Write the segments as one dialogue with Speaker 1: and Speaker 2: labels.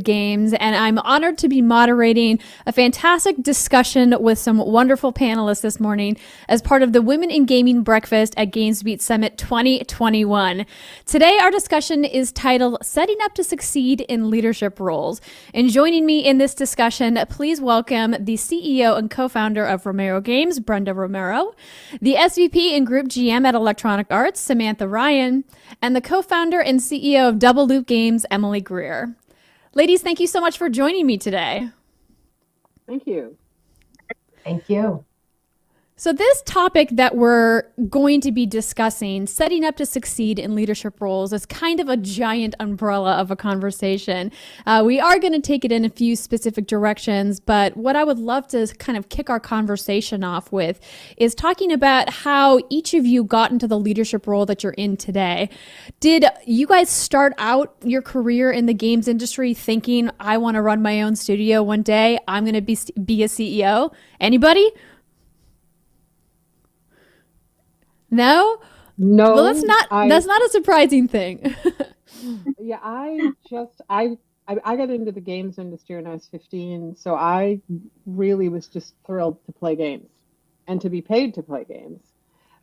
Speaker 1: Games, and I'm honored to be moderating a fantastic discussion with some wonderful panelists this morning as part of the Women in Gaming Breakfast at GamesBeat Summit 2021. Today, our discussion is titled Setting Up to Succeed in Leadership Roles. And joining me in this discussion, please welcome the CEO and co-founder of Romero Games, Brenda Romero, the SVP and Group GM at Electronic Arts, Samantha Ryan, and the co-founder and CEO of Double Loop Games, Emily Greer. Ladies, thank you so much for joining me today.
Speaker 2: Thank you.
Speaker 3: Thank you.
Speaker 1: So this topic that we're going to be discussing, setting up to succeed in leadership roles, is kind of a giant umbrella of a conversation. We are going to take it in a few specific directions, but what I would love to kind of kick our conversation off with is talking about how each of you got into the leadership role that you're in today. Did you guys start out your career in the games industry thinking, I want to run my own studio one day, I'm going to be a CEO? Anybody? No?
Speaker 2: No.
Speaker 1: Well, that's not a surprising thing.
Speaker 2: Yeah, I got into the games industry when I was 15, so I really was just thrilled to play games and to be paid to play games.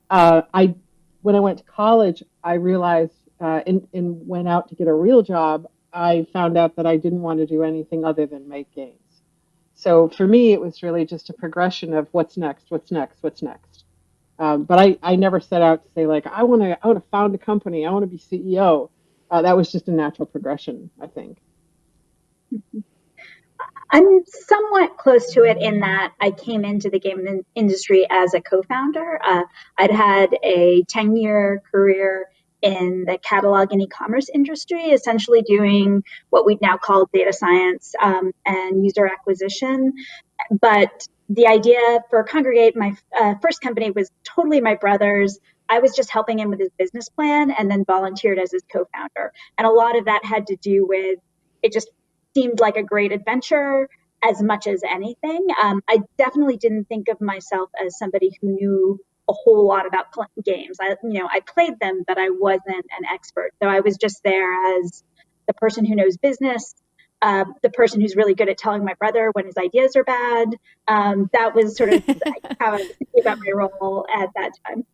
Speaker 2: When I went to college, I realized and went out to get a real job, I found out that I didn't want to do anything other than make games. So for me, it was really just a progression of what's next. But I never set out to say, like, I want to found a company, I want to be CEO. That was just a natural progression, I think.
Speaker 4: I'm somewhat close to it in that I came into the game industry as a co-founder. I'd had a 10-year career in the catalog and e-commerce industry, essentially doing what we'd now call data science and user acquisition. But the idea for Congregate, my first company, was totally my brother's. I was just helping him with his business plan and then volunteered as his co-founder. And a lot of that had to do with, it just seemed like a great adventure as much as anything. I definitely didn't think of myself as somebody who knew a whole lot about games. I played them, but I wasn't an expert. So I was just there as the person who knows business, the person who's really good at telling my brother when his ideas are bad. That was sort of how I was thinking about my role at that time.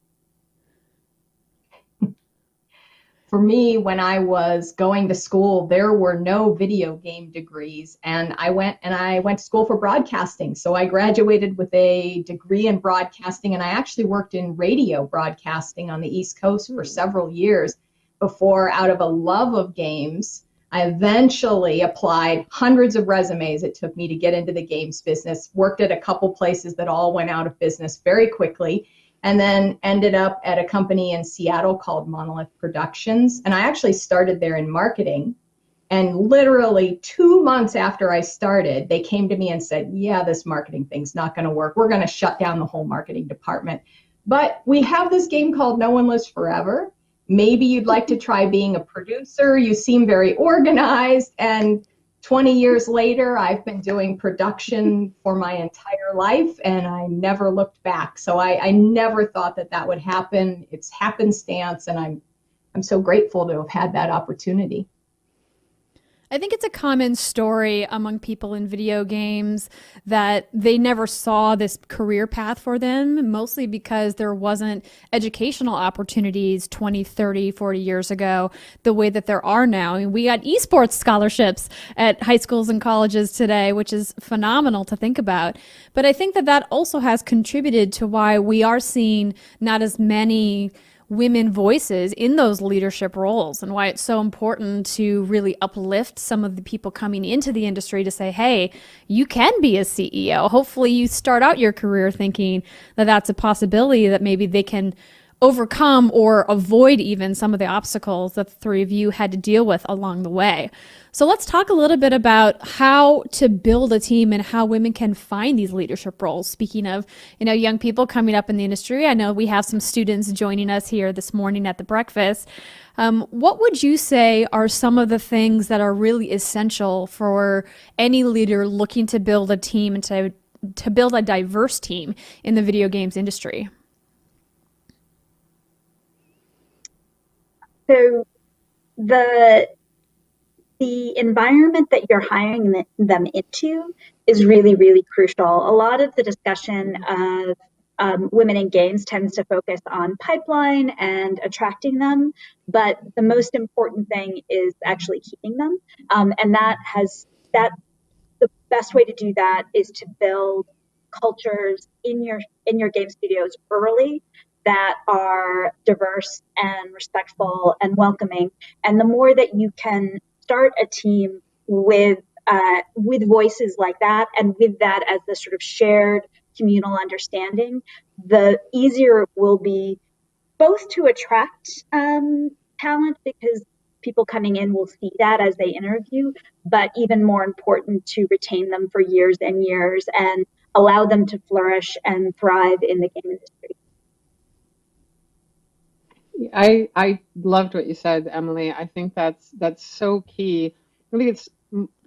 Speaker 3: For me, when I was going to school, there were no video game degrees, and I went to school for broadcasting. So I graduated with a degree in broadcasting, and I actually worked in radio broadcasting on the East Coast for several years before, out of a love of games, I eventually applied hundreds of resumes it took me to get into the games business, worked at a couple places that all went out of business very quickly, and then ended up at a company in Seattle called Monolith Productions. And I actually started there in marketing. And literally 2 months after I started, they came to me and said, yeah, this marketing thing's not going to work. We're going to shut down the whole marketing department. But we have this game called No One Lives Forever. Maybe you'd like to try being a producer. You seem very organized. And 20 years later, I've been doing production for my entire life, and I never looked back. So I never thought that would happen. It's happenstance, and I'm so grateful to have had that opportunity.
Speaker 1: I think it's a common story among people in video games that they never saw this career path for them, mostly because there wasn't educational opportunities 20, 30, 40 years ago the way that there are now. I mean, we got esports scholarships at high schools and colleges today, which is phenomenal to think about. But I think that also has contributed to why we are seeing not as many women voices in those leadership roles, and why it's so important to really uplift some of the people coming into the industry to say, hey, you can be a CEO. Hopefully you start out your career thinking that that's a possibility, that maybe they can overcome or avoid even some of the obstacles that the three of you had to deal with along the way. So let's talk a little bit about how to build a team and how women can find these leadership roles. Speaking of, young people coming up in the industry, I know we have some students joining us here this morning at the breakfast. What would you say are some of the things that are really essential for any leader looking to build a team and to build a diverse team in the video games industry?
Speaker 4: So the the environment that you're hiring them into is really, really crucial. A lot of the discussion of women in games tends to focus on pipeline and attracting them, but the most important thing is actually keeping them. And the best way to do that is to build cultures in your game studios early that are diverse and respectful and welcoming. And the more that you can start a team with voices like that, and with that as the sort of shared communal understanding, the easier it will be both to attract talent, because people coming in will see that as they interview, but even more important, to retain them for years and years and allow them to flourish and thrive in the game industry.
Speaker 2: I loved what you said, Emily. I think that's so key. I think it's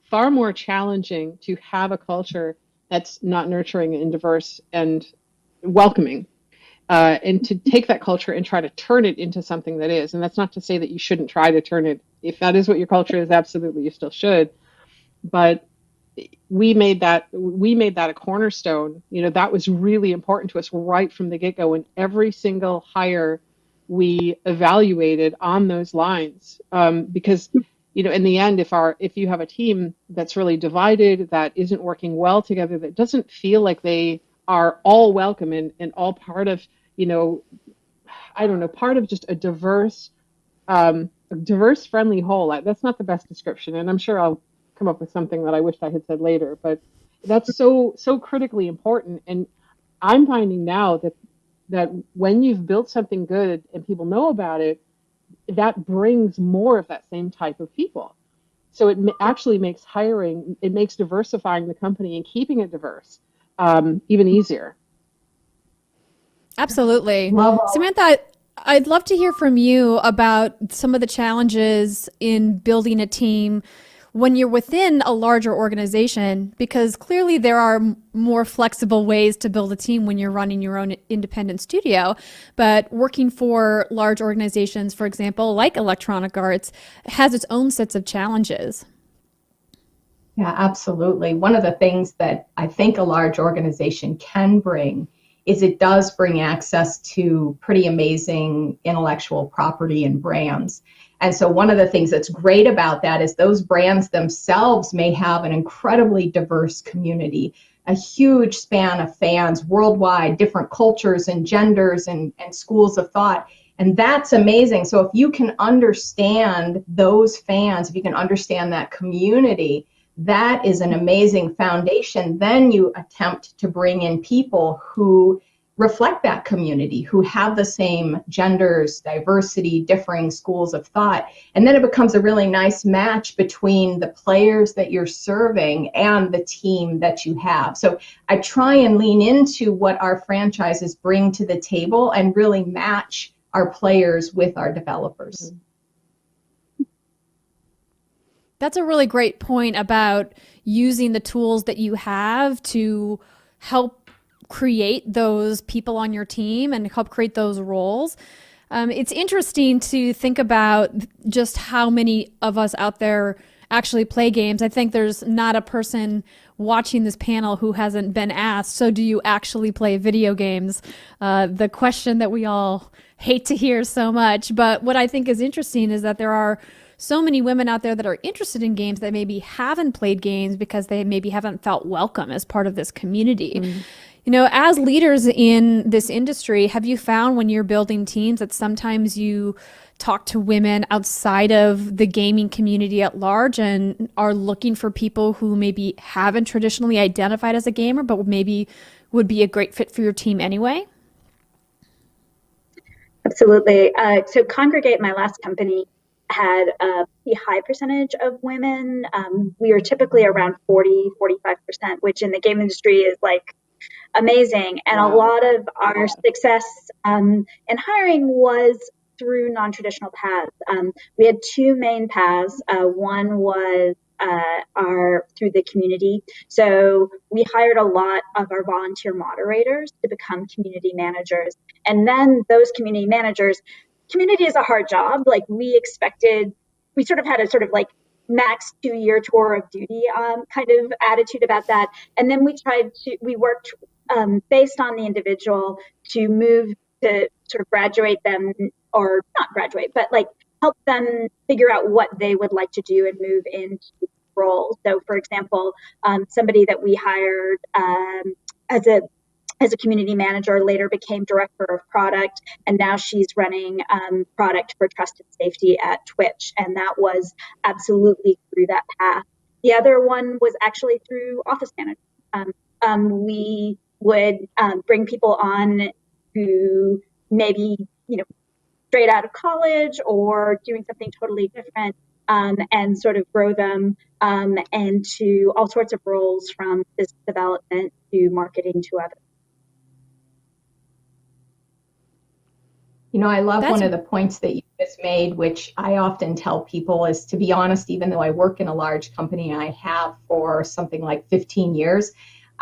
Speaker 2: far more challenging to have a culture that's not nurturing and diverse and welcoming, and to take that culture and try to turn it into something that is. And that's not to say that you shouldn't try to turn it. If that is what your culture is, absolutely, you still should. But we made that a cornerstone. That was really important to us right from the get-go, and every single hire we evaluated on those lines, because in the end, if you have a team that's really divided, that isn't working well together, that doesn't feel like they are all welcome and all part of, I don't know, part of just a diverse, friendly whole. That's not the best description, and I'm sure I'll come up with something that I wished I had said later, but that's so critically important. And I'm finding now that when you've built something good and people know about it, that brings more of that same type of people. So it actually makes it makes diversifying the company and keeping it diverse even easier.
Speaker 1: Absolutely. Samantha, I'd love to hear from you about some of the challenges in building a team when you're within a larger organization, because clearly there are more flexible ways to build a team when you're running your own independent studio. But working for large organizations, for example, like Electronic Arts, has its own sets of challenges.
Speaker 3: Yeah, absolutely. One of the things that I think a large organization can bring is it does bring access to pretty amazing intellectual property and brands. And so one of the things that's great about that is those brands themselves may have an incredibly diverse community, a huge span of fans worldwide, different cultures and genders and schools of thought. And that's amazing. So if you can understand those fans, if you can understand that community, that is an amazing foundation. Then you attempt to bring in people who reflect that community, who have the same genders, diversity, differing schools of thought. And then it becomes a really nice match between the players that you're serving and the team that you have. So I try and lean into what our franchises bring to the table and really match our players with our developers.
Speaker 1: That's a really great point about using the tools that you have to help create those people on your team and help create those roles. It's interesting to think about just how many of us out there actually play games. I think there's not a person watching this panel who hasn't been asked, so do you actually play video games? The question that we all hate to hear so much. But what I think is interesting is that there are so many women out there that are interested in games that maybe haven't played games because they maybe haven't felt welcome as part of this community. As leaders in this industry, have you found when you're building teams that sometimes you talk to women outside of the gaming community at large and are looking for people who maybe haven't traditionally identified as a gamer, but maybe would be a great fit for your team anyway?
Speaker 4: Absolutely. So Congregate, my last company, had a pretty high percentage of women. We were typically around 40-45%, which in the game industry is like amazing. And wow. A lot of our success in hiring was through non-traditional paths. We had two main paths. One was through the community. So we hired a lot of our volunteer moderators to become community managers. And then those community managers, community is a hard job. Like we sort of had to sort of like max 2-year tour of duty kind of attitude about that. And then we worked based on the individual to move to sort of graduate them, or not graduate, but like help them figure out what they would like to do and move into roles. So for example, somebody that we hired as a community manager later became director of product, and now she's running product for trust and safety at Twitch, and that was absolutely through that path. The other one was actually through office management. We would bring people on who maybe, straight out of college or doing something totally different, and sort of grow them into all sorts of roles, from business development to marketing to others.
Speaker 3: I love one of the points that you just made, which I often tell people is, to be honest, even though I work in a large company, I have for something like 15 years,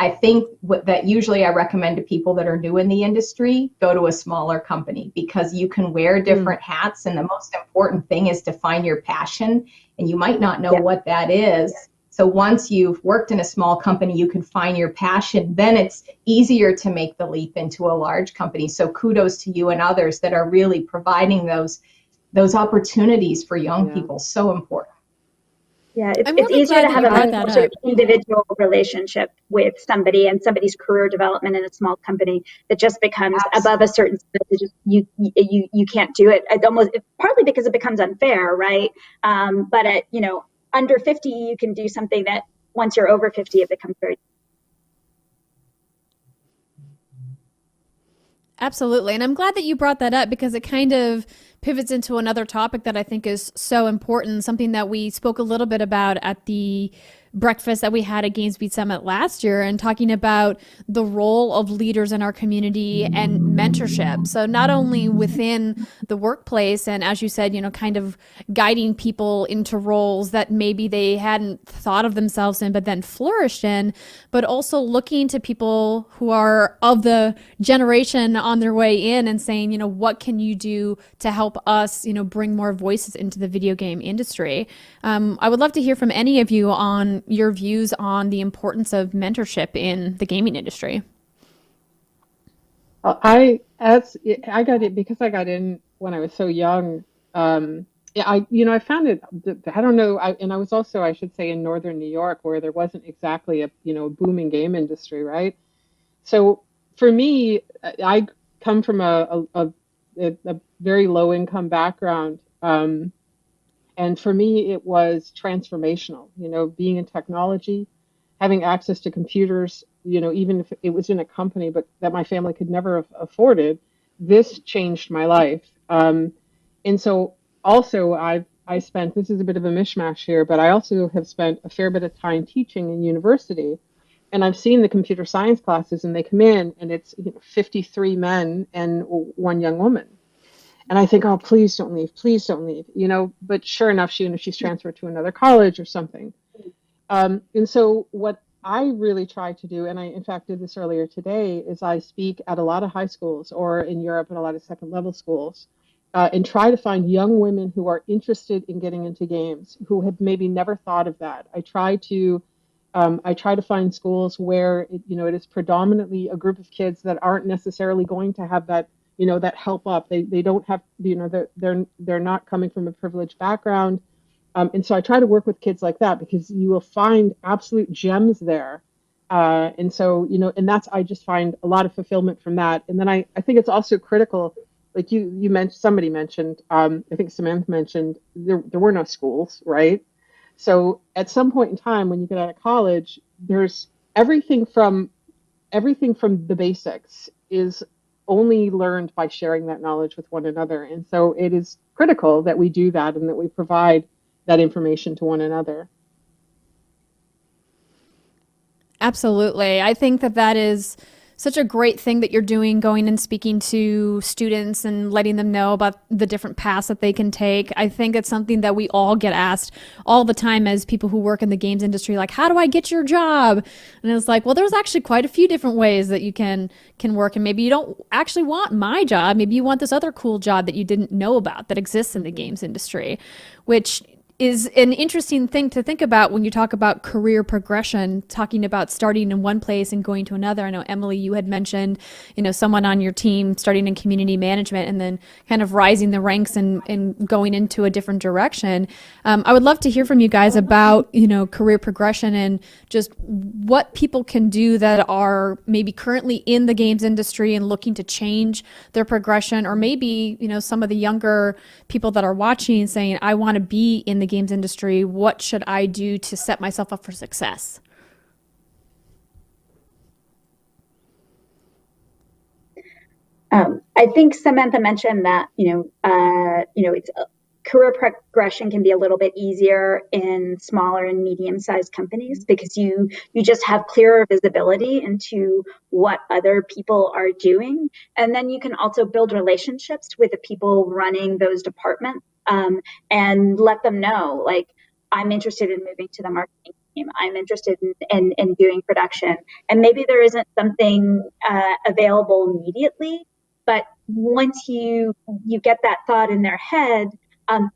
Speaker 3: I think that usually I recommend to people that are new in the industry, go to a smaller company, because you can wear different hats. And the most important thing is to find your passion. And you might not know what that is. So once you've worked in a small company, you can find your passion. Then it's easier to make the leap into a large company. So kudos to you and others that are really providing those opportunities for young people. So important.
Speaker 4: Yeah, it's easier to have a much more sort of individual relationship with somebody and somebody's career development in a small company that just becomes above a certain stage. You can't do it. Partly because it becomes unfair, right? But at under 50, you can do something that once you're over 50, it becomes very.
Speaker 1: Absolutely. And I'm glad that you brought that up, because it kind of pivots into another topic that I think is so important, something that we spoke a little bit about at the breakfast that we had at GamesBeat Summit last year, and talking about the role of leaders in our community and mentorship. So not only within the workplace, and as you said, kind of guiding people into roles that maybe they hadn't thought of themselves in, but then flourished in, but also looking to people who are of the generation on their way in and saying, what can you do to help us, bring more voices into the video game industry? I would love to hear from any of you on your views on the importance of mentorship in the gaming industry.
Speaker 2: I got it because I got in when I was so young. I found it. I don't know. And I was also, I should say, in northern New York, where there wasn't exactly a booming game industry, right? So for me, I come from a very low income background. And for me, it was transformational, being in technology, having access to computers, even if it was in a company, but that my family could never have afforded. This changed my life. And so also I spent, this is a bit of a mishmash here, but I also have spent a fair bit of time teaching in university. And I've seen the computer science classes, and they come in and it's 53 men and one young woman. And I think, oh, please don't leave, but sure enough, she's transferred to another college or something. And so what I really try to do, and I in fact did this earlier today, is I speak at a lot of high schools, or in Europe at a lot of second level schools, and try to find young women who are interested in getting into games, who have maybe never thought of that. I try to find schools where it is predominantly a group of kids that aren't necessarily going to have that that help up. They don't have, they're not coming from a privileged background. And so I try to work with kids like that, because you will find absolute gems there. And so, and I just find a lot of fulfillment from that. And then I think it's also critical, like you mentioned, somebody mentioned, I think Samantha mentioned, there were no schools, right? So at some point in time, when you get out of college, there's everything from the basics is only learned by sharing that knowledge with one another. And so it is critical that we do that, and that we provide that information to one another.
Speaker 1: Absolutely. I think that is such a great thing that you're doing, going and speaking to students and letting them know about the different paths that they can take. I think it's something that we all get asked all the time as people who work in the games industry, like, how do I get your job? And it's like, well, there's actually quite a few different ways that you can work. And maybe you don't actually want my job. Maybe you want this other cool job that you didn't know about that exists in the games industry, which is an interesting thing to think about when you talk about career progression, talking about starting in one place and going to another. I know, Emily, you had mentioned, someone on your team starting in community management and then kind of rising the ranks and going into a different direction. I would love to hear from you guys about, career progression and just what people can do that are maybe currently in the games industry and looking to change their progression, or maybe, some of the younger people that are watching saying, I want to be in the games industry. What should I do to set myself up for success?
Speaker 4: I think Samantha mentioned that it's career progression can be a little bit easier in smaller and medium-sized companies because you just have clearer visibility into what other people are doing, and then you can also build relationships with the people running those departments, and let them know, like, I'm interested in moving to the marketing team. I'm interested in doing production, and maybe there isn't something available immediately. But once you get that thought in their head,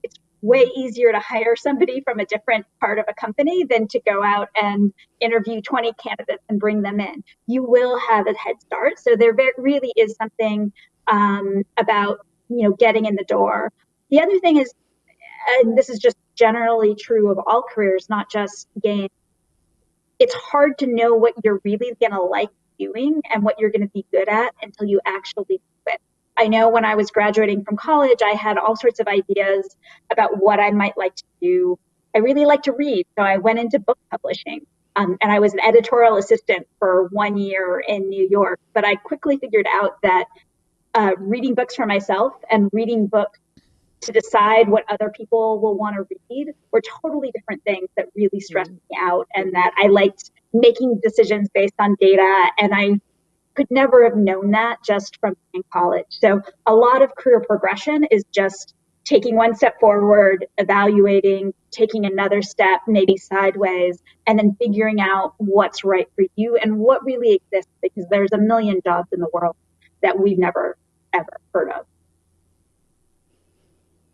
Speaker 4: it's way easier to hire somebody from a different part of a company than to go out and interview 20 candidates and bring them in. You will have a head start. So there really is something about getting in the door. The other thing is, and this is just generally true of all careers, not just games, it's hard to know what you're really going to like doing and what you're going to be good at until you actually do it. I know when I was graduating from college, I had all sorts of ideas about what I might like to do. I really like to read, so I went into book publishing. And I was an editorial assistant for 1 year in New York. But I quickly figured out that reading books for myself and reading books to decide what other people will want to read were totally different things that really stressed me out, and that I liked making decisions based on data, and I could never have known that just from being in college. So a lot of career progression is just taking one step forward, evaluating, taking another step, maybe sideways, and then figuring out what's right for you and what really exists, because there's a million jobs in the world that we've never, ever heard of.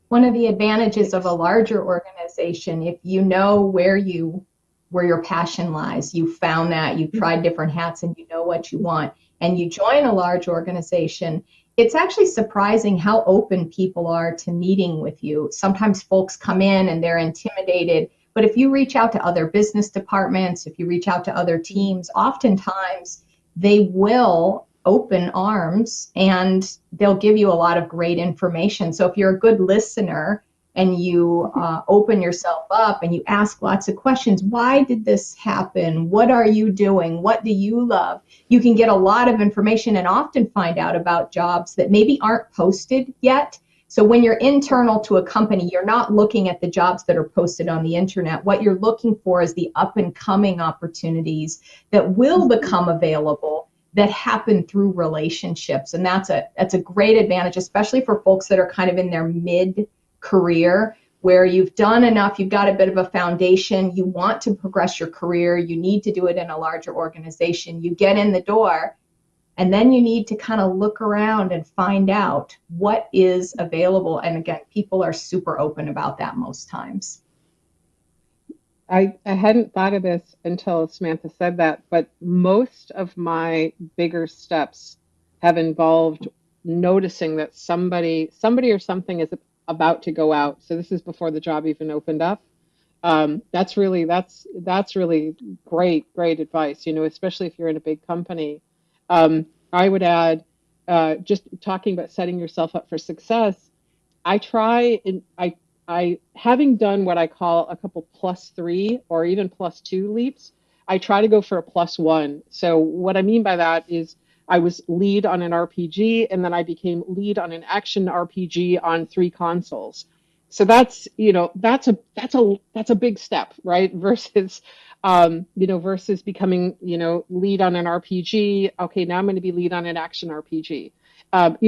Speaker 3: One of the advantages of a larger organization, if you know where your passion lies, you found that, you've tried different hats and you know what you want, and you join a large organization, it's actually surprising how open people are to meeting with you. Sometimes folks come in and they're intimidated, but if you reach out to other business departments, if you reach out to other teams, oftentimes they will open arms and they'll give you a lot of great information. So if you're a good listener and you open yourself up and you ask lots of questions, why did this happen? What are you doing? What do you love? You can get a lot of information and often find out about jobs that maybe aren't posted yet. So when you're internal to a company, you're not looking at the jobs that are posted on the internet. What you're looking for is the up and coming opportunities that will become available, that happen through relationships. And that's a great advantage, especially for folks that are kind of in their mid-career, where you've done enough, you've got a bit of a foundation, you want to progress your career, you need to do it in a larger organization. You get in the door, and then you need to kind of look around and find out what is available. And again, people are super open about that most times.
Speaker 2: I hadn't thought of this until Samantha said that, but most of my bigger steps have involved noticing that somebody or something is about to go out. So this is before the job even opened up. That's really great advice, especially if you're in a big company. I would add, just talking about setting yourself up for success, I having done what I call a couple +3 or even +2 leaps, I try to go for a +1. So what I mean by that is I was lead on an RPG, and then I became lead on an action RPG on 3 consoles. So that's a big step, right? Versus versus becoming lead on an RPG. Okay, now I'm going to be lead on an action RPG.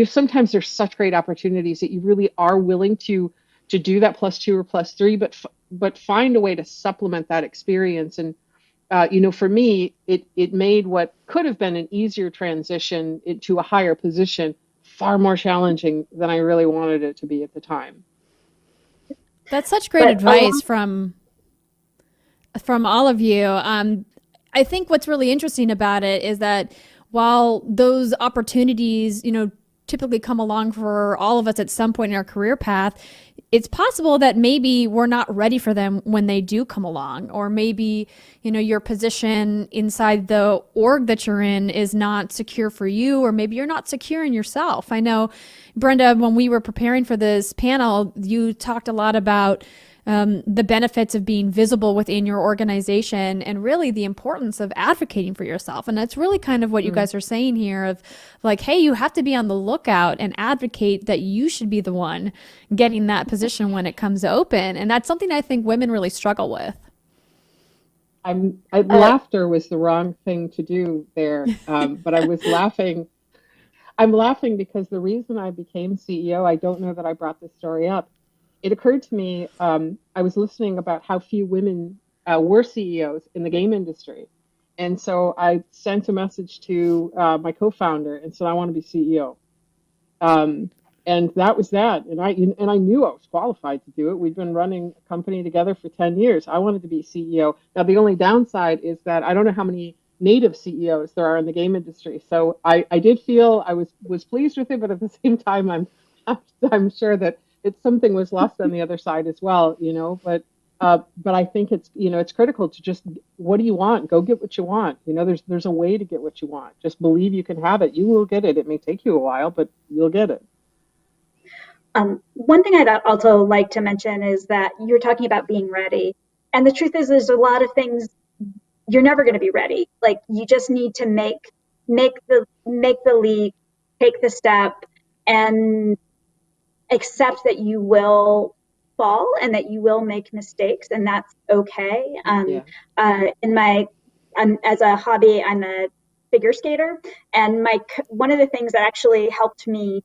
Speaker 2: Sometimes there's such great opportunities that you really are willing to do that +2 or +3, but find a way to supplement that experience. And for me, it made what could have been an easier transition into a higher position far more challenging than I really wanted it to be at the time.
Speaker 1: That's such great advice from all of you. I think what's really interesting about it is that while those opportunities, typically come along for all of us at some point in our career path, it's possible that maybe we're not ready for them when they do come along, or maybe, your position inside the org that you're in is not secure for you, or maybe you're not secure in yourself. I know, Brenda, when we were preparing for this panel, you talked a lot about the benefits of being visible within your organization, and really the importance of advocating for yourself. And that's really kind of what you guys are saying here, of like, hey, you have to be on the lookout and advocate that you should be the one getting that position when it comes open. And that's something I think women really struggle with.
Speaker 2: Laughter was the wrong thing to do there, but I was laughing. I'm laughing because the reason I became CEO, I don't know that I brought this story up. It occurred to me, I was listening about how few women were CEOs in the game industry. And so I sent a message to my co-founder and said, I want to be CEO. And that was that. And I knew I was qualified to do it. We'd been running a company together for 10 years. I wanted to be CEO. Now, the only downside is that I don't know how many native CEOs there are in the game industry. So I did feel I was pleased with it, but at the same time, I'm sure that something was lost on the other side as well, but I think it's critical to just, what do you want? Go get what you want. There's a way to get what you want. Just believe you can have it. You will get it. It may take you a while, but you'll get it.
Speaker 4: One thing I'd also like to mention is that you're talking about being ready. And the truth is, there's a lot of things you're never going to be ready. Like, you just need to make the leap, take the step, and accept that you will fall and that you will make mistakes, and that's okay. As a hobby, I'm a figure skater, and one of the things that actually helped me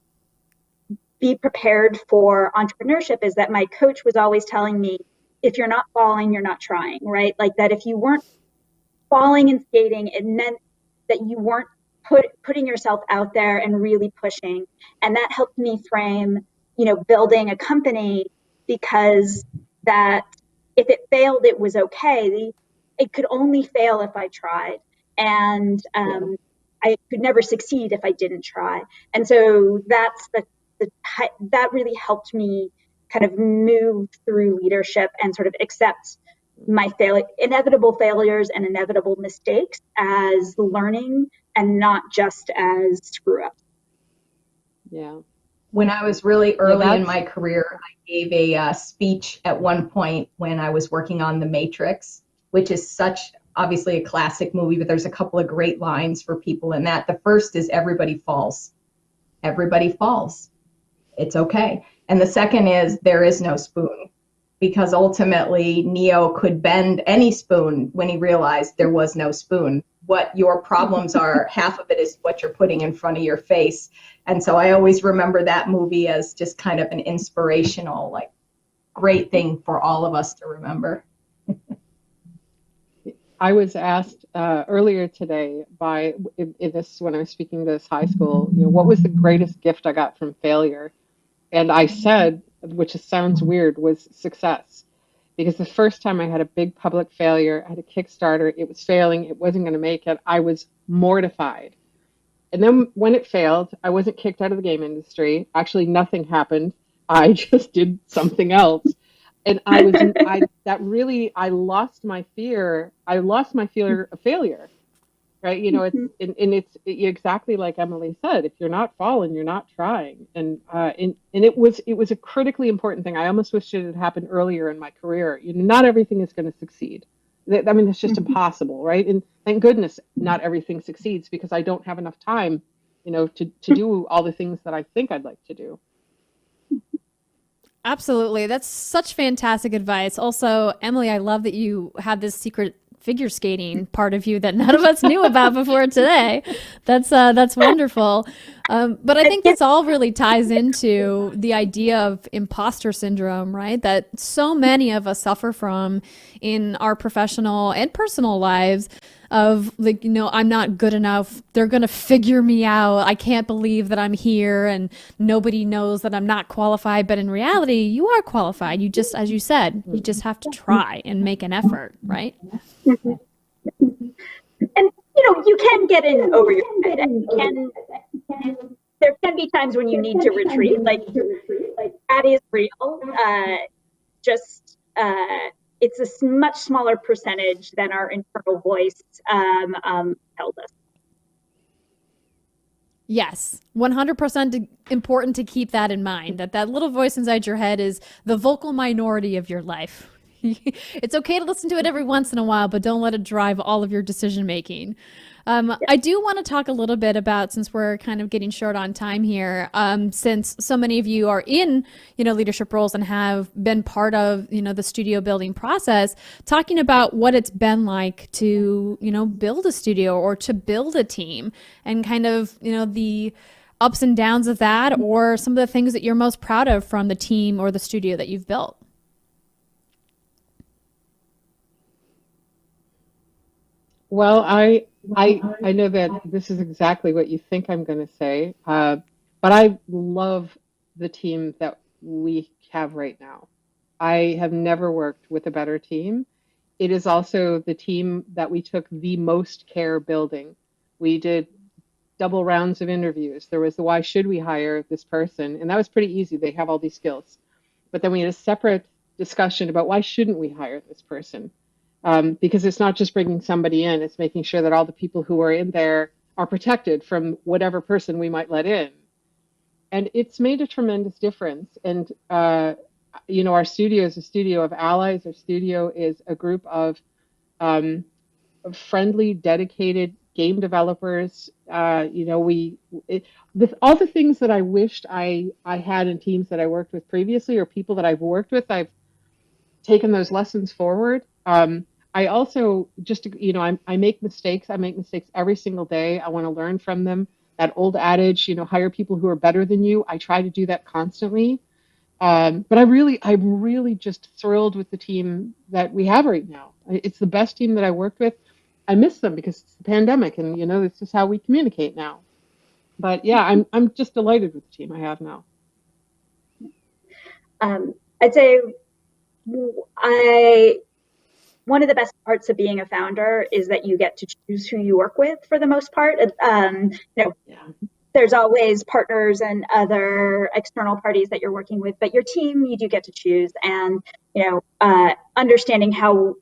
Speaker 4: be prepared for entrepreneurship is that my coach was always telling me, if you're not falling, you're not trying, right? Like, that if you weren't falling and skating, it meant that you weren't putting yourself out there and really pushing. And that helped me frame building a company, because that if it failed, it was okay. It could only fail if I tried. And I could never succeed if I didn't try. And so that really helped me kind of move through leadership and sort of accept my inevitable failures and inevitable mistakes as learning and not just as screw ups.
Speaker 2: Yeah.
Speaker 3: When I was really early in my career, I gave a speech at one point when I was working on The Matrix, which is obviously a classic movie, but there's a couple of great lines for people in that. The first is, everybody falls. Everybody falls. It's okay. And the second is, there is no spoon, because ultimately Neo could bend any spoon when he realized there was no spoon. What your problems are, half of it is what you're putting in front of your face. And so I always remember that movie as just kind of an inspirational, great thing for all of us to remember.
Speaker 2: I was asked earlier today when I was speaking to this high school, what was the greatest gift I got from failure? And I said, which sounds weird, was success. Because the first time I had a big public failure, I had a Kickstarter, it was failing, it wasn't going to make it, I was mortified. And then when it failed, I wasn't kicked out of the game industry. Actually, nothing happened. I just did something else. And I lost my fear. I lost my fear of failure, right? It's exactly like Emily said. If you're not falling, you're not trying. And it was a critically important thing. I almost wish it had happened earlier in my career. Not everything is going to succeed. I mean, it's just impossible, right? And thank goodness not everything succeeds, because I don't have enough time, to do all the things that I think I'd like to do.
Speaker 1: Absolutely. That's such fantastic advice. Also, Emily, I love that you have this secret figure skating part of you that none of us knew about before today. That's wonderful. But I think this all really ties into the idea of imposter syndrome, right? That so many of us suffer from in our professional and personal lives of like, I'm not good enough. They're going to figure me out. I can't believe that I'm here and nobody knows that I'm not qualified. But in reality, you are qualified. You just, as you said, you just have to try and make an effort, right?
Speaker 4: And you can get in over your head. There can be times when you need to retreat. Like that is real. It's a much smaller percentage than our internal voice tells us.
Speaker 1: Yes, 100% important to keep that in mind, that little voice inside your head is the vocal minority of your life. It's okay to listen to it every once in a while, but don't let it drive all of your decision making. I do want to talk a little bit about, since we're kind of getting short on time here, since so many of you are in, leadership roles and have been part of, the studio building process, talking about what it's been like to, build a studio or to build a team and kind of, the ups and downs of that, or some of the things that you're most proud of from the team or the studio that you've built.
Speaker 2: Well, I know that this is exactly what you think I'm going to say, but I love the team that we have right now. I have never worked with a better team. It is also the team that we took the most care building. We did double rounds of interviews. There was the why should we hire this person? And that was pretty easy. They have all these skills. But then we had a separate discussion about why shouldn't we hire this person? Because it's not just bringing somebody in, it's making sure that all the people who are in there are protected from whatever person we might let in. And it's made a tremendous difference. And, our studio is a studio of allies. Our studio is a group of friendly, dedicated game developers. All the things that I wished I had in teams that I worked with previously, or people that I've worked with, I've taken those lessons forward. I also I make mistakes. I make mistakes every single day. I want to learn from them. That old adage, hire people who are better than you. I try to do that constantly. But I'm really just thrilled with the team that we have right now. It's the best team that I worked with. I miss them because it's the pandemic, and this is how we communicate now. But yeah, I'm just delighted with the team I have now.
Speaker 4: I'd say one of the best parts of being a founder is that you get to choose who you work with for the most part. There's always partners and other external parties that you're working with, but your team, you do get to choose. And, understanding how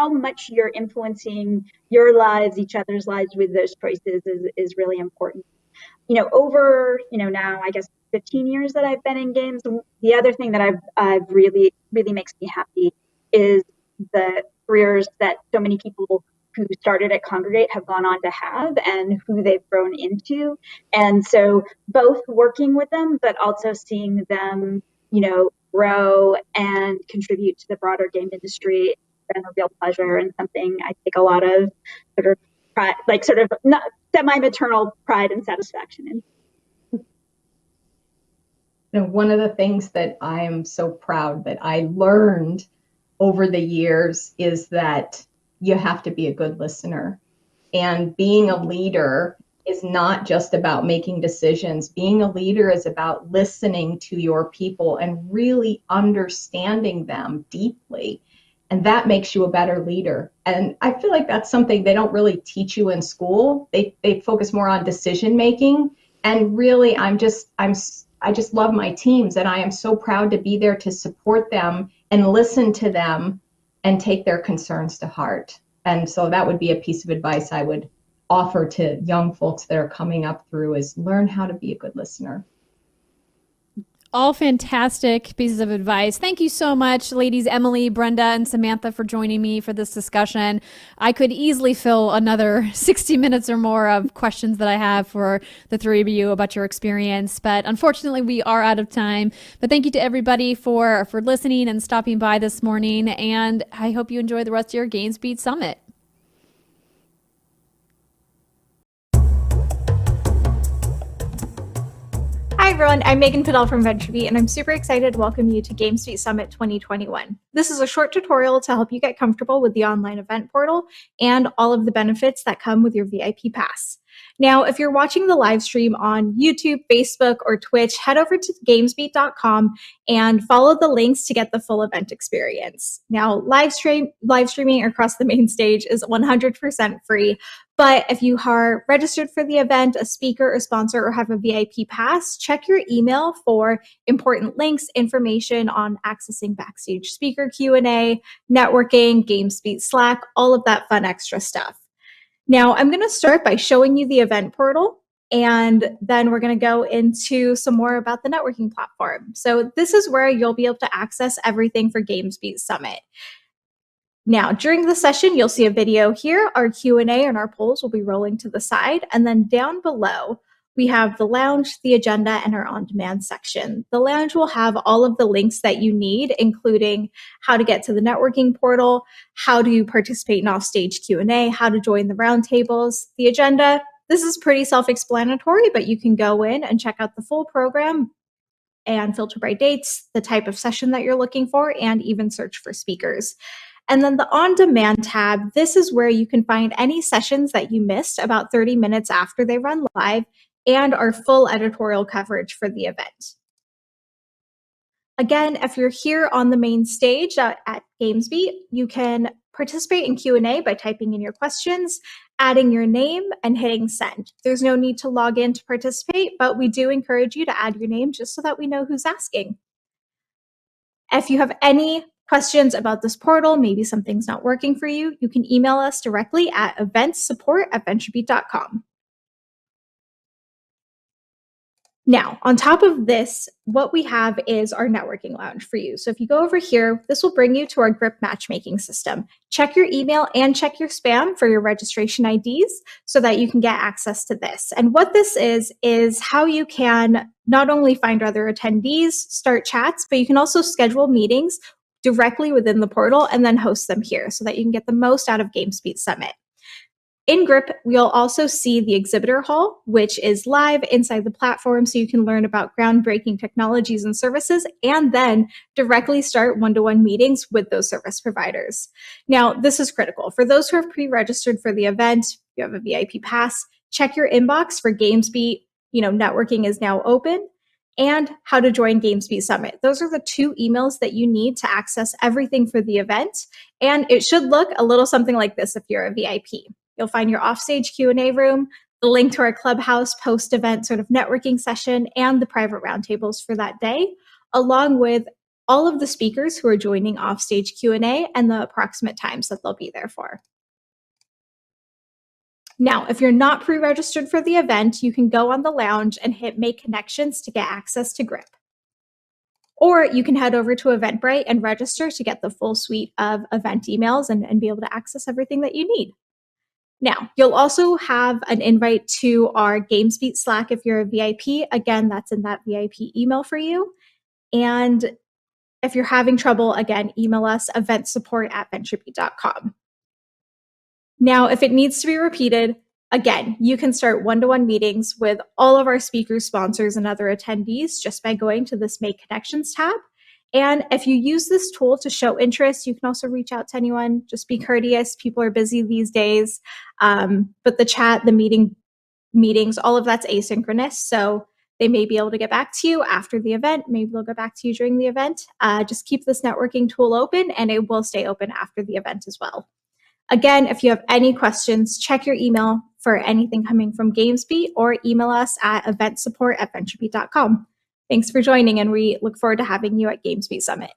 Speaker 4: much you're influencing your lives, each other's lives with those choices is really important. Over, now I guess 15 years that I've been in games, the other thing that I've really makes me happy is the careers that so many people who started at Congregate have gone on to have and who they've grown into. And so both working with them, but also seeing them, grow and contribute to the broader game industry has been a real pleasure and something I take a lot of sort of pride, not semi-maternal pride and satisfaction in.
Speaker 3: One of the things that I am so proud that I learned over the years is that you have to be a good listener. And being a leader is not just about making decisions. Being a leader is about listening to your people and really understanding them deeply. And that makes you a better leader. And I feel like that's something they don't really teach you in school. They focus more on decision making. And really, I just love my teams, and I am so proud to be there to support them and listen to them and take their concerns to heart. And so that would be a piece of advice I would offer to young folks that are coming up through, is learn how to be a good listener.
Speaker 1: All fantastic pieces of advice. Thank you so much, ladies Emily, Brenda, and Samantha, for joining me for this discussion. I could easily fill another 60 minutes or more of questions that I have for the three of you about your experience, but unfortunately we are out of time. But thank you to everybody for listening and stopping by this morning, and I hope you enjoy the rest of your GamesBeat Summit.
Speaker 5: Hi everyone, I'm Megan Padel from VentureBeat, and I'm super excited to welcome you to GamesBeat Summit 2021. This is a short tutorial to help you get comfortable with the online event portal and all of the benefits that come with your VIP pass. Now, if you're watching the live stream on YouTube, Facebook, or Twitch, head over to GamesBeat.com and follow the links to get the full event experience. Now, live streaming across the main stage is 100% free, but if you are registered for the event, a speaker, a sponsor, or have a VIP pass, check your email for important links, information on accessing backstage speaker Q&A, networking, GamesBeat Slack, all of that fun extra stuff. Now, I'm going to start by showing you the event portal, and then we're going to go into some more about the networking platform. So this is where you'll be able to access everything for GamesBeat Summit. Now, during the session, you'll see a video here. Our Q&A and our polls will be rolling to the side, and then down below, we have the lounge, the agenda, and our on-demand section. The lounge will have all of the links that you need, including how to get to the networking portal, how to participate in off-stage Q&A, how to join the roundtables. The agenda, this is pretty self-explanatory, but you can go in and check out the full program and filter by dates, the type of session that you're looking for, and even search for speakers. And then the on-demand tab, this is where you can find any sessions that you missed about 30 minutes after they run live, and our full editorial coverage for the event. Again, if you're here on the main stage at GamesBeat, you can participate in Q&A by typing in your questions, adding your name, and hitting send. There's no need to log in to participate, but we do encourage you to add your name just so that we know who's asking. If you have any questions about this portal, maybe something's not working for you, you can email us directly at eventsupport@venturebeat.com. Now, on top of this, what we have is our networking lounge for you. So if you go over here, this will bring you to our grip matchmaking system. Check your email and check your spam for your registration IDs so that you can get access to this. And what this is how you can not only find other attendees, start chats, but you can also schedule meetings directly within the portal and then host them here so that you can get the most out of GamesBeat Summit. In Grip, we'll also see the exhibitor hall, which is live inside the platform, so you can learn about groundbreaking technologies and services, and then directly start one-to-one meetings with those service providers. Now, this is critical. For those who have pre-registered for the event, you have a VIP pass, check your inbox for GamesBeat, networking is now open, and how to join GamesBeat Summit. Those are the two emails that you need to access everything for the event, and it should look a little something like this if you're a VIP. You'll find your offstage Q&A room, the link to our Clubhouse post-event sort of networking session, and the private roundtables for that day, along with all of the speakers who are joining offstage Q&A and the approximate times that they'll be there for. Now, if you're not pre-registered for the event, you can go on the lounge and hit Make Connections to get access to Grip. Or you can head over to Eventbrite and register to get the full suite of event emails and be able to access everything that you need. Now, you'll also have an invite to our GamesBeat Slack if you're a VIP. Again, that's in that VIP email for you. And if you're having trouble, again, email us eventsupport@venturebeat.com. Now, if it needs to be repeated, again, you can start one-to-one meetings with all of our speakers, sponsors, and other attendees just by going to this Make Connections tab. And if you use this tool to show interest, you can also reach out to anyone. Just be courteous. People are busy these days. But the chat, the meetings, all of that's asynchronous. So they may be able to get back to you after the event. Maybe they'll get back to you during the event. Just keep this networking tool open, and it will stay open after the event as well. Again, if you have any questions, check your email for anything coming from GamesBeat or email us at eventsupport@venturebeat.com. Thanks for joining, and we look forward to having you at GamesBeat Summit.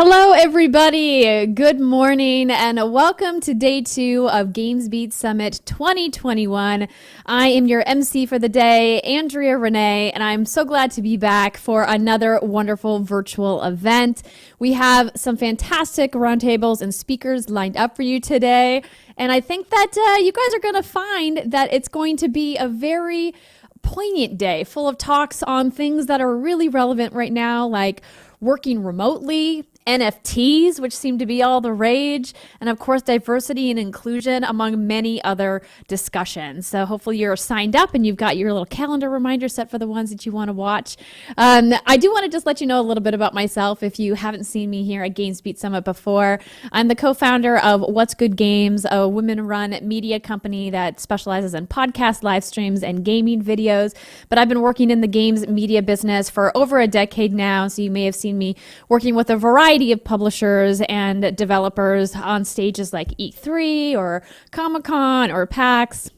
Speaker 1: Hello, everybody. Good morning, and welcome to day 2 of GamesBeat Summit 2021. I am your MC for the day, Andrea Renee, and I'm so glad to be back for another wonderful virtual event. We have some fantastic roundtables and speakers lined up for you today, and I think that you guys are going to find that it's going to be a very poignant day full of talks on things that are really relevant right now, like working remotely, NFTs, which seem to be all the rage, and of course, diversity and inclusion, among many other discussions. So hopefully you're signed up and you've got your little calendar reminder set for the ones that you want to watch. I do want to just let you know a little bit about myself if you haven't seen me here at GamesBeat Summit before. I'm the co-founder of What's Good Games, a women-run media company that specializes in podcasts, live streams, and gaming videos. But I've been working in the games media business for over a decade now, so you may have seen me working with a variety of publishers and developers on stages like E3 or Comic-Con or PAX.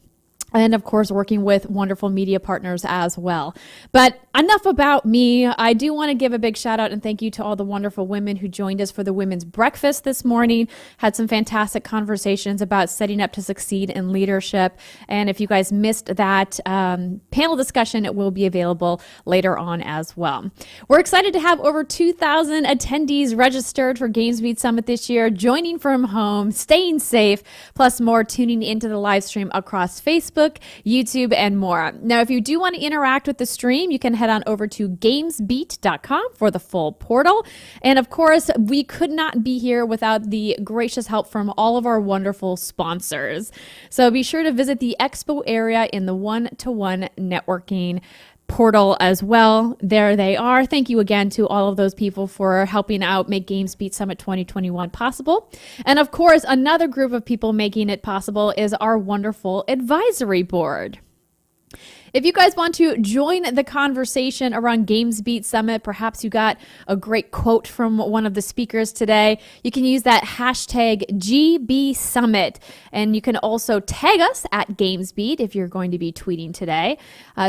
Speaker 1: And of course, working with wonderful media partners as well. But enough about me. I do want to give a big shout out and thank you to all the wonderful women who joined us for the women's breakfast this morning. Had some fantastic conversations about setting up to succeed in leadership. And if you guys missed that panel discussion, it will be available later on as well. We're excited to have over 2,000 attendees registered for GamesBeat Summit this year, joining from home, staying safe, plus more tuning into the live stream across Facebook, YouTube, and more. Now, if you do want to interact with the stream, you can head on over to GamesBeat.com for the full portal. And of course, we could not be here without the gracious help from all of our wonderful sponsors. So be sure to visit the expo area in the one-to-one networking portal as well. There they are. Thank you again to all of those people for helping out make GamesBeat Summit 2021 possible. And of course, another group of people making it possible is our wonderful advisory board. If you guys want to join the conversation around GamesBeat Summit, perhaps you got a great quote from one of the speakers today, you can use that hashtag GBSummit. And you can also tag us at GamesBeat if you're going to be tweeting today.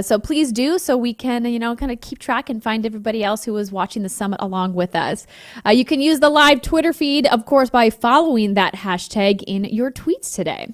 Speaker 1: So please do, so we can, kind of keep track and find everybody else who is watching the summit along with us. You can use the live Twitter feed, of course, by following that hashtag in your tweets today.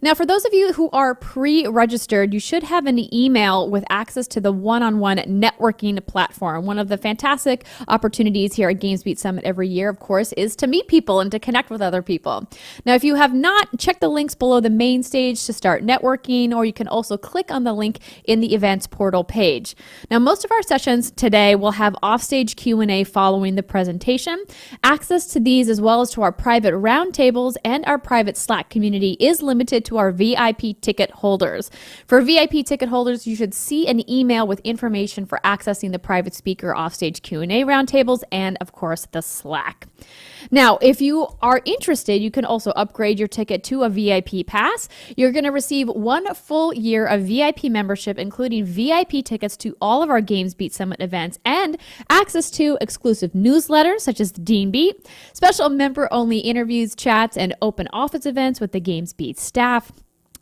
Speaker 1: Now, for those of you who are pre-registered, you should have an email with access to the one-on-one networking platform. One of the fantastic opportunities here at GamesBeat Summit every year, of course, is to meet people and to connect with other people. Now, if you have not, check the links below the main stage to start networking, or you can also click on the link in the events portal page. Now, most of our sessions today will have offstage Q&A following the presentation. Access to these, as well as to our private roundtables and our private Slack community, is limited to our VIP ticket holders. For VIP ticket holders, you should see an email with information for accessing the private speaker offstage Q&A roundtables and, of course, the Slack. Now, if you are interested, you can also upgrade your ticket to a VIP pass. You're going to receive 1 full year of VIP membership, including VIP tickets to all of our GamesBeat Summit events and access to exclusive newsletters such as the Dean Beat, special member-only interviews, chats, and open office events with the GamesBeat staff.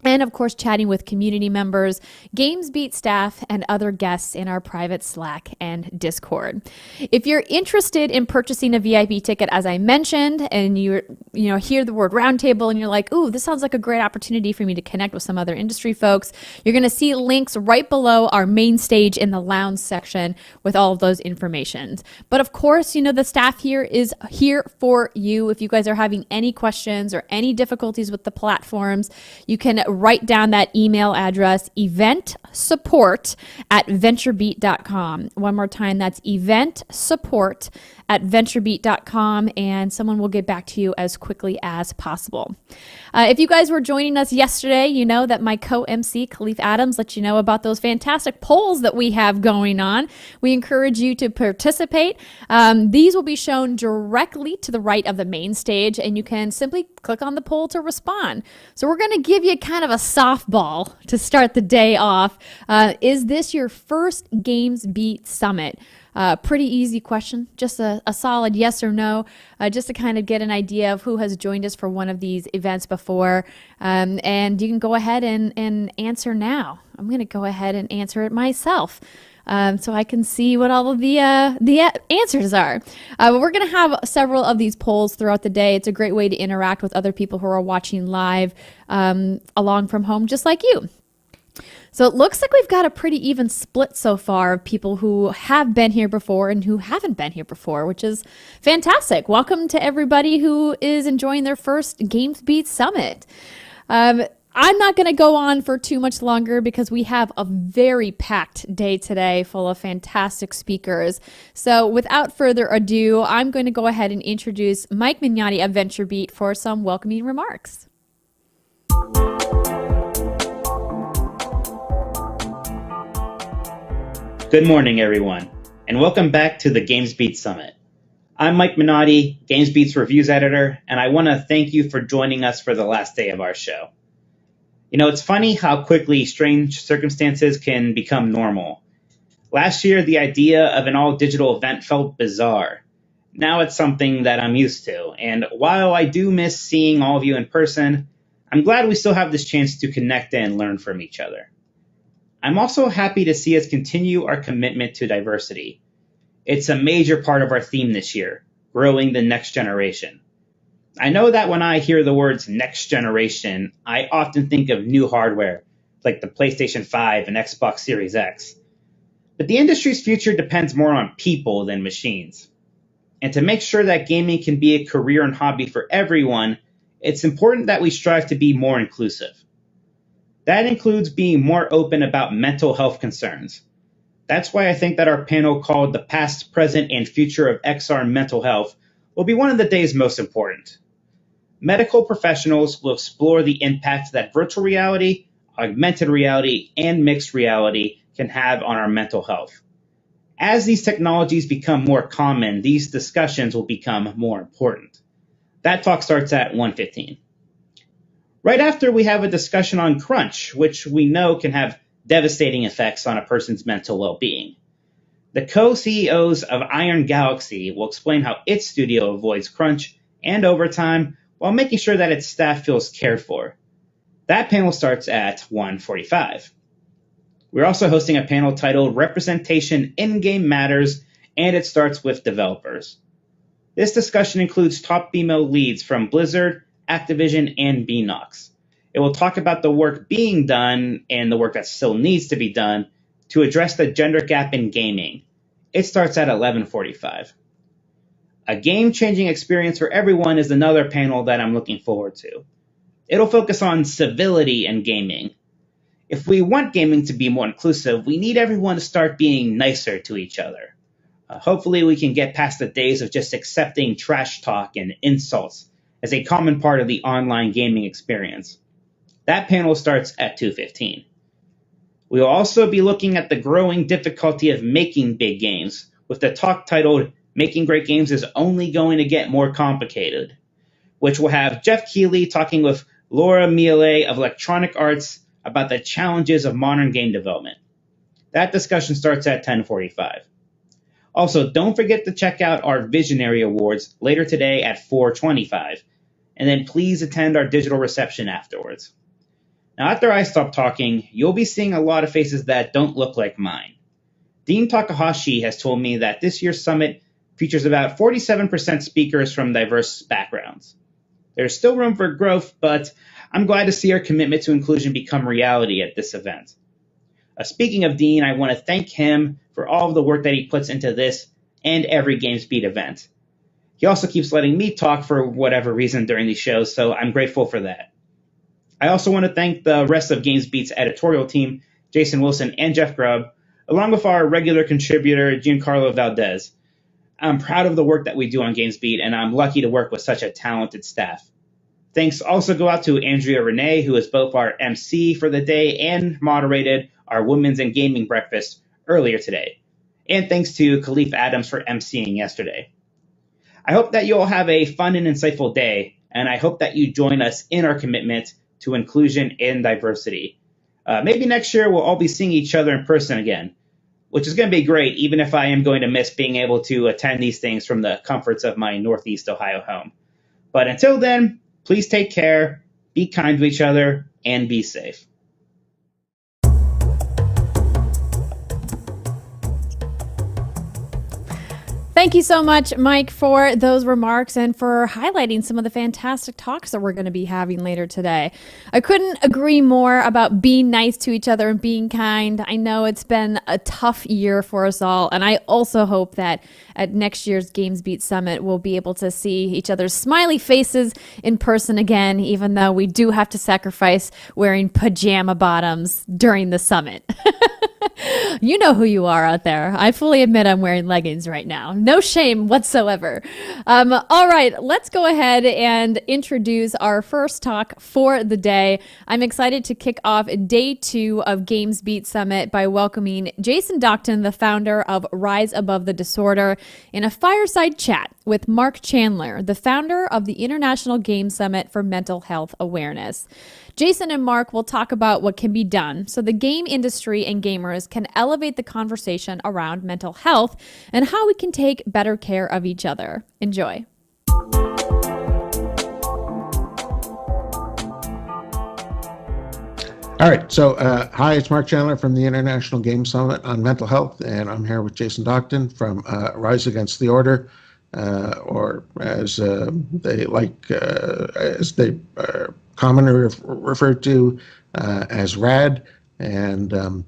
Speaker 1: And of course, chatting with community members, GamesBeat staff, and other guests in our private Slack and Discord. If you're interested in purchasing a VIP ticket, as I mentioned, and you hear the word roundtable and you're like, ooh, this sounds like a great opportunity for me to connect with some other industry folks, you're going to see links right below our main stage in the lounge section with all of those informations. But of course, the staff here is here for you. If you guys are having any questions or any difficulties with the platforms, you can write down that email address, eventsupport@venturebeat.com. One more time, that's eventsupport@venturebeat.com, and someone will get back to you as quickly as possible. If you guys were joining us yesterday, you know that my co-MC, Khalif Adams, let you know about those fantastic polls that we have going on. We encourage you to participate. These will be shown directly to the right of the main stage, and you can simply click on the poll to respond. So we're going to give you kind of a softball to start the day off. Is this your first GamesBeat Summit? Pretty easy question, just a solid yes or no, just to kind of get an idea of who has joined us for one of these events before. And you can go ahead and answer now. I'm going to go ahead and answer it myself. so I can see what all of the answers are. But we're going to have several of these polls throughout the day. It's a great way to interact with other people who are watching live along from home, just like you. So it looks like we've got a pretty even split so far of people who have been here before and who haven't been here before, which is fantastic. Welcome to everybody who is enjoying their first GamesBeat Summit. I'm not going to go on for too much longer because we have a very packed day today full of fantastic speakers. So without further ado, I'm going to go ahead and introduce Mike Mignotti of VentureBeat for some welcoming remarks.
Speaker 6: Good morning, everyone, and welcome back to the GamesBeat Summit. I'm Mike Minotti, GamesBeat's reviews editor, and I want to thank you for joining us for the last day of our show. You know, it's funny how quickly strange circumstances can become normal. Last year, the idea of an all-digital event felt bizarre. Now it's something that I'm used to, and while I do miss seeing all of you in person, I'm glad we still have this chance to connect and learn from each other. I'm also happy to see us continue our commitment to diversity. It's a major part of our theme this year, growing the next generation. I know that when I hear the words next generation, I often think of new hardware, like the PlayStation 5 and Xbox Series X. But the industry's future depends more on people than machines. And to make sure that gaming can be a career and hobby for everyone, it's important that we strive to be more inclusive. That includes being more open about mental health concerns. That's why I think that our panel called The Past, Present, and Future of XR Mental Health will be one of the day's most important. Medical professionals will explore the impact that virtual reality, augmented reality, and mixed reality can have on our mental health. As these technologies become more common, these discussions will become more important. That talk starts at 1:15. Right after, we have a discussion on crunch, which we know can have devastating effects on a person's mental well-being. The co-CEOs of Iron Galaxy will explain how its studio avoids crunch and overtime while making sure that its staff feels cared for. That panel starts at 1:45. We're also hosting a panel titled Representation in-Game Matters, and it starts with developers. This discussion includes top female leads from Blizzard, Activision, and Beanox. It will talk about the work being done and the work that still needs to be done to address the gender gap in gaming. It starts at 11:45. A game-changing experience for everyone is another panel that I'm looking forward to. It'll focus on civility in gaming. If we want gaming to be more inclusive, we need everyone to start being nicer to each other. Hopefully we can get past the days of just accepting trash talk and insults as a common part of the online gaming experience. That panel starts at 2:15. We will also be looking at the growing difficulty of making big games, with the talk titled Making Great Games is Only Going to Get More Complicated, which will have Jeff Keighley talking with Laura Miele of Electronic Arts about the challenges of modern game development. That discussion starts at 10:45. Also, don't forget to check out our Visionary Awards later today at 4:25, and then please attend our digital reception afterwards. Now, after I stop talking, you'll be seeing a lot of faces that don't look like mine. Dean Takahashi has told me that this year's summit features about 47% speakers from diverse backgrounds. There's still room for growth, but I'm glad to see our commitment to inclusion become reality at this event. Speaking of Dean, I want to thank him for all of the work that he puts into this and every GamesBeat event. He also keeps letting me talk for whatever reason during these shows, so I'm grateful for that. I also want to thank the rest of GamesBeat's editorial team, Jason Wilson and Jeff Grubb, along with our regular contributor, Giancarlo Valdez. I'm proud of the work that we do on GamesBeat, and I'm lucky to work with such a talented staff. Thanks also go out to Andrea Renee, who is both our MC for the day and moderated our Women's and Gaming Breakfast earlier today. And thanks to Khalif Adams for MCing yesterday. I hope that you all have a fun and insightful day, and I hope that you join us in our commitment to inclusion and diversity. Maybe next year we'll all be seeing each other in person again, which is going to be great, even if I am going to miss being able to attend these things from the comforts of my Northeast Ohio home. But until then, please take care, be kind to each other, and be safe.
Speaker 1: Thank you so much, Mike, for those remarks and for highlighting some of the fantastic talks that we're going to be having later today. I couldn't agree more about being nice to each other and being kind. I know it's been a tough year for us all, and I also hope that at next year's GamesBeat Summit, we'll be able to see each other's smiley faces in person again, even though we do have to sacrifice wearing pajama bottoms during the summit. You know who you are out there. I fully admit I'm wearing leggings right now. No shame whatsoever. All right, let's go ahead and introduce our first talk for the day. I'm excited to kick off day 2 of GamesBeat Summit by welcoming Jason Docton, the founder of Rise Above the Disorder, in a fireside chat with Mark Chandler, the founder of the International Game Summit for Mental Health Awareness. Jason and Mark will talk about what can be done so the game industry and gamers can elevate the conversation around mental health and how we can take better care of each other. Enjoy.
Speaker 7: All right, so hi, it's Mark Chandler from the International Game Summit on Mental Health, and I'm here with Jason Docton from Rise Against the Order, or as they commonly referred to as RAD. And I'm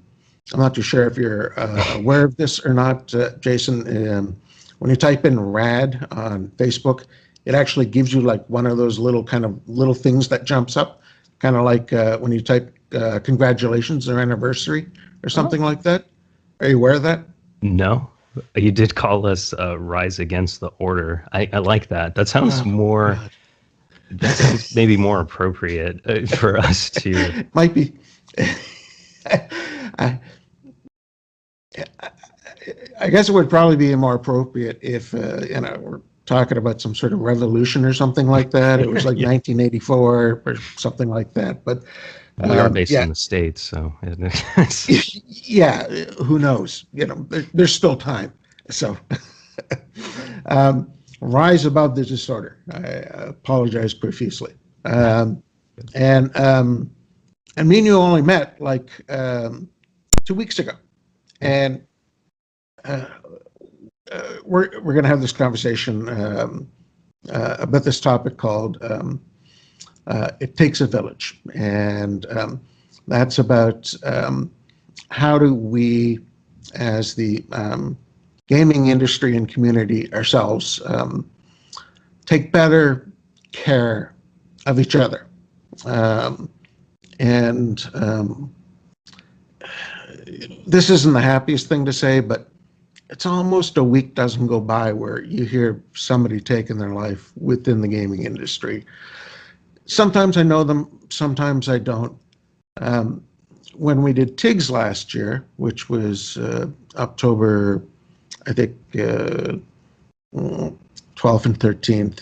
Speaker 7: not too sure if you're aware of this or not, Jason. When you type in RAD on Facebook, it actually gives you like one of those little things that jumps up, kind of like when you type congratulations or anniversary or something like that. Are you aware of that?
Speaker 8: No. You did call us Rise Against the Order. I like that. That sounds more... God. That sounds maybe more appropriate for us to...
Speaker 7: Might be. I guess it would probably be more appropriate if, we're talking about some sort of revolution or something like that. It was like 1984 or something like that. But
Speaker 8: we are based in the States, so...
Speaker 7: Yeah, who knows? There's still time. So... Rise Above the Disorder. I apologize profusely. And me and you only met like 2 weeks ago, and we're going to have this conversation about this topic called "It Takes a Village," and that's about how do we, as the gaming industry and community ourselves, take better care of each other. This isn't the happiest thing to say, but it's almost a week doesn't go by where you hear somebody taking their life within the gaming industry. Sometimes I know them, sometimes I don't. When we did TIGS last year, which was October, I think 12th and 13th,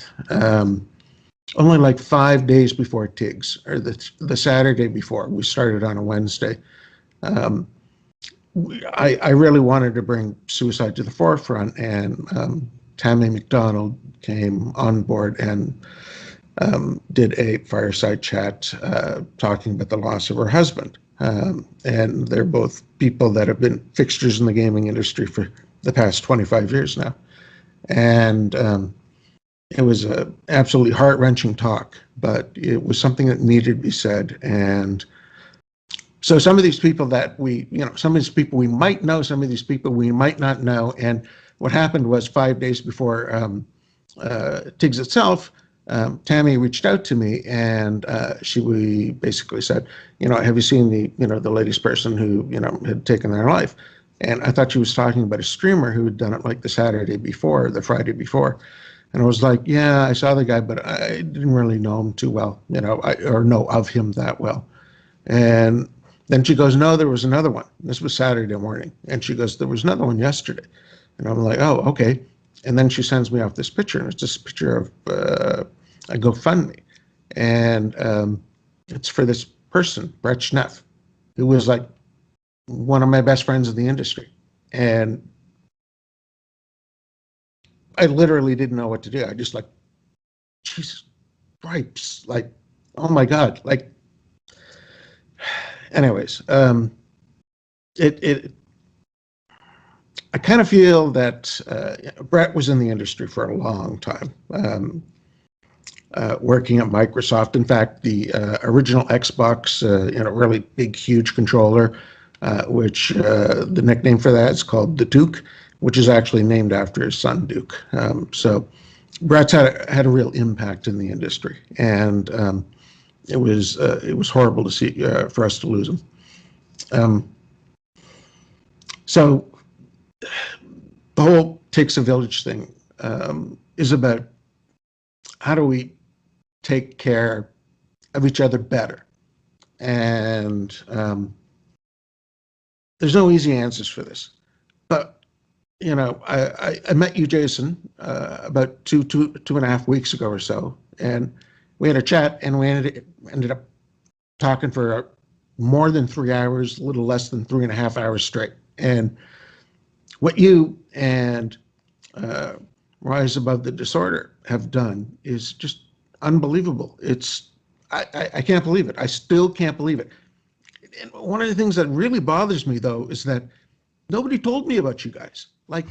Speaker 7: only like 5 days before TIGS, or the Saturday before. We started on a Wednesday. I really wanted to bring suicide to the forefront, and Tammy McDonald came on board and did a fireside chat talking about the loss of her husband. And they're both people that have been fixtures in the gaming industry for the past 25 years now. And it was a absolutely heart-wrenching talk, but it was something that needed to be said. And so some of these people that some of these people we might know, some of these people we might not know. And what happened was 5 days before TIGS itself, Tammy reached out to me, and we basically said, have you seen the latest person who, had taken their life? And I thought she was talking about a streamer who had done it like the Saturday before, the Friday before. And I was like, yeah, I saw the guy, but I didn't really know him too well, or know of him that well. And then she goes, no, there was another one. This was Saturday morning. And she goes, there was another one yesterday. And I'm like, oh, okay. And then she sends me off this picture, and it's just a picture of a GoFundMe. And it's for this person, Brett Schneff, who was like one of my best friends in the industry. And I literally didn't know what to do. I just like, Jesus Christ, like, oh my God. Like, anyways, I kind of feel that Brett was in the industry for a long time, working at Microsoft. In fact, the original Xbox, really big, huge controller, which the nickname for that is called the Duke, which is actually named after his son Duke. So Brett's had a real impact in the industry, and it was horrible to see for us to lose him. So the whole takes a village thing is about how do we take care of each other better, and there's no easy answers for this. But I met you, Jason, about two and a half weeks ago or so, and we had a chat, and we ended up talking for more than 3 hours, a little less than 3.5 hours straight. And what you and Rise Above the Disorder have done is just unbelievable. I can't believe it. I still can't believe it. And one of the things that really bothers me, though, is that nobody told me about you guys. Like,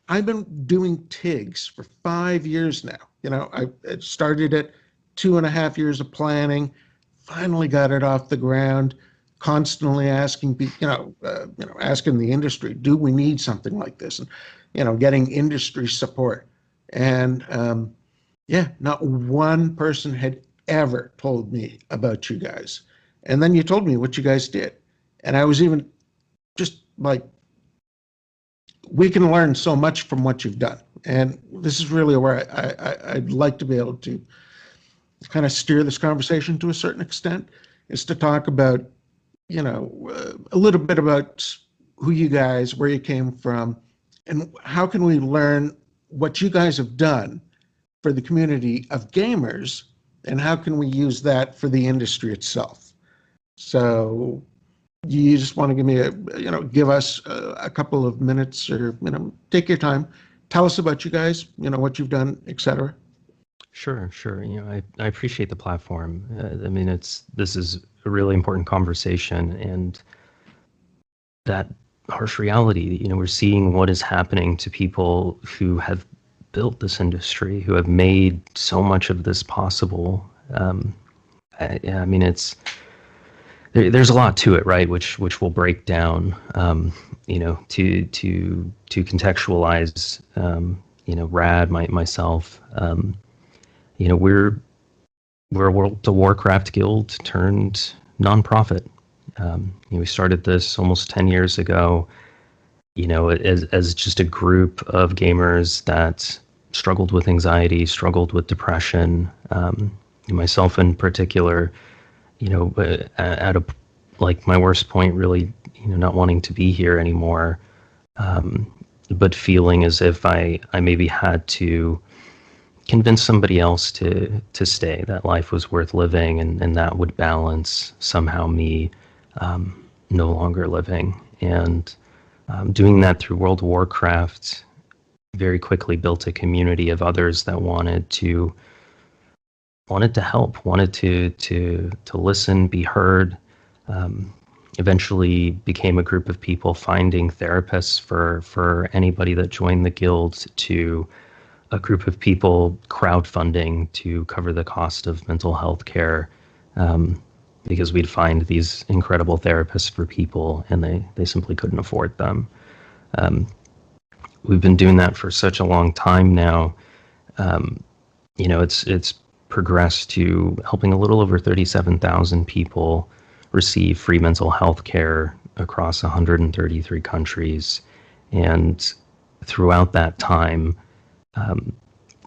Speaker 7: I've been doing TIGs for 5 years now. I started it, 2.5 years of planning, finally got it off the ground, constantly asking people, asking the industry, do we need something like this? And, getting industry support. And not one person had ever told me about you guys. And then you told me what you guys did. And I was even just like, we can learn so much from what you've done. And this is really where I'd like to be able to kind of steer this conversation to a certain extent, is to talk about, a little bit about who you guys, where you came from, and how can we learn what you guys have done for the community of gamers, and how can we use that for the industry itself. So you just want to give us a couple of minutes, or, take your time, tell us about you guys, what you've done, etc.
Speaker 8: Sure. I appreciate the platform. This is a really important conversation, and that harsh reality, we're seeing what is happening to people who have built this industry, who have made so much of this possible. There's a lot to it, right? Which we'll break down, to contextualize, Rad, myself, we're a World of Warcraft guild turned nonprofit. We started this almost 10 years ago, as just a group of gamers that struggled with anxiety, struggled with depression, myself in particular, at my worst point, really, not wanting to be here anymore, but feeling as if I maybe had to convince somebody else to stay, that life was worth living, and that would balance somehow me no longer living. And doing that through World of Warcraft very quickly built a community of others that wanted to help, wanted to listen, be heard. Eventually became a group of people finding therapists for anybody that joined the guild, to a group of people crowdfunding to cover the cost of mental health care, because we'd find these incredible therapists for people, and they simply couldn't afford them. We've been doing that for such a long time now. It's progressed to helping a little over 37,000 people receive free mental health care across 133 countries. And throughout that time,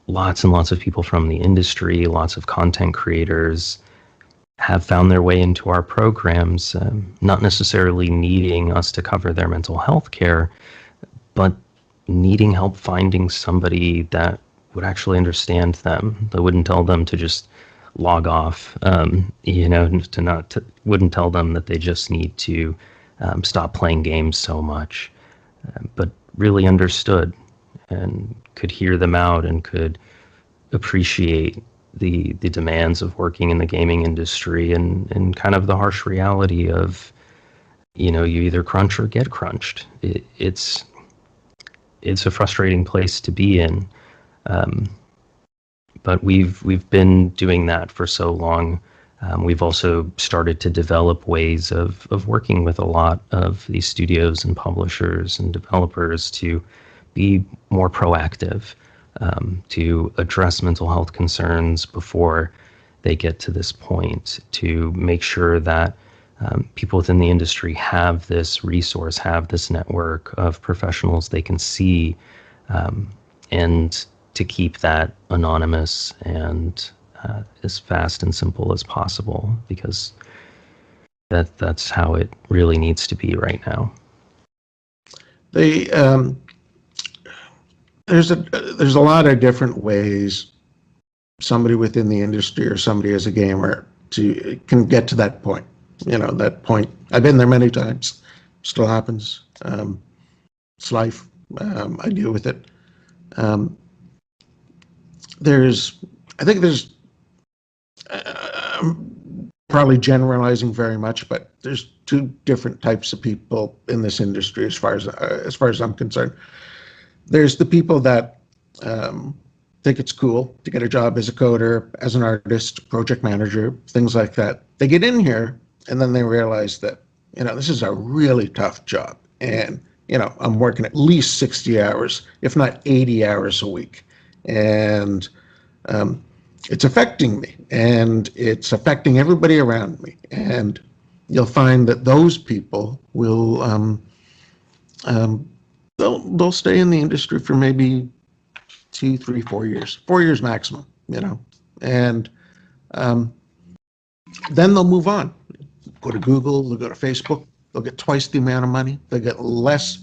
Speaker 8: lots and lots of people from the industry, lots of content creators have found their way into our programs, not necessarily needing us to cover their mental health care, but needing help finding somebody that would actually understand them, that wouldn't tell them to just log off, wouldn't tell them that they just need to stop playing games so much, but really understood and could hear them out and could appreciate the demands of working in the gaming industry, and kind of the harsh reality of, you either crunch or get crunched. It's it's a frustrating place to be in. But we've been doing that for so long. We've also started to develop ways of working with a lot of these studios and publishers and developers to be more proactive, to address mental health concerns before they get to this point, to make sure that people within the industry have this resource, have this network of professionals they can see, and to keep that anonymous and as fast and simple as possible, because that's how it really needs to be right now.
Speaker 7: There's a lot of different ways somebody within the industry or somebody as a gamer can get to that point. That point. I've been there many times. Still happens. It's life. I deal with it. I think there's probably generalizing very much, but there's two different types of people in this industry as far as I'm concerned. There's the people that think it's cool to get a job as a coder, as an artist, project manager, things like that. They get in here and then they realize that, this is a really tough job. And, I'm working at least 60 hours, if not 80 hours a week. And it's affecting me, and it's affecting everybody around me. And you'll find that those people will they'll stay in the industry for maybe 2, 3, 4 years, 4 years maximum, and then they'll move on. Go to Google, they'll go to Facebook, they'll get twice the amount of money, they get less,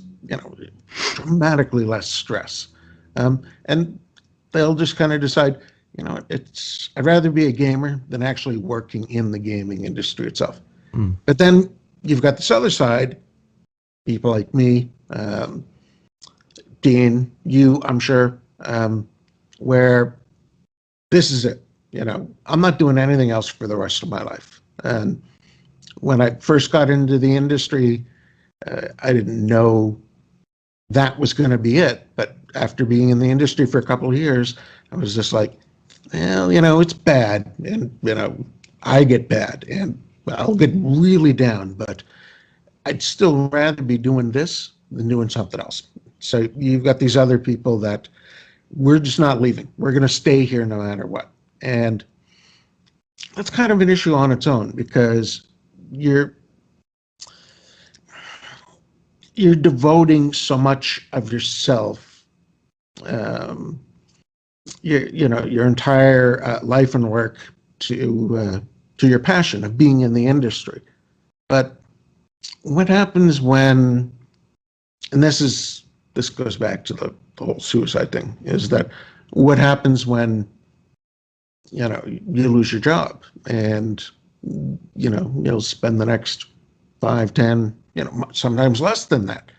Speaker 7: dramatically less stress, and they'll just kind of decide, I'd rather be a gamer than actually working in the gaming industry itself. But then you've got this other side, people like me, Dean, you, I'm sure, where this is it. I'm not doing anything else for the rest of my life. And when I first got into the industry, I didn't know that was going to be it. But after being in the industry for a couple of years, I was just like, well, it's bad. And, I get bad and I'll get really down, but I'd still rather be doing this than doing something else. So you've got these other people that we're just not leaving. We're going to stay here no matter what. And that's kind of an issue on its own, because you're devoting so much of yourself, your entire life and work to your passion of being in the industry. But what happens when, and this goes back to the whole suicide thing, is that what happens when you lose your job, and you'll spend the next 5, 10, sometimes less than that,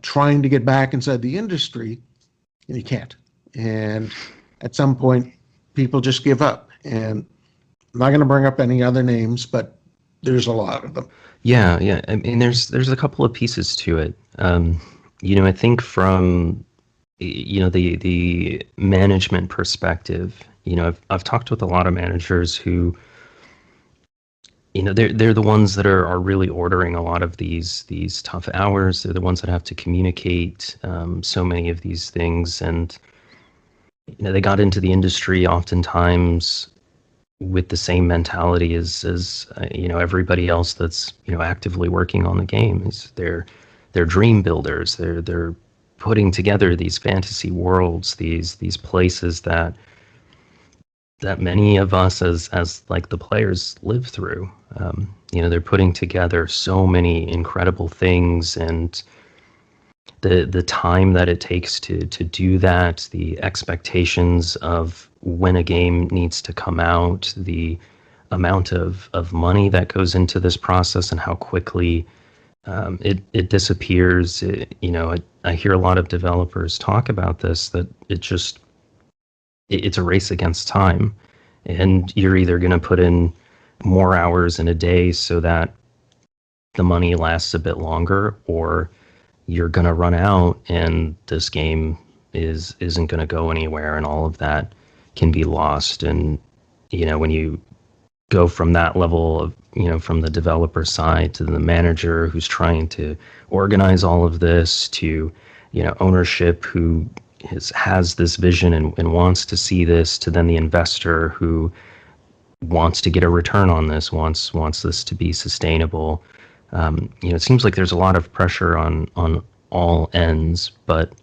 Speaker 7: trying to get back inside the industry, and you can't. And at some point, people just give up. And I'm not going to bring up any other names, but there's a lot of them.
Speaker 8: Yeah. I mean, there's a couple of pieces to it. I think from the management perspective, I've talked with a lot of managers who, they're the ones that are really ordering a lot of these tough hours. They're the ones that have to communicate so many of these things, and they got into the industry oftentimes with the same mentality as everybody else that's actively working on the game. They're dream builders. They're putting together these fantasy worlds, these places that many of us as like the players live through. They're putting together so many incredible things, and the time that it takes to do that, the expectations of when a game needs to come out, the amount of money that goes into this process, and how quickly it disappears. I hear a lot of developers talk about this, that it's a race against time, and you're either going to put in more hours in a day so that the money lasts a bit longer, or you're going to run out, and this game isn't going to go anywhere, and all of that can be lost. And when you go from that level of, from the developer side to the manager who's trying to organize all of this, to ownership who has this vision and wants to see this, to then the investor who wants to get a return on this, wants this to be sustainable. It seems like there's a lot of pressure on all ends, but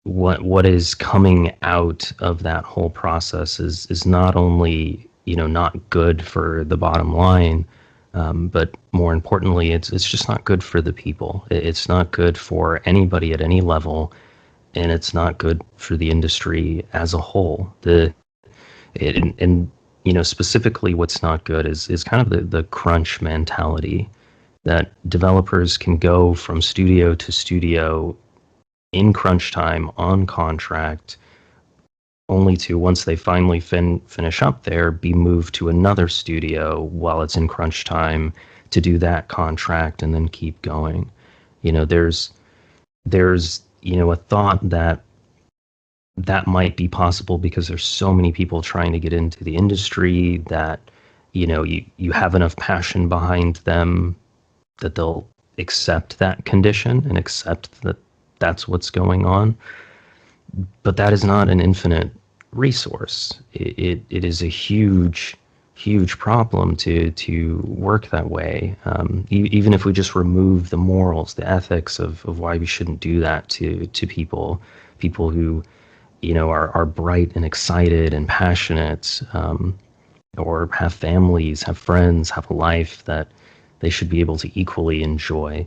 Speaker 8: what is coming out of that whole process is not only not good for the bottom line, but more importantly, it's just not good for the people. It's not good for anybody at any level, and it's not good for the industry as a whole. Specifically, what's not good is kind of the crunch mentality, that developers can go from studio to studio in crunch time on contract, only to, once they finally finish up there, be moved to another studio while it's in crunch time to do that contract and then keep going. There's a thought that might be possible because there's so many people trying to get into the industry that you have enough passion behind them that they'll accept that condition and accept that that's what's going on. But that is not an infinite resource. It is a huge problem to work that way. Even if we just remove the morals, the ethics of why we shouldn't do that to people who are bright and excited and passionate, or have families, have friends, have a life that they should be able to equally enjoy.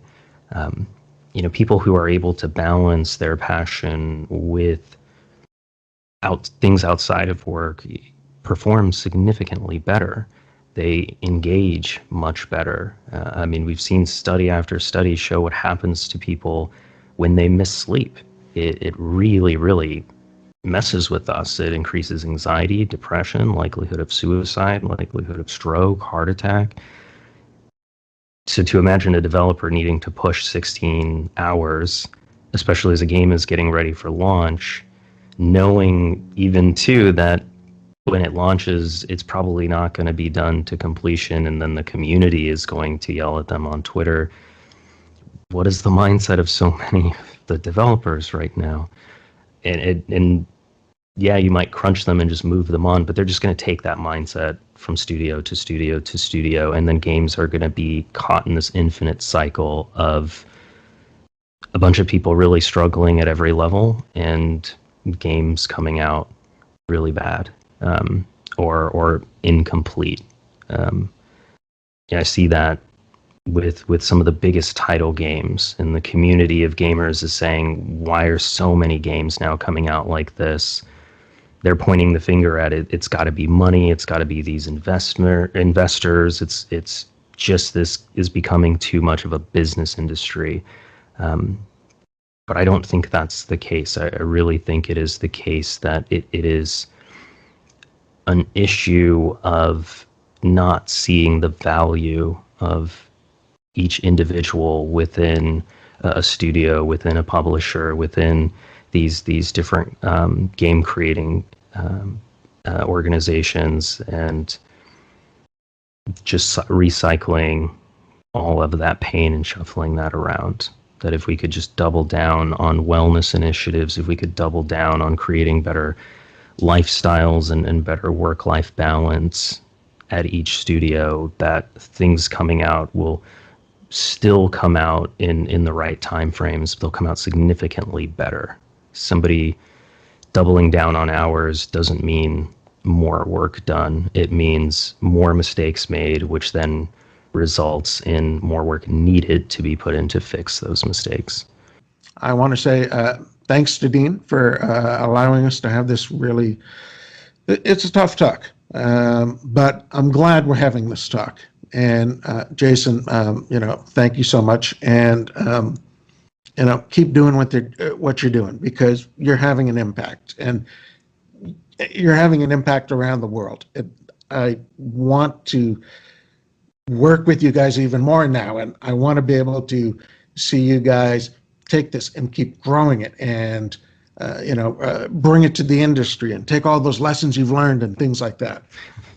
Speaker 8: People who are able to balance their passion with things outside of work perform significantly better. They engage much better. We've seen study after study show what happens to people when they miss sleep. It really, really messes with us. It increases anxiety, depression, likelihood of suicide, likelihood of stroke, heart attack. So to imagine a developer needing to push 16 hours, especially as a game is getting ready for launch, knowing even too that when it launches, it's probably not going to be done to completion, and then the community is going to yell at them on Twitter. What is the mindset of so many of the developers right now? And yeah, you might crunch them and just move them on, but they're just going to take that mindset from studio to studio to studio, and then games are going to be caught in this infinite cycle of a bunch of people really struggling at every level and games coming out really bad, or incomplete. I see that with some of the biggest title games, and the community of gamers is saying, why are so many games now coming out like this? They're pointing the finger at it. It's got to be money. It's got to be these investors. It's just, this is becoming too much of a business industry. But I don't think that's the case. I really think it is the case that it is an issue of not seeing the value of each individual within a studio, within a publisher, within these different game creating organizations, and just recycling all of that pain and shuffling that around. That if we could just double down on wellness initiatives, if we could double down on creating better lifestyles and better work-life balance at each studio, that things coming out will still come out in the right time frames. They'll come out significantly better. Somebody doubling down on hours doesn't mean more work done. It means more mistakes made, which then results in more work needed to be put in to fix those mistakes.
Speaker 7: I want to say thanks to Dean for allowing us to have this really, it's a tough talk, but I'm glad we're having this talk. And Jason, thank you so much. And, keep doing what you're doing, because you're having an impact, and you're having an impact around the world. I want to work with you guys even more now, and I want to be able to see you guys take this and keep growing it and bring it to the industry and take all those lessons you've learned and things like that.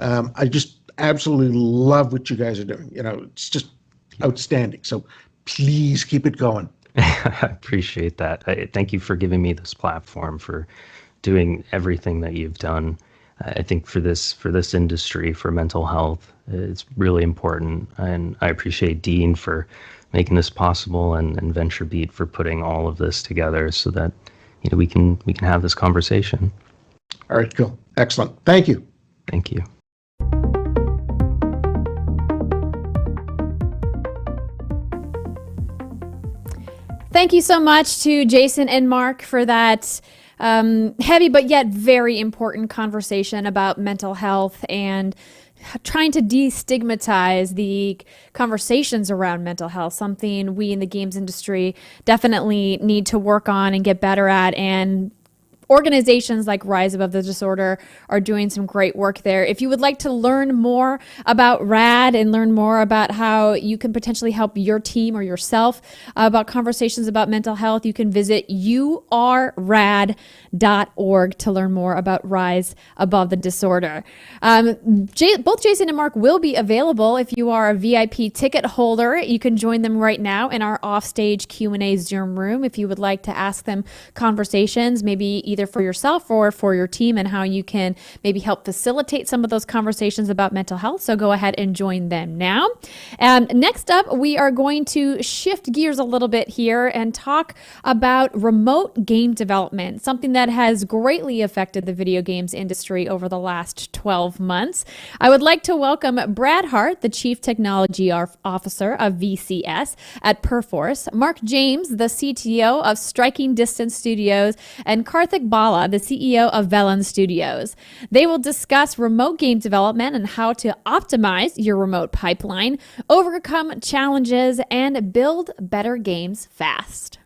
Speaker 7: I just absolutely love what you guys are doing. It's just outstanding. So please keep it going.
Speaker 8: I appreciate that. Thank you for giving me this platform, for doing everything that you've done. I think for this industry, for mental health, it's really important. And I appreciate Dean for making this possible, and VentureBeat for putting all of this together so that we can have this conversation.
Speaker 7: All right, cool. Excellent. Thank you.
Speaker 8: Thank you.
Speaker 1: Thank you so much to Jason and Mark for that heavy but yet very important conversation about mental health and trying to destigmatize the conversations around mental health, something we in the games industry definitely need to work on and get better at. And organizations like Rise Above the Disorder are doing some great work there. If you would like to learn more about RAD and learn more about how you can potentially help your team or yourself about conversations about mental health, you can visit yourrad.org to learn more about Rise Above the Disorder. Both Jason and Mark will be available if you are a VIP ticket holder. You can join them right now in our offstage Q&A Zoom room if you would like to ask them conversations, maybe either for yourself or for your team, and how you can maybe help facilitate some of those conversations about mental health. So go ahead and join them now. Next up, we are going to shift gears a little bit here and talk about remote game development, something that has greatly affected the video games industry over the last 12 months. I would like to welcome Brad Hart, the Chief Technology Officer of VCS at Perforce, Mark James, the CTO of Striking Distance Studios, and Karthik Bala, the CEO of Velen Studios. They will discuss remote game development and how to optimize your remote pipeline, overcome challenges, and build better games fast.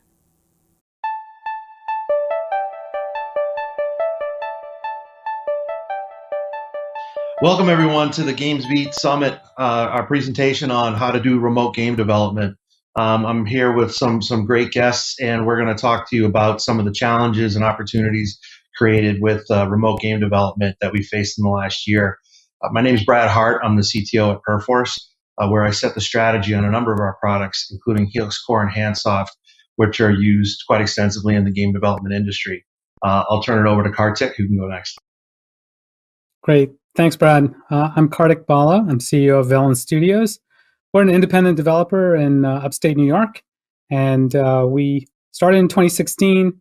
Speaker 9: Welcome everyone to the GamesBeat Summit, our presentation on how to do remote game development. I'm here with some great guests, and we're going to talk to you about some of the challenges and opportunities created with remote game development that we faced in the last year. My name is Brad Hart. I'm the CTO at Perforce, where I set the strategy on a number of our products, including Helix Core and Handsoft, which are used quite extensively in the game development industry. I'll turn it over to Kartik, who can go next.
Speaker 10: Great. Thanks, Brad. I'm Karthik Bala. I'm CEO of Velen Studios. We're an independent developer in upstate New York, and we started in 2016.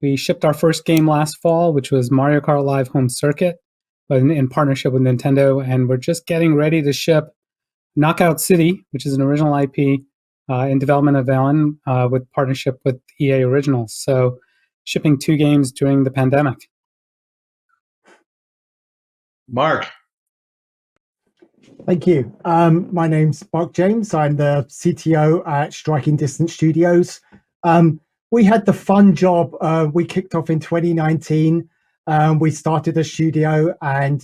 Speaker 10: We shipped our first game last fall, which was Mario Kart Live Home Circuit, but in partnership with Nintendo, and we're just getting ready to ship Knockout City, which is an original IP in development of Velen with partnership with EA Originals. So shipping 2 games during the pandemic.
Speaker 9: Mark.
Speaker 11: Thank you. My name's Mark James. I'm the CTO at Striking Distance Studios. We had the fun job. We kicked off in 2019. We started a studio and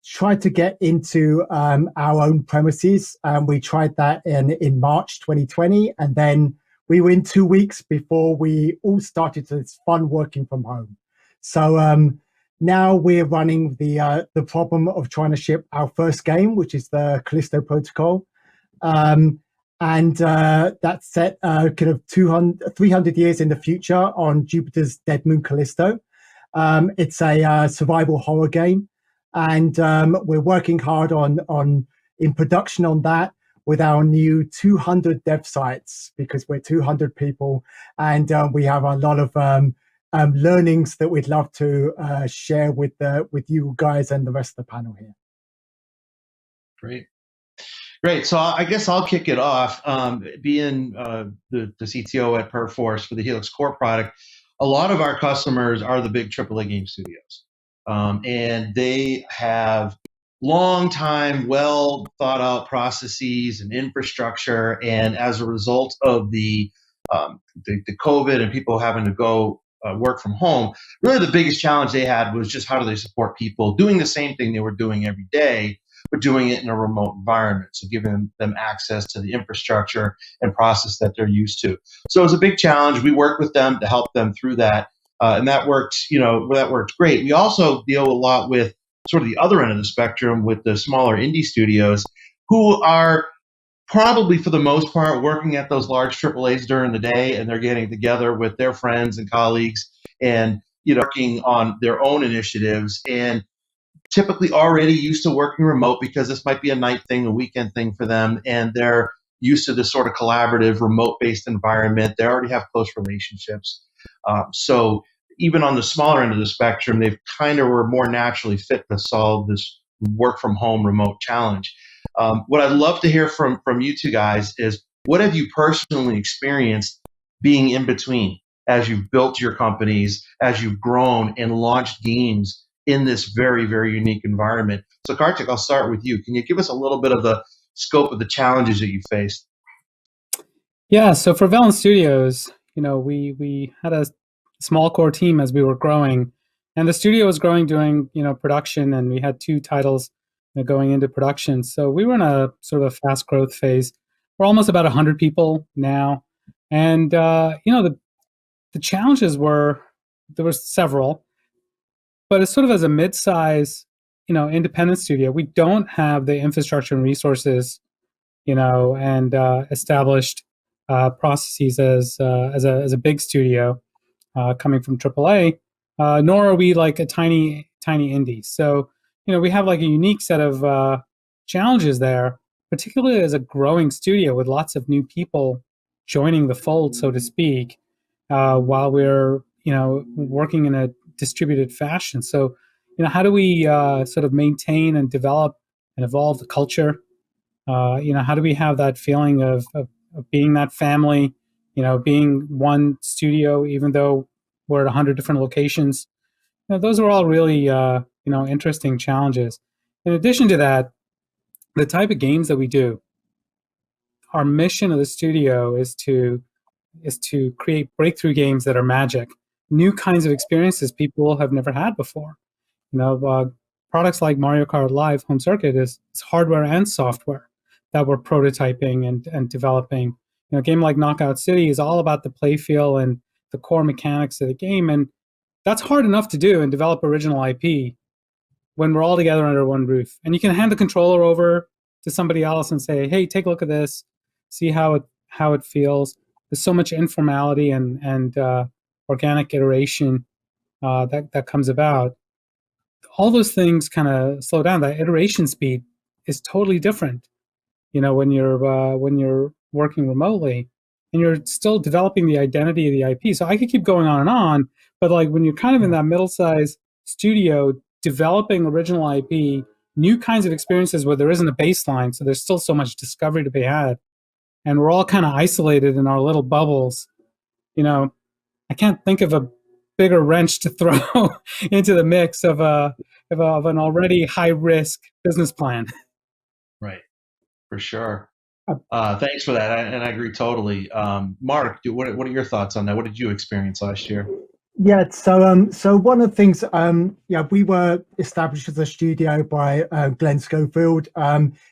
Speaker 11: tried to get into our own premises. We tried that in March 2020. And then we were in 2 weeks before we all started this fun working from home. So now we're running the problem of trying to ship our first game, which is the Callisto Protocol. And that's set kind of 300 years in the future on Jupiter's dead moon Callisto. It's a survival horror game. And we're working hard in production on that with our new 200 dev sites, because we're 200 people. And we have a lot of learnings that we'd love to share with you guys and the rest of the panel here.
Speaker 9: Great. So I guess I'll kick it off. Being the CTO at Perforce for the Helix Core product, a lot of our customers are the big AAA game studios. And they have long time, well thought out processes and infrastructure. And as a result of the COVID and people having to go work from home, really the biggest challenge they had was just how do they support people doing the same thing they were doing every day, but doing it in a remote environment. So giving them access to the infrastructure and process that they're used to. So it was a big challenge. We worked with them to help them through that. And that worked, that worked great. We also deal a lot with sort of the other end of the spectrum with the smaller indie studios who are probably for the most part working at those large AAAs during the day, and they're getting together with their friends and colleagues and working on their own initiatives, and typically already used to working remote because this might be a night thing, a weekend thing for them, and they're used to this sort of collaborative remote-based environment. They already have close relationships. So even on the smaller end of the spectrum, they've kind of were more naturally fit to solve this work from home remote challenge. What I'd love to hear from you two guys is, what have you personally experienced being in between as you've built your companies, as you've grown and launched games in this very, very unique environment? So Kartik, I'll start with you. Can you give us a little bit of the scope of the challenges that you faced?
Speaker 10: Yeah, so for Velen Studios, we had a small core team as we were growing, and the studio was growing doing production, and we had 2 titles going into production. So we were in a sort of fast growth phase. We're almost about 100 people now, and the challenges there were several, but it's sort of as a mid-size independent studio, we don't have the infrastructure and resources and established processes as a big studio coming from AAA, nor are we like a tiny indie. So we have like a unique set of challenges there, particularly as a growing studio with lots of new people joining the fold, so to speak, while we're working in a distributed fashion. So how do we sort of maintain and develop and evolve the culture? How do we have that feeling of being that family, being one studio, even though we're at 100 different locations? Those are all really, interesting challenges. In addition to that, the type of games that we do, our mission of the studio is to create breakthrough games that are magic, new kinds of experiences people have never had before. Products like Mario Kart Live Home Circuit is hardware and software that we're prototyping and developing. A game like Knockout City is all about the play feel and the core mechanics of the game, and that's hard enough to do and develop original IP when we're all together under one roof. And you can hand the controller over to somebody else and say, "Hey, take a look at this, see how it feels." There's so much informality and organic iteration that comes about. All those things kind of slow down. That iteration speed is totally different, when you're working remotely, and you're still developing the identity of the IP. So I could keep going on and on, but like when you're kind of in that middle-sized studio developing original IP, new kinds of experiences where there isn't a baseline, so there's still so much discovery to be had, and we're all kind of isolated in our little bubbles. I can't think of a bigger wrench to throw into the mix of an already high-risk business plan.
Speaker 9: Right, for sure. Thanks for that, and I agree totally. Mark, what are your thoughts on that? What did you experience last year?
Speaker 11: Yeah, so one of the things, we were established as a studio by Glenn Schofield.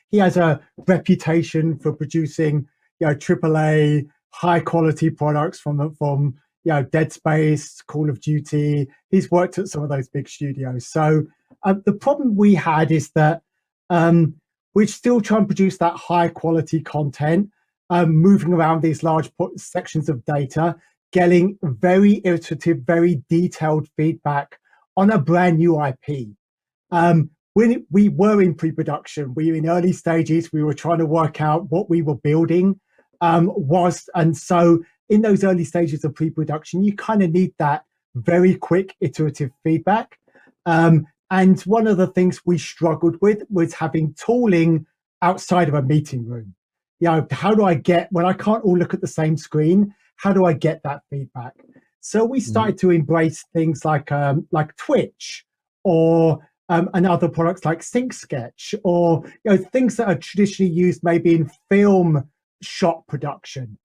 Speaker 11: He has a reputation for producing, AAA high quality products from Dead Space, Call of Duty. He's worked at some of those big studios. So the problem we had is that we're still trying to produce that high quality content, moving around these large sections of data, getting very iterative, very detailed feedback on a brand new IP. When we were in pre-production, we were in early stages, we were trying to work out what we were building and so in those early stages of pre-production, you kind of need that very quick iterative feedback. And one of the things we struggled with was having tooling outside of a meeting room. How do I get, when I can't all look at the same screen, how do I get that feedback? So we started to embrace things like Twitch or and other products like SyncSketch, or things that are traditionally used maybe in film shot production,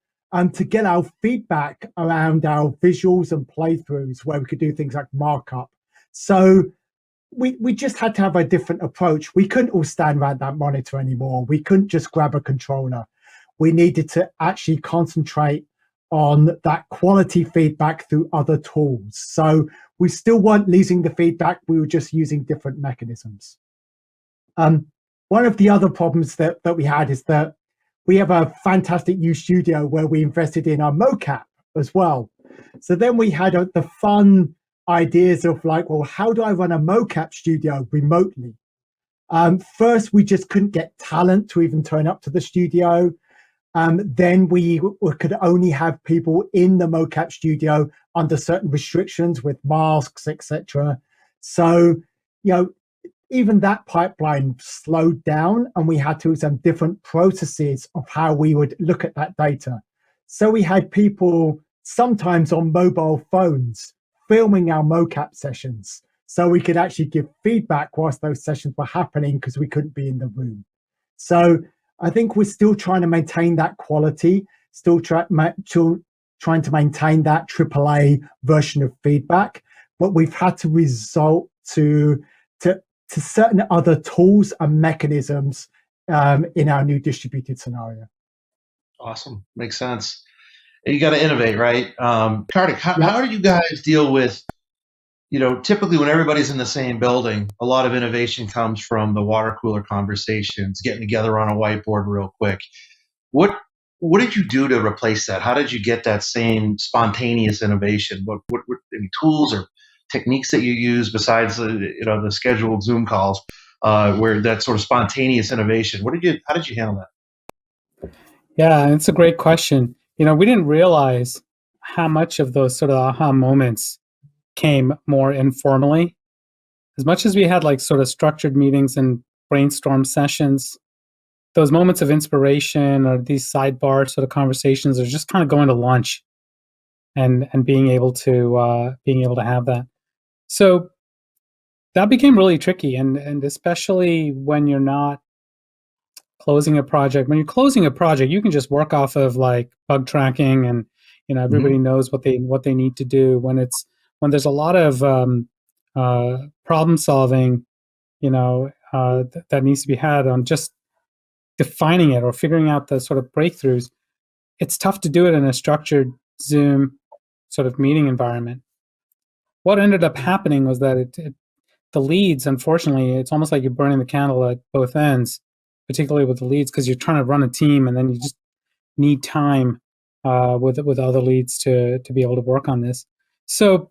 Speaker 11: to get our feedback around our visuals and playthroughs, where we could do things like markup. So we just had to have a different approach. We couldn't all stand around that monitor anymore. We couldn't just grab a controller. We needed to actually concentrate on that quality feedback through other tools. So we still weren't losing the feedback. We were just using different mechanisms. One of the other problems that we had is that we have a fantastic new studio where we invested in our mocap as well. So then we had the fun ideas of like, well, how do I run a mocap studio remotely? First, we just couldn't get talent to even turn up to the studio. Then we could only have people in the mocap studio under certain restrictions with masks, etc. So, even that pipeline slowed down, and we had to use some different processes of how we would look at that data. So we had people sometimes on mobile phones filming our mocap sessions, so we could actually give feedback whilst those sessions were happening because we couldn't be in the room. So I think we're still trying to maintain that quality, still trying to maintain that AAA version of feedback, but we've had to resort to certain other tools and mechanisms in our new distributed scenario.
Speaker 9: Awesome. Makes sense. You got to innovate, right? Kartik, how do you guys deal with, typically when everybody's in the same building, a lot of innovation comes from the water cooler conversations, getting together on a whiteboard real quick. What did you do to replace that? How did you get that same spontaneous innovation? What any tools or techniques that you use besides the scheduled Zoom calls where that sort of spontaneous innovation? How did you handle that?
Speaker 10: Yeah, it's a great question. We didn't realize how much of those sort of aha moments came more informally. As much as we had like sort of structured meetings and brainstorm sessions, those moments of inspiration or these sidebar sort of conversations are just kind of going to lunch and being able to have that. So that became really tricky, and especially when you're not closing a project. When you're closing a project, you can just work off of like bug tracking, and everybody knows what they need to do. When there's a lot of problem solving, that needs to be had on just defining it or figuring out the sort of breakthroughs. It's tough to do it in a structured Zoom sort of meeting environment. What ended up happening was that the leads, unfortunately, it's almost like you're burning the candle at both ends, particularly with the leads, because you're trying to run a team and then you just need time with other leads to be able to work on this. So,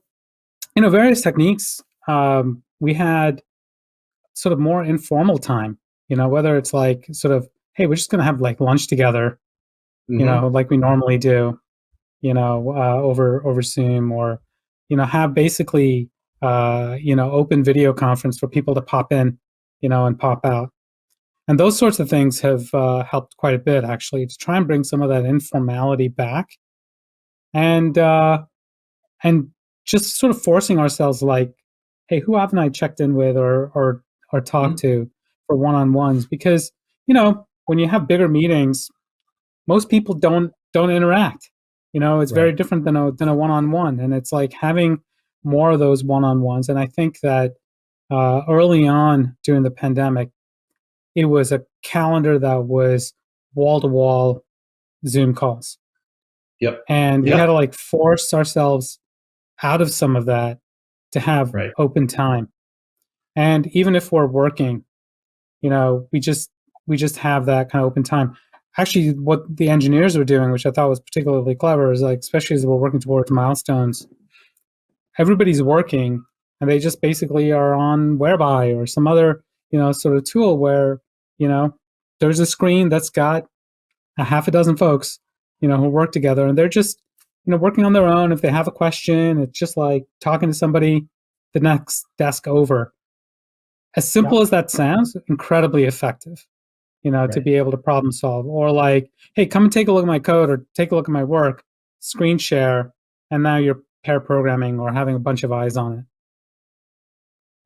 Speaker 10: various techniques. We had sort of more informal time, whether it's like sort of, hey, we're just going to have like lunch together, like we normally do, over Zoom, or, have basically, open video conference for people to pop in, and pop out. And those sorts of things have helped quite a bit, actually, to try and bring some of that informality back, and just sort of forcing ourselves, like, hey, who haven't I checked in with or talked to for one-on-ones? Because when you have bigger meetings, most people don't interact. It's very different than a one-on-one, and it's like having more of those one-on-ones. And I think that early on during the pandemic, it was a calendar that was wall-to-wall Zoom calls.
Speaker 9: Yep.
Speaker 10: And we had to like force ourselves out of some of that to have open time. And even if we're working, we just have that kind of open time. Actually, what the engineers were doing, which I thought was particularly clever, is like, especially as we're working towards milestones, everybody's working and they just basically are on Whereby or some other, sort of tool where, there's a screen that's got a half a dozen folks, who work together, and they're just, working on their own. If they have a question, it's just like talking to somebody the next desk over. As simple as that sounds, incredibly effective, to be able to problem solve. Or like, hey, come and take a look at my code or take a look at my work, screen share, and now you're pair programming or having a bunch of eyes on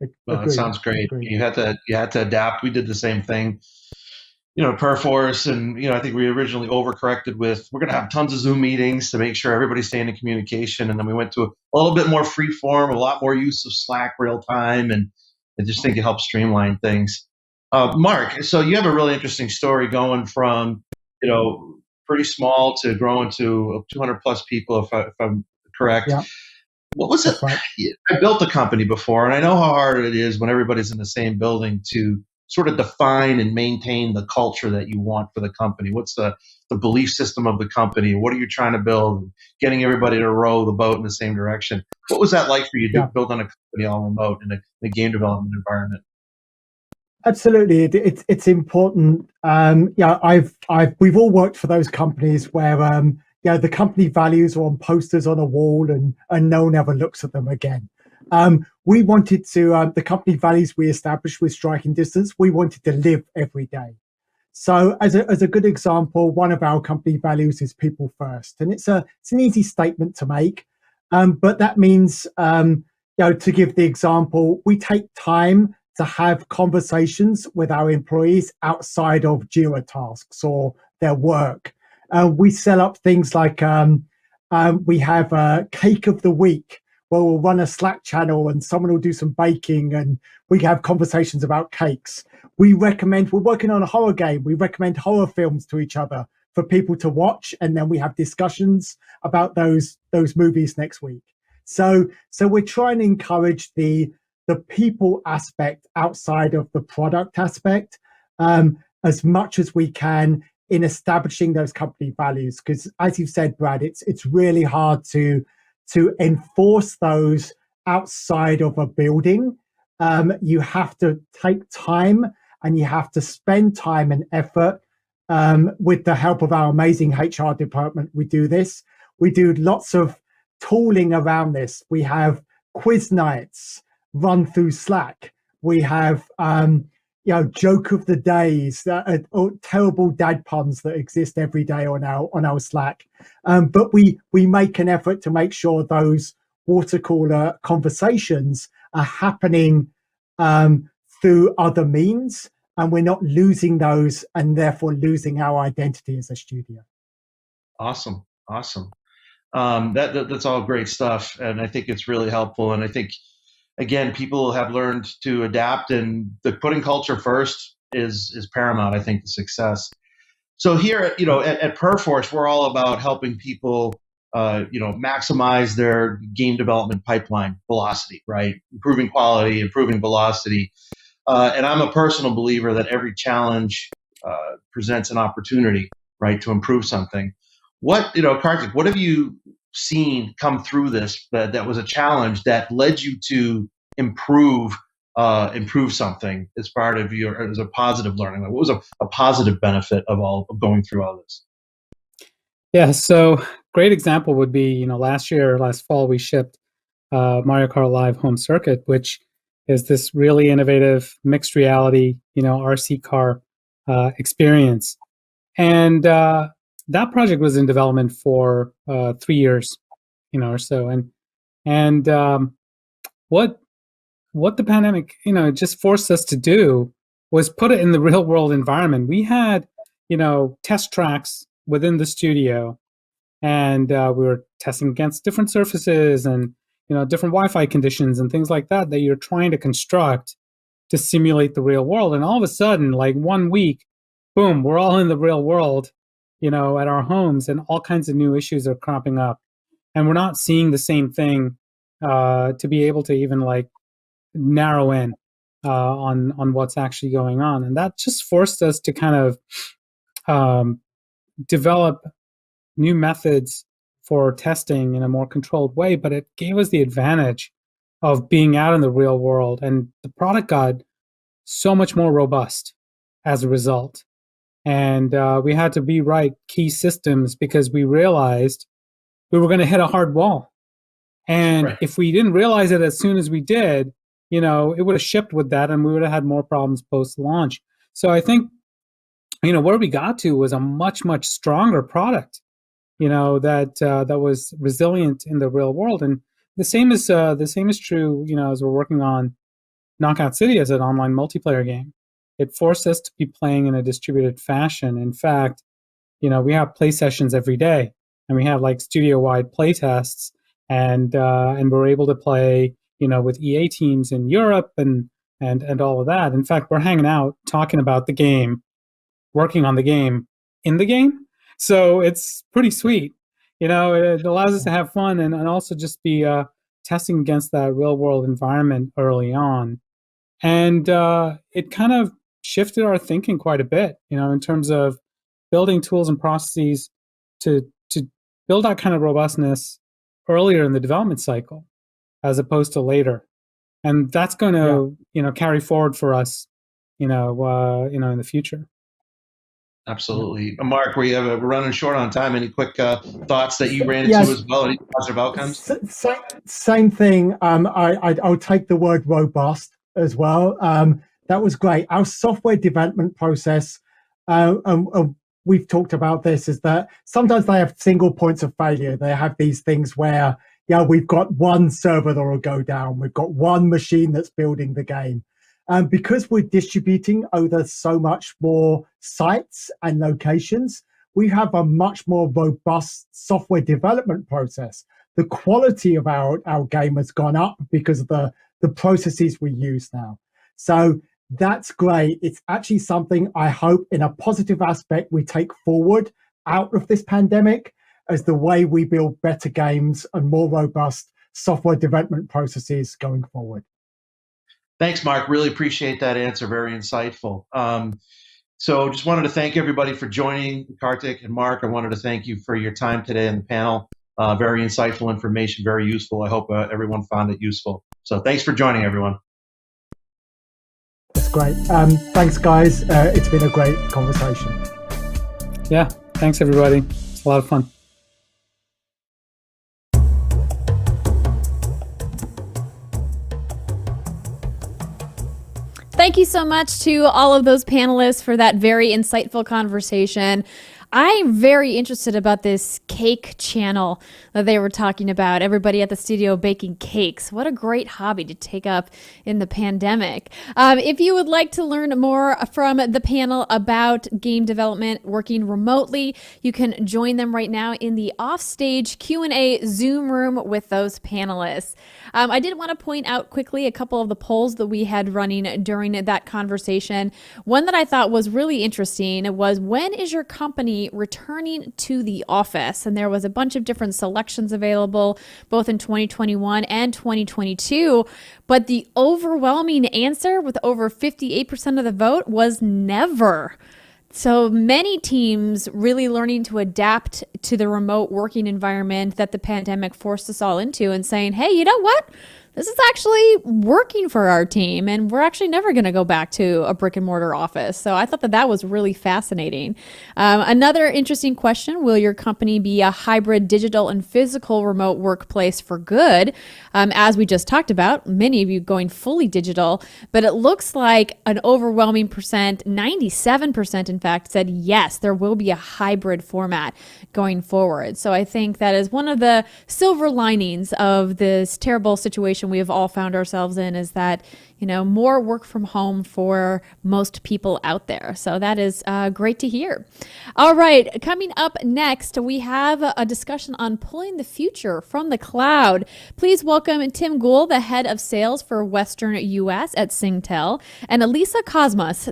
Speaker 10: it.
Speaker 9: Well, that sounds great. You had to adapt. We did the same thing, Perforce, and I think we originally overcorrected with we're going to have tons of Zoom meetings to make sure everybody's staying in communication, and then we went to a little bit more free form, a lot more use of Slack real time, and I just think it helps streamline things. Mark, so you have a really interesting story going from, pretty small to growing to 200 plus people, if I'm correct.
Speaker 11: Yeah,
Speaker 9: What was it?
Speaker 11: that's right.
Speaker 9: I built a company before, and I know how hard it is when everybody's in the same building to sort of define and maintain the culture that you want for the company. What's the belief system of the company? What are you trying to build? Getting everybody to row the boat in the same direction. What was that like for you to
Speaker 11: Yeah.
Speaker 9: build on a company all remote in a game development environment?
Speaker 11: Absolutely, it's important. We've all worked for those companies where the company values are on posters on a wall, and no one ever looks at them again. We wanted to the company values we established with Striking Distance. We wanted to live every day. So, as a good example, one of our company values is people first, and it's an easy statement to make, but that means to give the example, we take time to have conversations with our employees outside of Jira tasks or their work. We set up things like we have a cake of the week where we'll run a Slack channel and someone will do some baking and we have conversations about cakes. We're working on a horror game. We recommend horror films to each other for people to watch, and then we have discussions about those movies next week. So we're trying to encourage the people aspect outside of the product aspect as much as we can in establishing those company values. Because as you've said, Brad, it's really hard to enforce those outside of a building. You have to take time and you have to spend time and effort. With the help of our amazing HR department, we do this. We do lots of tooling around this. We have quiz nights run through Slack. We have joke of the days, terrible dad puns that exist every day on our Slack. But we make an effort to make sure those water cooler conversations are happening through other means, and we're not losing those and therefore losing our identity as a studio.
Speaker 9: Awesome. That's all great stuff, and I think it's really helpful. And I think, again, people have learned to adapt, and putting culture first is paramount, I think, to success. So here, at Perforce, we're all about helping people, maximize their game development pipeline velocity, right? Improving quality, improving velocity. And I'm a personal believer that every challenge presents an opportunity, right, to improve something. Kartik, what have you seen come through this that was a challenge that led you to improve something as part of as a positive learning? What was a positive benefit of going through all this?
Speaker 10: Yeah, so great example would be, last fall, we shipped Mario Kart Live Home Circuit, which is this really innovative mixed reality, RC car experience. And that project was in development for 3 years, or so. And what the pandemic, just forced us to do was put it in the real world environment. We had, test tracks within the studio, and we were testing against different surfaces and, different Wi-Fi conditions and things like that you're trying to construct to simulate the real world. And all of a sudden, like 1 week, boom, we're all in the real world, at our homes, and all kinds of new issues are cropping up. And we're not seeing the same thing to be able to even narrow in on what's actually going on. And that just forced us to kind of develop new methods for testing in a more controlled way, but it gave us the advantage of being out in the real world, and the product got so much more robust as a result. And we had to rewrite key systems because we realized we were going to hit a hard wall. And
Speaker 9: Right.
Speaker 10: If we didn't realize it as soon as we did, it would have shipped with that, and we would have had more problems post-launch. So I think, where we got to was a much, much stronger product, that was resilient in the real world. And the same is true, as we're working on Knockout City as an online multiplayer game. It forced us to be playing in a distributed fashion. In fact, we have play sessions every day, and we have studio-wide play tests, and we're able to play, with EA teams in Europe and and all of that. In fact, we're hanging out talking about the game, working on the game in the game. So it's pretty sweet. It allows us to have fun and also just be testing against that real world environment early on. And it kind of shifted our thinking quite a bit, in terms of building tools and processes to build that kind of robustness earlier in the development cycle as opposed to later. And that's going to, carry forward for us, in the future.
Speaker 9: Absolutely. Mark, we're running short on time. Any quick thoughts that you ran into as well? Any positive outcomes?
Speaker 11: Same thing. I'll take the word robust as well. That was great. Our software development process, we've talked about this, is that sometimes they have single points of failure. They have these things where, we've got one server that will go down. We've got one machine that's building the game. Because we're distributing over so much more sites and locations, we have a much more robust software development process. The quality of our game has gone up because of the processes we use now. So that's great. It's actually something I hope in a positive aspect we take forward out of this pandemic as the way we build better games and more robust software development processes going forward.
Speaker 9: Thanks, Mark. Really appreciate that answer. Very insightful. So just wanted to thank everybody for joining. Kartik and Mark, I wanted to thank you for your time today in the panel. Very insightful information, very useful. I hope everyone found it useful. So thanks for joining, everyone.
Speaker 11: That's great. Thanks, guys. It's been a great conversation.
Speaker 10: Yeah, thanks, everybody. It's a lot of fun.
Speaker 1: Thank you so much to all of those panelists for that very insightful conversation. I'm very interested about this cake channel that they were talking about. Everybody at the studio baking cakes. What a great hobby to take up in the pandemic. If you would like to learn more from the panel about game development working remotely, you can join them right now in the offstage Q&A Zoom room with those panelists. I did want to point out quickly a couple of the polls that we had running during that conversation. One that I thought was really interesting was, when is your company returning to the office? And there was a bunch of different selections available, both in 2021 and 2022. But the overwhelming answer, with over 58% of the vote, was never. So many teams really learning to adapt to the remote working environment that the pandemic forced us all into, and saying, hey, you know what? This is actually working for our team, and we're actually never going to go back to a brick and mortar office. So I thought that was really fascinating. Another interesting question: will your company be a hybrid digital and physical remote workplace for good? As we just talked about, many of you going fully digital, but it looks like an overwhelming percent, 97% in fact, said yes, there will be a hybrid format going forward. So I think that is one of the silver linings of this terrible situation we have all found ourselves in, is that, more work from home for most people out there. So that is great to hear. All right, coming up next, we have a discussion on pulling the future from the cloud. Please welcome Tim Gould, the head of sales for Western US at Singtel, and Lisa Cosmas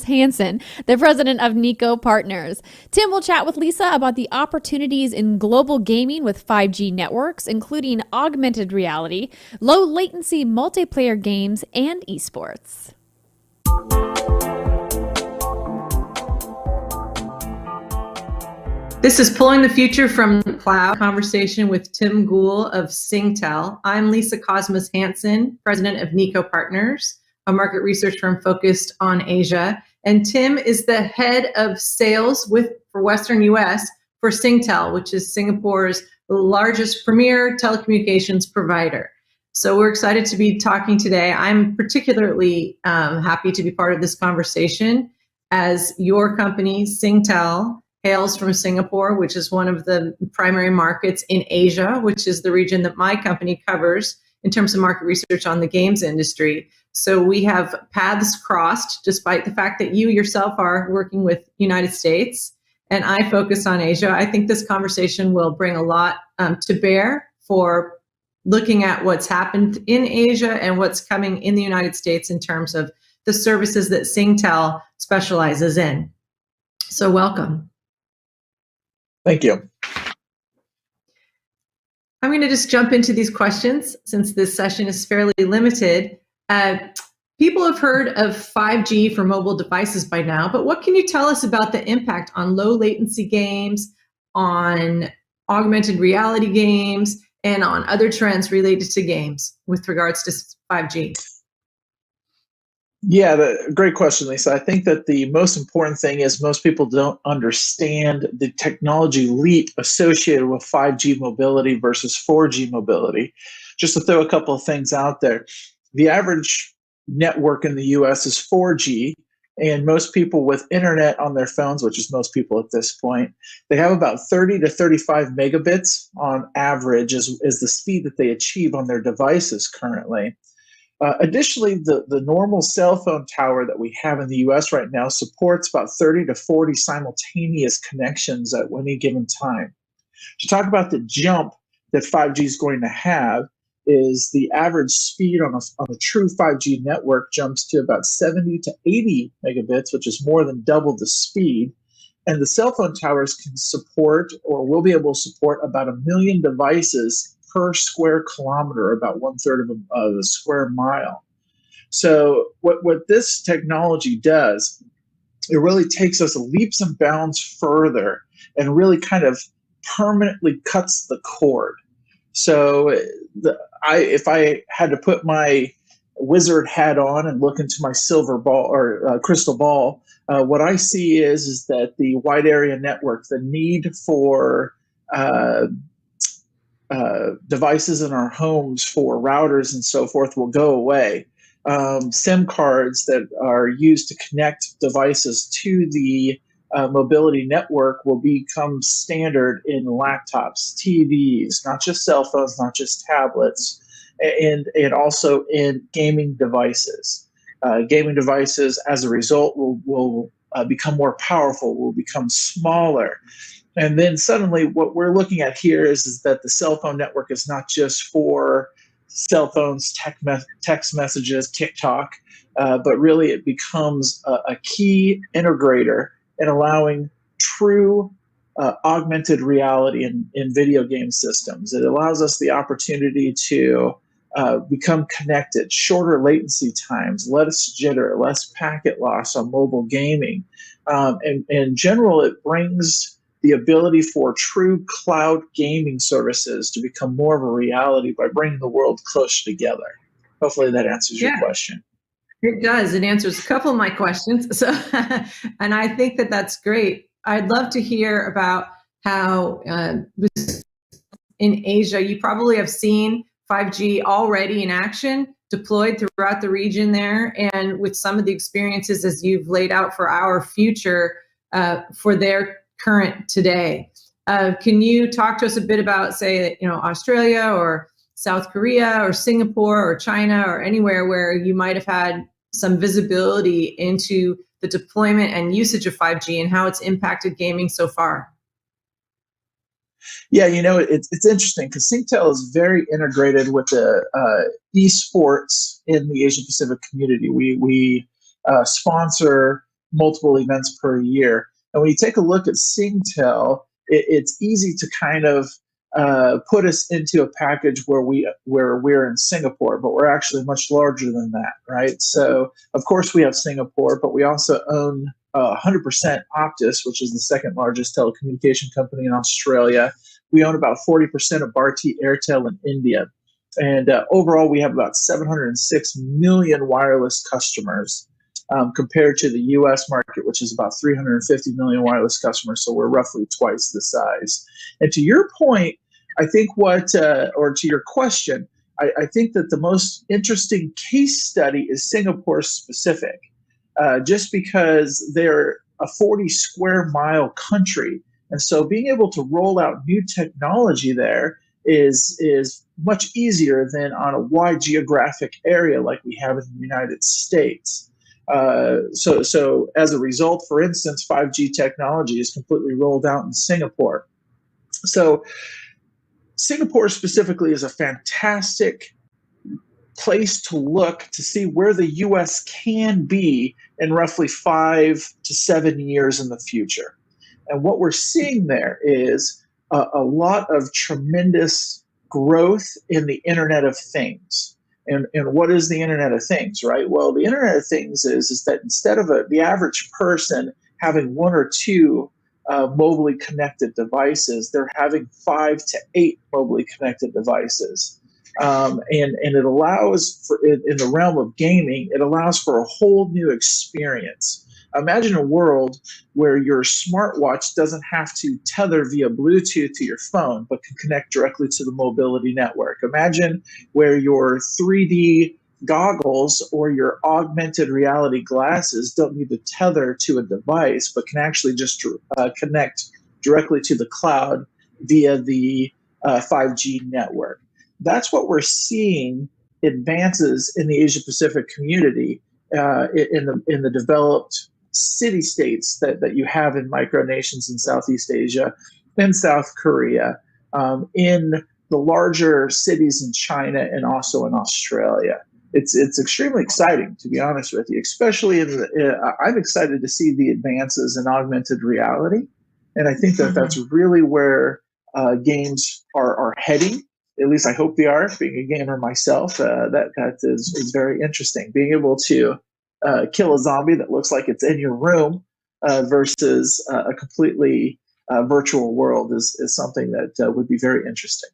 Speaker 1: Hansen, the president of Nico Partners. Tim will chat with Lisa about the opportunities in global gaming with 5G networks, including augmented reality, low latency multiplayer games, and esports.
Speaker 12: This is Pulling the Future from the Cloud, conversation with Tim Gould of Singtel. I'm Lisa Cosmas Hansen, president of Nico Partners, a market research firm focused on Asia. And Tim is the head of sales for Western US for Singtel, which is Singapore's largest premier telecommunications provider. So we're excited to be talking today. I'm particularly happy to be part of this conversation, as your company, Singtel, hails from Singapore, which is one of the primary markets in Asia, which is the region that my company covers in terms of market research on the games industry. So we have paths crossed, despite the fact that you yourself are working with United States and I focus on Asia. I think this conversation will bring a lot to bear for looking at what's happened in Asia and what's coming in the United States in terms of the services that Singtel specializes in. So welcome.
Speaker 13: Thank you.
Speaker 12: I'm going to just jump into these questions since this session is fairly limited. People have heard of 5G for mobile devices by now, but what can you tell us about the impact on low latency games, on augmented reality games, and on other trends related to games with regards to 5G?
Speaker 13: Yeah, great question, Lisa. I think that the most important thing is most people don't understand the technology leap associated with 5G mobility versus 4G mobility. Just to throw a couple of things out there, the average network in the US is 4G, and most people with internet on their phones, which is most people at this point, they have about 30 to 35 megabits on average is the speed that they achieve on their devices currently. Additionally, the normal cell phone tower that we have in the US right now supports about 30 to 40 simultaneous connections at any given time. To talk about the jump that 5G is going to have is the average speed on a true 5G network jumps to about 70 to 80 megabits, which is more than double the speed. And the cell phone towers can support or will be able to support about 1 million devices per square kilometer, about 1/3 of a square mile. So what this technology does, it really takes us leaps and bounds further and really kind of permanently cuts the cord. So if I had to put my wizard hat on and look into my silver ball or crystal ball, what I see is that the wide area network, the need for devices in our homes for routers and so forth will go away. SIM cards that are used to connect devices to the mobility network will become standard in laptops, TVs, not just cell phones, not just tablets, and also in gaming devices. Gaming devices, as a result, will become more powerful, will become smaller. And then suddenly what we're looking at here is that the cell phone network is not just for cell phones, text messages, TikTok, but really it becomes a key integrator in allowing true augmented reality in video game systems. It allows us the opportunity to become connected, shorter latency times, less jitter, less packet loss on mobile gaming. And in general, it brings the ability for true cloud gaming services to become more of a reality by bringing the world closer together. Hopefully that answers your question.
Speaker 12: It does. It answers a couple of my questions. So, and I think that that's great. I'd love to hear about how in Asia, you probably have seen 5G already in action, deployed throughout the region there, and with some of the experiences as you've laid out for our future for their current today. Can you talk to us a bit about, say, Australia or South Korea or Singapore or China or anywhere where you might have had some visibility into the deployment and usage of 5G and how it's impacted gaming so far?
Speaker 13: Yeah, it's interesting because Singtel is very integrated with the esports in the Asia Pacific community. We sponsor multiple events per year. And when you take a look at Singtel, it's easy to kind of put us into a package where we're in Singapore, but we're actually much larger than that, right? So of course we have Singapore, but we also own 100% Optus, which is the second largest telecommunication company in Australia. We own about 40% of Bharti Airtel in India. And overall, we have about 706 million wireless customers. Compared to the U.S. market, which is about 350 million wireless customers, so we're roughly twice the size. And to your point, I think or to your question, I think that the most interesting case study is Singapore specific, just because they're a 40 square mile country. And so being able to roll out new technology there is much easier than on a wide geographic area like we have in the United States. So as a result, for instance, 5G technology is completely rolled out in Singapore. So Singapore specifically is a fantastic place to look to see where the U.S. can be in roughly 5 to 7 years in the future. And what we're seeing there is a lot of tremendous growth in the Internet of Things. And what is the Internet of Things, right? Well, the Internet of Things is that instead of the average person having 1 or 2 mobilely connected devices, they're having 5 to 8 mobilely connected devices. And it allows for, in the realm of gaming, it allows for a whole new experience. Imagine a world where your smartwatch doesn't have to tether via Bluetooth to your phone, but can connect directly to the mobility network. Imagine where your 3D goggles or your augmented reality glasses don't need to tether to a device, but can actually just connect directly to the cloud via the 5G network. That's what we're seeing advances in the Asia Pacific community in the developed city-states that you have in micronations in Southeast Asia, in South Korea, in the larger cities in China, and also in Australia. It's extremely exciting, to be honest with you, especially I'm excited to see the advances in augmented reality. And I think that that's really where games are heading. At least I hope they are. Being a gamer myself, that is very interesting. Being able to kill a zombie that looks like it's in your room versus a completely virtual world is something that would be very interesting.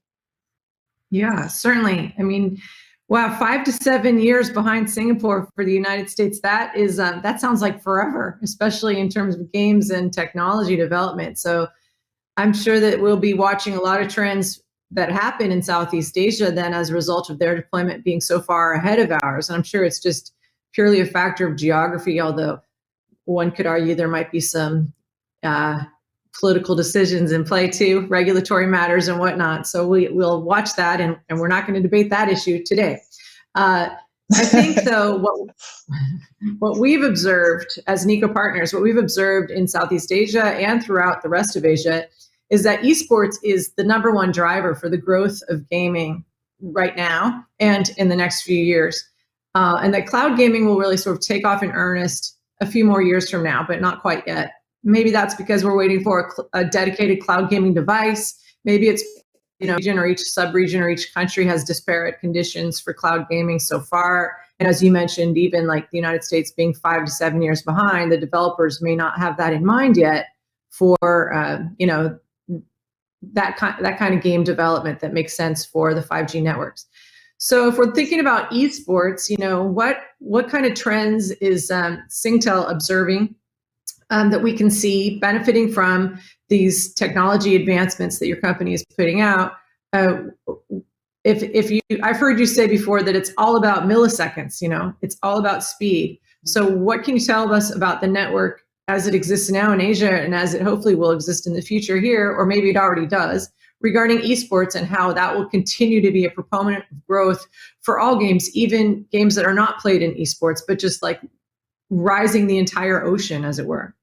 Speaker 12: Yeah, certainly. I mean, wow, 5 to 7 years behind Singapore for the United States. That is that sounds like forever, especially in terms of games and technology development. So I'm sure that we'll be watching a lot of trends that happen in Southeast Asia then as a result of their deployment being so far ahead of ours. And I'm sure it's just purely a factor of geography, although one could argue there might be some political decisions in play too, regulatory matters and whatnot. So we'll watch that, and we're not going to debate that issue today. I think, though, what we've observed as Nico partners, what we've observed in Southeast Asia and throughout the rest of Asia is that esports is the #1 driver for the growth of gaming right now and in the next few years. And that cloud gaming will really sort of take off in earnest a few more years from now, but not quite yet. Maybe that's because we're waiting for a dedicated cloud gaming device. Maybe it's, region or each sub-region or each country has disparate conditions for cloud gaming so far. And as you mentioned, even like the United States being 5 to 7 years behind, the developers may not have that in mind yet for, that kind of game development that makes sense for the 5G networks. So if we're thinking about esports, what kind of trends is Singtel observing that we can see benefiting from these technology advancements that your company is putting out? I've heard you say before that it's all about milliseconds, it's all about speed. So what can you tell us about the network as it exists now in Asia and as it hopefully will exist in the future here, or maybe it already does, regarding esports and how that will continue to be a proponent of growth for all games, even games that are not played in esports, but just like rising the entire ocean, as it were?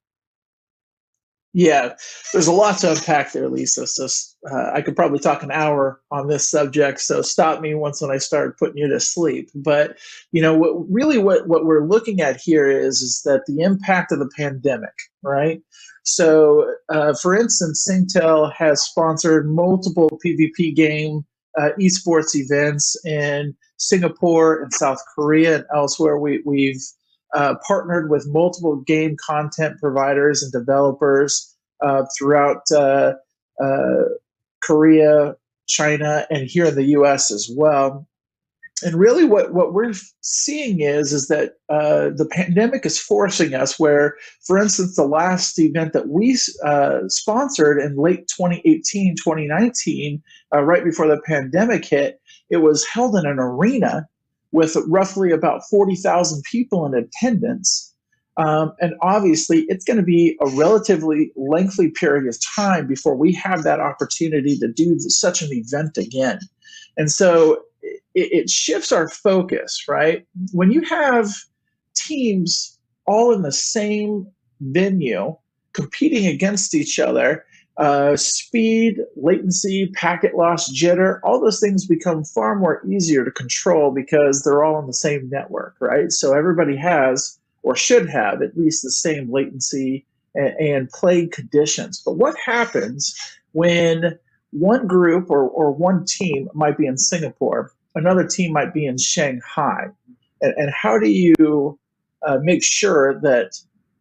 Speaker 13: Yeah, there's a lot to unpack there, Lisa. So I could probably talk an hour on this subject. So stop me when I start putting you to sleep. But what we're looking at here is that the impact of the pandemic, right? So, for instance, Singtel has sponsored multiple PvP game esports events in Singapore and South Korea and elsewhere. We've partnered with multiple game content providers and developers throughout Korea, China, and here in the U.S. as well. And really what we're seeing is that the pandemic is forcing us where, for instance, the last event that we sponsored in late 2018, 2019, right before the pandemic hit, it was held in an arena with roughly about 40,000 people in attendance. And obviously, it's going to be a relatively lengthy period of time before we have that opportunity to do such an event again. And so it shifts our focus, right? When you have teams all in the same venue competing against each other, speed, latency, packet loss, jitter, all those things become far more easier to control because they're all on the same network, right? So everybody has, or should have, at least the same latency and playing conditions. But what happens when one group or one team might be in Singapore, another team might be in Shanghai? And how do you make sure that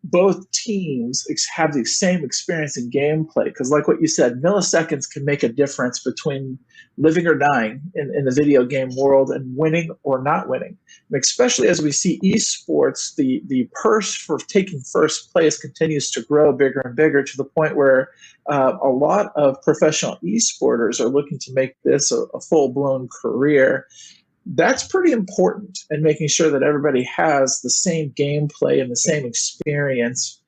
Speaker 13: both teams have the same experience in gameplay? Because like what you said, milliseconds can make a difference between living or dying in the video game world and winning or not winning. And especially as we see esports, the purse for taking first place continues to grow bigger and bigger to the point where a lot of professional esporters are looking to make this a full-blown career. That's pretty important in making sure that everybody has the same gameplay and the same experience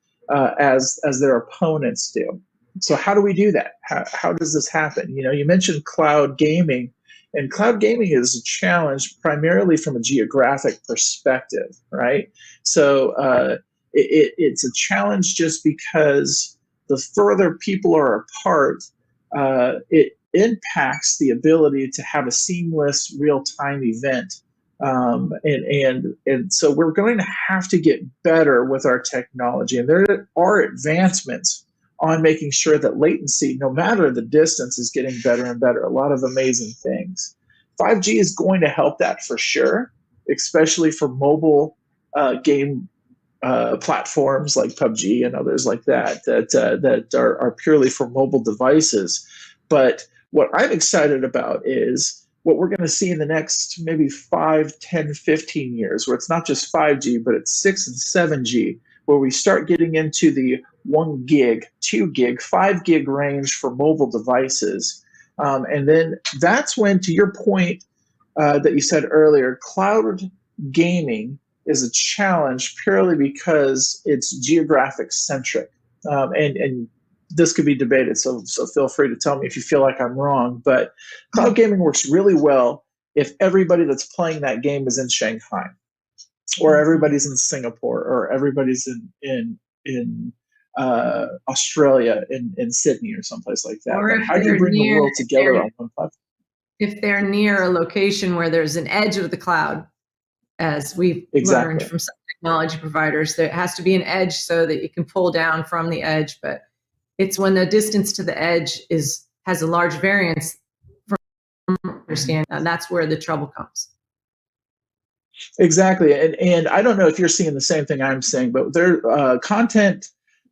Speaker 13: as their opponents do. So how do we do that? How does this happen? You know, you mentioned cloud gaming, and cloud gaming is a challenge primarily from a geographic perspective, right? So it's a challenge just because the further people are apart, it impacts the ability to have a seamless real-time event. And so we're going to have to get better with our technology. And there are advancements on making sure that latency, no matter the distance, is getting better and better. A lot of amazing things. 5G is going to help that for sure, especially for mobile game platforms like PUBG and others like that are purely for mobile devices. But what I'm excited about is what we're going to see in the next maybe 5, 10, 15 years, where it's not just 5G, but it's 6 and 7G, where we start getting into the 1 gig, 2 gig, 5 gig range for mobile devices. And then that's when, to your point that you said earlier, cloud gaming is a challenge purely because it's geographic centric. And this could be debated, so feel free to tell me if you feel like I'm wrong. But cloud gaming works really well if everybody that's playing that game is in Shanghai, or everybody's in Singapore, or everybody's in Australia, in Sydney, or someplace like that.
Speaker 12: Or
Speaker 13: how do you bring the world together on one platform?
Speaker 12: If they're near a location where there's an edge of the cloud, as we've learned from some technology providers, there has to be an edge so that you can pull down from the edge. But it's when the distance to the edge has a large variance from understand, and that's where the trouble comes.
Speaker 13: Exactly. And I don't know if you're seeing the same thing I'm saying, but their content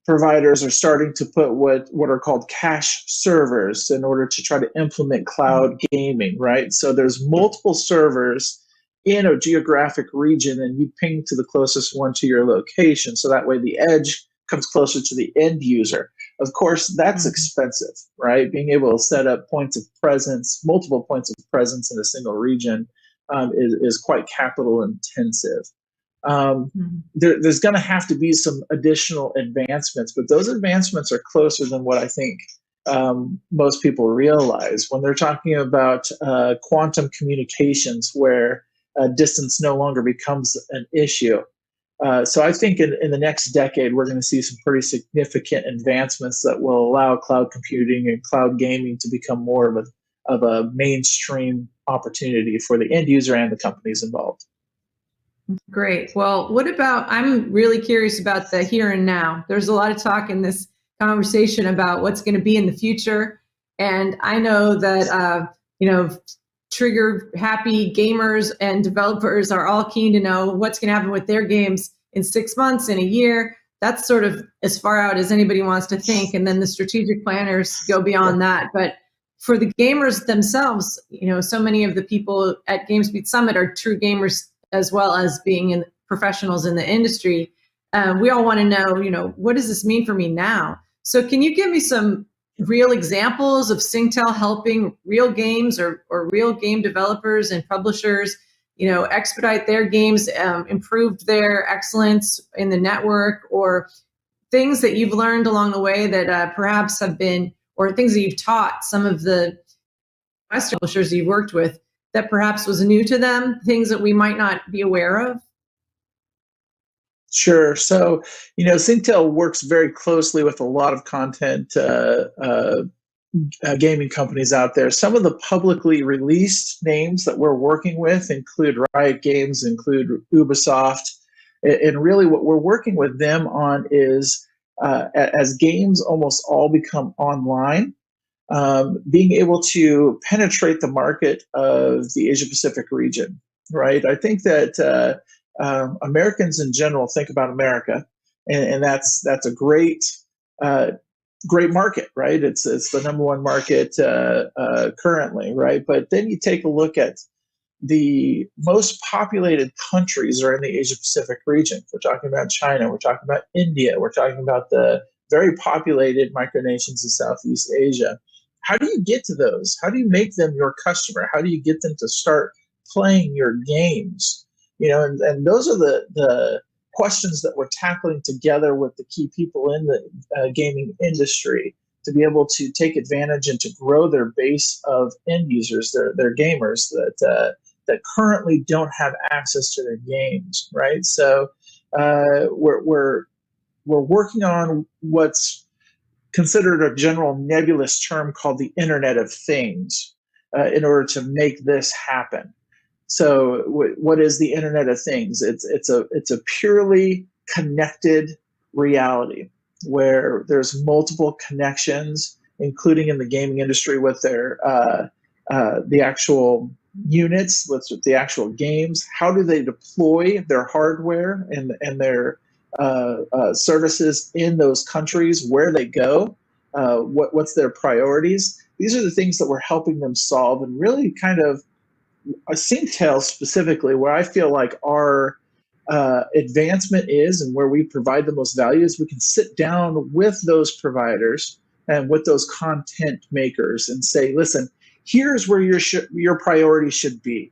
Speaker 13: providers are starting to put what are called cache servers in order to try to implement cloud gaming, right? So there's multiple servers in a geographic region, and you ping to the closest one to your location. So that way the edge comes closer to the end user. Of course, that's expensive, right? Being able to set up points of presence, multiple points of presence in a single region is quite capital intensive. There's going to have to be some additional advancements, but those advancements are closer than what I think most people realize when they're talking about quantum communications, where distance no longer becomes an issue. So I think in the next decade, we're going to see some pretty significant advancements that will allow cloud computing and cloud gaming to become more of a mainstream opportunity for the end user and the companies involved.
Speaker 12: Great. Well, what about, I'm really curious about the here and now. There's a lot of talk in this conversation about what's going to be in the future. And I know that, trigger happy gamers and developers are all keen to know what's going to happen with their games in 6 months, in a year. That's sort of as far out as anybody wants to think. And then the strategic planners go beyond that. But for the gamers themselves, so many of the people at GamesBeat Summit are true gamers as well as being professionals in the industry. We all want to know, what does this mean for me now? So can you give me some real examples of Singtel helping real games or real game developers and publishers, expedite their games, improve their excellence in the network, or things that you've learned along the way that perhaps have been, or things that you've taught some of the Western publishers you've worked with that perhaps was new to them, things that we might not be aware of?
Speaker 13: Sure. So, Singtel works very closely with a lot of content gaming companies out there. Some of the publicly released names that we're working with include Riot Games, include Ubisoft, and really what we're working with them on is as games almost all become online, being able to penetrate the market of the Asia Pacific region, right? I think that Americans in general think about America, and that's a great great market, right? It's the number one market currently, right? But then you take a look at the most populated countries are in the Asia Pacific region. We're talking about China, we're talking about India, we're talking about the very populated micronations in Southeast Asia. How do you get to those? How do you make them your customer? How do you get them to start playing your games? And those are the questions that we're tackling together with the key people in the gaming industry to be able to take advantage and to grow their base of end users, their gamers that currently don't have access to their games, right? So we're working on what's considered a general nebulous term called the Internet of Things in order to make this happen. So what is the Internet of Things? It's a purely connected reality where there's multiple connections, including in the gaming industry with their the actual units, with the actual games. How do they deploy their hardware and their services in those countries, where they go, what's their priorities? These are the things that we're helping them solve, and really kind of Singtel specifically, where I feel like our advancement is and where we provide the most value is we can sit down with those providers and with those content makers and say, listen, here's where your priority should be.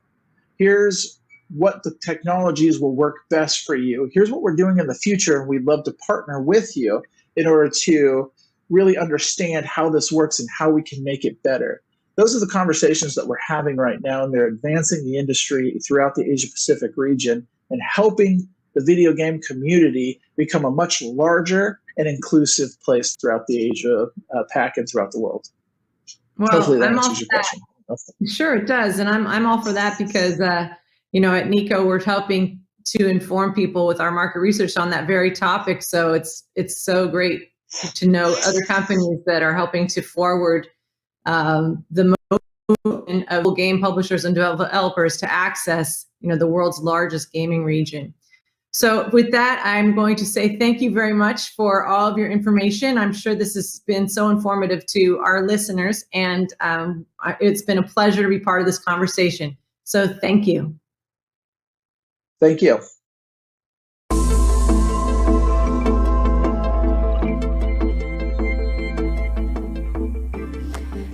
Speaker 13: Here's what the technologies will work best for you. Here's what we're doing in the future, and we'd love to partner with you in order to really understand how this works and how we can make it better. Those are the conversations that we're having right now, and they're advancing the industry throughout the Asia Pacific region and helping the video game community become a much larger and inclusive place throughout the Asia Pac and throughout the world.
Speaker 12: Well,
Speaker 13: hopefully that
Speaker 12: I'm
Speaker 13: answers your question.
Speaker 12: Sure, it does, and I'm all for that because at Nico we're helping to inform people with our market research on that very topic. So it's so great to know other companies that are helping to forward the movement of game publishers and developers to access, the world's largest gaming region. So with that, I'm going to say thank you very much for all of your information. I'm sure this has been so informative to our listeners, and it's been a pleasure to be part of this conversation. So thank you.
Speaker 13: Thank you.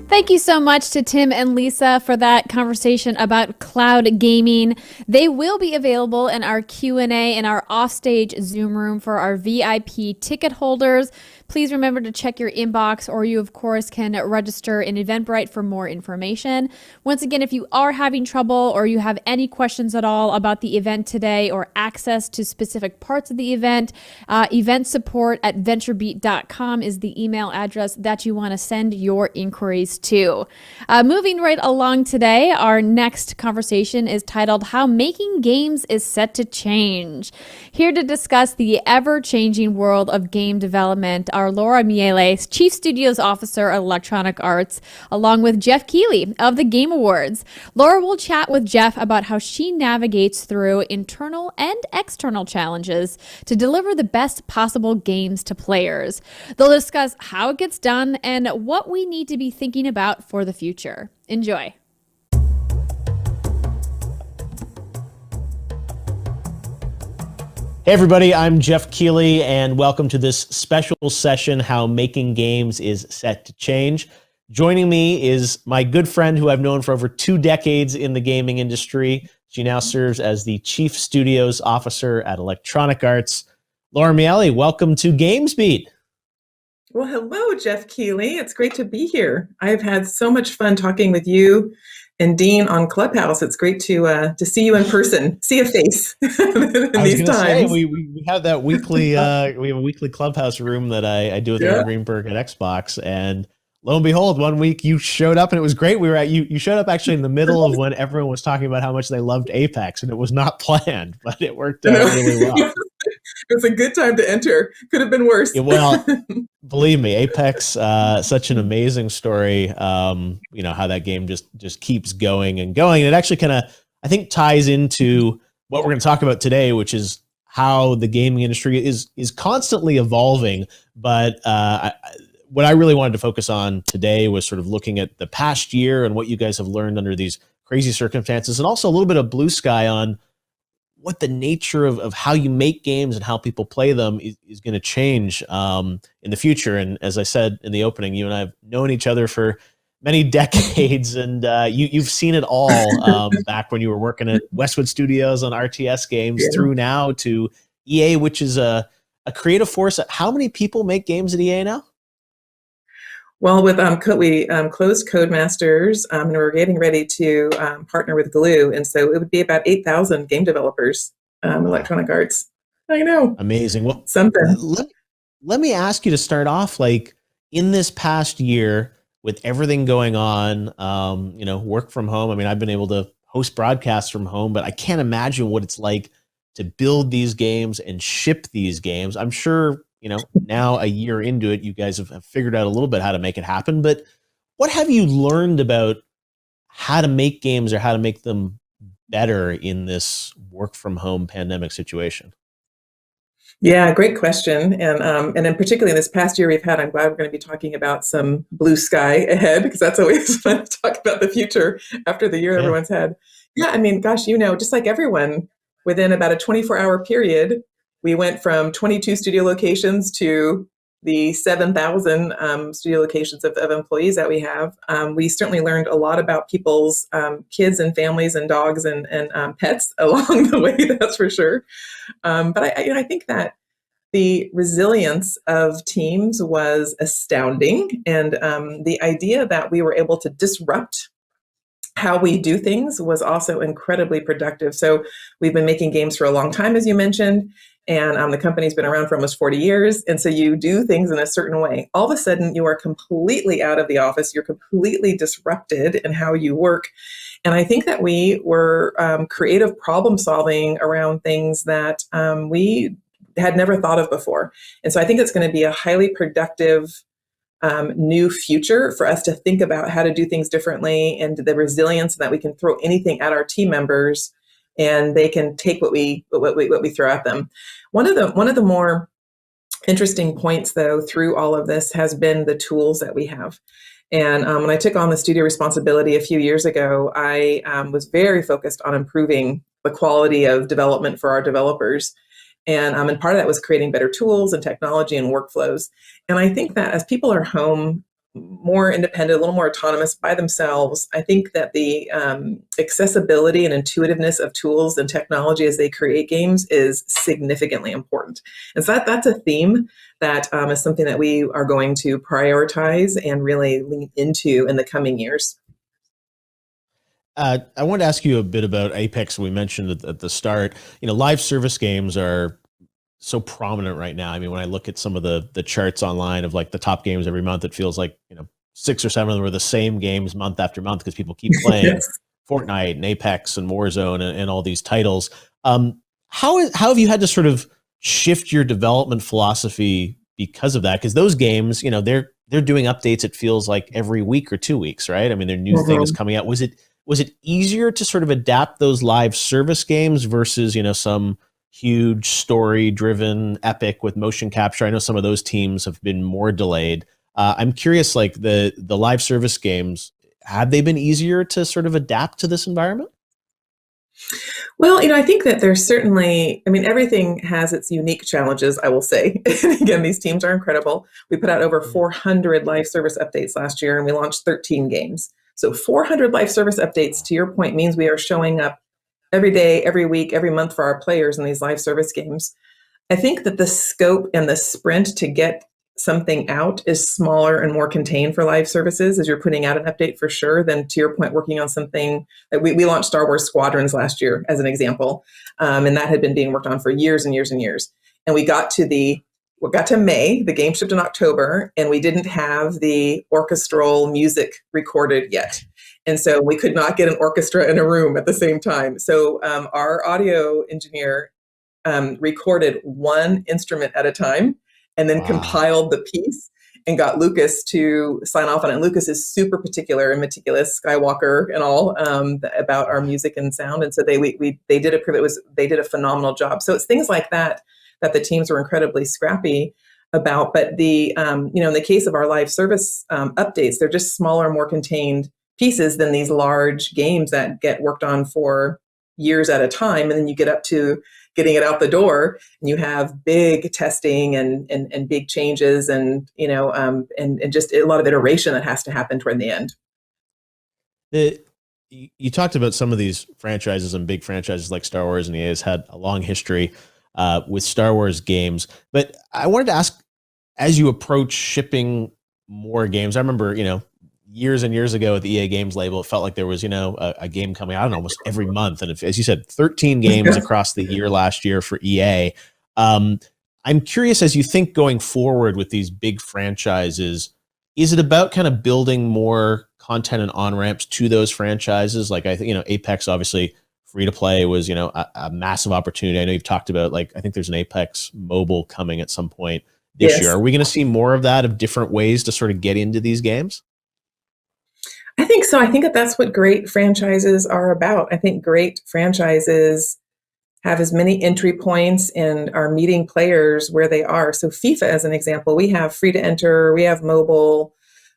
Speaker 1: Thank you so much to Tim and Lisa for that conversation about cloud gaming. They will be available in our Q&A in our offstage Zoom room for our VIP ticket holders. Please remember to check your inbox, or you, of course, can register in Eventbrite for more information. Once again, if you are having trouble or you have any questions at all about the event today or access to specific parts of the event, event support at VentureBeat.com is the email address that you want to send your inquiries to. Moving right along today, our next conversation is titled How Making Games is Set to Change. Here to discuss the ever-changing world of game development are Laura Miele, Chief Studios Officer at Electronic Arts, along with Jeff Keighley of the Game Awards. Laura will chat with Jeff about how she navigates through internal and external challenges to deliver the best possible games to players. They'll discuss how it gets done and what we need to be thinking about for the future. Enjoy.
Speaker 14: Hey everybody, I'm Jeff Keighley, and welcome to this special session, How Making Games is Set to Change. Joining me is my good friend who I've known for over 2 decades in the gaming industry. She now serves as the Chief Studios Officer at Electronic Arts. Laura Miele, welcome to GamesBeat.
Speaker 15: Well, hello, Jeff Keighley. It's great to be here. I've had so much fun talking with you And Dean on Clubhouse, it's great to see you in person, see a face in
Speaker 14: I was
Speaker 15: these
Speaker 14: going to say
Speaker 15: times.
Speaker 14: we have that weekly we have a weekly Clubhouse room that I do with Aaron Greenberg at Xbox, and lo and behold, one week you showed up and it was great. We were at you showed up actually in the middle of when everyone was talking about how much they loved Apex, and it was not planned, but it worked out really well.
Speaker 15: It was a good time to enter. Could have been worse.
Speaker 14: Yeah, well, believe me, Apex, such an amazing story. You know, how that game just keeps going and going. And it actually kind of, I think, ties into what we're going to talk about today, which is how the gaming industry is constantly evolving. But what I really wanted to focus on today was sort of looking at the past year and what you guys have learned under these crazy circumstances, and also a little bit of blue sky on what the nature of how you make games and how people play them is going to change in the future. And as I said in the opening, you and I have known each other for many decades, and you've seen it all back when you were working at Westwood Studios on RTS games through now to EA, which is a creative force. How many people make games at EA now?
Speaker 15: Well, with we closed Codemasters, and we're getting ready to partner with Glue, and so it would be about 8,000 game developers, Electronic Arts. I know,
Speaker 14: amazing. Well,
Speaker 15: something.
Speaker 14: Let me ask you to start off, like, in this past year with everything going on, you know, work from home. I mean, I've been able to host broadcasts from home, but I can't imagine what it's like to build these games and ship these games. I'm sure, you know, now a year into it, you guys have figured out a little bit how to make it happen. But what have you learned about how to make games or how to make them better in this work from home pandemic situation?
Speaker 15: Yeah, great question. And in particularly in this past year we've had, I'm glad we're going to be talking about some blue sky ahead, because that's always fun to talk about the future after the year everyone's had. Yeah, I mean, gosh, you know, just like everyone, within about a 24-hour period, we went from 22 studio locations to the 7,000 studio locations of employees that we have. We certainly learned a lot about people's kids and families and dogs and pets along the way, that's for sure. But I think that the resilience of teams was astounding. And the idea that we were able to disrupt how we do things was also incredibly productive. So we've been making games for a long time, as you mentioned, and the company's been around for almost 40 years. And so you do things in a certain way. All of a sudden, you are completely out of the office. You're completely disrupted in how you work. And I think that we were creative problem solving around things that we had never thought of before. And so I think it's going to be a highly productive new future for us to think about how to do things differently, and the resilience that we can throw anything at our team members and they can take what we throw at them. One of the more interesting points, though, through all of this has been the tools that we have. And when I took on the studio responsibility a few years ago, I was very focused on improving the quality of development for our developers. And part of that was creating better tools and technology and workflows. And I think that as people are home, more independent, a little more autonomous by themselves, I think that the accessibility and intuitiveness of tools and technology as they create games is significantly important. And so that's a theme that is something that we are going to prioritize and really lean into in the coming years.
Speaker 14: I wanted to ask you a bit about Apex. We mentioned at the start, you know, live service games are so prominent right now. I mean, when I look at some of the charts online of like the top games every month, it feels like, you know, 6 or 7 of them are the same games month after month because people keep playing Fortnite and Apex and Warzone and all these titles. How have you had to sort of shift your development philosophy because of that? Because those games, you know, they're doing updates, it feels like every week or 2 weeks, right? I mean, there are new things coming out. Was it easier to sort of adapt those live service games versus, you know, some huge story driven epic with motion capture? I know some of those teams have been more delayed. I'm curious, like the live service games, have they been easier to sort of adapt to this environment?
Speaker 15: Well, you know, I think that there's certainly, I mean, everything has its unique challenges, I will say. And again, these teams are incredible. We put out over 400 live service updates last year, and we launched 13 games. So 400 live service updates, to your point, means we are showing up every day, every week, every month for our players in these live service games. I think that the scope and the sprint to get something out is smaller and more contained for live services as you're putting out an update for sure than, to your point, working on something like we launched Star Wars Squadrons last year as an example. And that had been being worked on for years and years and years. And we got to May, the game shipped in October, and we didn't have the orchestral music recorded yet. And so we could not get an orchestra in a room at the same time. So our audio engineer recorded one instrument at a time and then compiled the piece and got Lucas to sign off on it. And Lucas is super particular and meticulous, Skywalker and all, about our music and sound. And so they did a phenomenal job. So it's things like that the teams were incredibly scrappy about. But in the case of our live service updates, they're just smaller, more contained pieces than these large games that get worked on for years at a time. And then you get up to getting it out the door and you have big testing and big changes and just a lot of iteration that has to happen toward the end.
Speaker 14: You talked about some of these franchises, and big franchises like Star Wars, and EA has had a long history with Star Wars games. But I wanted to ask, as you approach shipping more games, I remember, years and years ago at the EA Games label, it felt like there was, a game coming out almost every month. And as you said, 13 games across the year last year for EA. I'm curious, as you think going forward with these big franchises, is it about kind of building more content and on-ramps to those franchises? Like, I think, Apex, obviously, free to play was, a massive opportunity. I know you've talked about, I think there's an Apex mobile coming at some point this year. Are we going to see more of that, of different ways to sort of get into these games?
Speaker 15: I think so. I think that's what great franchises are about. I think great franchises have as many entry points and are meeting players where they are. So FIFA, as an example, we have free to enter, we have mobile,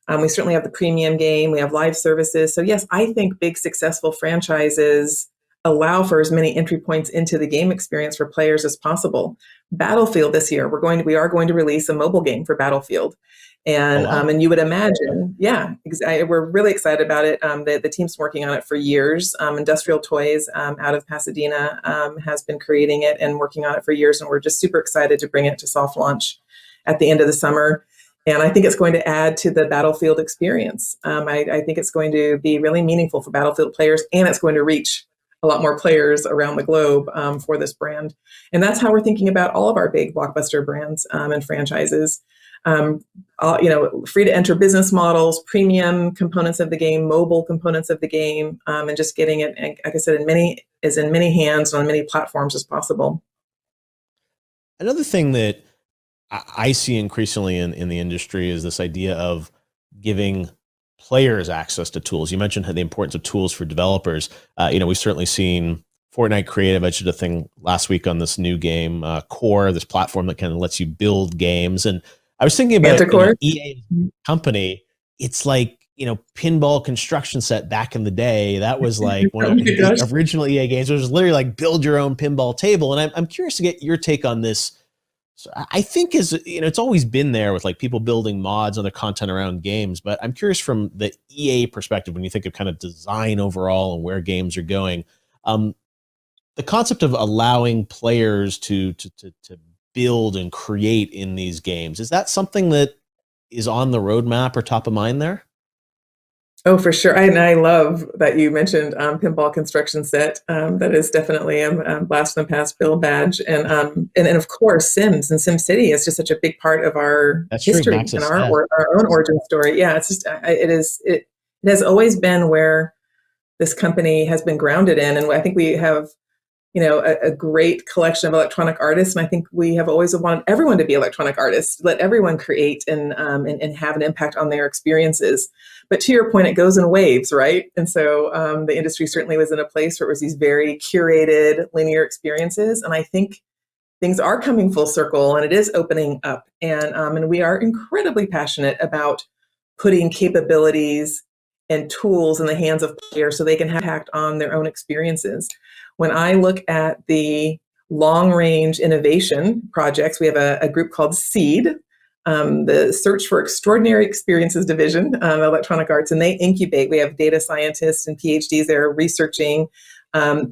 Speaker 15: we certainly have the premium game, we have live services. So yes, I think big successful franchises allow for as many entry points into the game experience for players as possible. Battlefield this year, we are going to release a mobile game for Battlefield. And and you would imagine, we're really excited about it. The team's working on it for years. Industrial Toys out of Pasadena has been creating it and working on it for years. And we're just super excited to bring it to soft launch at the end of the summer. And I think it's going to add to the Battlefield experience. I think it's going to be really meaningful for Battlefield players, and it's going to reach a lot more players around the globe for this brand. And that's how we're thinking about all of our big blockbuster brands and franchises. Free to enter business models, premium components of the game, mobile components of the game, and just getting it, like I said, in many hands on many platforms as possible.
Speaker 14: Another thing that I see increasingly in the industry is this idea of giving players access to tools. You mentioned the importance of tools for developers. We've certainly seen Fortnite Creative. I did a thing last week on this new game, Core, this platform that kind of lets you build games. And I was thinking about EA company. It's like, Pinball Construction Set back in the day. That was like one of the original EA games. It was literally like build your own pinball table. And I'm curious to get your take on this. So I think it's always been there with like people building mods and other content around games. But I'm curious from the EA perspective, when you think of kind of design overall and where games are going, the concept of allowing players to build and create in these games, is that something that is on the roadmap or top of mind there?
Speaker 15: Oh, for sure. I love that you mentioned Pinball Construction Set. That is definitely a blast from the past build badge. And of course, Sims and SimCity is just such a big part of our history and our own origin story. Yeah, it's just, it has always been where this company has been grounded in. And I think we have, a great collection of electronic artists. And I think we have always wanted everyone to be electronic artists, let everyone create and have an impact on their experiences. But to your point, it goes in waves, right? And so the industry certainly was in a place where it was these very curated linear experiences. And I think things are coming full circle and it is opening up. And we are incredibly passionate about putting capabilities and tools in the hands of players so they can have impact on their own experiences. When I look at the long-range innovation projects, we have a group called SEED, the Search for Extraordinary Experiences Division of Electronic Arts, and they incubate. We have data scientists and PhDs there researching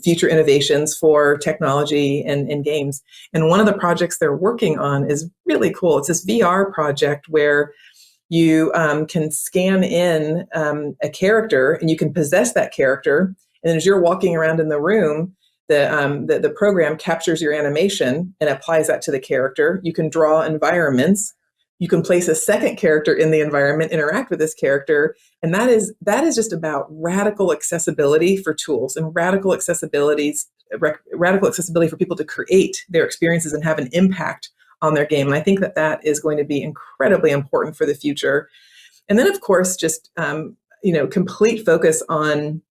Speaker 15: future innovations for technology and games. And one of the projects they're working on is really cool. It's this VR project where you can scan in a character and you can possess that character. And as you're walking around in the room, the program captures your animation and applies that to the character. You can draw environments. You can place a second character in the environment, interact with this character. And that is just about radical accessibility for tools and radical accessibility for people to create their experiences and have an impact on their game. And I think that is going to be incredibly important for the future. And then, of course, just complete focus on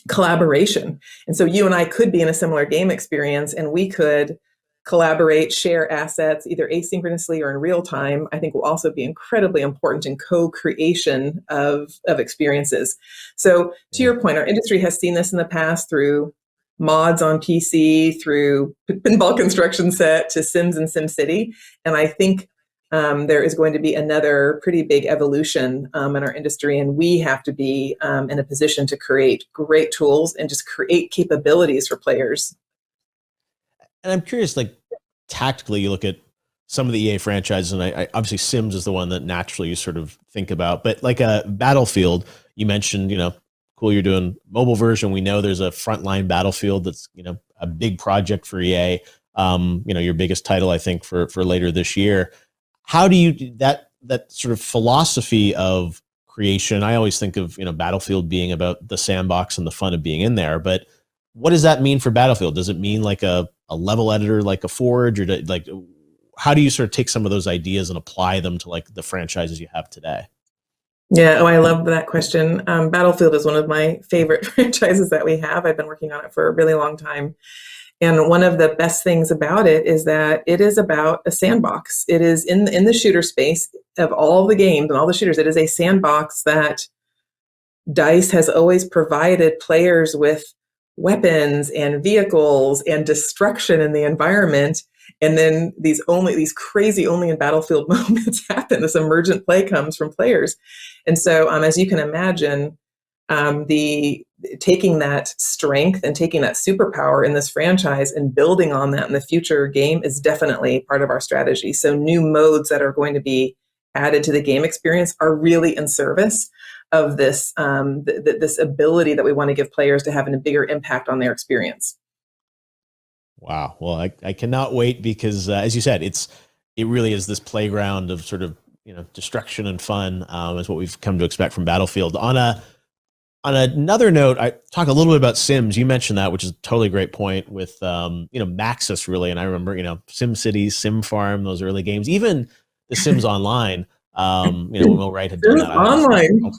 Speaker 15: collaboration. And so you and I could be in a similar game experience and we could collaborate, share assets, either asynchronously or in real time. I think will also be incredibly important in co-creation of experiences. So to your point, our industry has seen this in the past through mods on PC, through pinball construction set to Sims and SimCity. And I think there is going to be another pretty big evolution in our industry, and we have to be in a position to create great tools and just create capabilities for players.
Speaker 14: And I'm curious, like tactically, you look at some of the EA franchises, and I obviously Sims is the one that naturally you sort of think about, but like a Battlefield, you mentioned, cool, you're doing mobile version. We know there's a frontline Battlefield that's, a big project for EA, your biggest title, I think, for later this year. How do you do that sort of philosophy of creation? I always think of, Battlefield being about the sandbox and the fun of being in there, but what does that mean for Battlefield? Does it mean like a level editor, like a Forge, or like, how do you sort of take some of those ideas and apply them to like the franchises you have today?
Speaker 15: Yeah, I love that question. Battlefield is one of my favorite franchises that we have. I've been working on it for a really long time. And one of the best things about it is that it is about a sandbox. It is in the shooter space of all the games and all the shooters. It is a sandbox that DICE has always provided players with weapons and vehicles and destruction in the environment. And then these crazy only in Battlefield moments happen. This emergent play comes from players. And so as you can imagine, taking that strength and taking that superpower in this franchise and building on that in the future game is definitely part of our strategy. So new modes that are going to be added to the game experience are really in service of this this ability that we want to give players to have a bigger impact on their experience.
Speaker 14: Wow. Well, I cannot wait because, as you said, it really is this playground of sort of destruction and fun is what we've come to expect from Battlefield. On another note, I talk a little bit about Sims. You mentioned that, which is a totally great point with Maxis really, and I remember SimCity, Sim Farm, those early games, even the Sims Online. When Will Wright had done that.
Speaker 15: Online.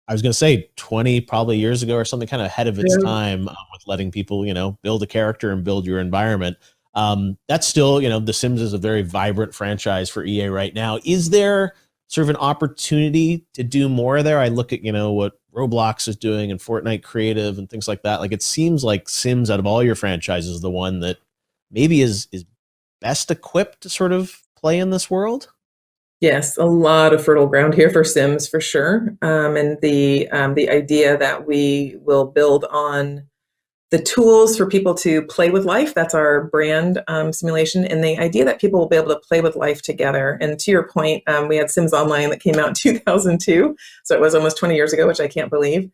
Speaker 14: I was going to say 20 probably years ago or something, kind of ahead of its time with letting people, build a character and build your environment. That's still, The Sims is a very vibrant franchise for EA right now. Is there sort of an opportunity to do more there? I look at, what Roblox is doing and Fortnite Creative and things like that. Like, it seems like Sims out of all your franchises is the one that maybe is best equipped to sort of play in this world.
Speaker 15: Yes, a lot of fertile ground here for Sims for sure. And the idea that we will build on the tools for people to play with life, that's our brand simulation, and the idea that people will be able to play with life together. And to your point, we had Sims Online that came out in 2002, so it was almost 20 years ago, which I can't believe.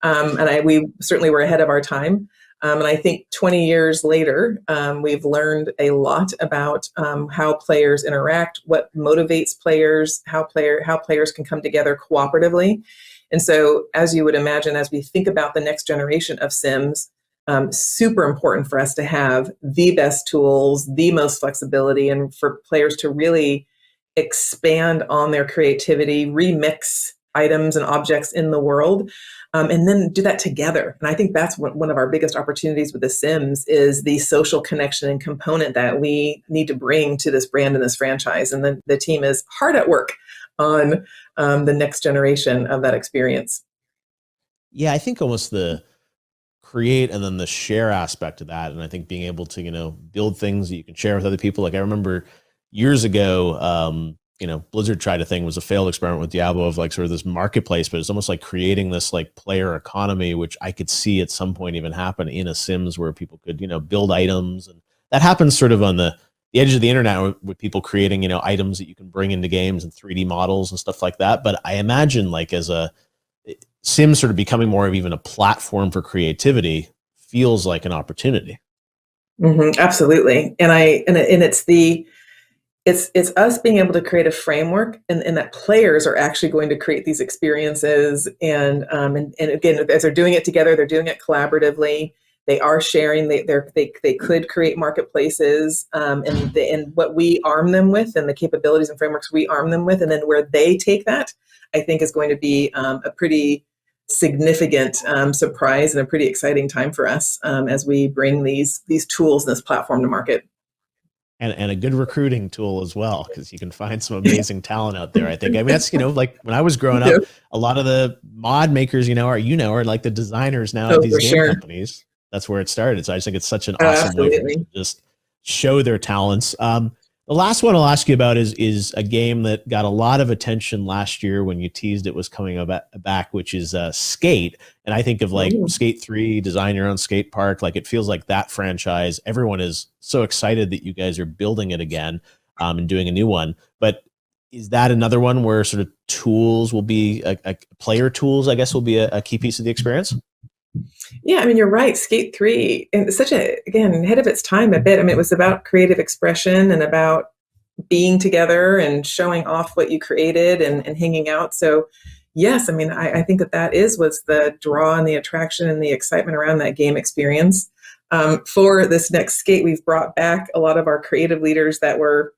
Speaker 15: We certainly were ahead of our time. And I think 20 years later, we've learned a lot about how players interact, what motivates players, how players can come together cooperatively. And so, as you would imagine, as we think about the next generation of Sims, super important for us to have the best tools, the most flexibility, and for players to really expand on their creativity, remix items and objects in the world, and then do that together. And I think that's one of our biggest opportunities with The Sims is the social connection and component that we need to bring to this brand and this franchise. And then the team is hard at work on the next generation of that experience.
Speaker 14: Yeah, I think almost the create and then the share aspect of that. And I think being able to, build things that you can share with other people. Like I remember years ago, Blizzard tried a thing, was a failed experiment with Diablo of like sort of this marketplace, but it's almost like creating this like player economy, which I could see at some point even happen in a Sims where people could, build items. And that happens sort of on the edge of the internet with people creating, items that you can bring into games and 3D models and stuff like that. But I imagine like as a Sims sort of becoming more of even a platform for creativity feels like an opportunity.
Speaker 15: Absolutely. And it's us being able to create a framework and that players are actually going to create these experiences. And again, as they're doing it together, they're doing it collaboratively. They are sharing, they could create marketplaces and what we arm them with and the capabilities and frameworks we arm them with. And then where they take that, I think is going to be a pretty significant surprise and a pretty exciting time for us as we bring these tools and this platform to market.
Speaker 14: And a good recruiting tool as well, because you can find some amazing talent out there. I think. I mean, that's like when I was growing up, a lot of the mod makers, are like the designers now at these game companies. That's where it started. So I just think it's such an awesome way for them to just show their talents. The last one I'll ask you about is a game that got a lot of attention last year when you teased it was coming back, which is Skate. And I think of like Skate 3, design your own skate park. Like it feels like that franchise. Everyone is so excited that you guys are building it again and doing a new one. But is that another one where sort of tools will be player tools, I guess, will be a key piece of the experience?
Speaker 15: Yeah, I mean, you're right. Skate 3, and such again, ahead of its time a bit. I mean, it was about creative expression and about being together and showing off what you created and hanging out. So yes, I mean, I think that was the draw and the attraction and the excitement around that game experience. For this next Skate, we've brought back a lot of our creative leaders that were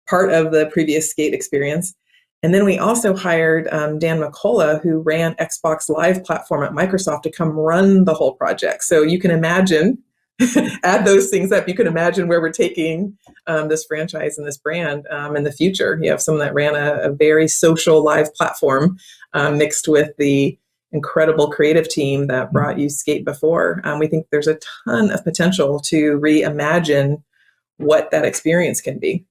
Speaker 15: part of the previous Skate experience. And then we also hired Dan McCullough, who ran Xbox Live platform at Microsoft, to come run the whole project. So you can imagine, add those things up, you can imagine where we're taking this franchise and this brand in the future. You have someone that ran a very social live platform mixed with the incredible creative team that brought you Skate before. We think there's a ton of potential to reimagine what that experience can be.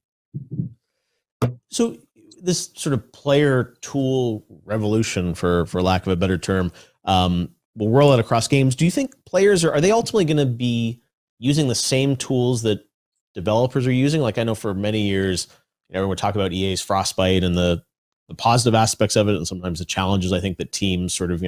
Speaker 14: So this sort of player tool revolution, for lack of a better term, will roll out across games. Do you think players are they ultimately going to be using the same tools that developers are using? Like I know for many years, everyone would talk about EA's Frostbite and the positive aspects of it, and sometimes the challenges. I think that teams sort of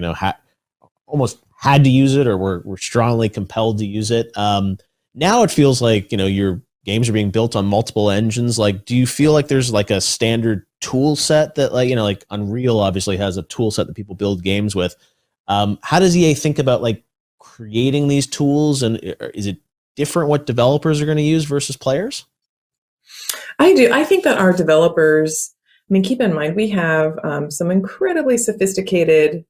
Speaker 14: almost had to use it or were strongly compelled to use it. Now it feels like your games are being built on multiple engines. Like, do you feel like there's like a standard tool set that like Unreal obviously has a tool set that people build games with? How does EA think about like creating these tools, and is it different what developers are going to use versus players?
Speaker 15: I do. I think that our developers, I mean, keep in mind, we have some incredibly sophisticated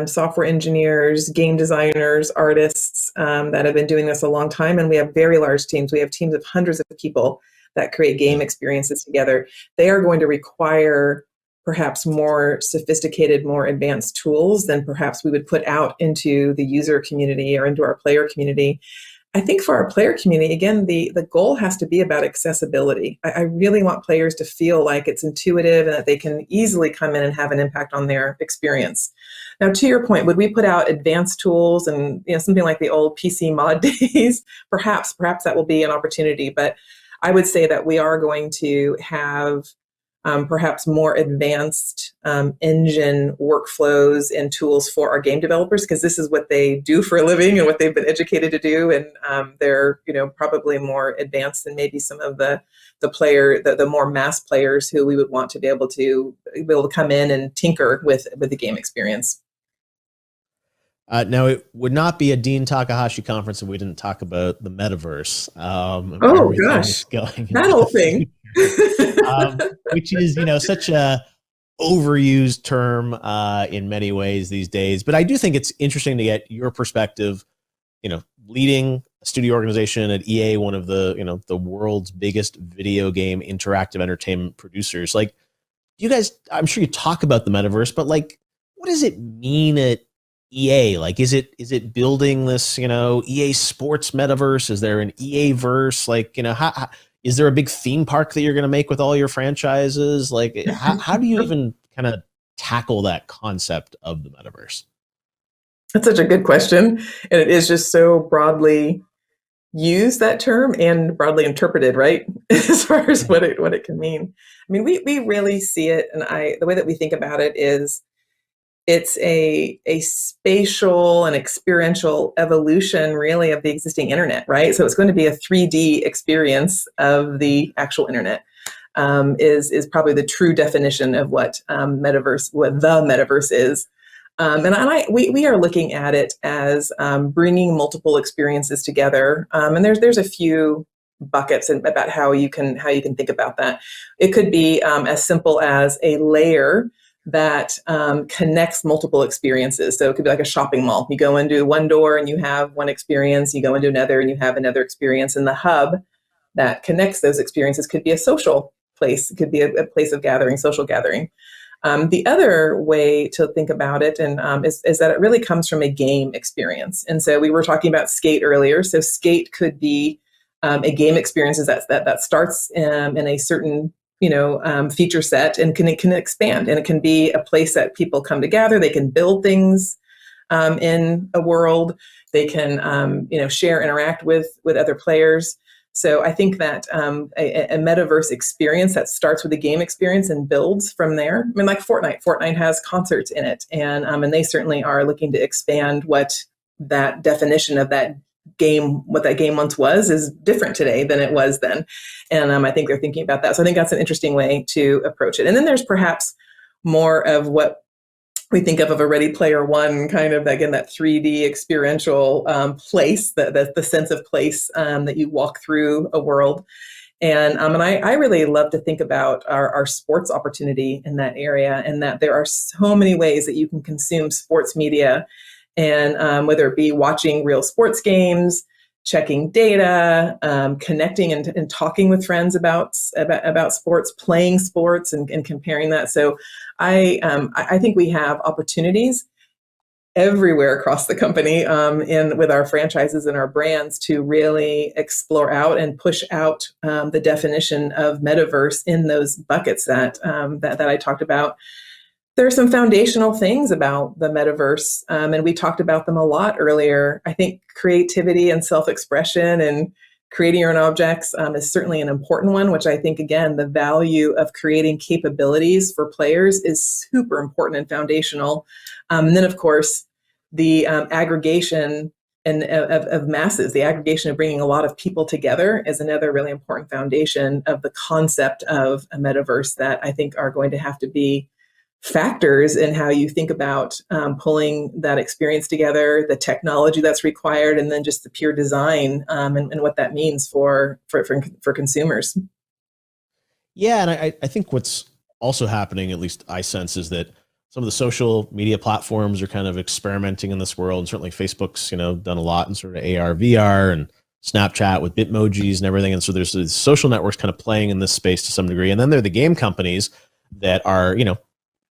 Speaker 15: software engineers, game designers, artists that have been doing this a long time. And we have very large teams. We have teams of hundreds of people that create game experiences together. They are going to require perhaps more sophisticated, more advanced tools than perhaps we would put out into the user community or into our player community. I think for our player community, again, the goal has to be about accessibility. I really want players to feel like it's intuitive and that they can easily come in and have an impact on their experience. Now, to your point, would we put out advanced tools and something like the old PC mod days? Perhaps that will be an opportunity. But I would say that we are going to have perhaps more advanced engine workflows and tools for our game developers, because this is what they do for a living and what they've been educated to do, and they're probably more advanced than maybe some of the more mass players who we would want to be able to come in and tinker with the game experience.
Speaker 14: Now, it would not be a Dean Takahashi conference if we didn't talk about the metaverse.
Speaker 15: Oh gosh, that whole thing.
Speaker 14: Which is, such a overused term in many ways these days. But I do think it's interesting to get your perspective, leading a studio organization at EA, one of the, the world's biggest video game interactive entertainment producers. Like, you guys, I'm sure you talk about the metaverse, but like, what does it mean at EA? Like, is it building this, EA Sports metaverse? Is there an EA verse? Like, how Is there a big theme park that you're going to make with all your franchises? Like, how do you even kind of tackle that concept of the metaverse?
Speaker 15: That's such a good question. And it is just so broadly used, that term, and broadly interpreted, right? As far as what it can mean. I mean, we really see it, and the way that we think about it is it's a spatial and experiential evolution, really, of the existing internet, right? So it's going to be a 3D experience of the actual internet. Is probably the true definition of what the metaverse is. And we are looking at it as bringing multiple experiences together. And there's a few buckets about how you can think about that. It could be as simple as a layer that connects multiple experiences. So it could be like a shopping mall. You go into one door and you have one experience. You go into another and you have another experience. And the hub that connects those experiences could be a social place. It could be a place of gathering, social gathering. The other way to think about it is that it really comes from a game experience. And so we were talking about skate earlier. So skate could be a game experience that starts in a certain feature set and can expand. And it can be a place that people come to gather. They can build things in a world. They can share, interact with other players. So I think that a metaverse experience that starts with a game experience and builds from there. I mean, like Fortnite has concerts in it, and they certainly are looking to expand what that definition of that game, what that game once was, is different today than it was then. And I think they're thinking about that. So I think that's an interesting way to approach it. And then there's perhaps more of what we think of a Ready Player One kind of, again, that 3D experiential place, the sense of place that you walk through a world. And I really love to think about our sports opportunity in that area, and that there are so many ways that you can consume sports media, and whether it be watching real sports games, checking data, connecting and talking with friends about sports, playing sports, and comparing that. So I think we have opportunities everywhere across the company, with our franchises and our brands, to really explore out and push out the definition of metaverse in those buckets that I talked about. There are some foundational things about the metaverse, and we talked about them a lot earlier. I think creativity and self-expression and creating your own objects is certainly an important one, which I think, again, the value of creating capabilities for players is super important and foundational. And then, of course, the aggregation of masses, the aggregation of bringing a lot of people together, is another really important foundation of the concept of a metaverse that I think are going to have to be factors in how you think about pulling that experience together, the technology that's required, and then just the pure design and what that means for consumers.
Speaker 14: Yeah, and I think what's also happening, at least I sense, is that some of the social media platforms are kind of experimenting in this world. And certainly Facebook's done a lot in sort of AR, VR, and Snapchat with Bitmojis and everything. And so there's these social networks kind of playing in this space to some degree. And then there are the game companies that are,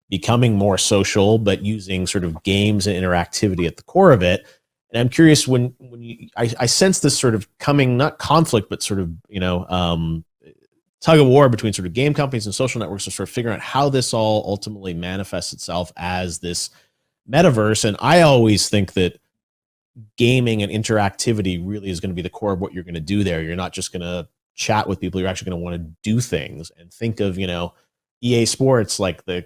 Speaker 14: becoming more social, but using sort of games and interactivity at the core of it. And I'm curious, when I sense this sort of coming, not conflict, but sort of, tug of war between sort of game companies and social networks to sort of figure out how this all ultimately manifests itself as this metaverse. And I always think that gaming and interactivity really is going to be the core of what you're going to do there. You're not just going to chat with people. You're actually going to want to do things, and think of, EA Sports, like the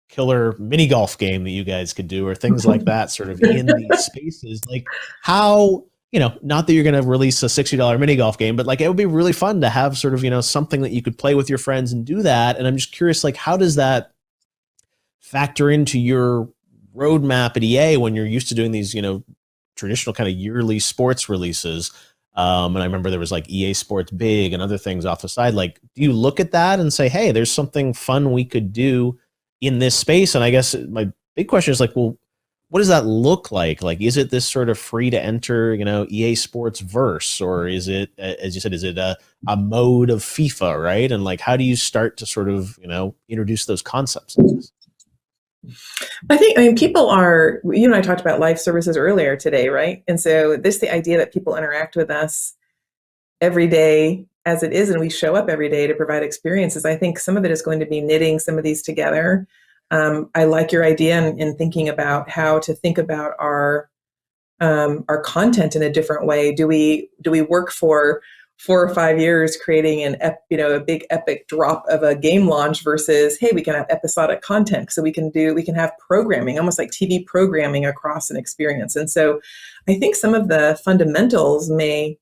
Speaker 14: killer mini golf game that you guys could do, or things like that, sort of in these spaces. Like, how, not that you're going to release a $60 mini golf game, but like, it would be really fun to have sort of, something that you could play with your friends and do that. And I'm just curious, like, how does that factor into your roadmap at EA when you're used to doing these, traditional kind of yearly sports releases? And I remember there was like EA Sports Big and other things off the side. Like, do you look at that and say, hey, there's something fun we could do in this space? And I guess my big question is like, well, what does that look like? Like, is it this sort of free to enter, EA Sports verse, or is it, as you said, is it a mode of FIFA, right? And like, how do you start to sort of, introduce those concepts in this?
Speaker 15: I mean, people are, you and I talked about live services earlier today, right? And so the idea that people interact with us every day as it is, and we show up every day to provide experiences, I think some of it is going to be knitting some of these together. I like your idea in thinking about how to think about our content in a different way. Do we work for 4 or 5 years creating a big epic drop of a game launch versus, hey, we can have episodic content, so we can have programming, almost like TV programming across an experience. And so I think some of the fundamentals may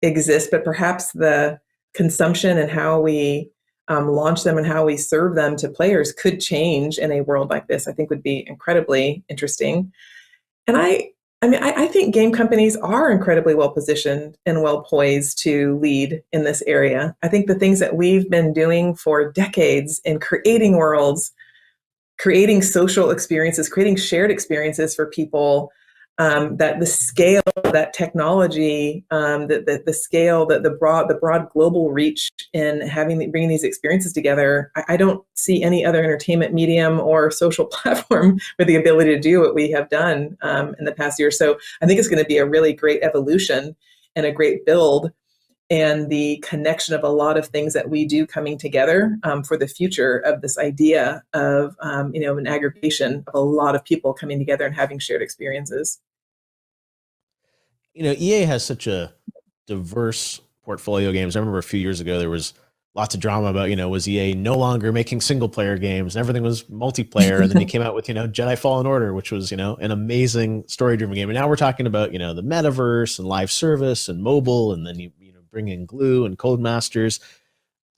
Speaker 15: exist, but perhaps the consumption and how we launch them and how we serve them to players could change in a world like this. I think would be incredibly interesting. And I think game companies are incredibly well positioned and well poised to lead in this area. I think the things that we've been doing for decades in creating worlds, creating social experiences, creating shared experiences for people, that the scale of that technology, the scale, the broad global reach in bringing these experiences together, I don't see any other entertainment medium or social platform with the ability to do what we have done in the past year. So I think it's going to be a really great evolution and a great build, and the connection of a lot of things that we do coming together for the future of this idea of an aggregation of a lot of people coming together and having shared experiences.
Speaker 14: EA has such a diverse portfolio of games. I remember a few years ago there was lots of drama about, was EA no longer making single player games and everything was multiplayer. And then he came out with, Jedi Fallen Order, which was, an amazing story driven game. And now we're talking about, the metaverse and live service and mobile, and then you bring in Glue and Codemasters.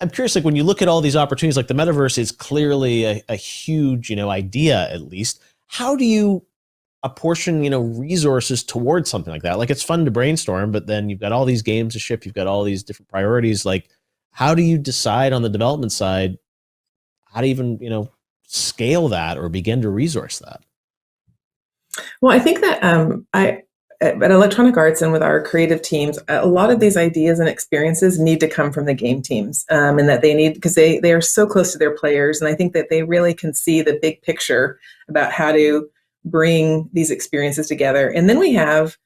Speaker 14: I'm curious, like when you look at all these opportunities, like the metaverse is clearly a huge, idea, at least. How do you apportion, resources towards something like that? Like, it's fun to brainstorm, but then you've got all these games to ship, you've got all these different priorities. Like, how do you decide on the development side how to even, scale that or begin to resource that?
Speaker 15: Well, I think that at Electronic Arts and with our creative teams, a lot of these ideas and experiences need to come from the game teams, and that they need, because they are so close to their players, and I think that they really can see the big picture about how to bring these experiences together. And then we have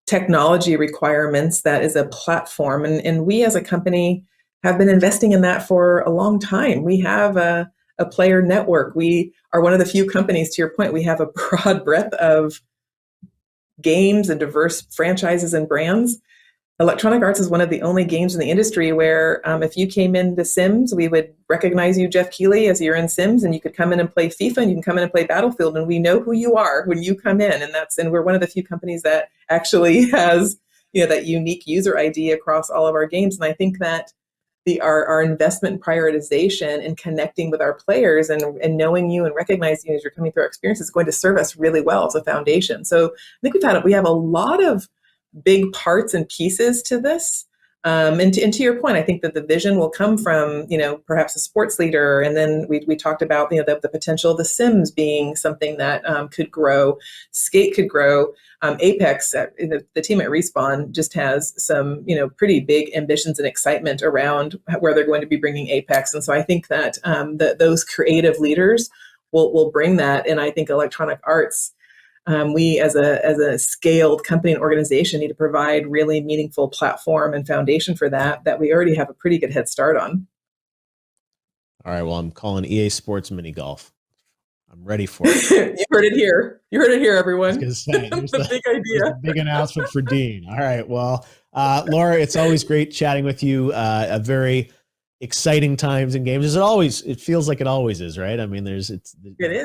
Speaker 15: technology requirements that is a platform, and we as a company have been investing in that for a long time. We have a player network. We are one of the few companies, to your point, we have a broad breadth of games and diverse franchises and brands. Electronic Arts is one of the only games in the industry where if you came into Sims, we would recognize you, Jeff Keighley, as you're in Sims, and you could come in and play FIFA, and you can come in and play Battlefield, and we know who you are when you come in. And we're one of the few companies that actually has, that unique user ID across all of our games. And I think that our investment and prioritization and connecting with our players and knowing you and recognizing you as you're coming through our experience is going to serve us really well as a foundation. So I think we have a lot of big parts and pieces to this. And to your point, I think that the vision will come from, perhaps a sports leader. And then we talked about, the potential of the Sims being something that could grow, Skate could grow. Apex, the team at Respawn just has some, pretty big ambitions and excitement around where they're going to be bringing Apex. And so I think that those creative leaders will bring that. And I think Electronic Arts, we as a scaled company and organization need to provide really meaningful platform and foundation for that we already have a pretty good head start on.
Speaker 14: All right, well, I'm calling EA Sports mini golf. I'm ready for it.
Speaker 15: You heard it here. You heard it here, everyone.
Speaker 14: I was gonna say, there's
Speaker 15: the big idea.
Speaker 14: The big announcement for Dean. All right, well, Laura, it's always great chatting with you. A very exciting times in games. It feels like it always is, right? I mean, it is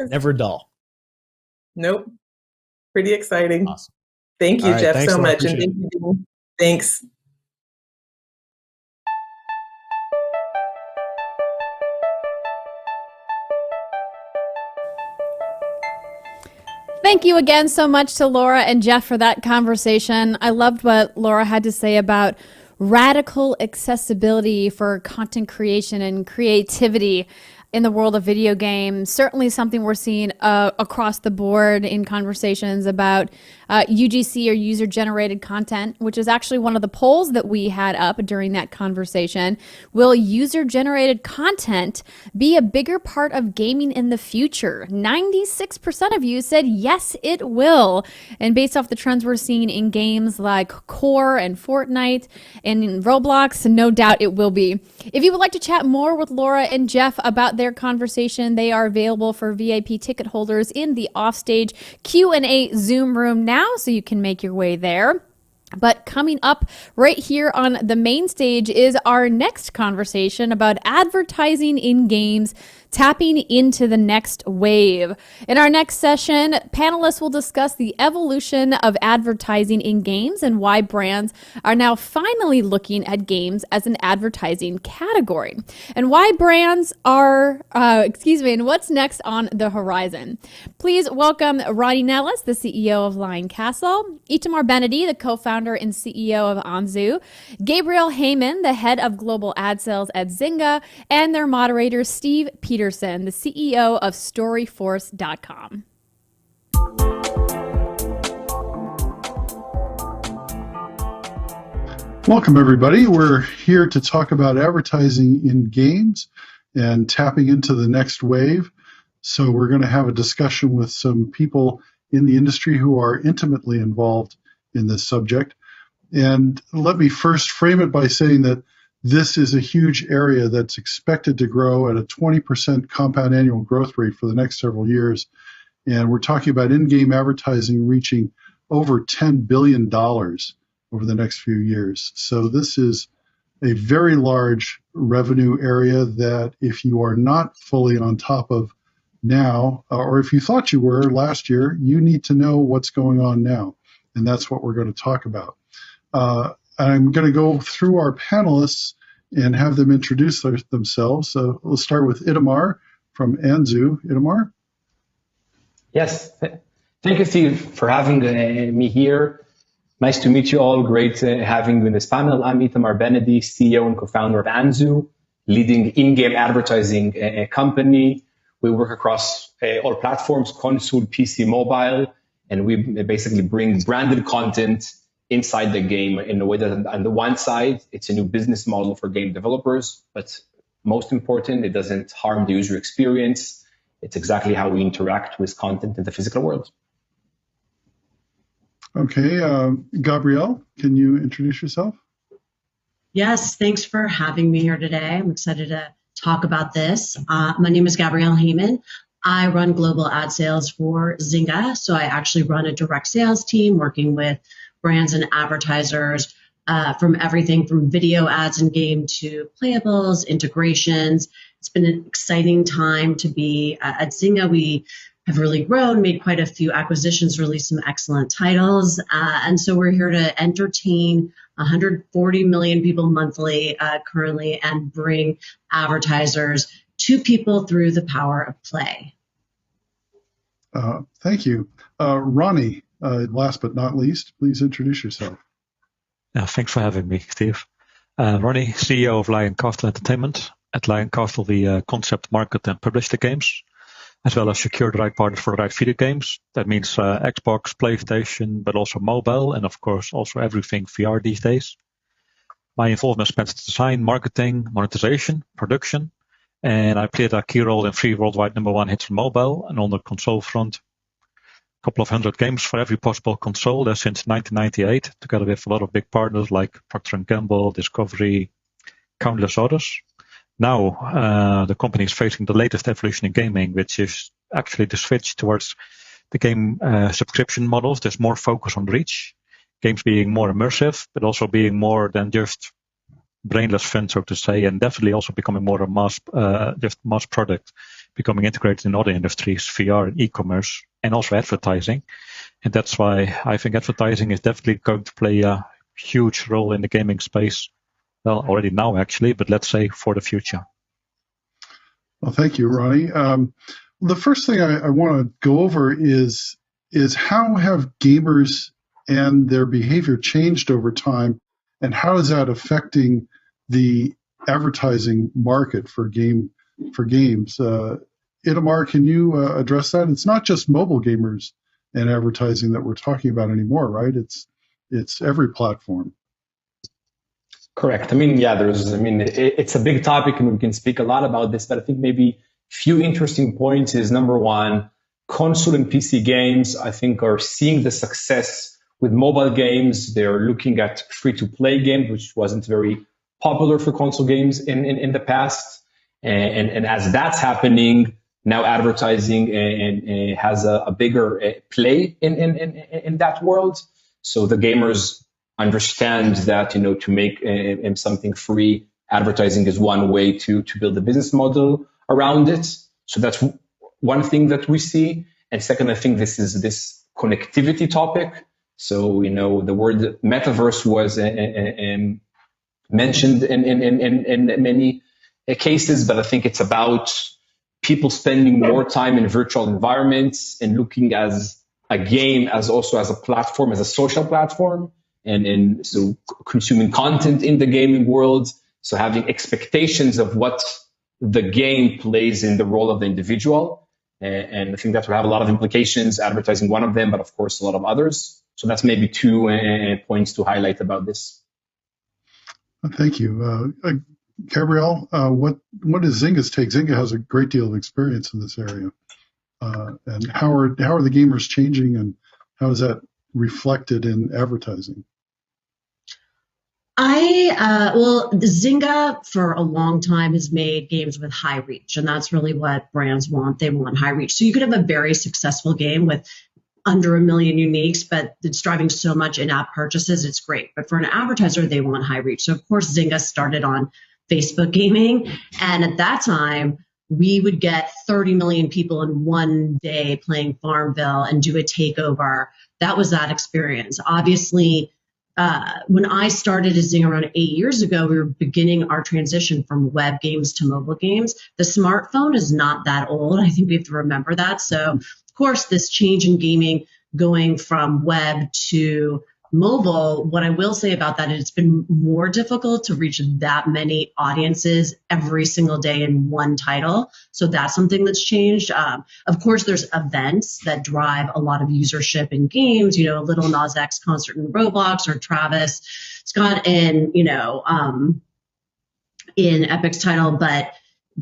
Speaker 14: never dull.
Speaker 15: Nope. Pretty exciting.
Speaker 14: Awesome.
Speaker 15: Thank you,
Speaker 14: right,
Speaker 15: Jeff, so much. And
Speaker 14: thank
Speaker 15: you, Dean. Thanks.
Speaker 1: Thank you again so much to Laura and Jeff for that conversation. I loved what Laura had to say about radical accessibility for content creation and creativity. in the world of video games. Certainly something we're seeing across the board in conversations about UGC, or user-generated content, which is actually one of the polls that we had up during that conversation. Will user-generated content be a bigger part of gaming in the future? 96% of you said yes, it will. And based off the trends we're seeing in games like Core and Fortnite and in Roblox, no doubt it will be. If you would like to chat more with Laura and Jeff about their conversation, they are available for VIP ticket holders in the offstage Q&A Zoom room now, so you can make your way there. But coming up right here on the main stage is our next conversation about advertising in games, tapping into the next wave. In our next session, panelists will discuss the evolution of advertising in games and why brands are now finally looking at games as an advertising category, and why brands are, and what's next on the horizon. Please welcome Ronnie Nellis, the CEO of Lion Castle, Itamar Benedy, the co-founder and CEO of Anzu, Gabriel Heyman, the head of global ad sales at Zynga, and their moderator, Steve Peterson, the CEO of Storyforce.com.
Speaker 16: Welcome, everybody. We're here to talk about advertising in games and tapping into the next wave. So we're going to have a discussion with some people in the industry who are intimately involved in this subject. And let me first frame it by saying that this is a huge area that's expected to grow at a 20% compound annual growth rate for the next several years. And we're talking about in-game advertising reaching over $10 billion over the next few years. So this is a very large revenue area that if you are not fully on top of now, or if you thought you were last year, you need to know what's going on now. And that's what we're going to talk about. I'm going to go through our panelists and have them introduce themselves. So we'll start with Itamar from Anzu. Itamar?
Speaker 17: Yes. Thank you, Steve, for having me here. Nice to meet you all. Great having you in this panel. I'm Itamar Benedy, CEO and co-founder of Anzu, leading in-game advertising company. We work across all platforms, console, PC, mobile, and we basically bring branded content inside the game in a way that on the one side, it's a new business model for game developers, but most important, it doesn't harm the user experience. It's exactly how we interact with content in the physical world.
Speaker 16: Okay, Gabrielle, can you introduce yourself?
Speaker 18: Yes, thanks for having me here today. I'm excited to talk about this. My name is Gabrielle Heyman. I run global ad sales for Zynga. So I actually run a direct sales team working with brands and advertisers from everything from video ads in game to playables, integrations. It's been an exciting time to be at Zynga. We have really grown, made quite a few acquisitions, released some excellent titles. And so we're here to entertain 140 million people monthly currently and bring advertisers to people through the power of play.
Speaker 16: Thank you. Ronnie, last but not least, please introduce yourself.
Speaker 19: Yeah, thanks for having me, Steve. Ronnie, CEO of Lion Castle Entertainment. At Lion Castle, we concept, market, and publish the games, as well as secure the right partners for the right video games. That means Xbox, PlayStation, but also mobile, and of course also everything VR these days. My involvement spans design, marketing, monetization, production, and I played a key role in 3 worldwide #1 hits on mobile and on the console front. A couple of 100 games for every possible console since 1998, together with a lot of big partners like Procter & Gamble, Discovery, countless others. Now, the company is facing the latest evolution in gaming, which is actually the switch towards the game subscription models. There's more focus on reach, games being more immersive, but also being more than just brainless fun, so to say, and definitely also becoming more a mass product, becoming integrated in other industries, VR and e-commerce, and also advertising. And that's why I think advertising is definitely going to play a huge role in the gaming space. Well, already now, actually, but let's say for the future.
Speaker 16: Well, thank you, Ronnie. The first thing I want to go over is how have gamers and their behavior changed over time, and how is that affecting the advertising market for game for games. Itamar, can you address that? It's not just mobile gamers and advertising that we're talking about anymore, right? It's every platform.
Speaker 17: Correct. I mean, yeah, it's a big topic and we can speak a lot about this, but I think maybe few interesting points is number one, console and PC games, I think, are seeing the success with mobile games. They're looking at free-to-play games, which wasn't very popular for console games in the past. And as that's happening, now advertising has a bigger play in that world. So the gamers understand that, to make something free, advertising is one way to build a business model around it. So that's one thing that we see. And second, I think this is this connectivity topic. So, the word metaverse was mentioned in many cases, but I think it's about people spending more time in virtual environments and looking as a game as also as a platform, as a social platform, and so consuming content in the gaming world. So having expectations of what the game plays in the role of the individual. And I think that will have a lot of implications, advertising one of them, but of course a lot of others. So that's maybe two points to highlight about this.
Speaker 16: Thank you. Gabrielle, what is Zynga's take? Zynga has a great deal of experience in this area. And how are the gamers changing, and how is that reflected in advertising?
Speaker 18: Zynga for a long time has made games with high reach, and that's really what brands want. They want high reach. So you could have a very successful game with under 1 million uniques, but it's driving so much in-app purchases, it's great. But for an advertiser, they want high reach. So of course, Zynga started on Facebook gaming. And at that time, we would get 30 million people in one day playing Farmville and do a takeover. That was that experience. Obviously, when I started at Zynga around 8 years ago, we were beginning our transition from web games to mobile games. The smartphone is not that old. I think we have to remember that. So, of course, this change in gaming going from web to mobile, what I will say about that is it's been more difficult to reach that many audiences every single day in one title. So that's something that's changed. Of course, there's events that drive a lot of usership in games, Little Nas X concert in Roblox or Travis Scott in Epic's title. But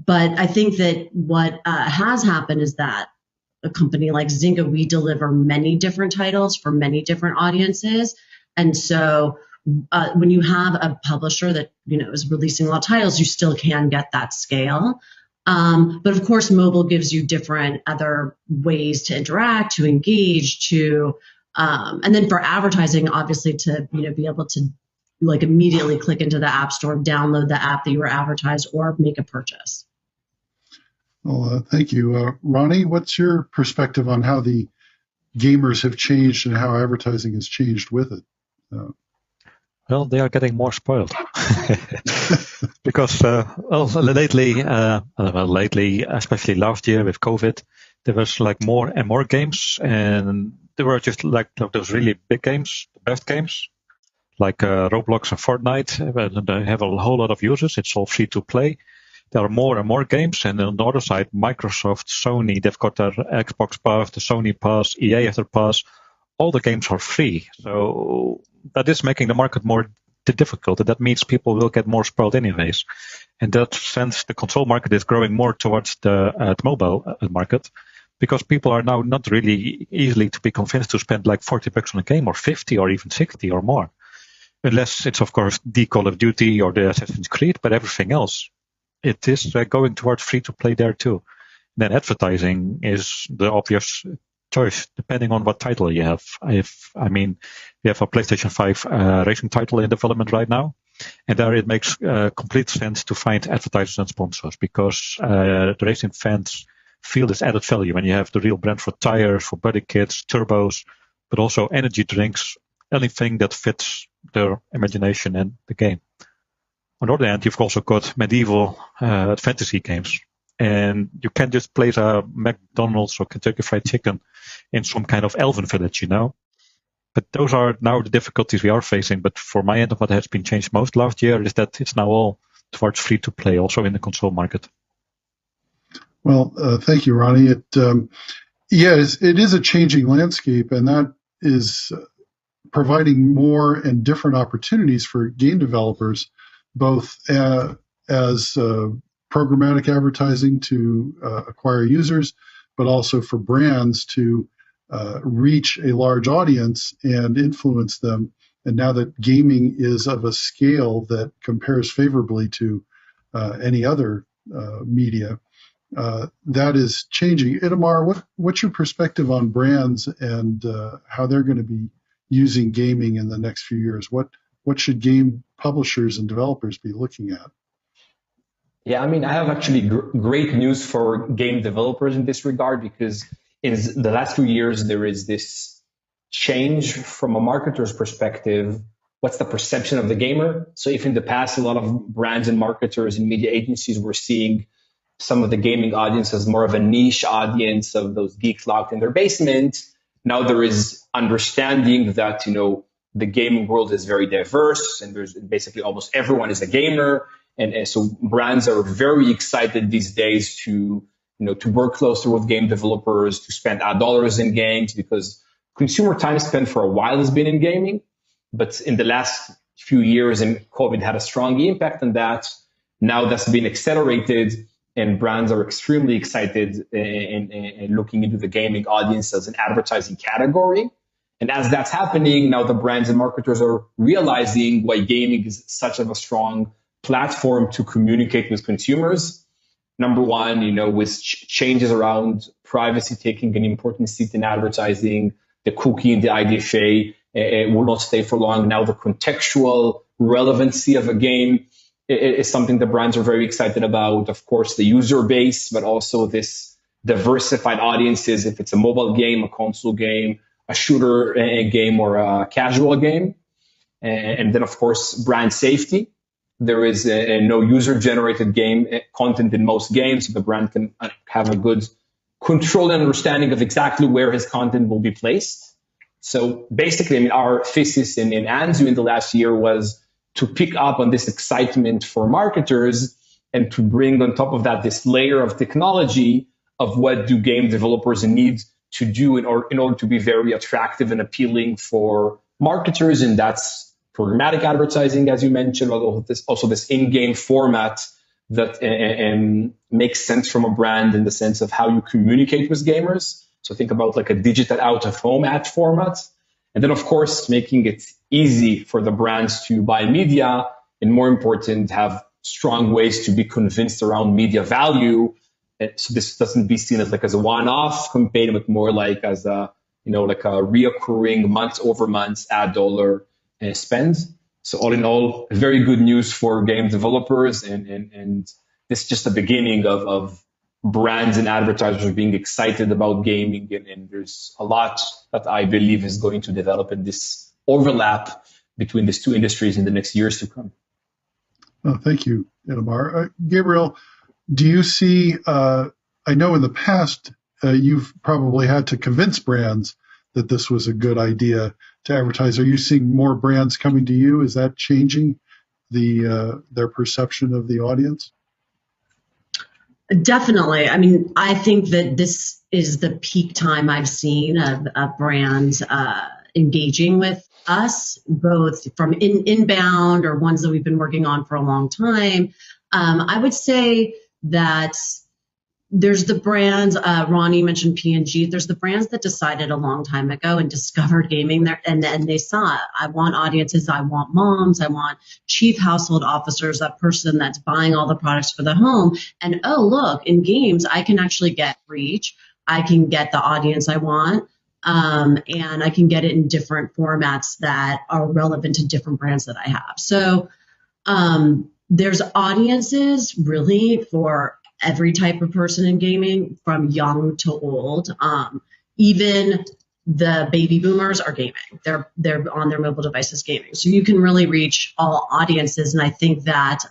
Speaker 18: I think that what has happened is that a company like Zynga, we deliver many different titles for many different audiences. And so when you have a publisher that, is releasing a lot of titles, you still can get that scale. But of course, mobile gives you different other ways to interact, to engage, and then for advertising, obviously to, be able to immediately click into the App Store, download the app that you were advertised, or make a purchase.
Speaker 16: Well, thank you. Ronnie, what's your perspective on how the gamers have changed and how advertising has changed with it?
Speaker 19: Well, they are getting more spoiled because lately, especially last year with COVID, there was more and more games, and they were just those really big games, the best games, like Roblox and Fortnite. They have a whole lot of users. It's all free to play. There are more and more games, and on the other side, Microsoft, Sony, they've got their Xbox Pass, the Sony Pass, EA has their Pass. All the games are free, so that is making the market more difficult, and that means people will get more spoiled anyways. In that sense, the console market is growing more towards the mobile market, because people are now not really easily to be convinced to spend $40 on a game, or 50, or even 60 or more, unless it's of course the Call of Duty or the Assassin's Creed, but everything else. It is going towards free-to-play there too. Then advertising is the obvious choice, depending on what title you have. We have a PlayStation 5 racing title in development right now, and there it makes complete sense to find advertisers and sponsors, because the racing fans feel this added value when you have the real brand for tires, for body kits, turbos, but also energy drinks, anything that fits their imagination and the game. On the other hand, you've also got medieval fantasy games, and you can't just place a McDonald's or Kentucky Fried Chicken in some kind of elven village, But those are now the difficulties we are facing. But for my end, what has been changed most last year is that it's now all towards free to play, also in the console market.
Speaker 16: Well, thank you, Ronnie. It is a changing landscape, and that is providing more and different opportunities for game developers, both as programmatic advertising to acquire users, but also for brands to reach a large audience and influence them. And now that gaming is of a scale that compares favorably to any other media, that is changing. Itamar, what's your perspective on brands and how they're going to be using gaming in the next few years? What should game publishers and developers be looking at?
Speaker 17: Yeah, I mean, I have actually great news for game developers in this regard, because in the last few years, there is this change from a marketer's perspective. What's the perception of the gamer? So if in the past, a lot of brands and marketers and media agencies were seeing some of the gaming audience as more of a niche audience of those geeks locked in their basement, now there is understanding that, the gaming world is very diverse, and there's basically almost everyone is a gamer. And so brands are very excited these days to work closer with game developers, to spend ad dollars in games, because consumer time spent for a while has been in gaming. But in the last few years, and COVID had a strong impact on that, now that's been accelerated, and brands are extremely excited in looking into the gaming audience as an advertising category. And as that's happening, now the brands and marketers are realizing why gaming is such of a strong platform to communicate with consumers. Number one, with changes around privacy taking an important seat in advertising, the cookie and the IDFA will not stay for long. Now the contextual relevancy of a game is something that brands are very excited about. Of course, the user base, but also this diversified audiences, if it's a mobile game, a console game, a shooter game, or a casual game. And then, of course, brand safety. There is no user-generated game content in most games, so the brand can have a good control and understanding of exactly where his content will be placed. So basically, our thesis in Anzu in the last year was to pick up on this excitement for marketers and to bring on top of that this layer of technology of what do game developers need to do in order to be very attractive and appealing for marketers. And that's programmatic advertising, as you mentioned, also this in-game format that makes sense from a brand in the sense of how you communicate with gamers. So think about like a digital out-of-home ad format. And then, of course, making it easy for the brands to buy media, and more important, have strong ways to be convinced around media value. So this doesn't be seen as a one-off campaign, but more like as a reoccurring month-over-month ad dollar spend. So all in all, very good news for game developers, and this is just the beginning of brands and advertisers being excited about gaming, and there's a lot that I believe is going to develop in this overlap between these two industries in the next years to come.
Speaker 16: Oh, thank you, Itamar. Gabriel, do you see, I know in the past you've probably had to convince brands that this was a good idea to advertise. Are you seeing more brands coming to you? Is that changing their perception of the audience?
Speaker 18: Definitely. I mean, I think that this is the peak time I've seen of brands engaging with us, both from inbound or ones that we've been working on for a long time. I would say that there's the brands, Ronnie mentioned P&G, there's the brands that decided a long time ago and discovered gaming there, and they saw it. I want audiences, I want moms, I want chief household officers, that person that's buying all the products for the home. And oh, look, in games, I can actually get reach, I can get the audience I want, and I can get it in different formats that are relevant to different brands that I have. So there's audiences really for every type of person in gaming, from young to old. Even the baby boomers are gaming. They're on their mobile devices gaming. So you can really reach all audiences. And I think that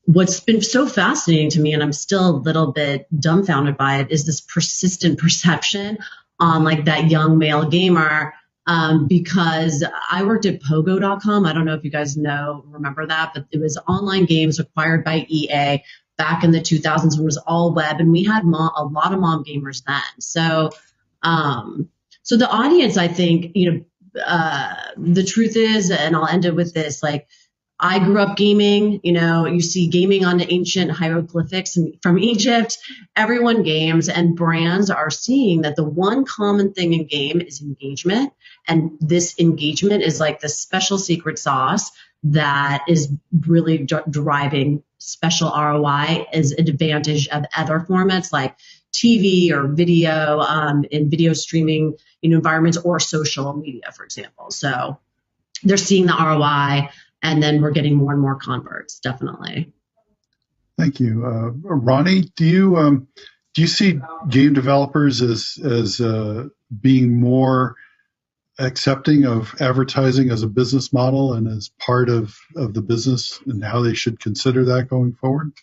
Speaker 18: what's been so fascinating to me, and I'm still a little bit dumbfounded by it, is this persistent perception on like that young male gamer. Because I worked at Pogo.com. I don't know if you guys remember that, but it was online games acquired by EA, back in the 2000s when it was all web, and we had a lot of mom gamers then. So, so the audience, I think, the truth is, and I'll end it with this, like, I grew up gaming. You see gaming on the ancient hieroglyphics from Egypt. Everyone games, and brands are seeing that the one common thing in game is engagement. And this engagement is like the special secret sauce that is really driving special ROI as an advantage of other formats like TV or video in video streaming environments, or social media, for example. So they're seeing the ROI, and then we're getting more and more converts, definitely.
Speaker 16: Thank you. Ronnie, do you see game developers as being more accepting of advertising as a business model and as part of the business, and how they should consider that going forward?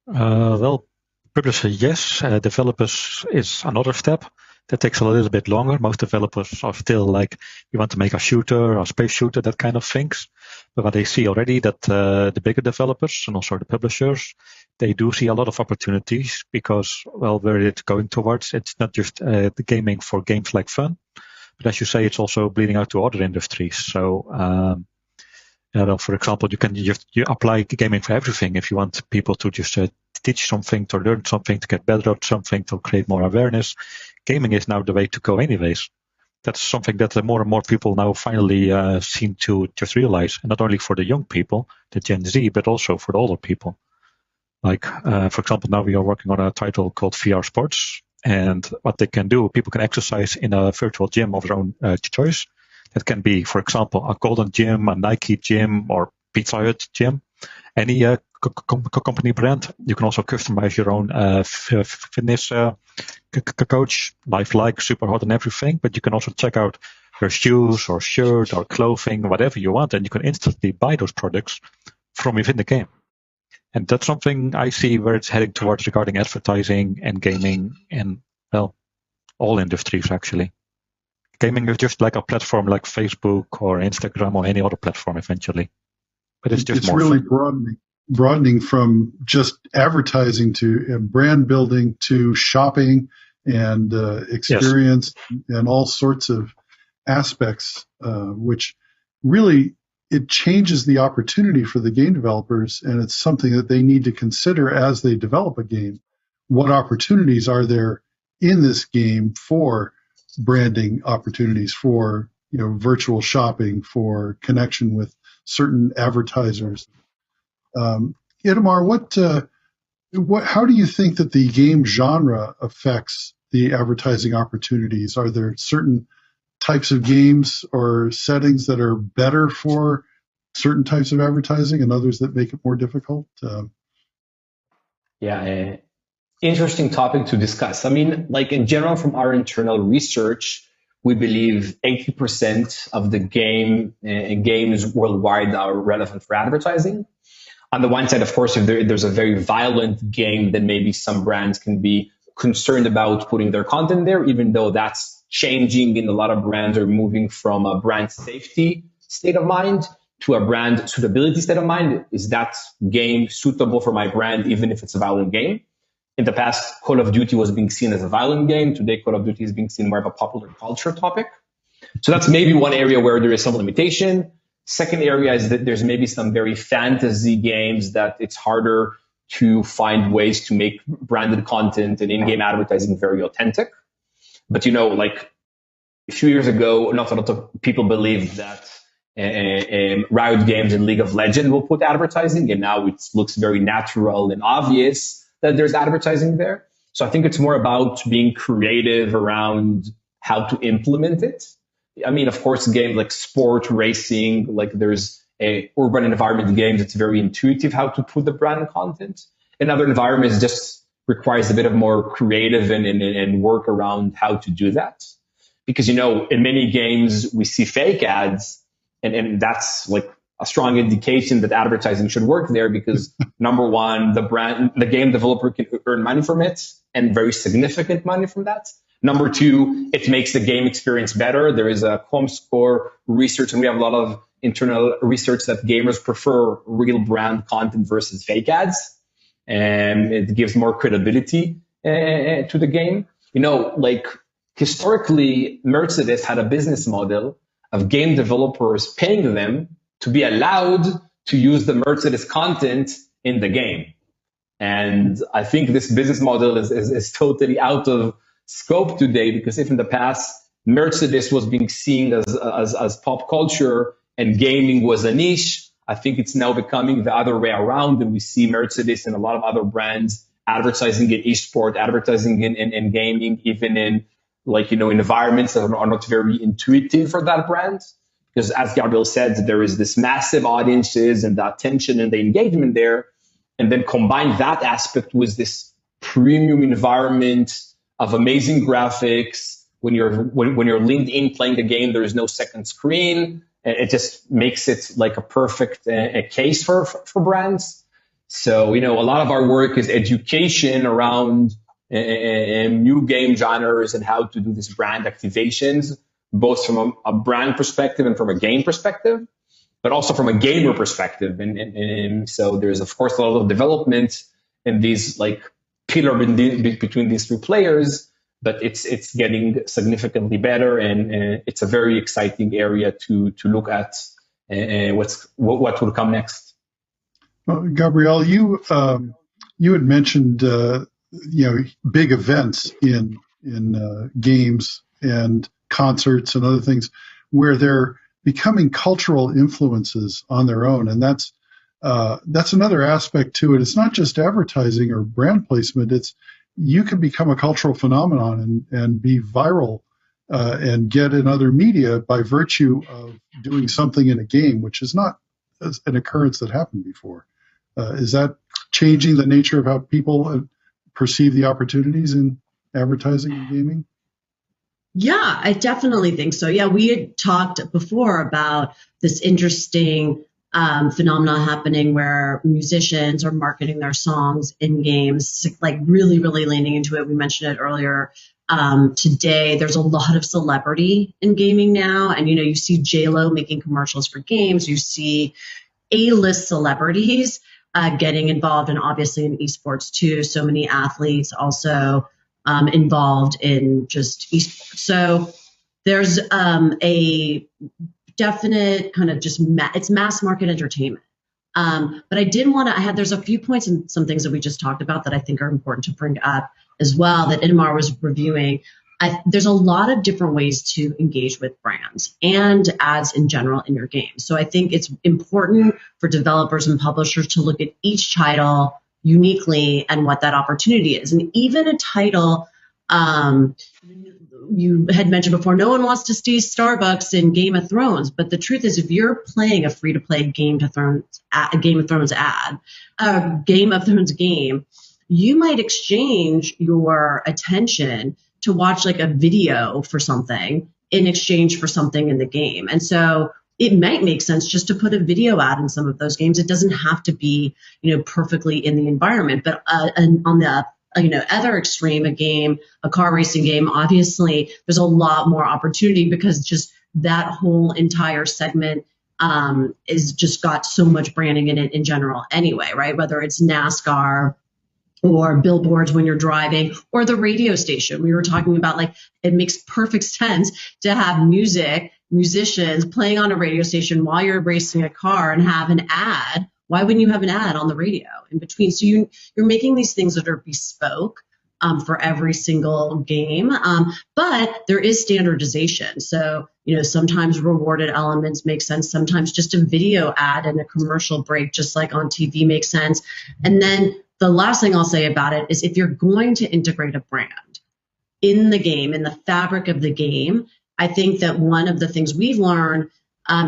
Speaker 19: Well, publisher, yes. Developers is another step. That takes a little bit longer. Most developers are still like, we want to make a shooter, a space shooter, that kind of things. But what they see already, that the bigger developers and also the publishers, they do see a lot of opportunities because, well, where it's going towards, it's not just the gaming for games like fun, but as you say, it's also bleeding out to other industries. So, for example, you apply gaming for everything. If you want people to just teach something, to learn something, to get better at something, to create more awareness, gaming is now the way to go anyways. That's something that more and more people now finally seem to just realize, and not only for the young people, the Gen Z, but also for the older people. Like, for example, now we are working on a title called VR Sports, and what they can do, people can exercise in a virtual gym of their own choice. That can be, for example, a Golden Gym, a Nike gym, or Pizza Hut gym. Any company brand. You can also customize your own fitness coach, lifelike, super hot and everything. But you can also check out your shoes or shirt or clothing, whatever you want, and you can instantly buy those products from within the game. And that's something I see where it's heading towards regarding advertising and gaming and, well, all industries actually. Gaming is just like a platform like Facebook or Instagram or any other platform eventually. But it's more
Speaker 16: really
Speaker 19: fun.
Speaker 16: broadening from just advertising to brand building to shopping and experience, yes, and all sorts of aspects, which really, it changes the opportunity for the game developers, and it's something that they need to consider as they develop a game. What opportunities are there in this game for branding opportunities, for virtual shopping, for connection with certain advertisers? Itamar, how do you think that the game genre affects the advertising opportunities? Are there certain types of games or settings that are better for certain types of advertising and others that make it more difficult?
Speaker 17: Interesting topic to discuss. I mean, like in general, from our internal research, we believe 80% of the games worldwide are relevant for advertising. On the one side, of course, if there's a very violent game, then maybe some brands can be concerned about putting their content there, even though that's changing, and a lot of brands are moving from a brand safety state of mind to a brand suitability state of mind. Is that game suitable for my brand, even if it's a violent game? In the past, Call of Duty was being seen as a violent game. Today, Call of Duty is being seen more of a popular culture topic. So that's maybe one area where there is some limitation. Second area is that there's maybe some very fantasy games that it's harder to find ways to make branded content and in-game advertising very authentic. But, like a few years ago, not a lot of people believed that Riot Games and League of Legends will put advertising, and now it looks very natural and obvious that there's advertising there. So I think it's more about being creative around how to implement it. I mean, of course, games like sport, racing, like there's a urban environment games, it's very intuitive how to put the brand content. In other environments, just requires a bit of more creative and work around how to do that. Because, in many games, we see fake ads, and that's like a strong indication that advertising should work there because number one, the game developer can earn money from it and very significant money from that. Number two, it makes the game experience better. There is a ComScore research, and we have a lot of internal research that gamers prefer real brand content versus fake ads. and it gives more credibility to the game. Like historically, Mercedes had a business model of game developers paying them to be allowed to use the Mercedes content in the game. And I think this business model is totally out of scope today, because if in the past Mercedes was being seen as pop culture and gaming was a niche, I think it's now becoming the other way around, and we see Mercedes and a lot of other brands advertising in esport, advertising in gaming, even in environments that are not very intuitive for that brand. Because as Gabriel said, there is this massive audiences and the attention and the engagement there. And then combine that aspect with this premium environment of amazing graphics. When you're leaned in playing the game, there is no second screen. It just makes it like a perfect case for brands. So, a lot of our work is education around new game genres and how to do these brand activations, both from a brand perspective and from a game perspective, but also from a gamer perspective. And so there's, of course, a lot of development in these pillar between these two players, but it's getting significantly better, and it's a very exciting area to look at what will come next.
Speaker 16: Well, Gabrielle, you had mentioned big events in games and concerts and other things where they're becoming cultural influences on their own, and that's another aspect to it. It's not just advertising or brand placement. It's you can become a cultural phenomenon and be viral and get in other media by virtue of doing something in a game, which is not an occurrence that happened before. Is that changing the nature of how people perceive the opportunities in advertising and gaming?
Speaker 18: Yeah, I definitely think so. Yeah, we had talked before about this interesting phenomenon happening where musicians are marketing their songs in games, really, really leaning into it. We mentioned it earlier. Today, there's a lot of celebrity in gaming now. And, you see J-Lo making commercials for games. You see A-list celebrities getting involved, and obviously in esports too. So many athletes also involved in just esports. So there's a definite kind of just it's mass market entertainment. But I did want to there's a few points and some things that we just talked about that I think are important to bring up as well that Inmar was reviewing. There's a lot of different ways to engage with brands and ads in general in your game. So I think it's important for developers and publishers to look at each title uniquely and what that opportunity is. And even a title, you had mentioned before, no one wants to see Starbucks in Game of Thrones. But the truth is, if you're playing a free-to-play Game of Thrones game, you might exchange your attention to watch a video for something in exchange for something in the game. And so it might make sense just to put a video ad in some of those games. It doesn't have to be, perfectly in the environment. But on the other extreme, a car racing game, obviously there's a lot more opportunity because just that whole entire segment is just got so much branding in it in general anyway, right? Whether it's NASCAR or billboards when you're driving, or the radio station. We were talking about it makes perfect sense to have musicians playing on a radio station while you're racing a car and have an ad. Why wouldn't you have an ad on the radio in between? So you're making these things that are bespoke for every single game, but there is standardization. So sometimes rewarded elements make sense. Sometimes just a video ad and a commercial break, just like on TV, makes sense. And then the last thing I'll say about it is if you're going to integrate a brand in the game, in the fabric of the game, I think that one of the things we've learned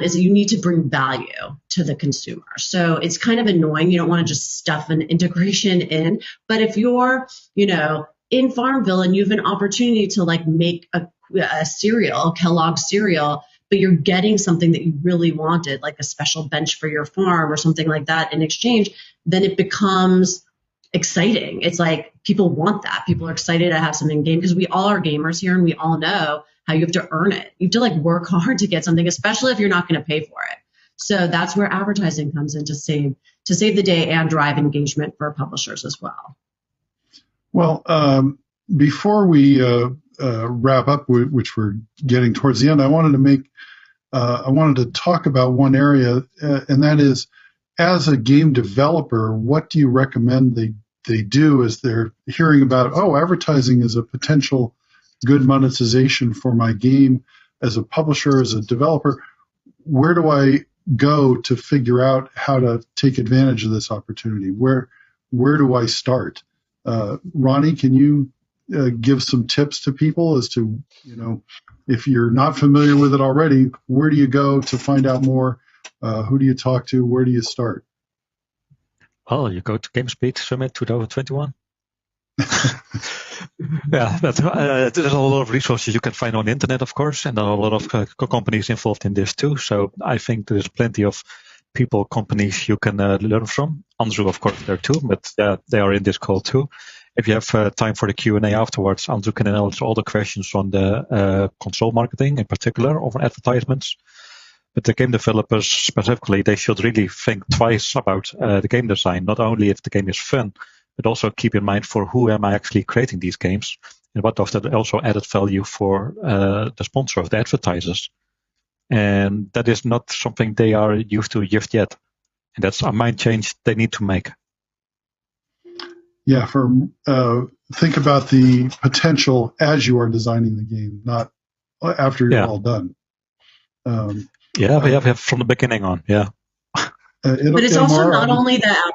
Speaker 18: is that you need to bring value to the consumer. So it's kind of annoying. You don't want to just stuff an integration in. But if you're, in Farmville and you have an opportunity to make a cereal, Kellogg's cereal, but you're getting something that you really wanted, like a special bench for your farm or something like that in exchange, then it becomes exciting. It's people want that. People are excited to have something in game because we all are gamers here and we all know how you have to earn it. You have to work hard to get something, especially if you're not going to pay for it. So that's where advertising comes in to save the day and drive engagement for publishers as well.
Speaker 16: Well, before we wrap up, which we're getting towards the end, I wanted to talk about one area, and that is, as a game developer, what do you recommend they do as they're hearing about, advertising is a potential good monetization for my game? As a publisher, as a developer, where do I go to figure out how to take advantage of this opportunity? Where do I start? Ronnie, can you give some tips to people as to, if you're not familiar with it already, where do you go to find out more? Who do you talk to? Where do you start?
Speaker 19: Well, you go to GamesBeat Summit 2021. Yeah, there's a lot of resources you can find on the internet, of course, and there are a lot of companies involved in this too. So I think there's plenty of people, companies you can learn from. Anzu, of course, there too, but they are in this call too. If you have time for the Q&A afterwards, Anzu can answer all the questions on the console marketing in particular, of advertisements. But the game developers specifically, they should really think twice about the game design, not only if the game is fun, but also keep in mind for who am I actually creating these games, and what does that also added value for the sponsor of the advertisers. And that is not something they are used to just yet. And that's a mind change they need to make.
Speaker 16: Yeah, think about the potential as you are designing the game, not after you're all done.
Speaker 19: We have from the beginning on, yeah.
Speaker 18: But it's also not only the.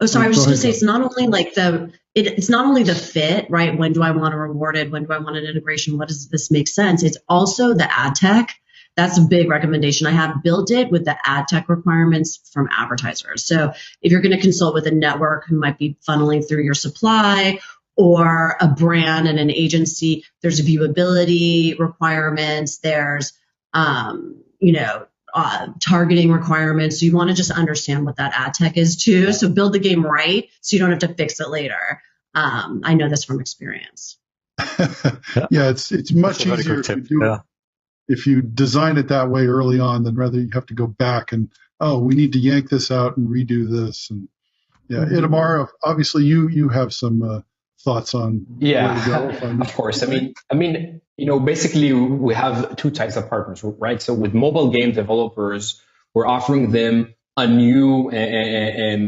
Speaker 18: Oh, sorry. I was just going to say it's not only like it's not only the fit, right? When do I want to reward it? When do I want an integration? What does this make sense? It's also the ad tech. That's a big recommendation. I have built it with the ad tech requirements from advertisers. So if you're going to consult with a network who might be funneling through your supply, or a brand and an agency, there's viewability requirements. There's targeting requirements. So you want to just understand what that ad tech is too. So build the game right so you don't have to fix it later. I know this from experience.
Speaker 16: Yeah, it's much easier if you design it that way early on than rather you have to go back and, we need to yank this out and redo this. And yeah, Itamar, obviously you have some thoughts on where to go.
Speaker 17: Of course. I mean, basically we have two types of partners, right? So with mobile game developers, we're offering them a new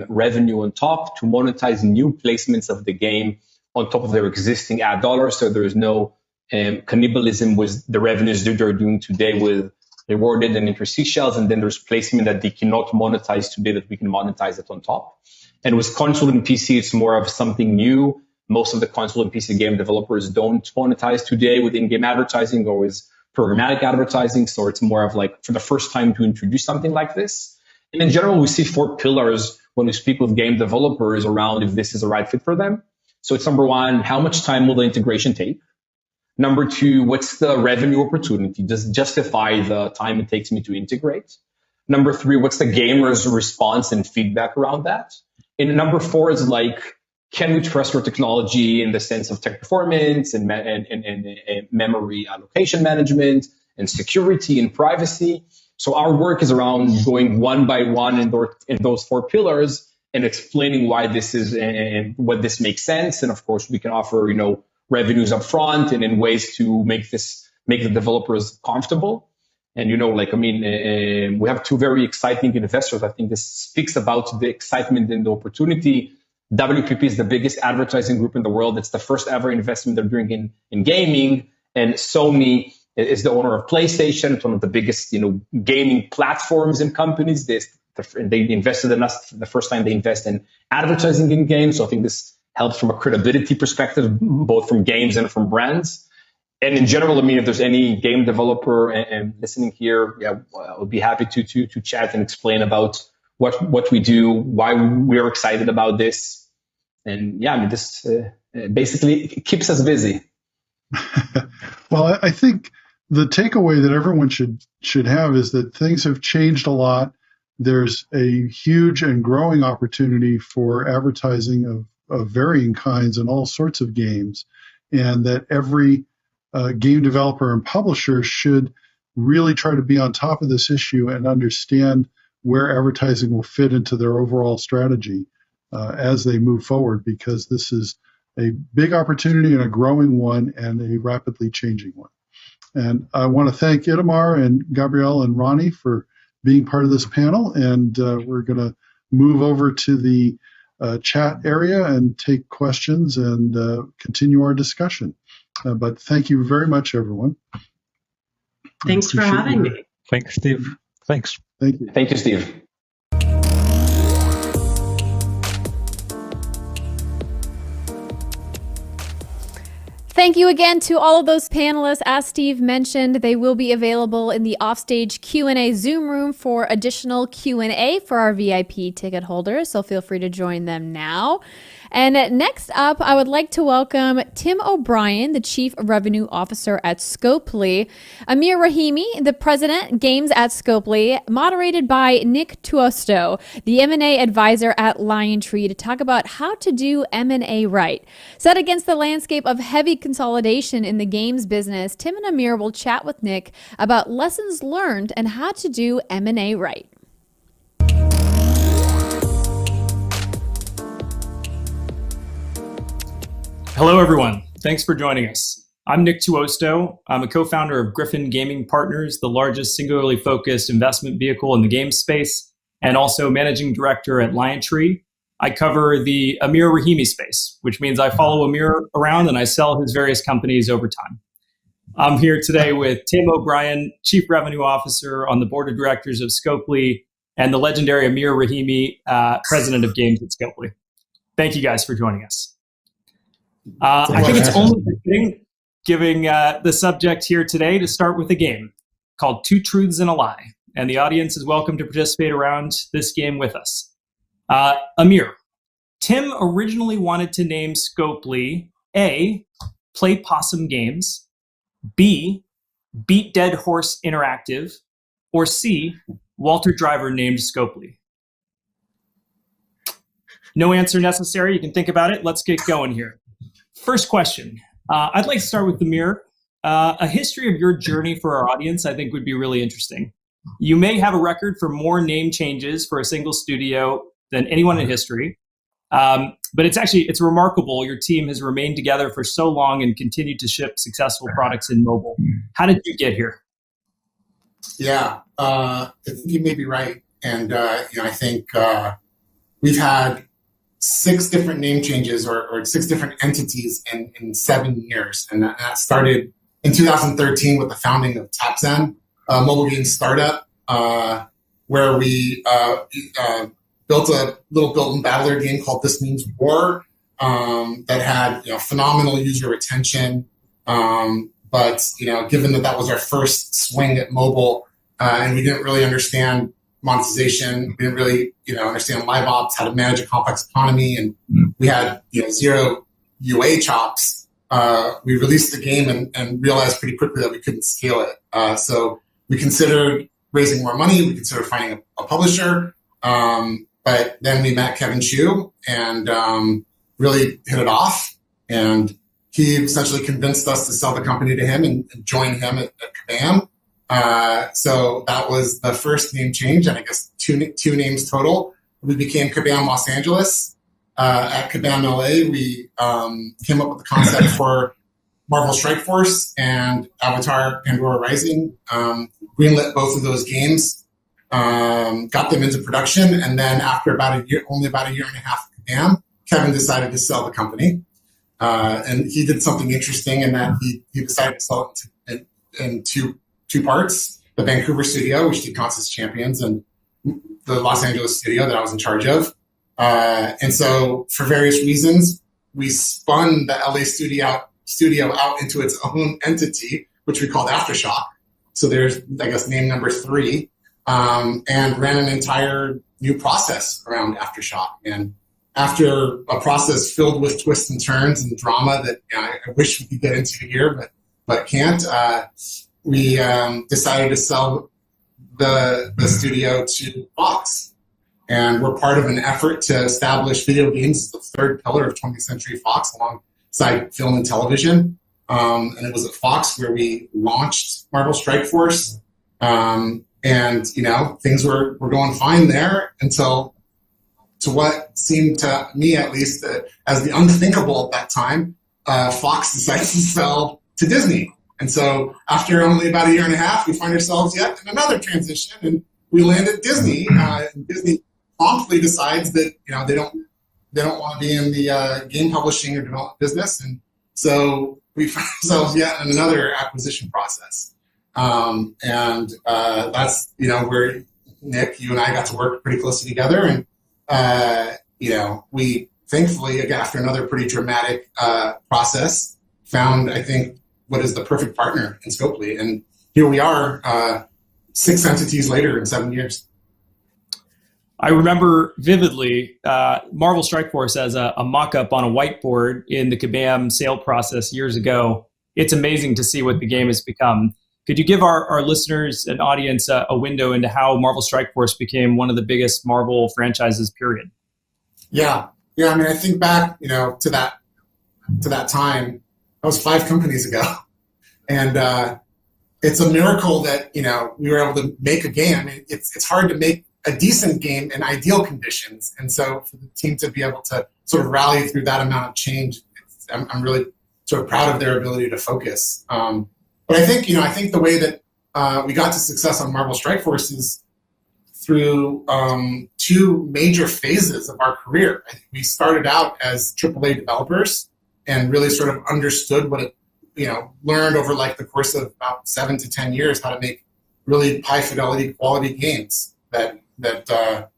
Speaker 17: revenue on top to monetize new placements of the game on top of their existing ad dollars. So there is no cannibalism with the revenues that they're doing today with rewarded and interest shells. And then there's placement that they cannot monetize today that we can monetize it on top. And with console and PC, it's more of something new. Most of the console and PC game developers don't monetize today with in-game advertising or with programmatic advertising. So it's more of like for the first time to introduce something like this. And in general, we see 4 pillars when we speak with game developers around if this is a right fit for them. So it's number 1, how much time will the integration take? Number 2, what's the revenue opportunity? Does it justify the time it takes me to integrate? Number 3, what's the gamer's response and feedback around that? And number 4 is like, can we trust our technology in the sense of tech performance and memory allocation management and security and privacy? So our work is around going one by one in those 4 pillars and explaining why this is and what this makes sense. And of course, we can offer, revenues up front and in ways to make the developers comfortable. And, we have 2 very exciting investors. I think this speaks about the excitement and the opportunity. WPP is the biggest advertising group in the world. It's the first ever investment they're doing in gaming. And Sony is the owner of PlayStation. It's one of the biggest, gaming platforms and companies. They invested in us the first time they invest in advertising in games. So I think this helps from a credibility perspective, both from games and from brands. And in general, if there's any game developer and listening here, I would be happy to chat and explain about what we do, why we're excited about this. And this basically keeps us busy.
Speaker 16: Well, I think the takeaway that everyone should have is that things have changed a lot. There's a huge and growing opportunity for advertising of varying kinds and all sorts of games, and that every game developer and publisher should really try to be on top of this issue and understand where advertising will fit into their overall strategy as they move forward, because this is a big opportunity and a growing one and a rapidly changing one. And I want to thank Itamar and Gabrielle and Ronnie for being part of this panel. And we're going to move over to the chat area and take questions and continue our discussion. But thank you very much, everyone.
Speaker 18: Thanks for having me.
Speaker 19: Thanks, Steve. Thanks.
Speaker 16: Thank you.
Speaker 17: Thank you, Steve.
Speaker 1: Thank you again to all of those panelists. As Steve mentioned, they will be available in the offstage Q&A Zoom room for additional Q&A for our VIP ticket holders, so feel free to join them now. And next up, I would like to welcome Tim O'Brien, the Chief Revenue Officer at Scopely, Amir Rahimi, the President, Games at Scopely, moderated by Nick Tuosto, the M&A Advisor at LionTree, to talk about how to do M&A right. Set against the landscape of heavy consolidation in the games business, Tim and Amir will chat with Nick about lessons learned and how to do M&A right.
Speaker 20: Hello, everyone. Thanks for joining us. I'm Nick Tuosto. I'm a co-founder of Griffin Gaming Partners, the largest singularly focused investment vehicle in the game space, and also managing director at LionTree. I cover the Amir Rahimi space, which means I follow Amir around and I sell his various companies over time. I'm here today with Tim O'Brien, Chief Revenue Officer on the board of directors of Scopely, and the legendary Amir Rahimi, President of Games at Scopely. Thank you guys for joining us. I think it's only fitting, giving the subject here today, to start with a game called Two Truths and a Lie. And the audience is welcome to participate around this game with us. Amir, Tim originally wanted to name Scopely A, Play Possum Games, B, Beat Dead Horse Interactive, or C, Walter Driver named Scopely. No answer necessary. You can think about it. Let's get going here. First question. I'd like to start with Amir. A history of your journey for our audience, I think, would be really interesting. You may have a record for more name changes for a single studio than anyone in history. But it's remarkable your team has remained together for so long and continued to ship successful products in mobile. How did you get here?
Speaker 21: Yeah, I think you may be right. And I think we've had 6 different name changes or 6 different entities in 7 years. And that started in 2013 with the founding of TapZen, a mobile game startup, where we built a little built-in battler game called This Means War that had phenomenal user retention. But given that was our first swing at mobile, and we didn't really understand monetization, we didn't really understand live ops, how to manage a complex economy, and we had zero UA chops. We released the game and realized pretty quickly that we couldn't scale it. So we considered raising more money. We considered finding a publisher. But then we met Kevin Chu and really hit it off. And he essentially convinced us to sell the company to him and join him at Kabam. So that was the first name change, and I guess two names total. We became Kabam Los Angeles. At Kabam LA, we came up with the concept for Marvel Strike Force and Avatar Pandora Rising. Greenlit both of those games, got them into production, and then after only about a year and a half at Kabam, Kevin decided to sell the company. And he did something interesting in that he decided to sell it in two parts: the Vancouver studio, which did Contest Champions, and the Los Angeles studio that I was in charge of. And so for various reasons, we spun the LA studio out into its own entity, which we called Aftershock. So there's, I guess, name number 3, and ran an entire new process around Aftershock. And after a process filled with twists and turns and drama that I wish we could get into here, but can't, we decided to sell the studio to Fox. And we're part of an effort to establish video games as the third pillar of 20th Century Fox alongside film and television. And it was at Fox where we launched Marvel Strike Force, And things were going fine there until, to what seemed to me at least as the unthinkable at that time, Fox decides to sell to Disney. And so after only about a year and a half, we find ourselves yet in another transition, and we land at Disney. And Disney promptly decides that they don't want to be in the game publishing or development business, and so we find ourselves yet in another acquisition process. And that's where Nick, you and I got to work pretty closely together, and we thankfully, again, after another pretty dramatic process, found, I think, what is the perfect partner in Scopely. And here we are, 6 entities later in 7 years.
Speaker 20: I remember vividly Marvel Strike Force as a mock-up on a whiteboard in the Kabam sale process years ago. It's amazing to see what the game has become. Could you give our listeners and audience a window into how Marvel Strike Force became one of the biggest Marvel franchises, period?
Speaker 21: Yeah. I mean, I think back, to that time. That was 5 companies ago, and it's a miracle that we were able to make a game. I mean, it's hard to make a decent game in ideal conditions, and so for the team to be able to sort of rally through that amount of change, I'm really sort of proud of their ability to focus. But I think the way that we got to success on Marvel Strike Force is through 2 major phases of our career. I think we started out as AAA developers and really sort of understood what it, learned over like the course of about 7 to 10 years how to make really high fidelity quality games that are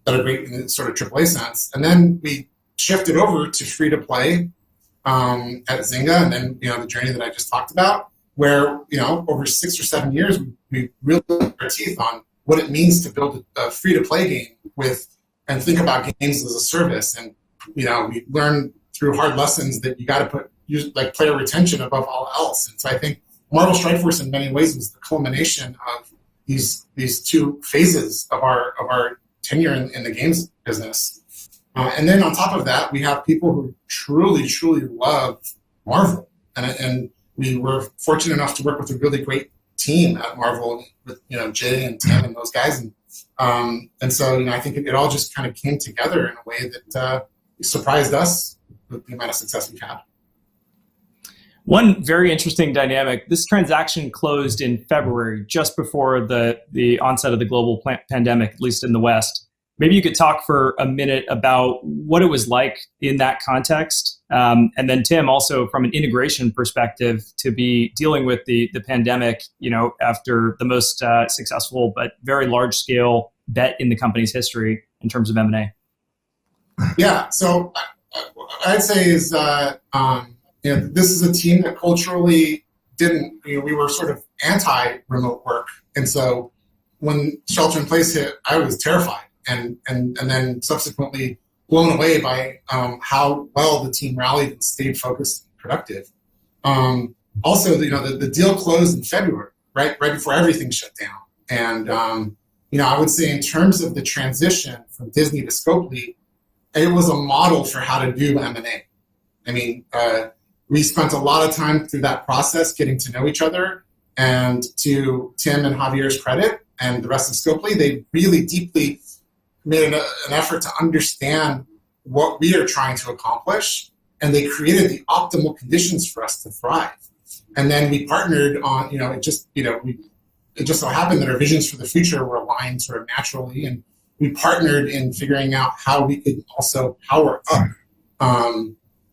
Speaker 21: great in the sort of AAA sense. And then we shifted over to free to play at Zynga, and then the journey that I just talked about, where over 6 or 7 years we really put our teeth on what it means to build a free to play game and think about games as a service. And we learned through hard lessons that you got to put player retention above all else. And so I think Marvel Strike Force in many ways was the culmination of these 2 phases of our tenure in the games business. And then on top of that, we have people who truly, truly love Marvel. And we were fortunate enough to work with a really great team at Marvel with, Jay and Tim and those guys. And so, I think it all just kind of came together in a way that surprised us with the amount of success we've had.
Speaker 20: One very interesting dynamic, this transaction closed in February, just before the onset of the global pandemic, at least in the West. Maybe you could talk for a minute about what it was like in that context. And then Tim, also from an integration perspective, to be dealing with the pandemic, after the most successful but very large scale bet in the company's history in terms of M&A.
Speaker 21: Yeah, so I'd say is this is a team that culturally didn't, we were sort of anti-remote work. And so when shelter in place hit, I was terrified and then subsequently blown away by how well the team rallied and stayed focused and productive. Also, the deal closed in February, right before everything shut down. And, I would say in terms of the transition from Disney to Scopely, it was a model for how to do M&A. I mean, we spent a lot of time through that process getting to know each other, and to Tim and Javier's credit and the rest of Scopely, they really deeply made an effort to understand what we are trying to accomplish, and they created the optimal conditions for us to thrive. And then we partnered on, it just so happened that our visions for the future were aligned sort of naturally, and we partnered in figuring out how we could also power up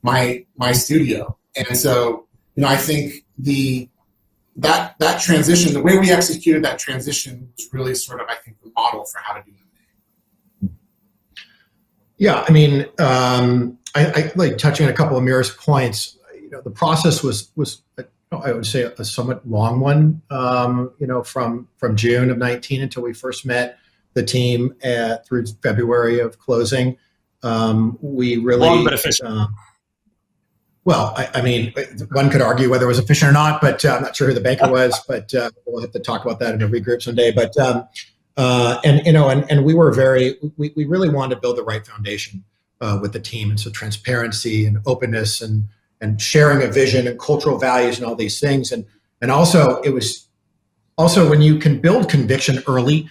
Speaker 21: my studio. And so, I think that transition, the way we executed that transition was really sort of, I think, the model for how to do it.
Speaker 2: Yeah, I mean, I like touching on a couple of Mira's points. The process was I would say a somewhat long one. From June of 19 until we first met the team through February of closing. We really
Speaker 20: long but efficient.
Speaker 2: Well, I mean, one could argue whether it was efficient or not, but I'm not sure who the banker was. But we'll have to talk about that in a regroup someday. But and we were we really wanted to build the right foundation with the team, and so transparency and openness and sharing a vision and cultural values and all these things, and also it was Also, when you can build conviction early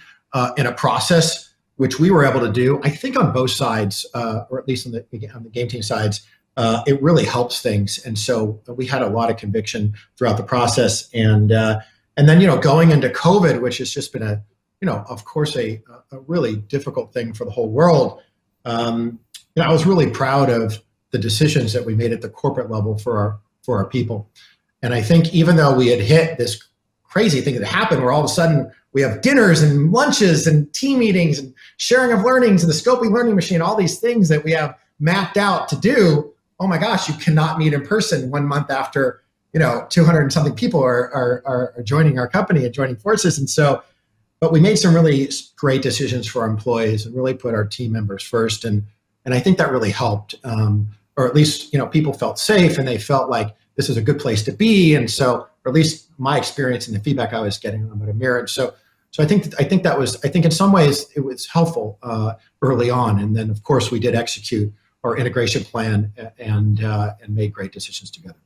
Speaker 2: in a process, which we were able to do, I think on both sides, or at least on the game team sides, it really helps things. And so we had a lot of conviction throughout the process. And then, going into COVID, which has just been of course, a really difficult thing for the whole world. I was really proud of the decisions that we made at the corporate level for our people. And I think even though we had hit this crazy thing that happened where all of a sudden we have dinners and lunches and team meetings and sharing of learnings and the Scopely learning machine, all these things that we have mapped out to do. Oh my gosh, you cannot meet in person 1 month after 200 and something people are joining our company and joining forces. And so, but we made some really great decisions for our employees and really put our team members first. And I think that really helped, or at least, people felt safe and they felt like this is a good place to be. And so, or at least my experience and the feedback I was getting about a mirror. So I think in some ways it was helpful early on. And then of course we did execute our integration plan and made great decisions together.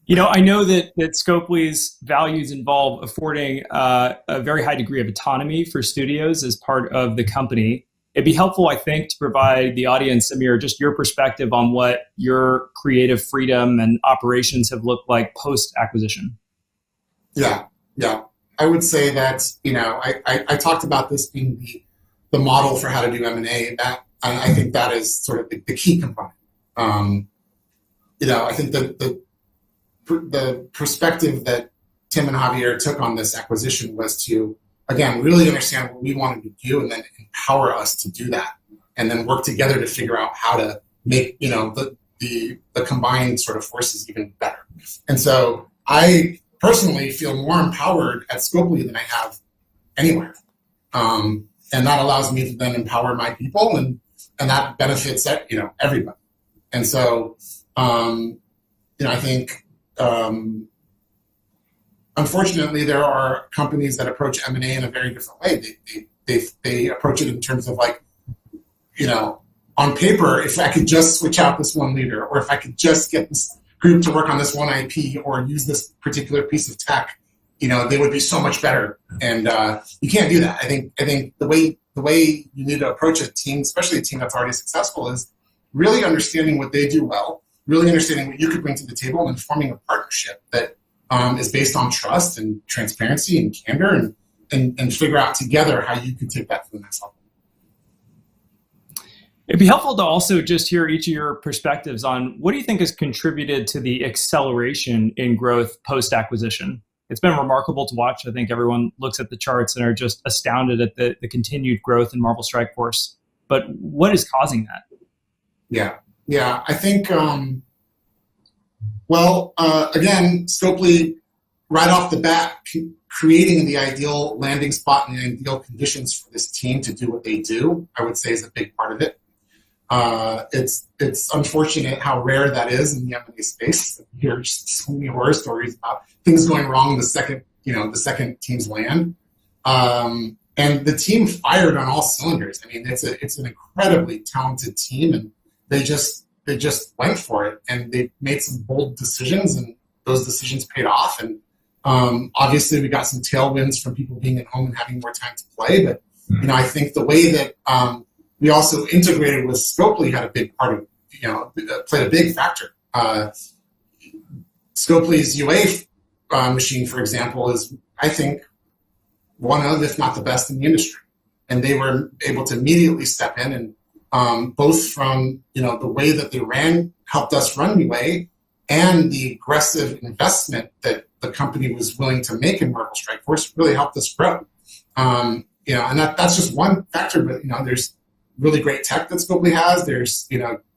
Speaker 20: I know that Scopely's values involve affording a very high degree of autonomy for studios as part of the company. It'd be helpful, I think, to provide the audience, Amir, just your perspective on what your creative freedom and operations have looked like post-acquisition.
Speaker 21: Yeah. I would say that, I talked about this being the model for how to do M&A. I think that is sort of the key component. I think the perspective that Tim and Javier took on this acquisition was to, again, really understand what we wanted to do and then empower us to do that, and then work together to figure out how to make the combined sort of forces even better. And so I personally feel more empowered at Scopely than I have anywhere, and that allows me to then empower my people, and that benefits everybody. And so I think. Unfortunately, there are companies that approach M&A in a very different way. They approach it in terms of on paper, if I could just switch out this one leader, or if I could just get this group to work on this one IP or use this particular piece of tech, they would be so much better. And you can't do that. I think the way you need to approach a team, especially a team that's already successful, is really understanding what they do well, really understanding what you could bring to the table, and forming a partnership that is based on trust and transparency and candor, and figure out together how you can take that to the next level.
Speaker 20: It'd be helpful to also just hear each of your perspectives on what do you think has contributed to the acceleration in growth post-acquisition? It's been remarkable to watch. I think everyone looks at the charts and are just astounded at the continued growth in Marvel Strike Force. But what is causing that?
Speaker 21: Yeah, I think, again, Scopely, right off the bat, creating the ideal landing spot and the ideal conditions for this team to do what they do, I would say, is a big part of it. It's unfortunate how rare that is in the M&A space. You hear just so many horror stories about things going wrong in the second teams land. And the team fired on all cylinders. I mean, it's an incredibly talented team, and they just went for it, and they made some bold decisions, and those decisions paid off. And obviously, we got some tailwinds from people being at home and having more time to play. But I think the way that we also integrated with Scopely had a big part of, played a big factor. Scopely's UA machine, for example, is, I think, one of, if not the best in the industry. And they were able to immediately step in, and both from the way that they helped us run UA, and the aggressive investment that the company was willing to make in Marvel Strike Force really helped us grow. And that's just one factor. But there's really great tech that Scopely has. There's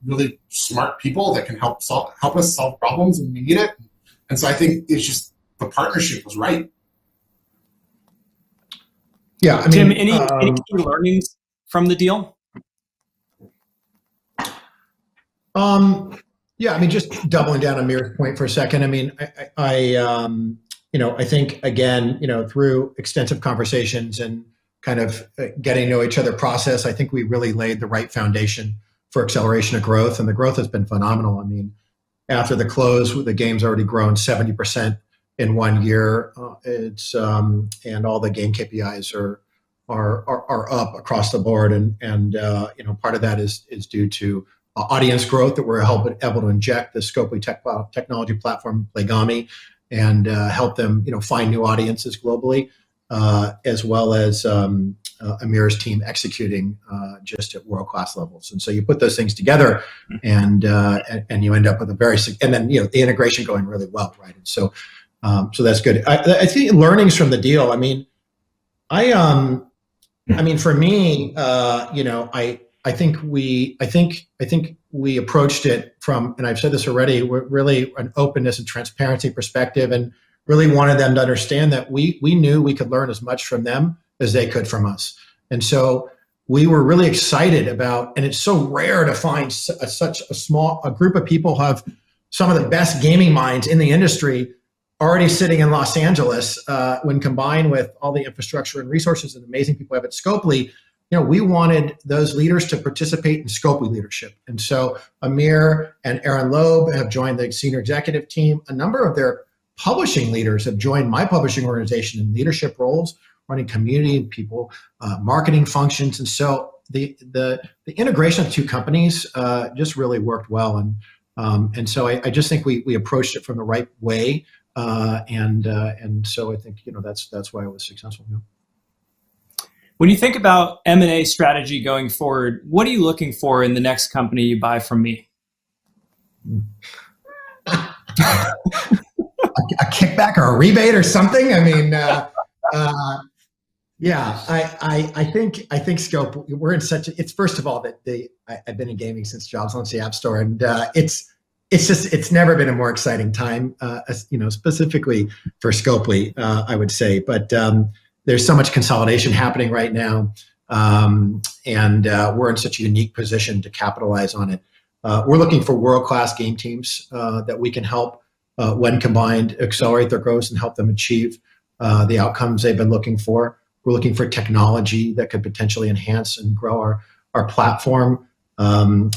Speaker 21: really smart people that can help us solve problems when we need it. And so I think it's just the partnership was right.
Speaker 2: Yeah, I mean,
Speaker 20: Tim, any key learnings from the deal?
Speaker 2: Yeah, I mean, just doubling down on Amir's point for a second. I mean, I think again, through extensive conversations and kind of getting to know each other process, I think we really laid the right foundation for acceleration of growth, and the growth has been phenomenal. I mean, after the close, the game's already grown 70% in 1 year. It's and all the game KPIs are up across the board, and part of that is due to audience growth that we're able to inject the Scopely technology platform Playgami and help them find new audiences globally, as well as Amir's team executing just at world-class levels. And so you put those things together, and you end up with and then the integration going really well, right? And so that's good. I think learnings from the deal. I mean, for me, I think we approached it from, and I've said this already, really an openness and transparency perspective, and really wanted them to understand that we knew we could learn as much from them as they could from us. And so we were really excited about, and it's so rare to find such a group of people who have some of the best gaming minds in the industry already sitting in Los Angeles, when combined with all the infrastructure and resources and amazing people we have at Scopely. We wanted those leaders to participate in Scopely leadership. And so Amir and Aaron Loeb have joined the senior executive team. A number of their publishing leaders have joined my publishing organization in leadership roles, running community people, marketing functions. And so the integration of two companies just really worked well. And so I just think we approached it from the right way. And so I think, that's why it was successful.
Speaker 20: When you think about M&A strategy going forward, what are you looking for in the next company you buy from me?
Speaker 2: A kickback or a rebate or something? I mean, I think Scope, we're in it's first of all that I've been in gaming since Jobs launched the App Store, and it's never been a more exciting time, specifically for Scopely, I would say. But there's so much consolidation happening right now, and we're in such a unique position to capitalize on it. We're looking for world-class game teams that we can help, when combined, accelerate their growth and help them achieve the outcomes they've been looking for. We're looking for technology that could potentially enhance and grow our platform. And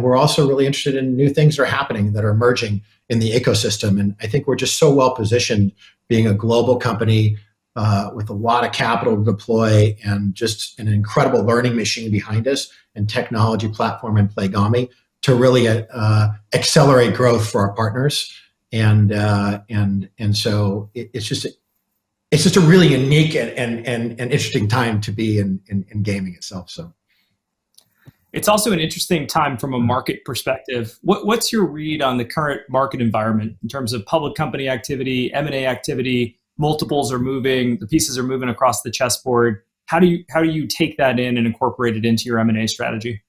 Speaker 2: we're also really interested in new things that are happening, that are emerging in the ecosystem. And I think we're just so well positioned, being a global company with a lot of capital to deploy and just an incredible learning machine behind us, and technology platform and Playgami to really accelerate growth for our partners. And so it's just a really unique and interesting time to be in gaming itself. So.
Speaker 20: It's also an interesting time from a market perspective. What's your read on the current market environment in terms of public company activity, M&A activity? Multiples are moving, the pieces are moving across the chessboard. How do you take that in and incorporate it into your M&A strategy?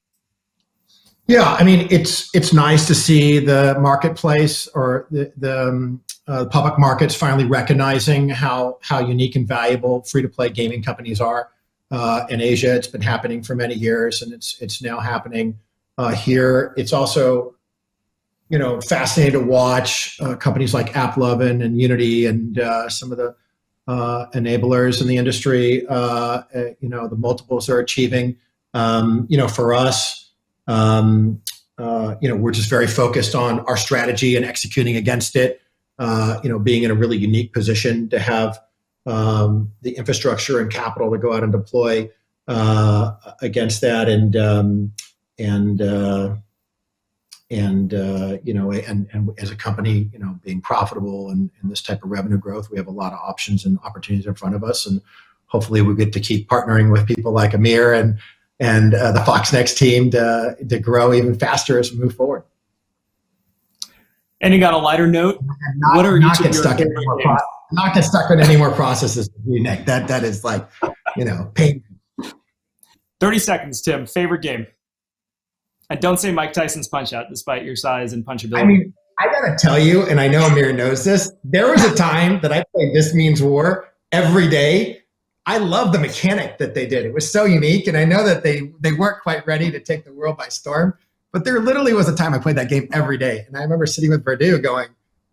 Speaker 2: Yeah, I mean, it's nice to see the marketplace or the public markets finally recognizing how unique and valuable free-to-play gaming companies are. In Asia, it's been happening for many years, and it's now happening here. It's also, fascinating to watch companies like AppLovin and Unity and some of the enablers in the industry. The multiples they're achieving. For us, we're just very focused on our strategy and executing against it. Being in a really unique position to have the infrastructure and capital to go out and deploy against that, and as a company, being profitable and this type of revenue growth, we have a lot of options and opportunities in front of us, and hopefully we get to keep partnering with people like Amir and the Foxnext team to grow even faster as we move forward.
Speaker 20: Ending on a lighter note, what are each of your favorite games?
Speaker 2: Not get stuck on any more processes with you, Nick. That is like, pain.
Speaker 20: 30 seconds, Tim. Favorite game? And don't say Mike Tyson's Punch-Out, despite your size and punchability.
Speaker 2: I mean, I gotta tell you, and I know Amir knows this, there was a time that I played This Means War every day. I love the mechanic that they did. It was so unique, and I know that they weren't quite ready to take the world by storm, but there literally was a time I played that game every day. And I remember sitting with Verdue going,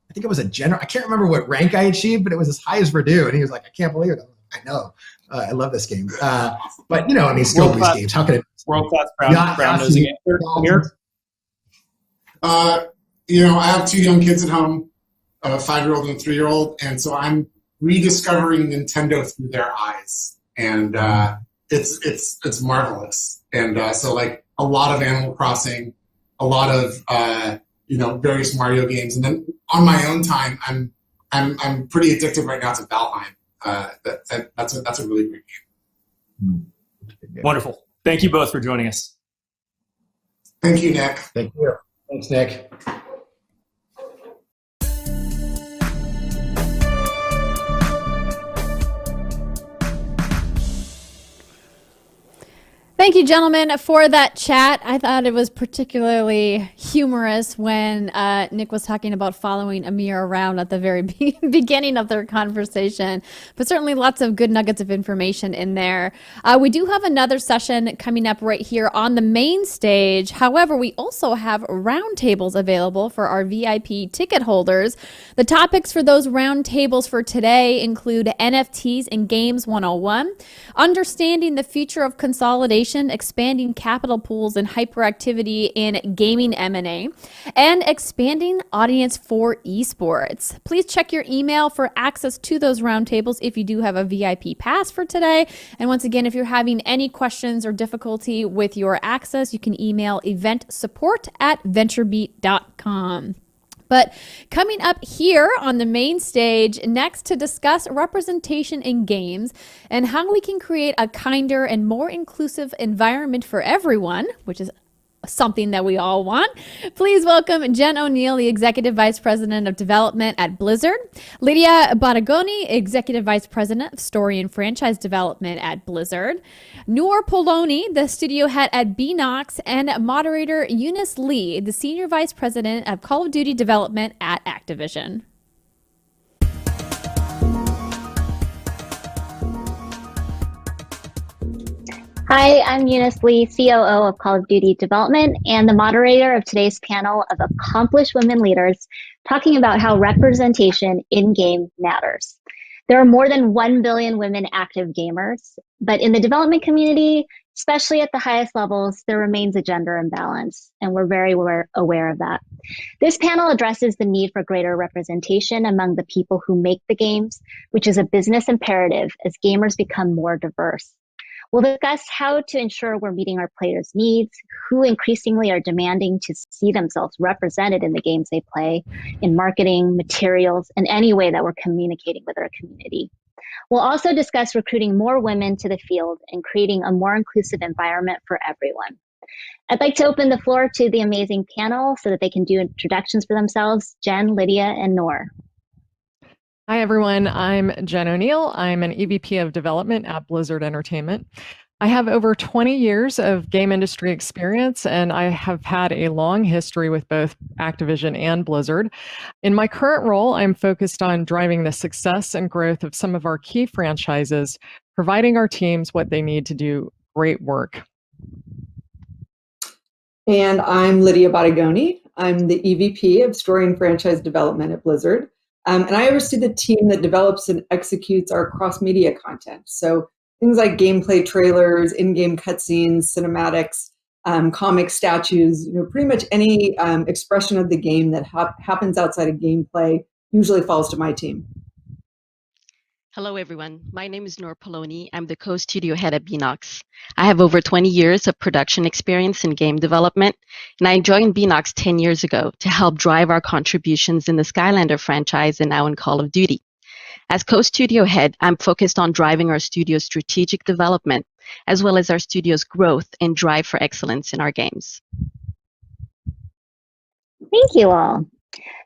Speaker 2: I think it was a general, I can't remember what rank I achieved, but it was as high as Verdue. And he was like, I can't believe it. I know. I love this game. But, still these games. How can it?
Speaker 20: World-class brown-nosing answer. Here?
Speaker 21: I have two young kids at home. a 5-year-old and a 3-year-old, and so I'm rediscovering Nintendo through their eyes, and it's marvelous. And so like a lot of Animal Crossing, a lot of various Mario games, and then on my own time, I'm pretty addicted right now to Valheim. That's a really great game.
Speaker 20: Wonderful. Thank you both for joining us.
Speaker 21: Thank you, Nick.
Speaker 2: Thank you. Thanks, Nick.
Speaker 1: Thank you, gentlemen, for that chat. I thought it was particularly humorous when Nick was talking about following Amir around at the very beginning of their conversation, but certainly lots of good nuggets of information in there. We do have another session coming up right here on the main stage. However, we also have roundtables available for our VIP ticket holders. The topics for those roundtables for today include NFTs in Games 101, understanding the future of consolidation, expanding capital pools and hyperactivity in gaming M&A, and expanding audience for esports. Please check your email for access to those roundtables if you do have a VIP pass for today. And once again, if you're having any questions or difficulty with your access, you can email eventsupport@venturebeat.com. But coming up here on the main stage next to discuss representation in games and how we can create a kinder and more inclusive environment for everyone, which is something that we all want. Please welcome Jen O'Neill, the Executive Vice President of Development at Blizzard, Lydia Baragoni, Executive Vice President of Story and Franchise Development at Blizzard, Noor Poloni, the Studio Head at Beanox, and moderator Eunice Lee, the Senior Vice President of Call of Duty Development at Activision.
Speaker 4: Hi, I'm Eunice Lee, COO of Call of Duty Development and the moderator of today's panel of accomplished women leaders talking about how representation in-game matters. There are more than 1 billion women active gamers, but in the development community, especially at the highest levels, there remains a gender imbalance, and we're very aware of that. This panel addresses the need for greater representation among the people who make the games, which is a business imperative as gamers become more diverse. We'll discuss how to ensure we're meeting our players' needs, who increasingly are demanding to see themselves represented in the games they play, in marketing, materials, and any way that we're communicating with our community. We'll also discuss recruiting more women to the field and creating a more inclusive environment for everyone. I'd like to open the floor to the amazing panel so that they can do introductions for themselves, Jen, Lydia, and Noor.
Speaker 22: Hi, everyone. I'm Jen O'Neill. I'm an EVP of Development at Blizzard Entertainment. I have over 20 years of game industry experience, and I have had a long history with both Activision and Blizzard. In my current role, I'm focused on driving the success and growth of some of our key franchises, providing our teams what they need to do great work.
Speaker 23: And I'm Lydia Baragoni. I'm the EVP of Story and Franchise Development at Blizzard. And I oversee the team that develops and executes our cross-media content. So things like gameplay trailers, in-game cutscenes, cinematics, comic statues, pretty much any expression of the game that happens outside of gameplay usually falls to my team.
Speaker 24: Hello, everyone. My name is Noor Poloni. I'm the co-studio head at Beanox. I have over 20 years of production experience in game development, and I joined Beanox 10 years ago to help drive our contributions in the Skylander franchise and now in Call of Duty. As co-studio head, I'm focused on driving our studio's strategic development, as well as our studio's growth and drive for excellence in our games.
Speaker 4: Thank you all.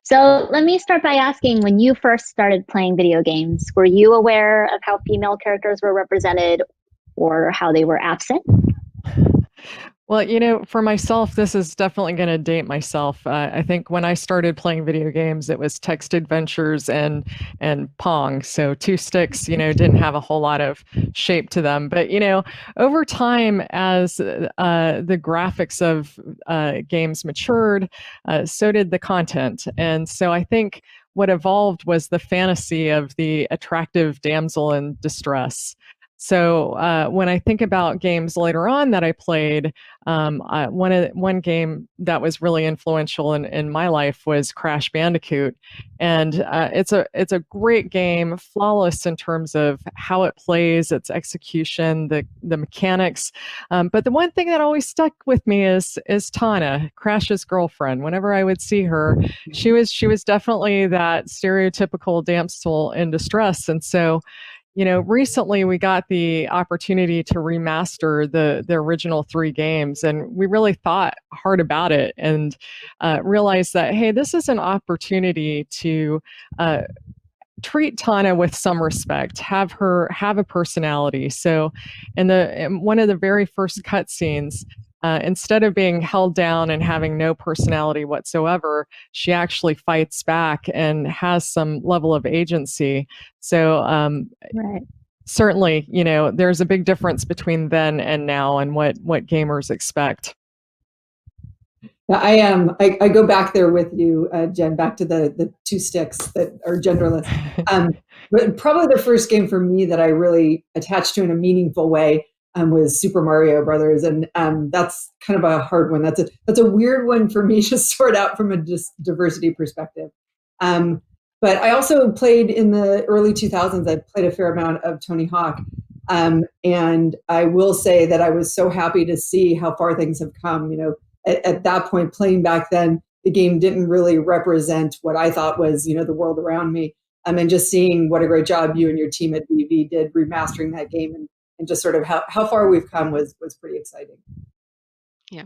Speaker 4: So let me start by asking, when you first started playing video games, were you aware of how female characters were represented or how they were absent?
Speaker 22: Well, for myself, this is definitely going to date myself. I think when I started playing video games, it was text adventures and Pong. So two sticks, didn't have a whole lot of shape to them. But, over time, as the graphics of games matured, so did the content. And so I think what evolved was the fantasy of the attractive damsel in distress. So when I think about games later on that I played, one game that was really influential in my life was Crash Bandicoot, and it's a great game, flawless in terms of how it plays, its execution, the mechanics. But the one thing that always stuck with me is Tana, Crash's girlfriend. Whenever I would see her, she was definitely that stereotypical damsel in distress, and so. Recently we got the opportunity to remaster the original 3 games, and we really thought hard about it and realized that, hey, this is an opportunity to treat Tana with some respect, have her have a personality. So, in one of the very first cutscenes, instead of being held down and having no personality whatsoever, she actually fights back and has some level of agency. So,
Speaker 4: Right.
Speaker 22: certainly, there's a big difference between then and now, and what gamers expect.
Speaker 23: I go back there with you, Jen, back to the 2 sticks that are genderless. But probably the first game for me that I really attached to in a meaningful way was Super Mario Brothers, and that's kind of a hard one. That's a weird one for me to sort out from a diversity perspective. But I also played in the early 2000s. I played a fair amount of Tony Hawk, and I will say that I was so happy to see how far things have come. At that point, playing back then, the game didn't really represent what I thought was, the world around me. And just seeing what a great job you and your team at VV did remastering that game, and just sort of how far we've come was pretty exciting.
Speaker 24: Yeah.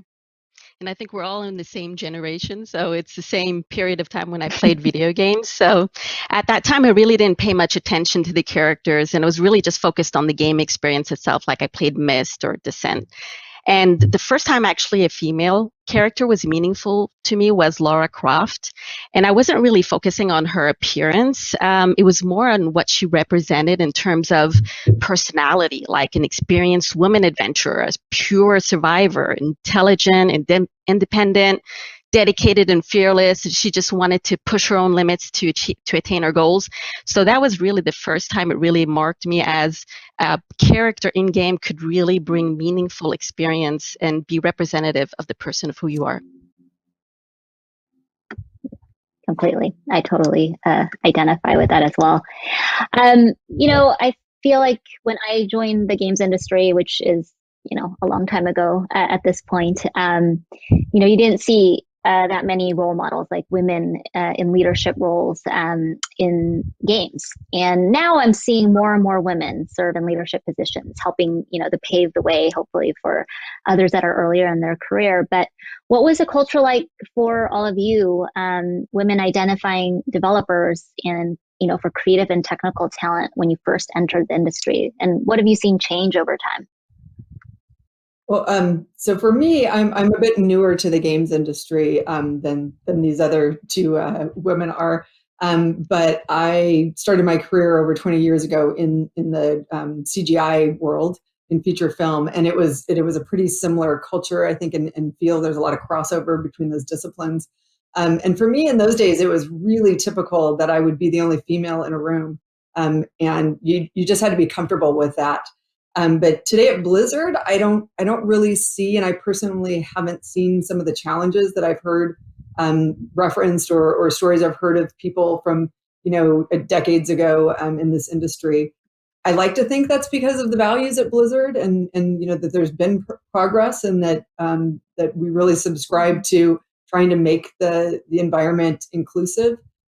Speaker 24: And I think we're all in the same generation. So it's the same period of time when I played video games. So at that time, I really didn't pay much attention to the characters. And I was really just focused on the game experience itself, like I played Myst or Descent. And the first time actually a female character was meaningful to me was Lara Croft. And I wasn't really focusing on her appearance. It was more on what she represented in terms of personality, like an experienced woman adventurer, a pure survivor, intelligent and independent, dedicated and fearless. She just wanted to push her own limits to attain her goals. So that was really the first time it really marked me as a character in game could really bring meaningful experience and be representative of the person of who you are.
Speaker 4: Completely. I totally identify with that as well. I feel like when I joined the games industry, which is, a long time ago at this point, you didn't see that many role models like women in leadership roles in games. And now I'm seeing more and more women serve in leadership positions, helping, to pave the way, hopefully, for others that are earlier in their career. But what was the culture like for all of you, women identifying developers and, for creative and technical talent when you first entered the industry? And what have you seen change over time?
Speaker 23: Well, so for me, I'm a bit newer to the games industry than these other 2 women are. But I started my career over 20 years ago in the CGI world, in feature film, and it was a pretty similar culture, I think, and feel. There's a lot of crossover between those disciplines. And for me, in those days, it was really typical that I would be the only female in a room, and you just had to be comfortable with that. But today at Blizzard, I don't really see, and I personally haven't seen some of the challenges that I've heard referenced or stories I've heard of people from, decades ago in this industry. I like to think that's because of the values at Blizzard and that there's been progress, and that we really subscribe to trying to make the environment inclusive.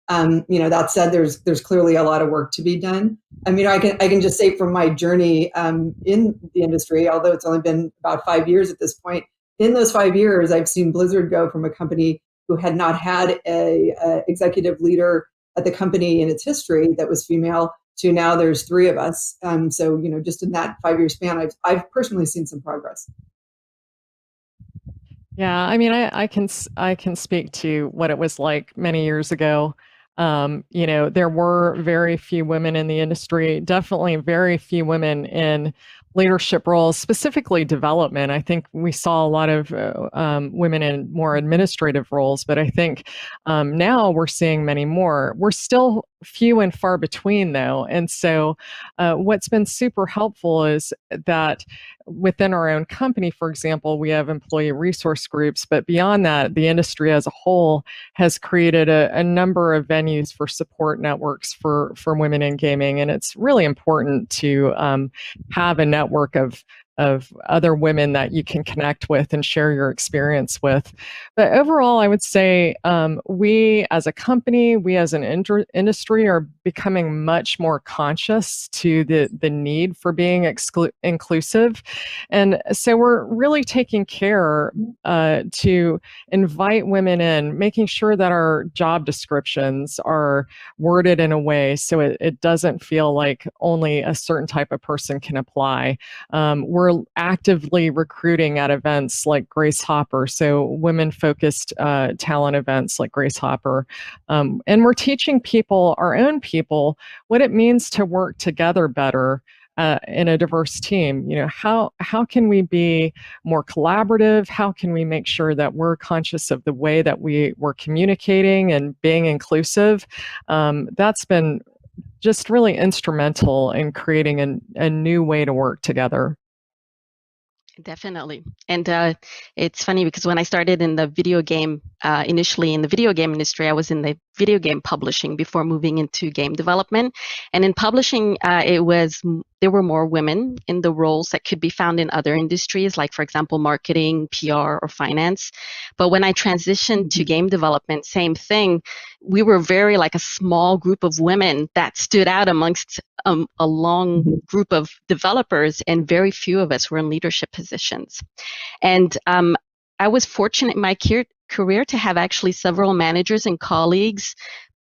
Speaker 23: That said, there's clearly a lot of work to be done. I can just say from my journey in the industry, although it's only been about 5 years at this point, in those 5 years, I've seen Blizzard go from a company who had not had a executive leader at the company in its history that was female to now there's 3 of us. So just in that 5-year span, I've personally seen some progress.
Speaker 22: Yeah, I can speak to what it was like many years ago. There were very few women in the industry, definitely very few women in leadership roles, specifically development. I think we saw a lot of women in more administrative roles, but I think now we're seeing many more. We're still few and far between, though. And so what's been super helpful is that within our own company, for example, we have employee resource groups, but beyond that, the industry as a whole has created a number of venues for support networks for women in gaming. And it's really important to have a network of other women that you can connect with and share your experience with. But overall, I would say we as a company, we as an industry are becoming much more conscious to the need for being inclusive. And so we're really taking care to invite women in, making sure that our job descriptions are worded in a way so it doesn't feel like only a certain type of person can apply. We're actively recruiting at events like Grace Hopper, so women-focused talent events like Grace Hopper. And we're teaching people, our own people, what it means to work together better in a diverse team. You know, how can we be more collaborative? How can we make sure that we're conscious of the way that we're communicating and being inclusive? That's been just really instrumental in creating a new way to work together.
Speaker 24: Definitely. And it's funny because when I started in the video game, initially in the video game industry, I was in the video game publishing before moving into game development. And in publishing, there were more women in the roles that could be found in other industries, like, for example, marketing, PR, or finance. But when I transitioned to game development, same thing. We were very like a small group of women that stood out amongst a long group of developers, and very few of us were in leadership positions. And I was fortunate in my career to have actually several managers and colleagues,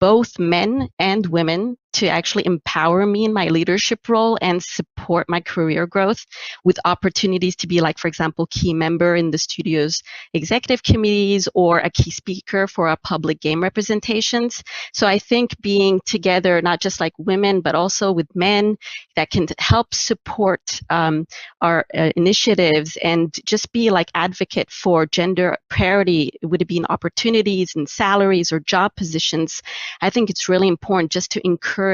Speaker 24: both men and women, to actually empower me in my leadership role and support my career growth with opportunities to be, like, for example, key member in the studio's executive committees or a key speaker for our public game representations. So I think being together, not just like women, but also with men that can help support our initiatives and just be like advocate for gender parity, would it be in opportunities and salaries or job positions? I think it's really important just to encourage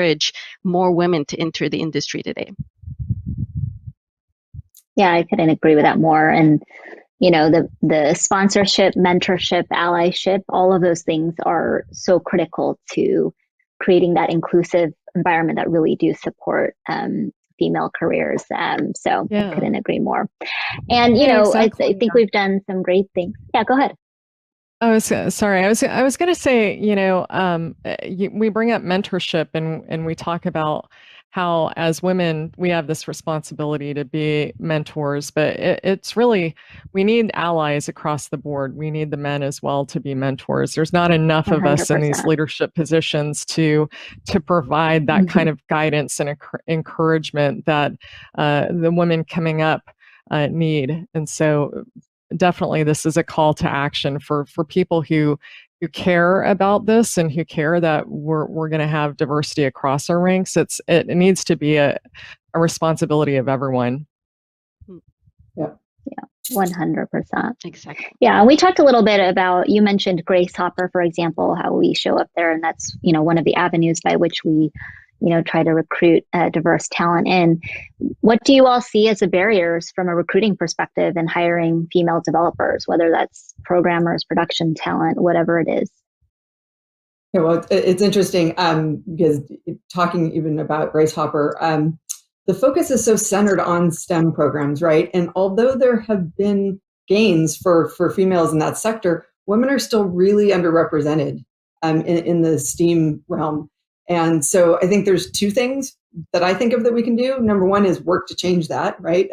Speaker 24: more women to enter the industry today.
Speaker 4: Yeah, I couldn't agree with that more. And, you know, the sponsorship, mentorship, allyship, all of those things are so critical to creating that inclusive environment that really do support female careers. So I couldn't agree more. And, you know, exactly. I think we've done some great things. Yeah, go ahead.
Speaker 22: I was going to say, you know, we bring up mentorship and we talk about how as women, we have this responsibility to be mentors, but it's really, we need allies across the board. We need the men as well to be mentors. There's not enough 100%. Of us in these leadership positions to provide that kind of guidance and encouragement that the women coming up need. And so definitely this is a call to action for people who care about this and who care that we're going to have diversity across our ranks. It needs to be a responsibility of everyone.
Speaker 4: Yeah, 100%.
Speaker 24: Exactly.
Speaker 4: Yeah, and we talked a little bit about, you mentioned Grace Hopper, for example, how we show up there, and that's, you know, one of the avenues by which we, you know, try to recruit diverse talent in. What do you all see as the barriers from a recruiting perspective in hiring female developers, whether that's programmers, production talent, whatever it is?
Speaker 23: Yeah, well, it's interesting because talking even about Grace Hopper, the focus is so centered on STEM programs, right? And although there have been gains for females in that sector, women are still really underrepresented in the STEAM realm. And so I think there's two things that I think of that we can do. Number one is work to change that, right?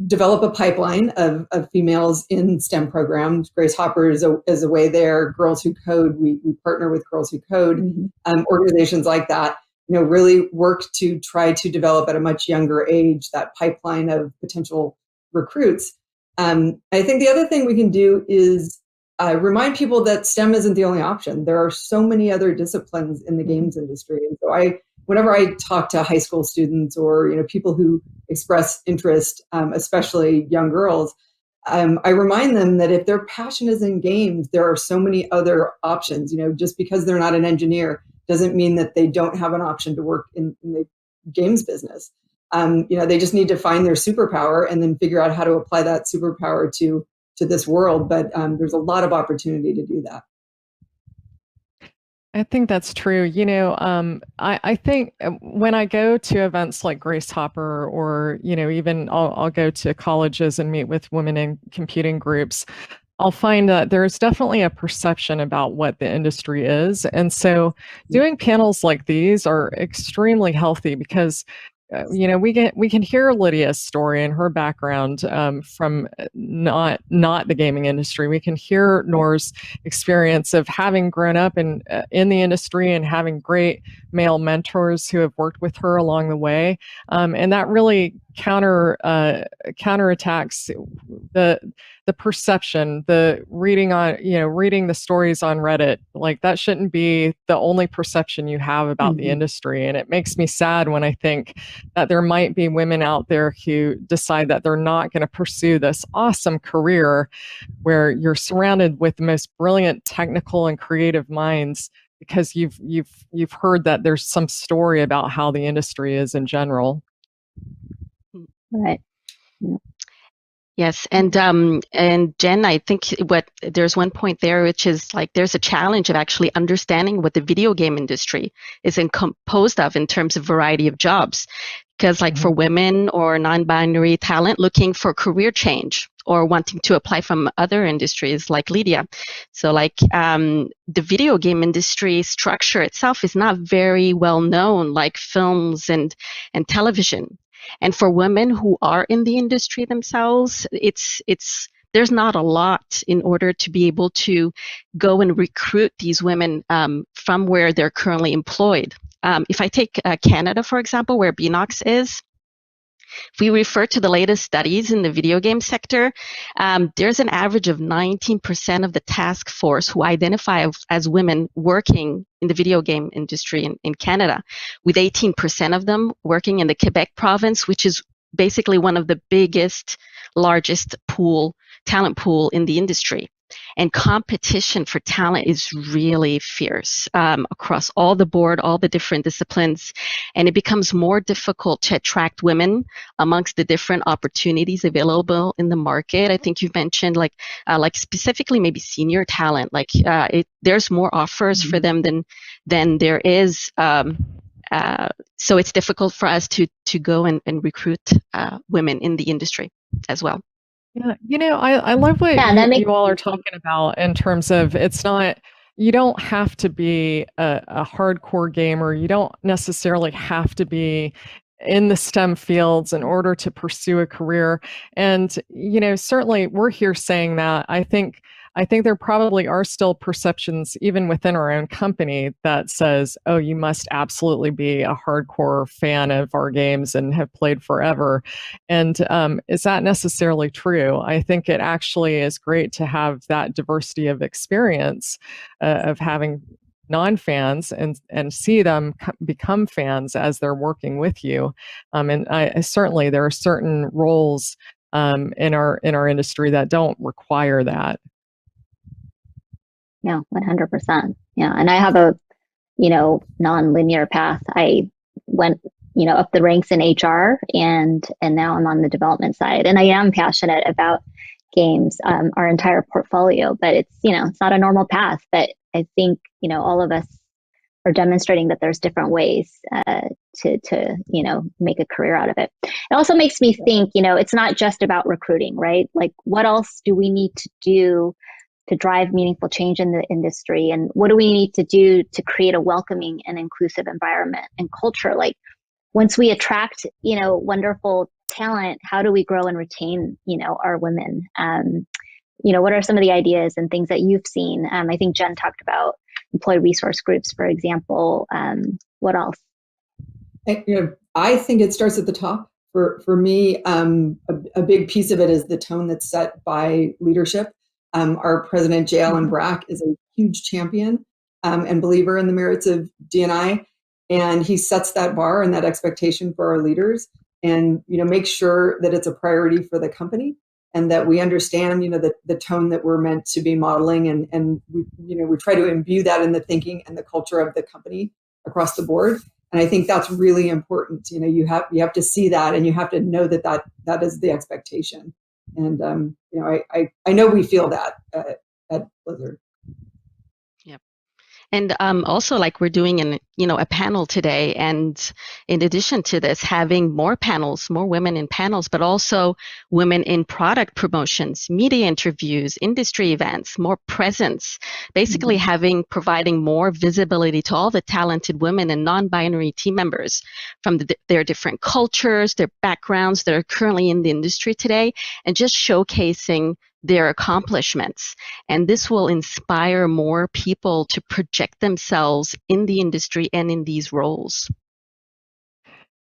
Speaker 23: Develop a pipeline of females in STEM programs. Grace Hopper is a way there. Girls Who Code, we partner with Girls Who Code, organizations like that, you know, really work to try to develop at a much younger age that pipeline of potential recruits. I think the other thing we can do is remind people that STEM isn't the only option. There are so many other disciplines in the games industry. And so I whenever I talk to high school students or people who express interest, especially young girls, I remind them that if their passion is in games, there are so many other options. Just because they're not an engineer doesn't mean that they don't have an option to work in the games business. They just need to find their superpower and then figure out how to apply that superpower to this world. But there's a lot of opportunity to do that.
Speaker 22: I think that's true. I think when I go to events like Grace Hopper, or even I'll go to colleges and meet with women in computing groups, I'll find that there's definitely a perception about what the industry is. And so doing panels like these are extremely healthy because we can hear Lydia's story and her background from not the gaming industry. We can hear Noor's experience of having grown up in the industry and having great male mentors who have worked with her along the way, and that really counterattacks the perception, the reading the stories on Reddit. Like, that shouldn't be the only perception you have about the industry. And it makes me sad when I think that there might be women out there who decide that they're not going to pursue this awesome career where you're surrounded with the most brilliant technical and creative minds because you've heard that there's some story about how the industry is in general.
Speaker 4: Right. Yeah.
Speaker 24: Yes, and Jen, I think there's one point there, which is like there's a challenge of actually understanding what the video game industry is composed of in terms of variety of jobs. Because like for women or non-binary talent looking for career change or wanting to apply from other industries like Lydia. So like the video game industry structure itself is not very well known like films and television. And for women who are in the industry themselves, there's not a lot in order to be able to go and recruit these women from where they're currently employed. If I take Canada, for example, where Beanox is, if we refer to the latest studies in the video game sector, there's an average of 19% of the task force who identify as women working in the video game industry in Canada, with 18% of them working in the Quebec province, which is basically one of the largest talent pool in the industry. And competition for talent is really fierce across all the board, all the different disciplines. And it becomes more difficult to attract women amongst the different opportunities available in the market. I think you've mentioned like specifically maybe senior talent, there's more offers for them than there is. So it's difficult for us to go and recruit women in the industry as well.
Speaker 22: Yeah, I love what you all are talking about in terms of you don't have to be a hardcore gamer. You don't necessarily have to be in the STEM fields in order to pursue a career. And, certainly we're here saying that. I think there probably are still perceptions, even within our own company, that says, oh, you must absolutely be a hardcore fan of our games and have played forever. And is that necessarily true? I think it actually is great to have that diversity of experience of having non-fans and see them become fans as they're working with you. And certainly there are certain roles in our industry that don't require that.
Speaker 4: Yeah, 100%. Yeah, and I have a, non-linear path. I went, up the ranks in HR, and now I'm on the development side. And I am passionate about games, our entire portfolio. But it's, it's not a normal path. But I think, all of us are demonstrating that there's different ways to make a career out of it. It also makes me think, it's not just about recruiting, right? Like, what else do we need to do to drive meaningful change in the industry? And what do we need to do to create a welcoming and inclusive environment and culture? Like, once we attract, wonderful talent, how do we grow and retain, our women? What are some of the ideas and things that you've seen? I think Jen talked about employee resource groups, for example. What else?
Speaker 23: I think it starts at the top. For me, a big piece of it is the tone that's set by leadership. Our president, J. Allen Brack, is a huge champion and believer in the merits of D&I. and he sets that bar and that expectation for our leaders, and make sure that it's a priority for the company, and that we understand the tone that we're meant to be modeling, and we try to imbue that in the thinking and the culture of the company across the board. And I think that's really important. You have to see that, and you have to know that is the expectation. And I know we feel that at Blizzard.
Speaker 24: And also, like we're doing a panel today, and in addition to this, having more panels, more women in panels, but also women in product promotions, media interviews, industry events, more presence, basically providing more visibility to all the talented women and non-binary team members from their different cultures, their backgrounds that are currently in the industry today, and just showcasing their accomplishments. And this will inspire more people to project themselves in the industry and in these roles.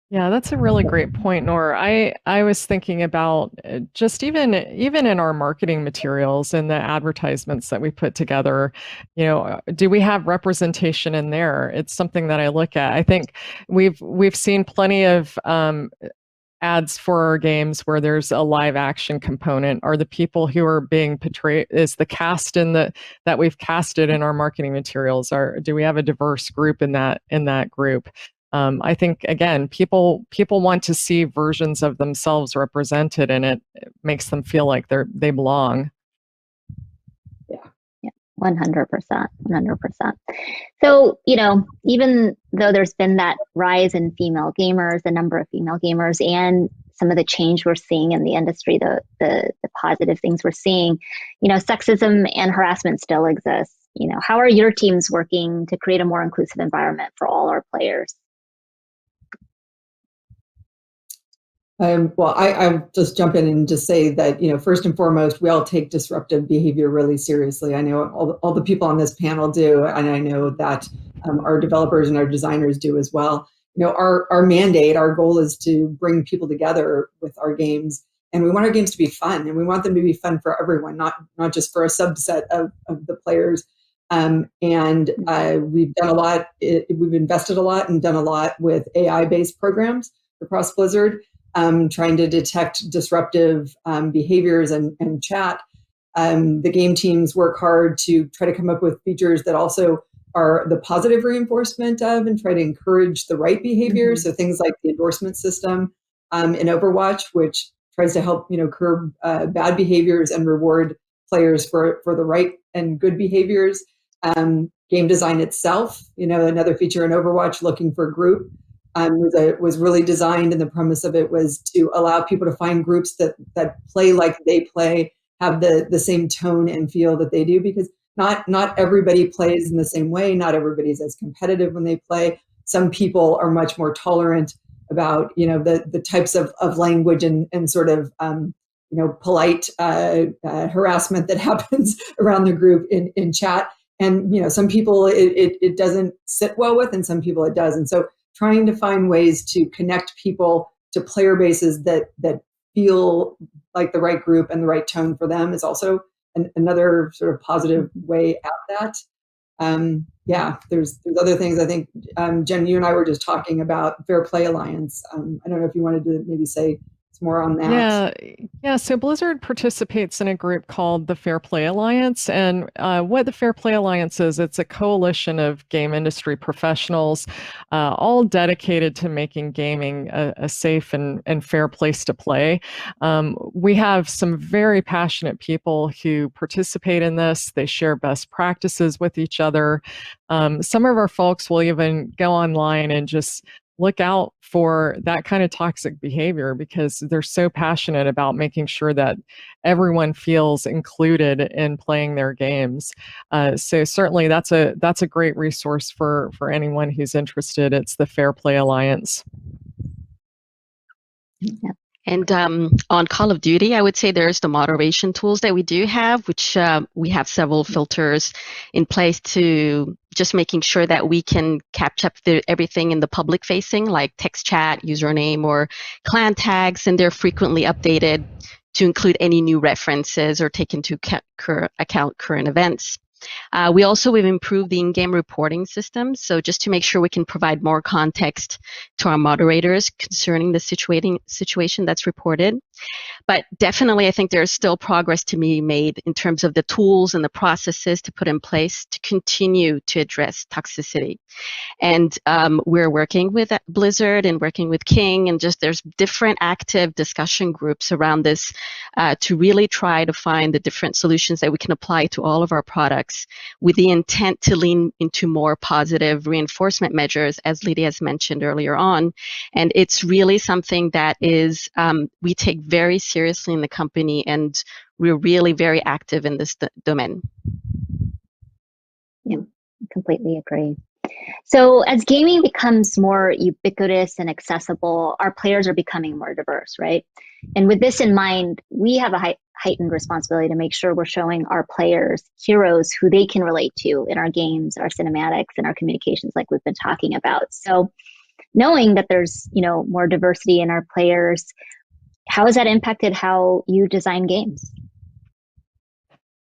Speaker 22: Yeah, that's a really great point, Nor. I was thinking about just even in our marketing materials and the advertisements that we put together, do we have representation in there? It's something that I look at. I think we've seen plenty of ads for our games where there's a live action component. Are the people who are being portrayed, is the cast that we've casted in our marketing materials, do we have a diverse group in that group? I think, again, people want to see versions of themselves represented, and it makes them feel like they belong.
Speaker 4: Yeah, 100%, 100%. So, even though there's been that rise in female gamers, the number of female gamers, and some of the change we're seeing in the industry, the positive things we're seeing, sexism and harassment still exists. How are your teams working to create a more inclusive environment for all our players?
Speaker 23: Well, I'll just jump in and just say that, first and foremost, we all take disruptive behavior really seriously. I know all the people on this panel do, and I know that our developers and our designers do as well. Our mandate, our goal is to bring people together with our games, and we want our games to be fun, and we want them to be fun for everyone, not just for a subset of the players. And we've done a lot. We've invested a lot and done a lot with AI-based programs across Blizzard. Trying to detect disruptive behaviors and chat. The game teams work hard to try to come up with features that also are the positive reinforcement of and try to encourage the right behavior. So things like the endorsement system in Overwatch, which tries to help curb bad behaviors and reward players for the right and good behaviors. Game design itself, another feature in Overwatch, looking for group. Was really designed, and the premise of it was to allow people to find groups that play like they play, have the same tone and feel that they do, because not everybody plays in the same way. Not everybody's as competitive when they play. Some people are much more tolerant about the types of language and sort of polite harassment that happens around the group in chat. And some people it doesn't sit well with, and some people it does. And so trying to find ways to connect people to player bases that feel like the right group and the right tone for them is also another sort of positive way at that. There's other things. I think, Jen, you and I were just talking about Fair Play Alliance. I don't know if you wanted to maybe say some more on that.
Speaker 22: Yeah. So Blizzard participates in a group called the Fair Play Alliance, and what the Fair Play Alliance is, it's a coalition of game industry professionals, all dedicated to making gaming a safe and fair place to play. We have some very passionate people who participate in this. They share best practices with each other. Some of our folks will even go online and just look out for that kind of toxic behavior, because they're so passionate about making sure that everyone feels included in playing their games. So certainly that's a great resource for anyone who's interested. It's the Fair Play Alliance.
Speaker 24: Yeah. And on Call of Duty, I would say there's the moderation tools that we do have, which we have several filters in place to just making sure that we can capture everything in the public facing, like text chat, username, or clan tags, and they're frequently updated to include any new references or take into account current events. We also have improved the in-game reporting system, so just to make sure we can provide more context to our moderators concerning the situation that's reported. But definitely, I think there's still progress to be made in terms of the tools and the processes to put in place to continue to address toxicity. And we're working with Blizzard and working with King, and just there's different active discussion groups around this to really try to find the different solutions that we can apply to all of our products with the intent to lean into more positive reinforcement measures, as Lydia has mentioned earlier on. And it's really something that is we take very seriously in the company, and we're really very active in this domain.
Speaker 4: Yeah, completely agree. So as gaming becomes more ubiquitous and accessible, our players are becoming more diverse, right? And with this in mind, we have a heightened responsibility to make sure we're showing our players heroes who they can relate to in our games, our cinematics, and our communications like we've been talking about. So knowing that there's, more diversity in our players, how has that impacted how you design games?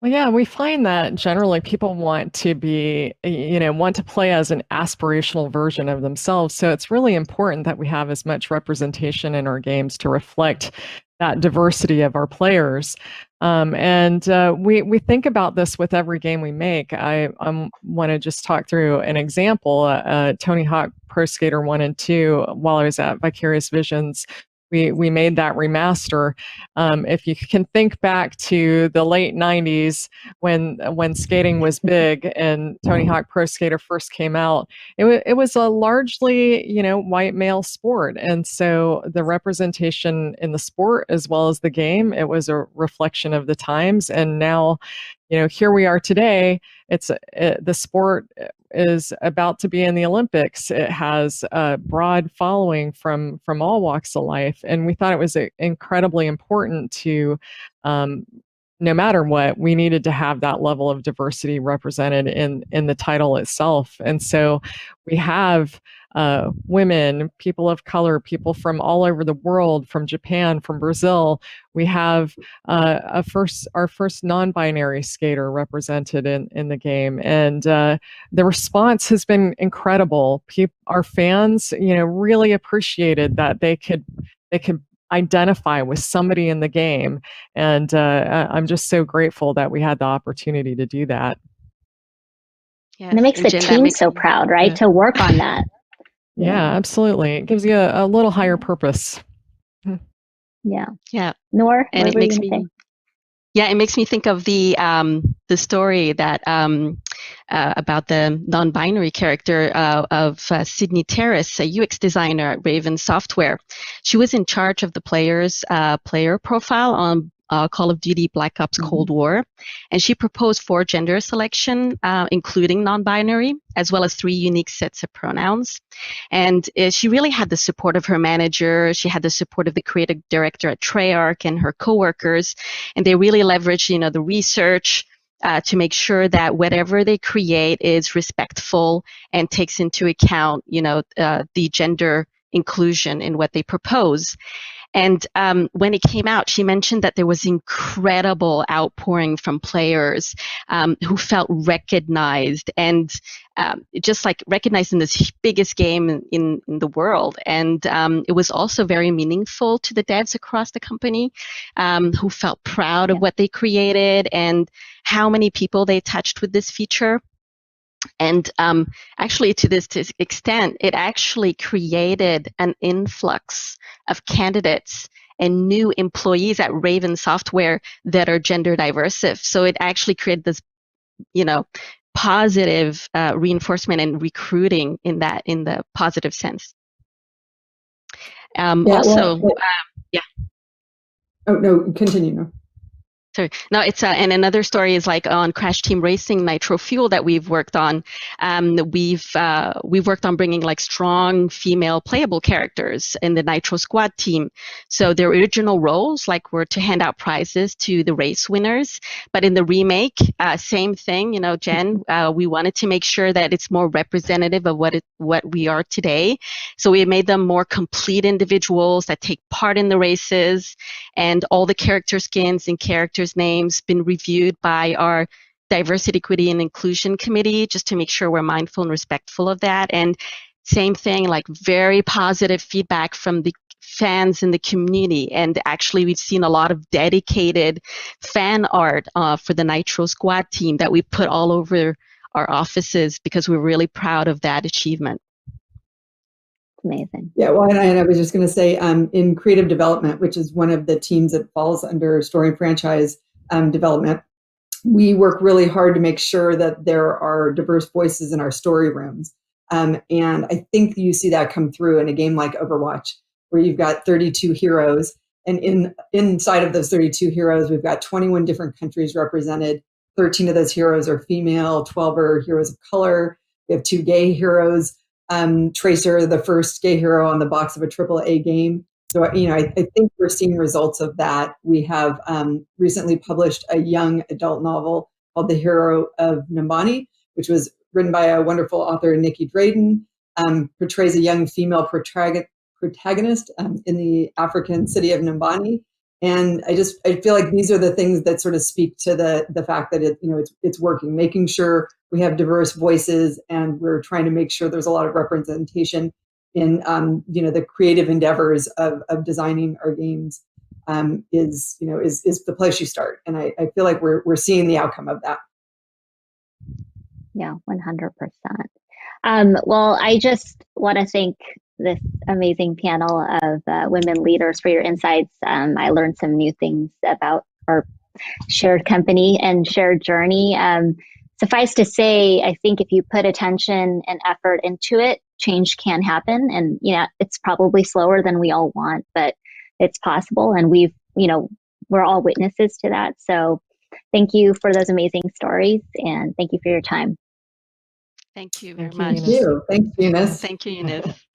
Speaker 22: Well, yeah, we find that generally people want to be, want to play as an aspirational version of themselves. So it's really important that we have as much representation in our games to reflect that diversity of our players. We think about this with every game we make. I want to just talk through an example. Tony Hawk Pro Skater 1 and 2, while I was at Vicarious Visions, we made that remaster. If you can think back to the late 90s when skating was big and Tony Hawk Pro Skater first came out, it was a largely, white male sport. And so the representation in the sport as well as the game, it was a reflection of the times. And now, here we are today. The sport is about to be in the Olympics. It has a broad following from all walks of life, and we thought it was incredibly important to, no matter what, we needed to have that level of diversity represented in the title itself. And so we have women, people of color, people from all over the world, from Japan, from Brazil. We have our first non-binary skater represented in the game, and the response has been incredible. Our fans, really appreciated that they could identify with somebody in the game, and I'm just so grateful that we had the opportunity to do that.
Speaker 4: Yes, and it makes the team so proud, right? Yeah. To work on that.
Speaker 22: Yeah, absolutely. It gives you a little higher purpose.
Speaker 4: Yeah.
Speaker 24: Yeah.
Speaker 4: Noor,
Speaker 24: and it makes me. Yeah, it makes me think of the story that about the non-binary character of Sydney Terrace, a UX designer at Raven Software. She was in charge of the player's player profile on Call of Duty Black Ops Cold War, and she proposed 4 gender selection, including non-binary, as well as 3 unique sets of pronouns. And she really had the support of her manager. She had the support of the creative director at Treyarch and her coworkers, and they really leveraged, the research to make sure that whatever they create is respectful and takes into account, the gender inclusion in what they propose. And when it came out, she mentioned that there was incredible outpouring from players who felt recognized and just like recognized in this biggest game in the world. And it was also very meaningful to the devs across the company who felt proud of what they created and how many people they touched with this feature. And actually, to this extent, it actually created an influx of candidates and new employees at Raven Software that are gender diverse. So it actually created this, positive reinforcement and recruiting in the positive sense. Yeah.
Speaker 23: Oh no, continue. No.
Speaker 24: Sorry. No, it's and another story is like on Crash Team Racing Nitro Fuel that we've worked on. We've worked on bringing like strong female playable characters in the Nitro Squad team. So their original roles were to hand out prizes to the race winners, but in the remake, same thing. Jen, we wanted to make sure that it's more representative of what we are today. So we made them more complete individuals that take part in the races, and all the character skins and characters' names been reviewed by our diversity, equity, and inclusion committee, just to make sure we're mindful and respectful of that. And same thing, like very positive feedback from the fans in the community. And actually, we've seen a lot of dedicated fan art for the Nitro Squad team that we put all over our offices because we're really proud of that achievement.
Speaker 4: Amazing.
Speaker 23: Yeah, well, and I was just going to say, in creative development, which is one of the teams that falls under story and franchise development, we work really hard to make sure that there are diverse voices in our story rooms. And I think you see that come through in a game like Overwatch, where you've got 32 heroes. And inside of those 32 heroes, we've got 21 different countries represented. 13 of those heroes are female, 12 are heroes of color. We have 2 gay heroes. Tracer, the first gay hero on the box of a AAA game. So, I think we're seeing results of that. We have recently published a young adult novel called The Hero of Nambani, which was written by a wonderful author, Nikki Drayden, portrays a young female protagonist in the African city of Nambani. And I feel like these are the things that sort of speak to the fact that it's working, making sure we have diverse voices, and we're trying to make sure there's a lot of representation in the creative endeavors of designing our games is the place you start. And I feel like we're seeing the outcome of that.
Speaker 4: Yeah, 100%. Well, I just want to thank this amazing panel of women leaders for your insights. I learned some new things about our shared company and shared journey. Suffice to say, I think if you put attention and effort into it, change can happen. And, it's probably slower than we all want, but it's possible. And we're all witnesses to that. So thank you for those amazing stories, and thank you for your time.
Speaker 24: Thank you very
Speaker 23: Thank
Speaker 24: much.
Speaker 23: you. Thanks, Eunice.
Speaker 24: Thank you, Eunice.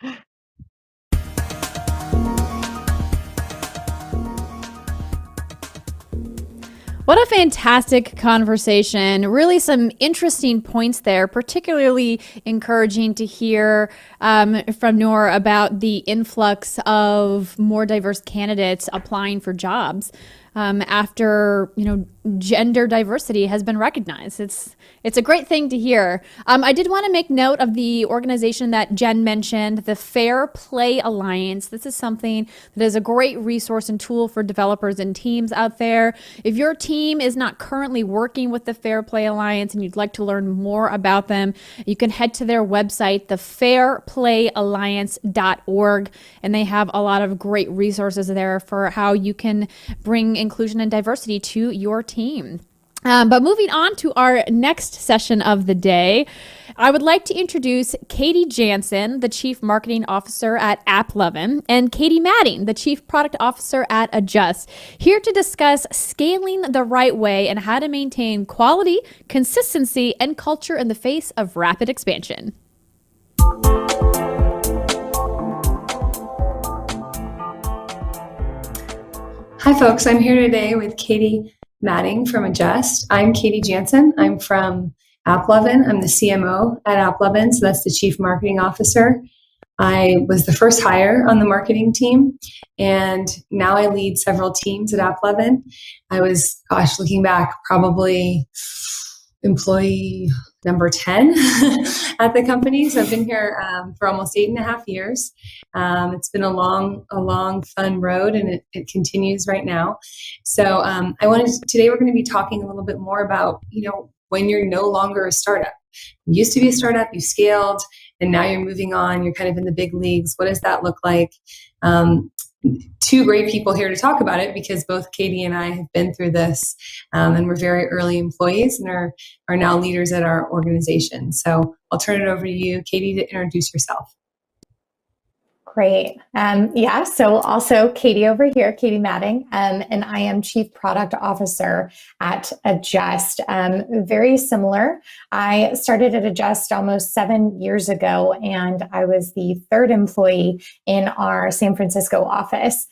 Speaker 1: What a fantastic conversation. Really some interesting points there, particularly encouraging to hear from Noor about the influx of more diverse candidates applying for jobs after, gender diversity has been recognized. It's a great thing to hear. I did want to make note of the organization that Jen mentioned, the Fair Play Alliance. This is something that is a great resource and tool for developers and teams out there. If your team is not currently working with the Fair Play Alliance and you'd like to learn more about them, you can head to their website, thefairplayalliance.org, and they have a lot of great resources there for how you can bring inclusion and diversity to your team. But moving on to our next session of the day, I would like to introduce Katie Jansen, the Chief Marketing Officer at AppLovin, and Katie Madding, the Chief Product Officer at Adjust, here to discuss scaling the right way and how to maintain quality, consistency, and culture in the face of rapid expansion.
Speaker 3: Hi, folks. I'm here today with Katie Madding from Adjust. I'm Katie Jansen. I'm from AppLovin. I'm the CMO at AppLovin, so that's the Chief Marketing Officer. I was the first hire on the marketing team, and now I lead several teams at AppLovin. I was, looking back, probably employee number 10 at the company. So I've been here for almost 8.5 years. It's been a long, fun road, and it continues right now. So today we're going to be talking a little bit more about, when you're no longer a startup. You used to be a startup, you scaled, and now you're moving on, you're kind of in the big leagues. What does that look like? Two great people here to talk about it, because both Katie and I have been through this, and we're very early employees and are now leaders at our organization. So I'll turn it over to you, Katie, to introduce yourself.
Speaker 5: Great. So also Katie over here, Katie Madding, and I am Chief Product Officer at Adjust. Very similar. I started at Adjust almost 7 years ago, and I was the third employee in our San Francisco office.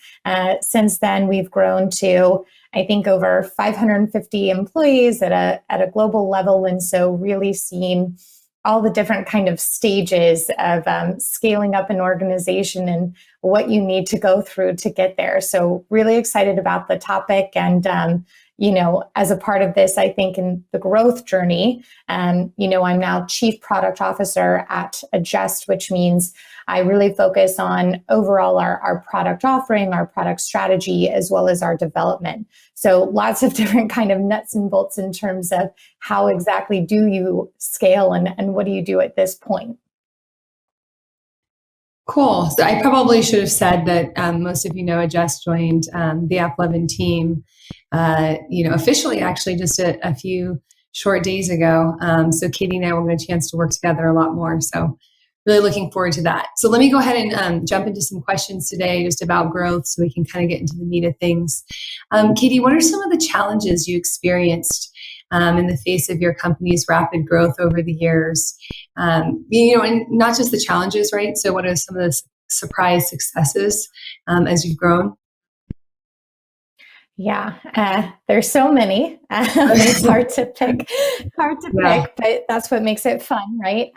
Speaker 5: Since then, we've grown to, I think, over 550 employees at a global level, and so really seen all the different kind of stages of scaling up an organization and what you need to go through to get there. So really excited about the topic, and as a part of this, I think in the growth journey, I'm now Chief Product Officer at Adjust, which means I really focus on overall our product offering, our product strategy, as well as our development. So lots of different kind of nuts and bolts in terms of how exactly do you scale and what do you do at this point.
Speaker 3: Cool. So I probably should have said that most of I just joined the AppLovin team, officially actually just a few short days ago. So Katie and I will get a chance to work together a lot more. So really looking forward to that. So let me go ahead and jump into some questions today just about growth so we can kind of get into the meat of things. Katie, what are some of the challenges you experienced in the face of your company's rapid growth over the years? And not just the challenges, right? So what are some of the surprise successes as you've grown?
Speaker 5: Yeah, there's so many. It's hard to pick, but that's what makes it fun, right?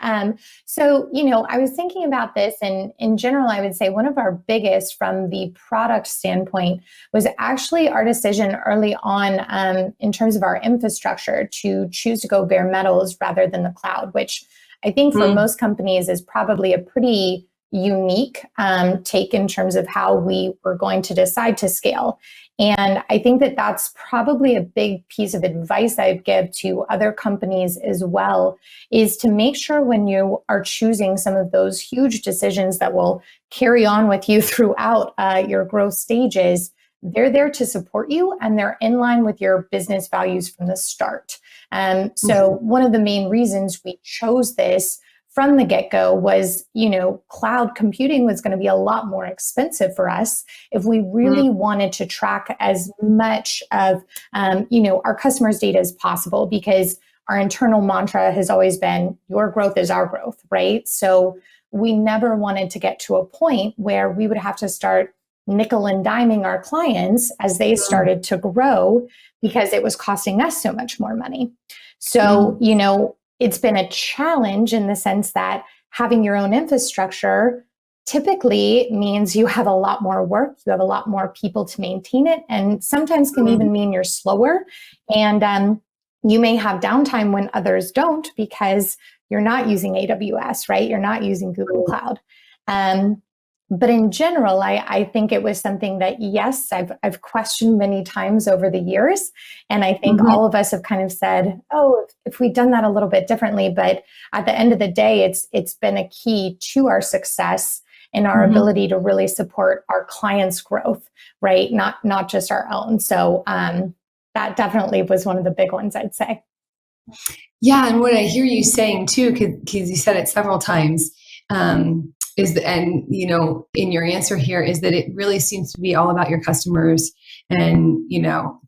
Speaker 5: So, I was thinking about this, and in general, I would say one of our biggest from the product standpoint was actually our decision early on in terms of our infrastructure to choose to go bare metals rather than the cloud, which I think for most companies is probably a pretty unique take in terms of how we were going to decide to scale. And I think that that's probably a big piece of advice I'd give to other companies as well, is to make sure when you are choosing some of those huge decisions that will carry on with you throughout your growth stages, they're there to support you and they're in line with your business values from the start. So one of the main reasons we chose this from the get-go was, cloud computing was going to be a lot more expensive for us if we really wanted to track as much of, our customers' data as possible, because our internal mantra has always been, your growth is our growth, right? So we never wanted to get to a point where we would have to start nickel and diming our clients as they started to grow because it was costing us so much more money. So, it's been a challenge in the sense that having your own infrastructure typically means you have a lot more work, you have a lot more people to maintain it, and sometimes can even mean you're slower. And you may have downtime when others don't because you're not using AWS, right? You're not using Google Cloud. But in general, I think it was something that, yes, I've questioned many times over the years. And I think all of us have kind of said, oh, if we'd done that a little bit differently. But at the end of the day, it's been a key to our success and our ability to really support our clients' growth, right? Not just our own. So that definitely was one of the big ones, I'd say.
Speaker 3: Yeah, and what I hear you saying too, because you said it several times, in your answer here is that it really seems to be all about your customers. And,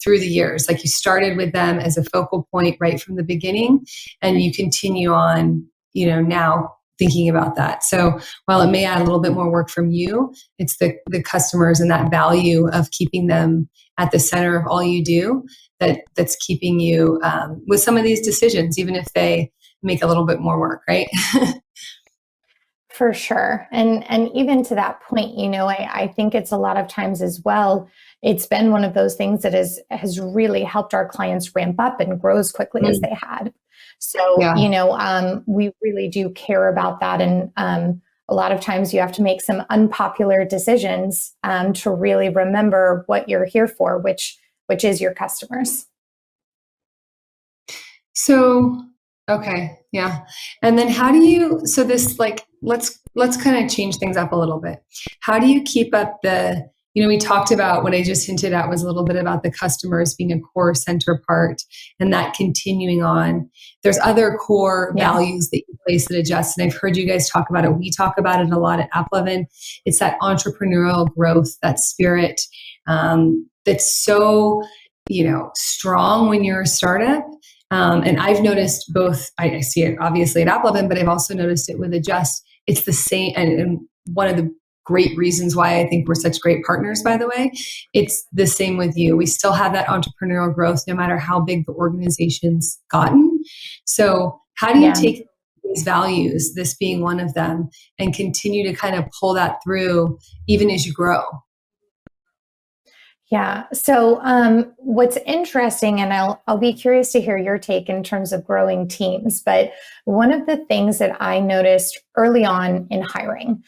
Speaker 3: through the years, like you started with them as a focal point right from the beginning, and you continue on, now thinking about that. So while it may add a little bit more work from you, it's the customers and that value of keeping them at the center of all you do that's keeping you with some of these decisions, even if they make a little bit more work, right?
Speaker 5: For sure. And even to that point, I think it's a lot of times as well, it's been one of those things that has really helped our clients ramp up and grow as quickly as they had. So, we really do care about that. And a lot of times you have to make some unpopular decisions to really remember what you're here for, which is your customers.
Speaker 3: So, okay. Yeah. And then how do you, so this let's kind of change things up a little bit. How do you keep up we talked about what I just hinted at was a little bit about the customers being a core center part and that continuing on. There's other core values that you place that adjust. And I've heard you guys talk about it. We talk about it a lot at AppLovin. It's that entrepreneurial growth, that spirit that's so, strong when you're a startup. And I've noticed both, I see it obviously at AppLovin, but I've also noticed it with Adjust. It's the same. And one of the great reasons why I think we're such great partners, by the way, it's the same with you. We still have that entrepreneurial growth no matter how big the organization's gotten. So how do you take these values, this being one of them, and continue to kind of pull that through even as you grow?
Speaker 5: Yeah. So what's interesting, and I'll be curious to hear your take in terms of growing teams, but one of the things that I noticed early on in hiring,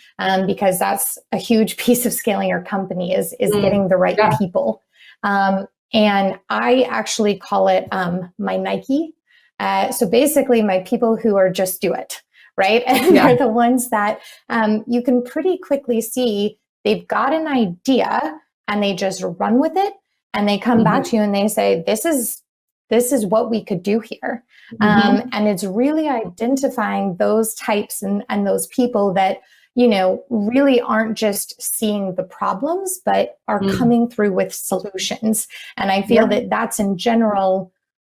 Speaker 5: because that's a huge piece of scaling your company, is getting the right people. And I actually call it my Nike. So basically my people who are just do it, right? And they're the ones that you can pretty quickly see they've got an idea and they just run with it, and they come back to you and they say, this is what we could do here. And it's really identifying those types and those people that, you know, really aren't just seeing the problems, but are coming through with solutions. And I feel that that's in general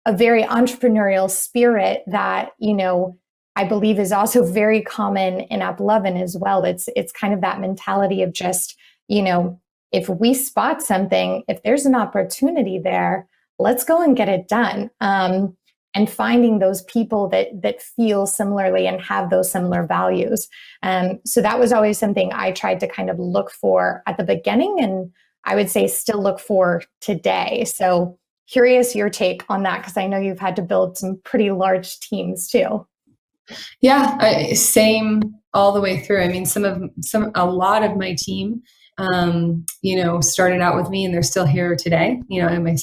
Speaker 5: a very entrepreneurial spirit that, you know, I believe is also very common in AppLovin as well. It's kind of that mentality of just, you know, if we spot something, if there's an opportunity there, let's go and get it done. And finding those people that feel similarly and have those similar values. So that was always something I tried to kind of look for at the beginning, and I would say still look for today. So curious your take on that, because I know you've had to build some pretty large teams too.
Speaker 3: Yeah, same all the way through. I mean, a lot of my team, you know, started out with me and they're still here today. You know, in my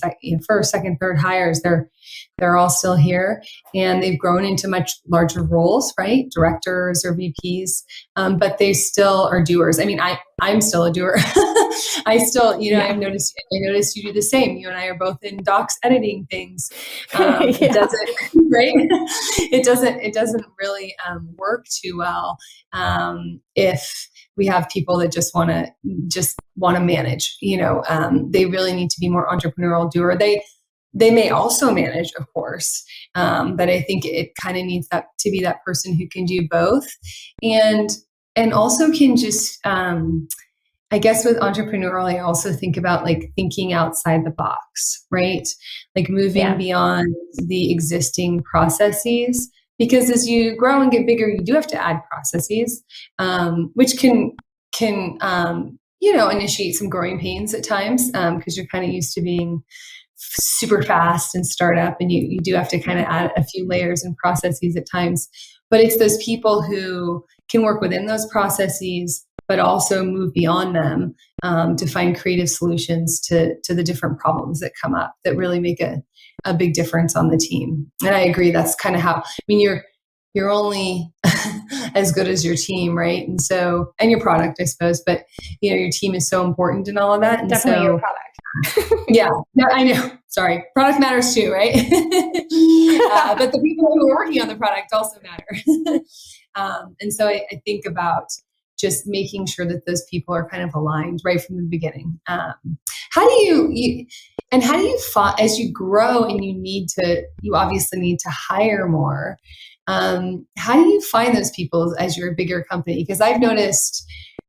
Speaker 3: first, second, third hires, they're all still here, and they've grown into much larger roles, right? Directors or VPs, but they still are doers. I mean, I'm still a doer. I still, you know, I noticed you do the same. You and I are both in docs editing things. It doesn't, right? It doesn't really work too well if we have people that just want to manage. You know, they really need to be more entrepreneurial doer. They may also manage, of course, but I think it kind of needs that to be that person who can do both, and also can just. I guess with entrepreneurial, I also think about like thinking outside the box, right? Like moving beyond the existing processes, because as you grow and get bigger, you do have to add processes, which can you know, initiate some growing pains at times, because you're kind of used to being super fast and startup, and you do have to kind of add a few layers and processes at times. But it's those people who can work within those processes, but also move beyond them to find creative solutions to the different problems that come up that really make a big difference on the team. And I agree, that's kind of how, I mean, you're only as good as your team, right? And so, and your product, I suppose, but you know, your team is so important in all of that. And
Speaker 5: definitely
Speaker 3: so,
Speaker 5: your product.
Speaker 3: yeah, I know. Sorry. Product matters too, right? But the people who are working on the product also matter. And so I think about just making sure that those people are kind of aligned right from the beginning. How do you find, as you grow and you obviously need to hire more, how do you find those people as you're a bigger company? Because I've noticed,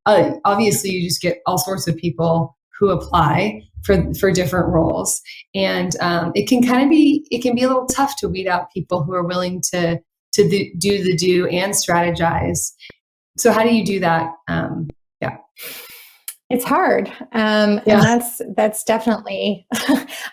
Speaker 3: obviously you just get all sorts of people who apply for different roles. And it can be a little tough to weed out people who are willing to do the do and strategize. So how do you do that?
Speaker 5: It's hard. And that's definitely,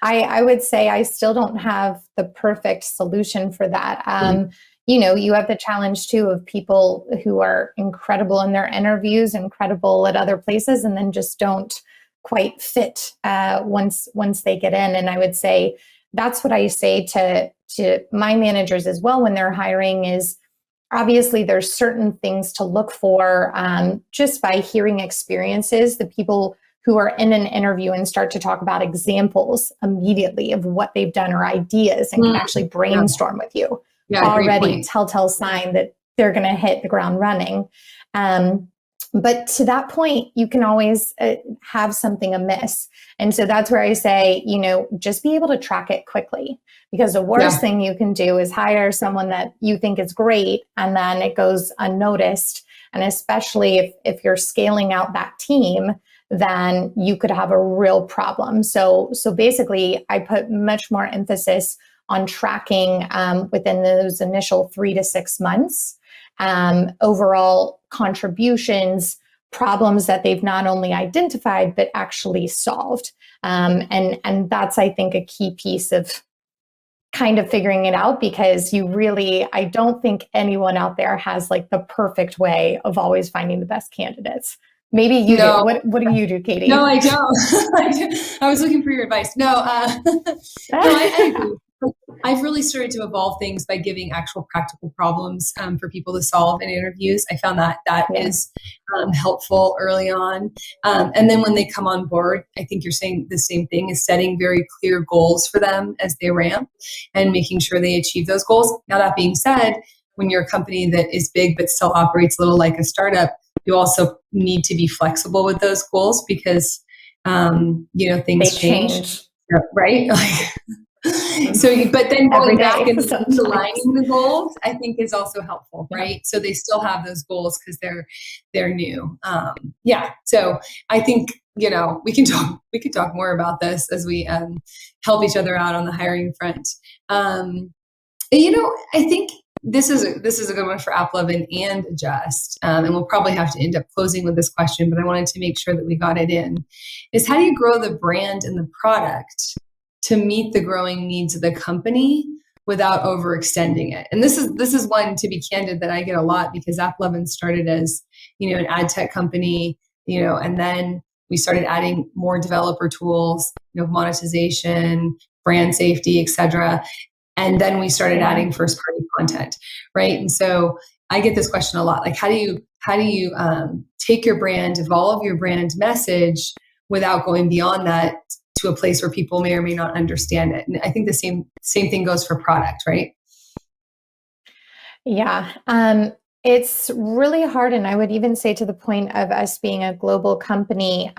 Speaker 5: I would say I still don't have the perfect solution for that. You know, you have the challenge too of people who are incredible in their interviews, incredible at other places, and then just don't quite fit once they get in. And I would say that's what I say to my managers as well when they're hiring is, obviously, there's certain things to look for just by hearing experiences, the people who are in an interview and start to talk about examples immediately of what they've done or ideas and can actually brainstorm with you. Already telltale sign that they're going to hit the ground running. But to that point, you can always have something amiss. And so that's where I say, you know, just be able to track it quickly. Because the worst thing you can do is hire someone that you think is great and then it goes unnoticed. And especially if you're scaling out that team, then you could have a real problem. So basically, I put much more emphasis on tracking within those initial 3 to 6 months, overall contributions, problems that they've not only identified, but actually solved. And that's, I think, a key piece of kind of figuring it out, because I don't think anyone out there has like the perfect way of always finding the best candidates. Maybe you do. What do you do, Katie?
Speaker 3: No, I don't. I was looking for your advice. No, I agree. I've really started to evolve things by giving actual practical problems for people to solve in interviews. I found that is helpful early on. And then when they come on board, I think you're saying the same thing, is setting very clear goals for them as they ramp and making sure they achieve those goals. Now, that being said, when you're a company that is big but still operates a little like a startup, you also need to be flexible with those goals, because things change. Right? But then going back and aligning the goals, I think, is also helpful, right? So they still have those goals because they're new. So I think, we can talk more about this as we help each other out on the hiring front. I think this is a good one for AppLovin and Adjust, and we'll probably have to end up closing with this question, but I wanted to make sure that we got it in. Is how do you grow the brand and the product to meet the growing needs of the company without overextending it? And this is one, to be candid, that I get a lot, because AppLovin started as an ad tech company, and then we started adding more developer tools, monetization, brand safety, etc. And then we started adding first party content, right? And so I get this question a lot, like how do you take your brand, evolve your brand message without going beyond that to a place where people may or may not understand it? And I think the same thing goes for product, right?
Speaker 5: Yeah. It's really hard. And I would even say, to the point of us being a global company,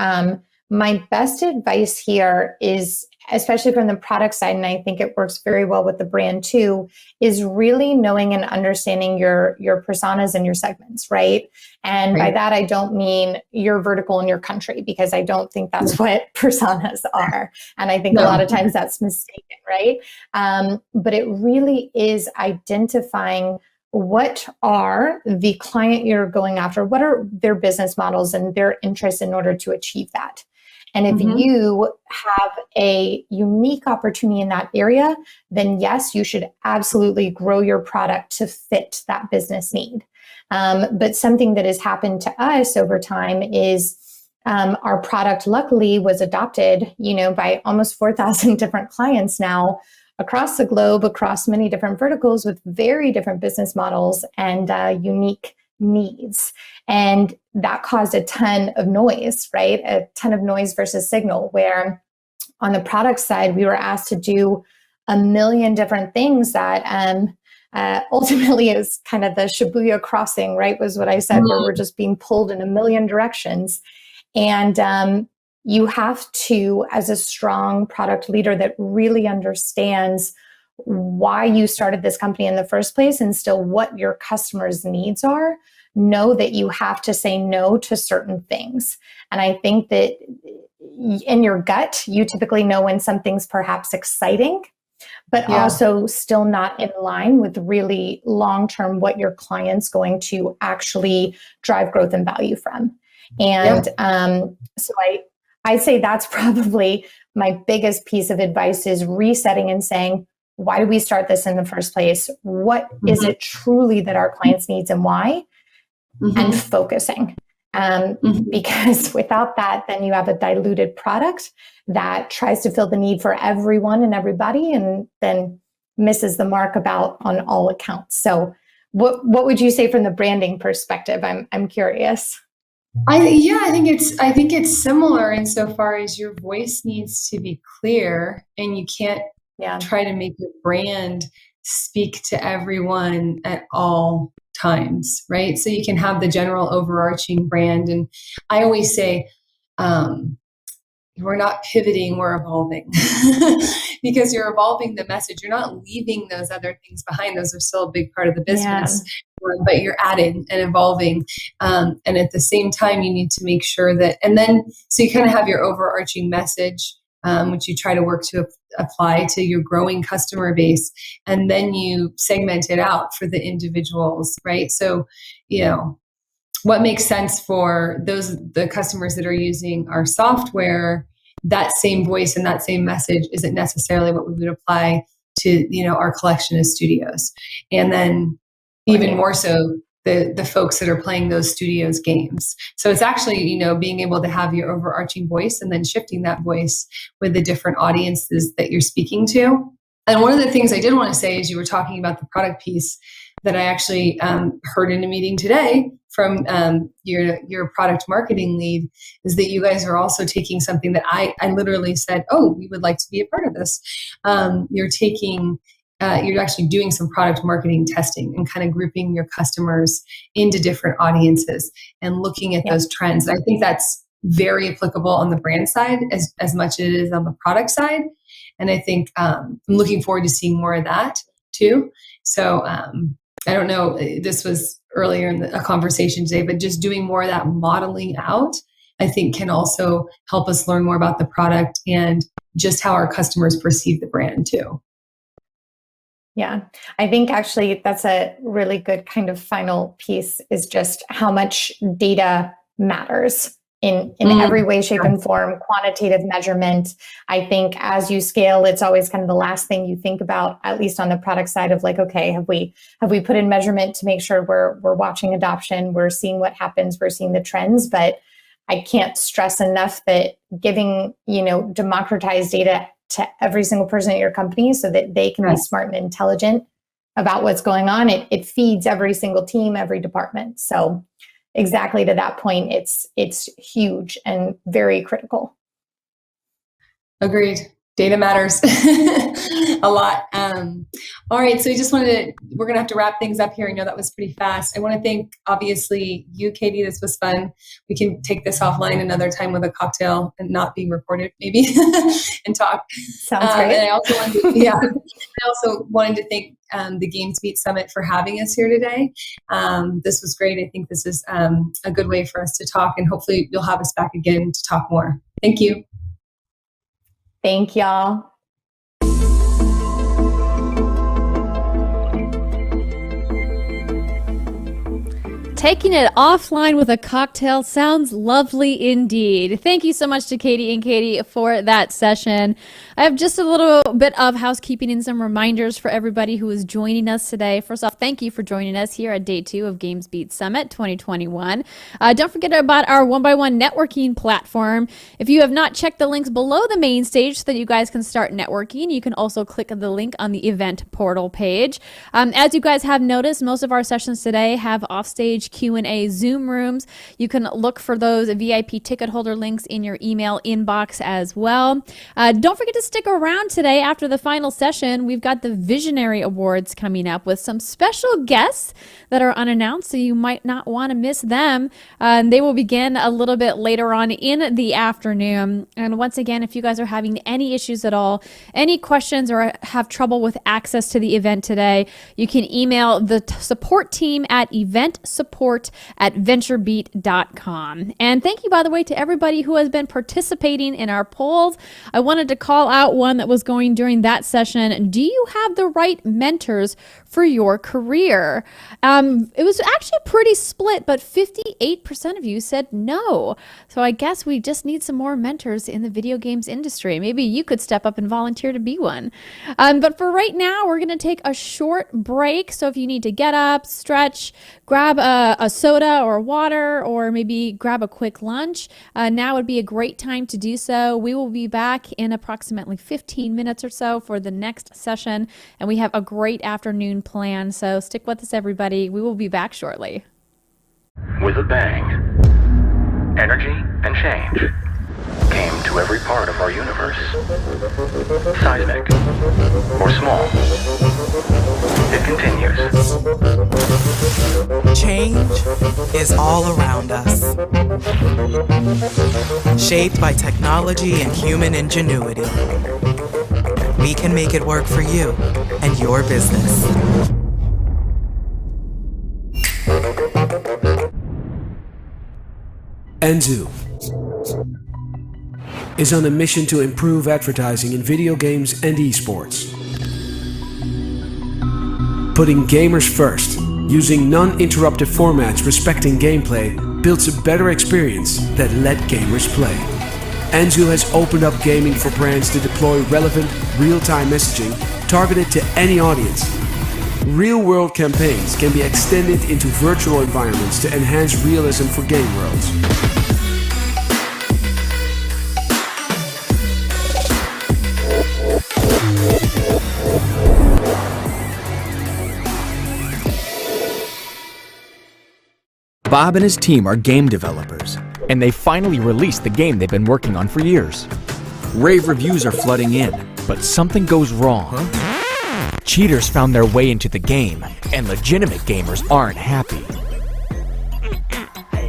Speaker 5: my best advice here is, especially from the product side, and I think it works very well with the brand too, is really knowing and understanding your personas and your segments, right? And by that, I don't mean your vertical in your country, because I don't think that's what personas are. And I think a lot of times that's mistaken, right? But it really is identifying what are the client you're going after, what are their business models and their interests in order to achieve that. And if you have a unique opportunity in that area, then yes, you should absolutely grow your product to fit that business need. But something that has happened to us over time is our product, luckily, was adopted, by almost 4,000 different clients now across the globe, across many different verticals with very different business models and unique needs. And that caused a ton of noise, right? A ton of noise versus signal, where on the product side, we were asked to do a million different things that ultimately is kind of the Shibuya crossing, right? Was what I said, where we're just being pulled in a million directions. And you have to, as a strong product leader that really understands why you started this company in the first place and still what your customers' needs are, know that you have to say no to certain things. And I think that in your gut, you typically know when something's perhaps exciting, but also still not in line with really long-term what your client's going to actually drive growth and value from. And so I'd say that's probably my biggest piece of advice, is resetting and saying, why did we start this in the first place? What is it truly that our clients needs and why? And focusing. Because without that, then you have a diluted product that tries to fill the need for everyone and everybody, and then misses the mark on all accounts. So what would you say from the branding perspective? I'm curious.
Speaker 3: I think it's similar insofar as your voice needs to be clear, and you can't try to make your brand speak to everyone at all times, right? So you can have the general overarching brand. And I always say, we're not pivoting, we're evolving. Because you're evolving the message. You're not leaving those other things behind. Those are still a big part of the business. But you're adding and evolving. And at the same time, you need to make sure that, and then, so you kind of have your overarching message, which you try to work to apply to your growing customer base. And then you segment it out for the individuals, right? So, what makes sense for the customers that are using our software. That same voice and that same message isn't necessarily what we would apply to, our collection of studios. And then even more so, the folks that are playing those studios games. So it's actually, being able to have your overarching voice and then shifting that voice with the different audiences that you're speaking to. And one of the things I did want to say is you were talking about the product piece that I actually heard in a meeting today from your product marketing lead, is that you guys are also taking something that I literally said, oh, we would like to be a part of this. You're actually doing some product marketing testing and kind of grouping your customers into different audiences and looking at those trends. And I think that's very applicable on the brand side as much as it is on the product side. And I think I'm looking forward to seeing more of that too. So I don't know, this was earlier in a conversation today, but just doing more of that modeling out, I think can also help us learn more about the product and just how our customers perceive the brand too.
Speaker 5: Yeah, I think actually that's a really good kind of final piece, is just how much data matters in every way, shape, and form. Quantitative measurement. I think as you scale, it's always kind of the last thing you think about, at least on the product side, of like, okay, have we put in measurement to make sure we're watching adoption, we're seeing what happens, we're seeing the trends. But I can't stress enough that giving, democratized data to every single person at your company so that they can be smart and intelligent about what's going on, it feeds every single team, every department. So exactly to that point, it's huge and very critical.
Speaker 3: Agreed. Data matters a lot. All right. So we're going to have to wrap things up here. I know that was pretty fast. I want to thank, obviously, you, Katie. This was fun. We can take this offline another time with a cocktail and not being recorded, maybe, and talk.
Speaker 5: Sounds great.
Speaker 3: And I also wanted to thank the GamesBeat Summit for having us here today. This was great. I think this is a good way for us to talk, and hopefully you'll have us back again to talk more. Thank you.
Speaker 5: Thank y'all.
Speaker 1: Taking it offline with a cocktail sounds lovely indeed. Thank you so much to Katie and Katie for that session. I have just a little bit of housekeeping and some reminders for everybody who is joining us today. First off, thank you for joining us here at Day 2 of GamesBeat Summit 2021. Don't forget about our one-by-one networking platform. If you have not checked the links below the main stage so that you guys can start networking, you can also click the link on the event portal page. As you guys have noticed, most of our sessions today have offstage Q&A Zoom rooms. You can look for those VIP ticket holder links in your email inbox as well. Don't forget to stick around today after the final session. We've got the Visionary Awards coming up with some special guests that are unannounced, so you might not want to miss them. They will begin a little bit later on in the afternoon. And once again, if you guys are having any issues at all, any questions, or have trouble with access to the event today, you can email the support team at eventsupport@venturebeat.com. And thank you, by the way, to everybody who has been participating in our polls. I wanted to call out one that was going during that session. Do you have the right mentors for your career? It was actually pretty split, but 58% of you said no. So I guess we just need some more mentors in the video games industry. Maybe you could step up and volunteer to be one. But for right now, we're going to take a short break. So if you need to get up, stretch, grab a soda or water, or maybe grab a quick lunch, now would be a great time to do so. We will be back in approximately 15 minutes or so for the next session, and we have a great afternoon planned, so stick with us, everybody. We will be back shortly.
Speaker 6: With a bang, energy and change came to every part of our universe. Seismic or small, it continues.
Speaker 7: Change is all around us, shaped by technology and human ingenuity. We can make it work for you and your business.
Speaker 8: Anzu is on a mission to improve advertising in video games and esports. Putting gamers first Using non-interruptive formats respecting gameplay builds a better experience that let gamers play. Anzu has opened up gaming for brands to deploy relevant, real-time messaging targeted to any audience. Real-world campaigns can be extended into virtual environments to enhance realism for game worlds.
Speaker 9: Bob and his team are game developers, and they finally released the game they've been working on for years. Rave reviews are flooding in, but something goes wrong. Cheaters found their way into the game, and legitimate gamers aren't happy.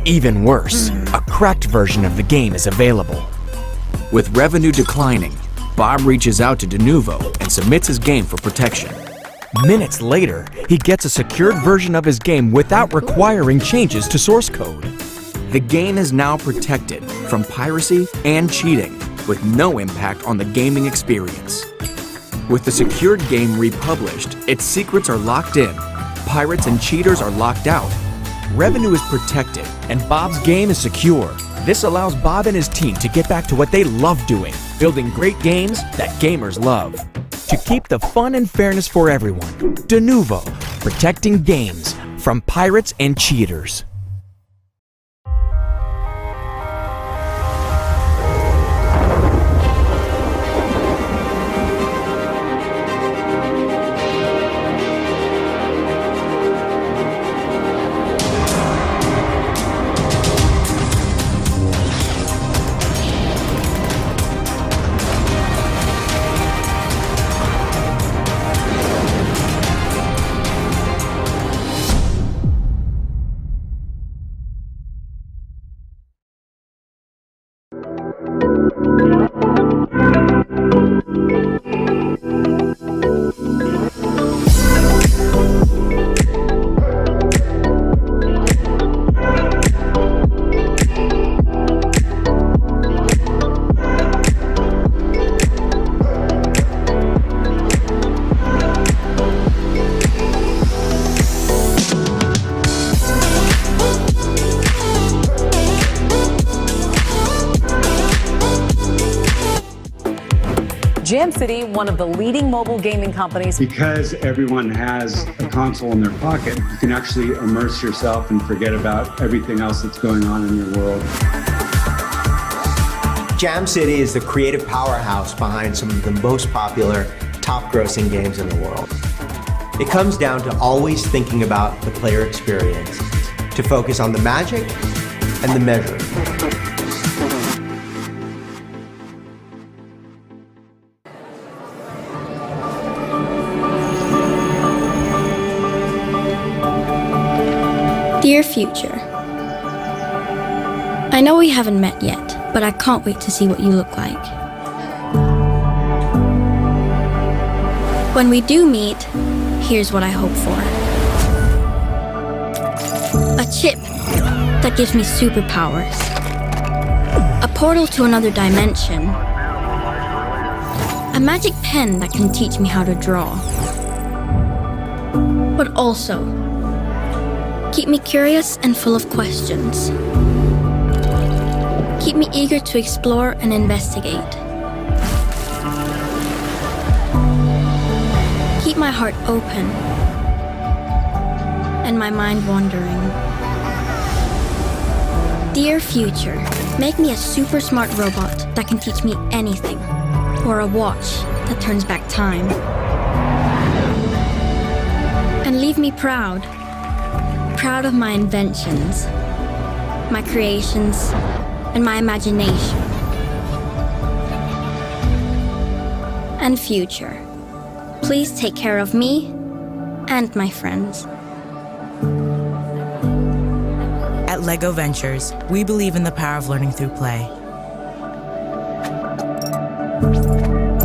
Speaker 9: Even worse, a cracked version of the game is available. With revenue declining, Bob reaches out to Denuvo and submits his game for protection. Minutes later, he gets a secured version of his game without requiring changes to source code. The game is now protected from piracy and cheating, with no impact on the gaming experience. With the secured game republished, its secrets are locked in, pirates and cheaters are locked out. Revenue is protected, and Bob's game is secure. This allows Bob and his team to get back to what they love doing, building great games that gamers love. To keep the fun and fairness for everyone, Denuvo, protecting games from pirates and cheaters.
Speaker 10: Jam City, one of the leading mobile gaming companies.
Speaker 11: Because everyone has a console in their pocket, you can actually immerse yourself and forget about everything else that's going on in your world.
Speaker 12: Jam City is the creative powerhouse behind some of the most popular, top-grossing games in the world. It comes down to always thinking about the player experience, to focus on the magic and the measure.
Speaker 25: Dear Future, I know we haven't met yet, but I can't wait to see what you look like. When we do meet, here's what I hope for. A chip that gives me superpowers. A portal to another dimension. A magic pen that can teach me how to draw. But also, keep me curious and full of questions. Keep me eager to explore and investigate. Keep my heart open and my mind wandering. Dear Future, make me a super smart robot that can teach me anything, or a watch that turns back time. And leave me proud of my inventions, my creations, and my imagination. And Future, please take care of me and my friends.
Speaker 26: At LEGO Ventures, we believe in the power of learning through play.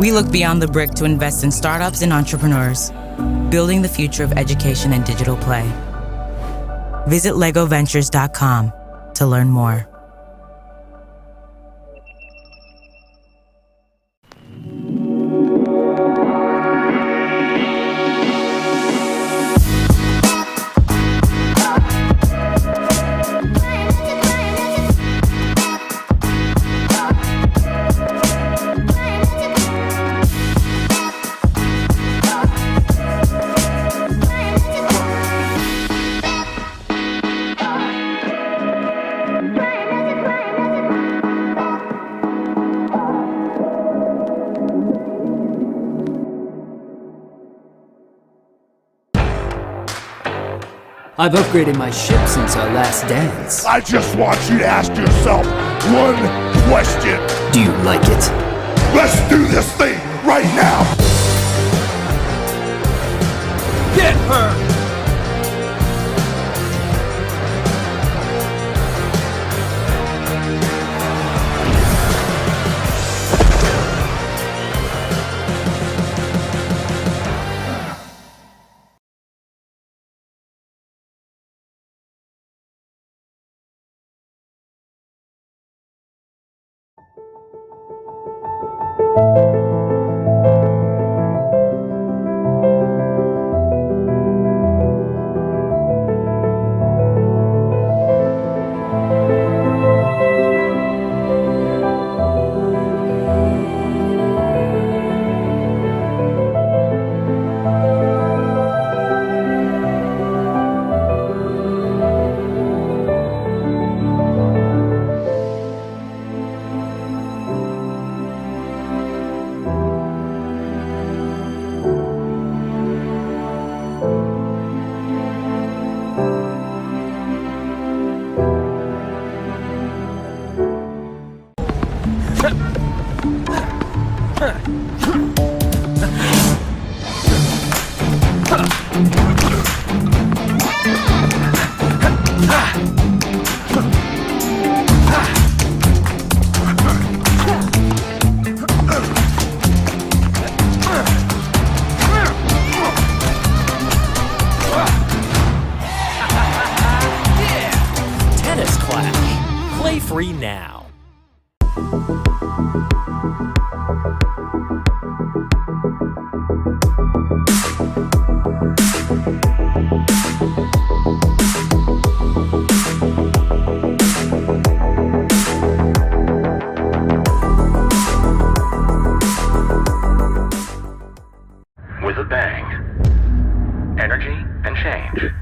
Speaker 26: We look beyond the brick to invest in startups and entrepreneurs, building the future of education and digital play. Visit legoventures.com to learn more.
Speaker 13: I've upgraded my ship since our last dance.
Speaker 14: I just want you to ask yourself one question.
Speaker 13: Do you like it?
Speaker 14: Let's do this thing right now!
Speaker 13: Get her!
Speaker 15: Tennis Clash. Play free now.
Speaker 6: With a bang, energy and change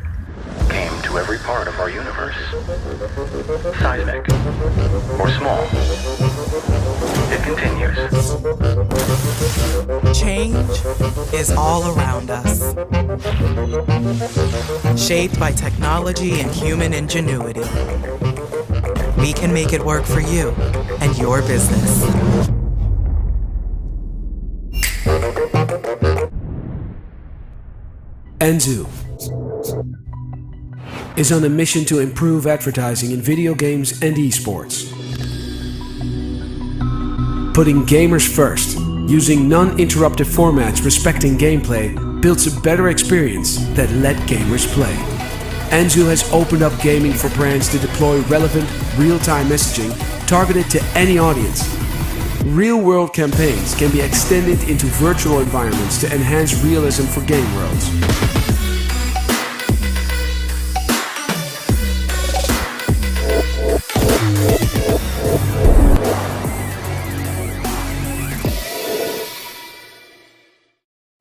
Speaker 6: came to every part of our universe. Seismic or small, it continues.
Speaker 7: Change is all around us. Shaped by technology and human ingenuity. We can make it work for you and your business.
Speaker 8: Anzu is on a mission to improve advertising in video games and esports. Putting gamers first, using non-interruptive formats respecting gameplay, builds a better experience that let gamers play. Anzu has opened up gaming for brands to deploy relevant, real-time messaging targeted to any audience. Real-world campaigns can be extended into virtual environments to enhance realism for game worlds.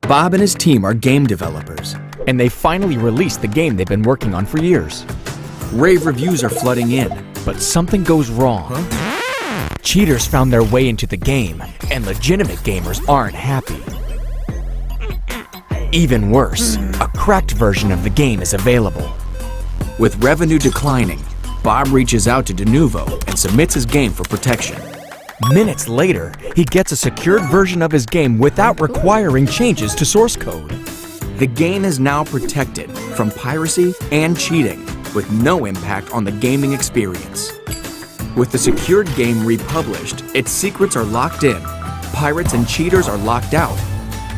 Speaker 9: Bob and his team are game developers, and they finally released the game they've been working on for years. Rave reviews are flooding in, but something goes wrong. Cheaters found their way into the game, and legitimate gamers aren't happy. Even worse, a cracked version of the game is available. With revenue declining, Bob reaches out to Denuvo and submits his game for protection. Minutes later, he gets a secured version of his game without requiring changes to source code. The game is now protected from piracy and cheating, with no impact on the gaming experience. With the secured game republished, its secrets are locked in, pirates and cheaters are locked out.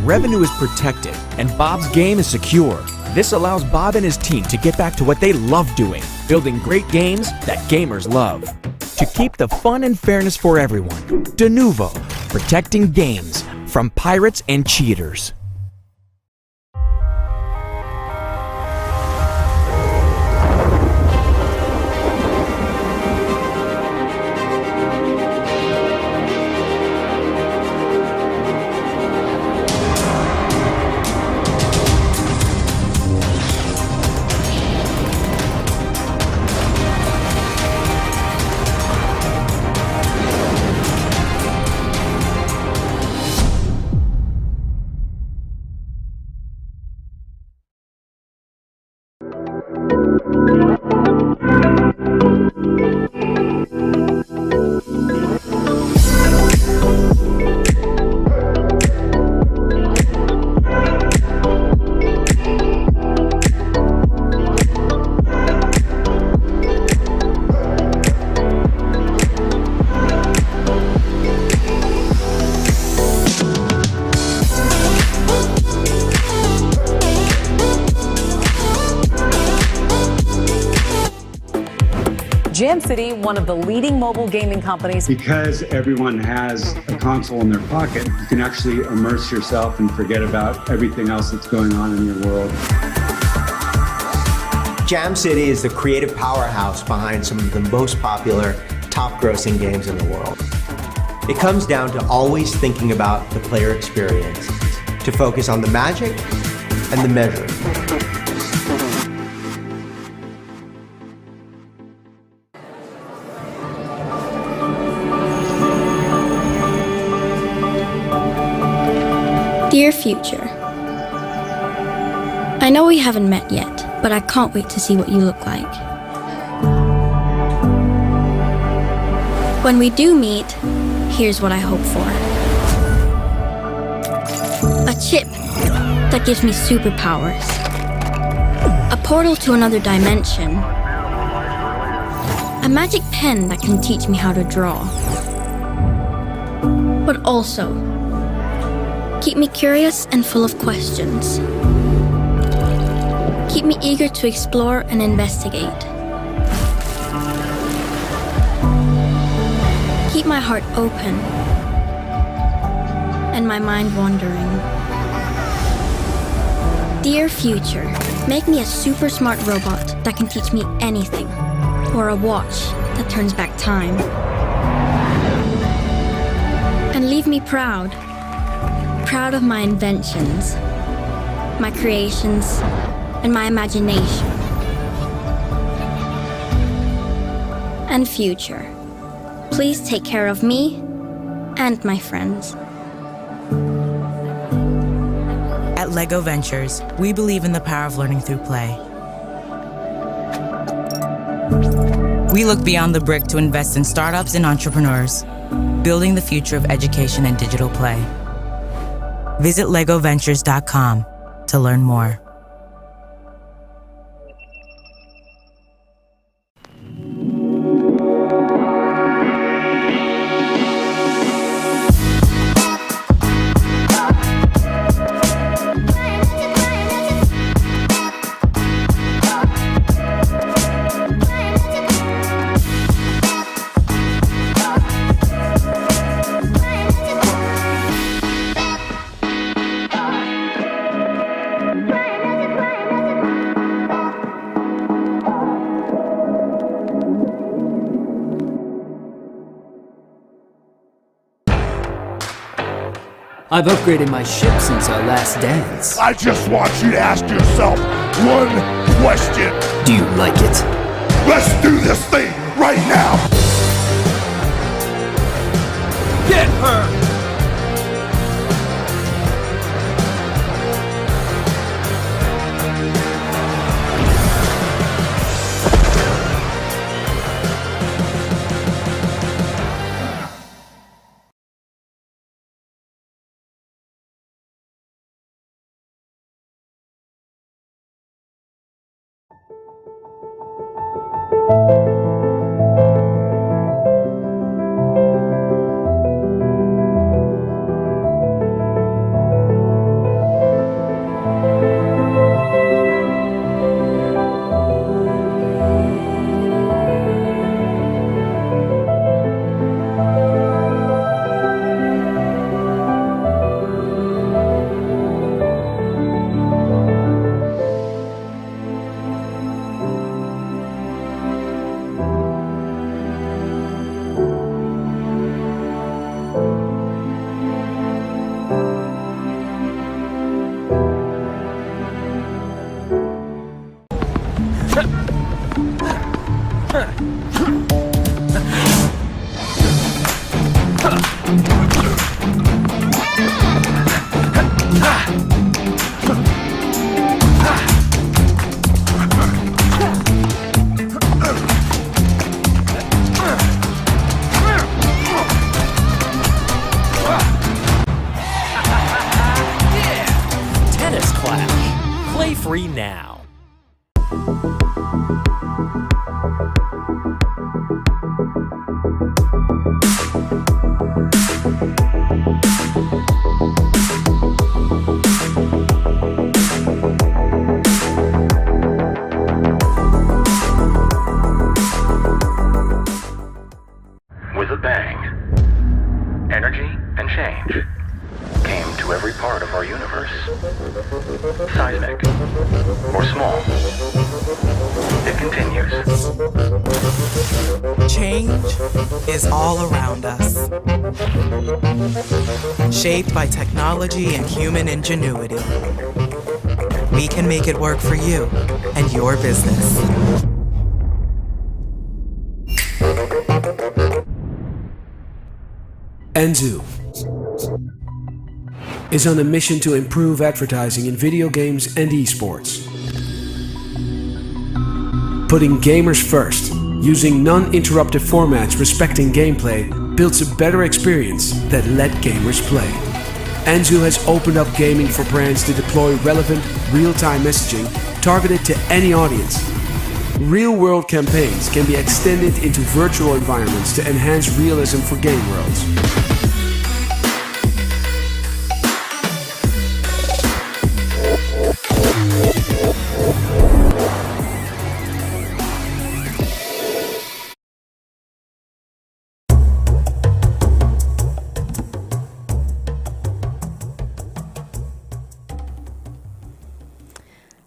Speaker 9: Revenue is protected, and Bob's game is secure. This allows Bob and his team to get back to what they love doing, building great games that gamers love. To keep the fun and fairness for everyone, Denuvo, protecting games from pirates and cheaters.
Speaker 10: Jam City, one of the leading mobile gaming companies.
Speaker 11: Because everyone has a console in their pocket, you can actually immerse yourself and forget about everything else that's going on in your world.
Speaker 12: Jam City is the creative powerhouse behind some of the most popular, top-grossing games in the world. It comes down to always thinking about the player experience, to focus on the magic and the measuring.
Speaker 25: Dear future, I know we haven't met yet, but I can't wait to see what you look like. When we do meet, here's what I hope for. A chip that gives me superpowers. A portal to another dimension. A magic pen that can teach me how to draw. But also, keep me curious and full of questions. Keep me eager to explore and investigate. Keep my heart open and my mind wandering. Dear future, make me a super smart robot that can teach me anything, or a watch that turns back time. And leave me proud of my inventions, my creations, and my imagination. And future, please take care of me and my friends.
Speaker 26: At LEGO Ventures, we believe in the power of learning through play. We look beyond the brick to invest in startups and entrepreneurs, building the future of education and digital play. Visit legoventures.com to learn more.
Speaker 13: I've upgraded my ship since our last dance.
Speaker 14: I just want you to ask yourself one question.
Speaker 13: Do you like it?
Speaker 14: Let's do this thing right now.
Speaker 13: Get her!
Speaker 15: Clash. Play free now.
Speaker 6: With a bang, energy and change came to every part of our universe. Seismic or small, it continues.
Speaker 7: Change is all around us. Shaped by technology and human ingenuity. We can make it work for you and your business.
Speaker 8: Anzu is on a mission to improve advertising in video games and esports. Putting gamers first, using non-interruptive formats respecting gameplay, builds a better experience that let gamers play. Anzu has opened up gaming for brands to deploy relevant, real-time messaging targeted to any audience. Real-world campaigns can be extended into virtual environments to enhance realism for game worlds.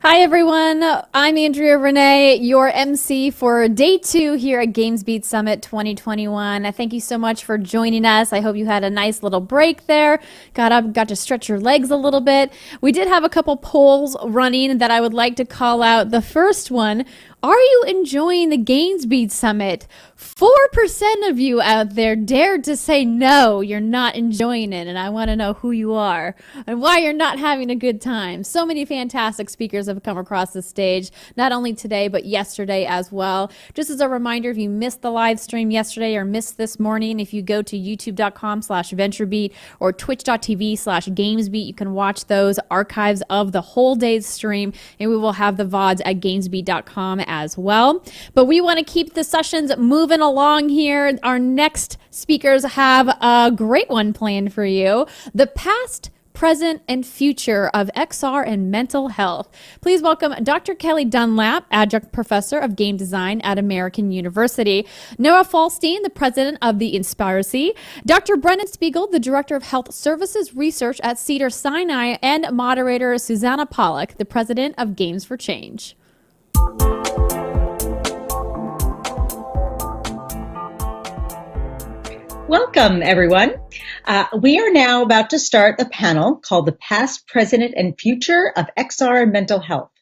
Speaker 1: Hi everyone, I'm Andrea Renee, your MC for day 2 here at GamesBeat Summit 2021. Thank you so much for joining us. I hope you had a nice little break there, got to stretch your legs a little bit. We did have a couple polls running that I would like to call out. The first one, are you enjoying the GamesBeat Summit? 4% of you out there dared to say no, you're not enjoying it, and I want to know who you are and why you're not having a good time. So many fantastic speakers have come across the stage, not only today, but yesterday as well. Just as a reminder, if you missed the live stream yesterday or missed this morning, if you go to youtube.com/VentureBeat or twitch.tv/GamesBeat, you can watch those archives of the whole day's stream, and we will have the VODs at GamesBeat.com as well. But we want to keep the sessions moving along here. Our next speakers have a great one planned for you. The past, present, and future of XR and mental health. Please welcome Dr. Kelly Dunlap, Adjunct Professor of Game Design at American University, Noah Falstein, the President of the Inspiracy, Dr. Brennan Spiegel, the Director of Health Services Research at Cedars-Sinai, and moderator Susanna Pollock, the President of Games for Change.
Speaker 16: Welcome, everyone. We are now about to start a panel called The Past, Present, and Future of XR and Mental Health.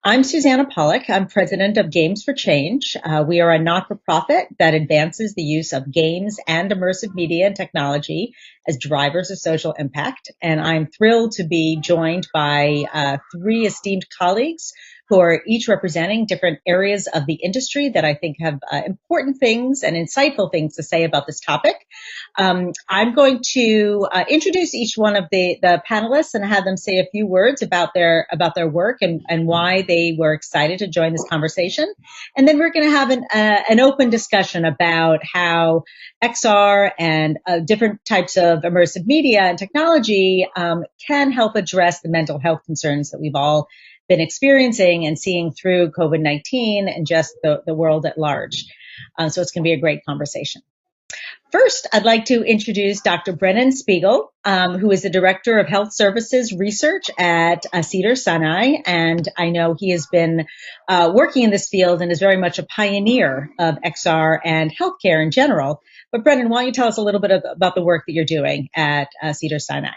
Speaker 16: I'm Susanna Pollock. I'm president of Games for Change. We are a not-for-profit that advances the use of games and immersive media and technology as drivers of social impact. And I'm thrilled to be joined by 3 esteemed colleagues who are each representing different areas of the industry that I think have important things and insightful things to say about this topic. I'm going to introduce each one of the panelists and have them say a few words about their work and why they were excited to join this conversation. And then we're going to have an open discussion about how XR and different types of immersive media and technology can help address the mental health concerns that we've all been experiencing and seeing through COVID-19 and just the world at large. So it's going to be a great conversation. First, I'd like to introduce Dr. Brennan Spiegel, who is the Director of Health Services Research at Cedars-Sinai. And I know he has been working in this field and is very much a pioneer of XR and healthcare in general. But Brennan, why don't you tell us a little bit about the work that you're doing at Cedars-Sinai?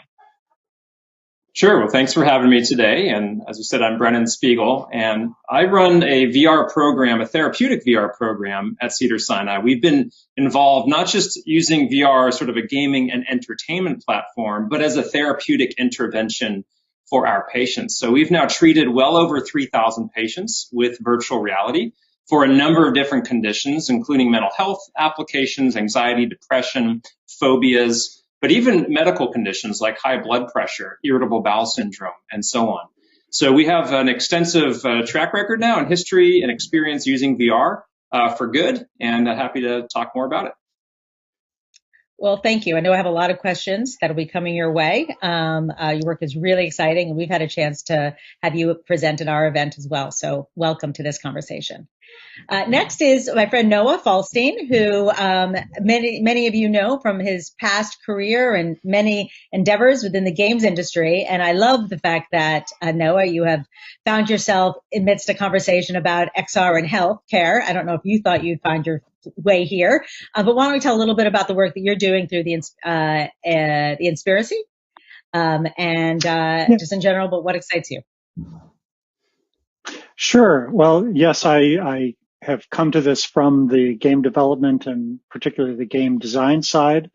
Speaker 17: Sure. Well, thanks for having me today. And as you said, I'm Brennan Spiegel, and I run a VR program, a therapeutic VR program at Cedars-Sinai. We've been involved not just using VR as sort of a gaming and entertainment platform, but as a therapeutic intervention for our patients. So we've now treated well over 3,000 patients with virtual reality for a number of different conditions, including mental health applications, anxiety, depression, phobias, but even medical conditions like high blood pressure, irritable bowel syndrome, and so on. So we have an extensive track record now and history and experience using VR for good, and happy to talk more about it.
Speaker 16: Well, thank you. I know I have a lot of questions that'll be coming your way. Your work is really exciting, and we've had a chance to have you present at our event as well. So welcome to this conversation. Next is my friend Noah Falstein, who many of you know from his past career and many endeavors within the games industry. And I love the fact that, Noah, you have found yourself amidst a conversation about XR and healthcare. I don't know if you thought you'd find your way here, but why don't we tell a little bit about the work that you're doing through the Inspiracy and just in general, but what excites you?
Speaker 2: Sure. Well, yes, I have come to this from the game development and particularly the game design side.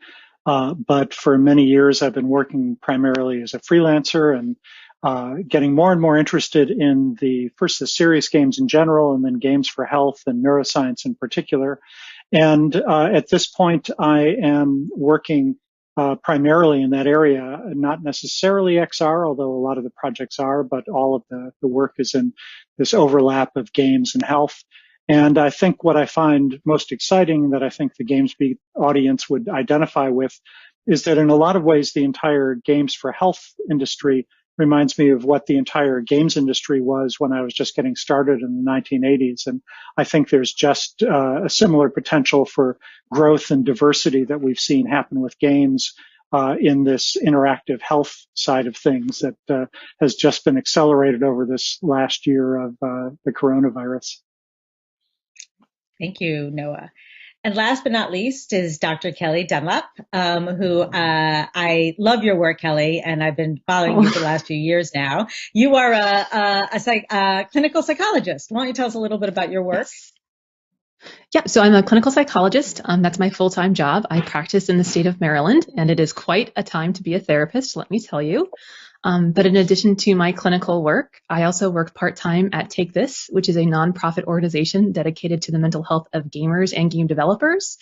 Speaker 2: But for many years, I've been working primarily as a freelancer and getting more and more interested in the serious games in general, and then games for health and neuroscience in particular. And at this point, I am working primarily in that area, not necessarily XR, although a lot of the projects are, but all of the work is in this overlap of games and health. And I think what I find most exciting, that I think the GamesBeat audience would identify with, is that in a lot of ways, the entire games for health industry reminds me of what the entire games industry was when I was just getting started in the 1980s. And I think there's just a similar potential for growth and diversity that we've seen happen with games in this interactive health side of things that has just been accelerated over this last year of the coronavirus.
Speaker 16: Thank you, Noah. And last but not least is Dr. Kelly Dunlap, who I love your work, Kelly, and I've been following you for the last few years now. You are a clinical psychologist. Why don't you tell us a little bit about your work?
Speaker 18: Yeah, so I'm a clinical psychologist. That's my full-time job. I practice in the state of Maryland, and it is quite a time to be a therapist, let me tell you. But in addition to my clinical work, I also work part-time at Take This, which is a nonprofit organization dedicated to the mental health of gamers and game developers.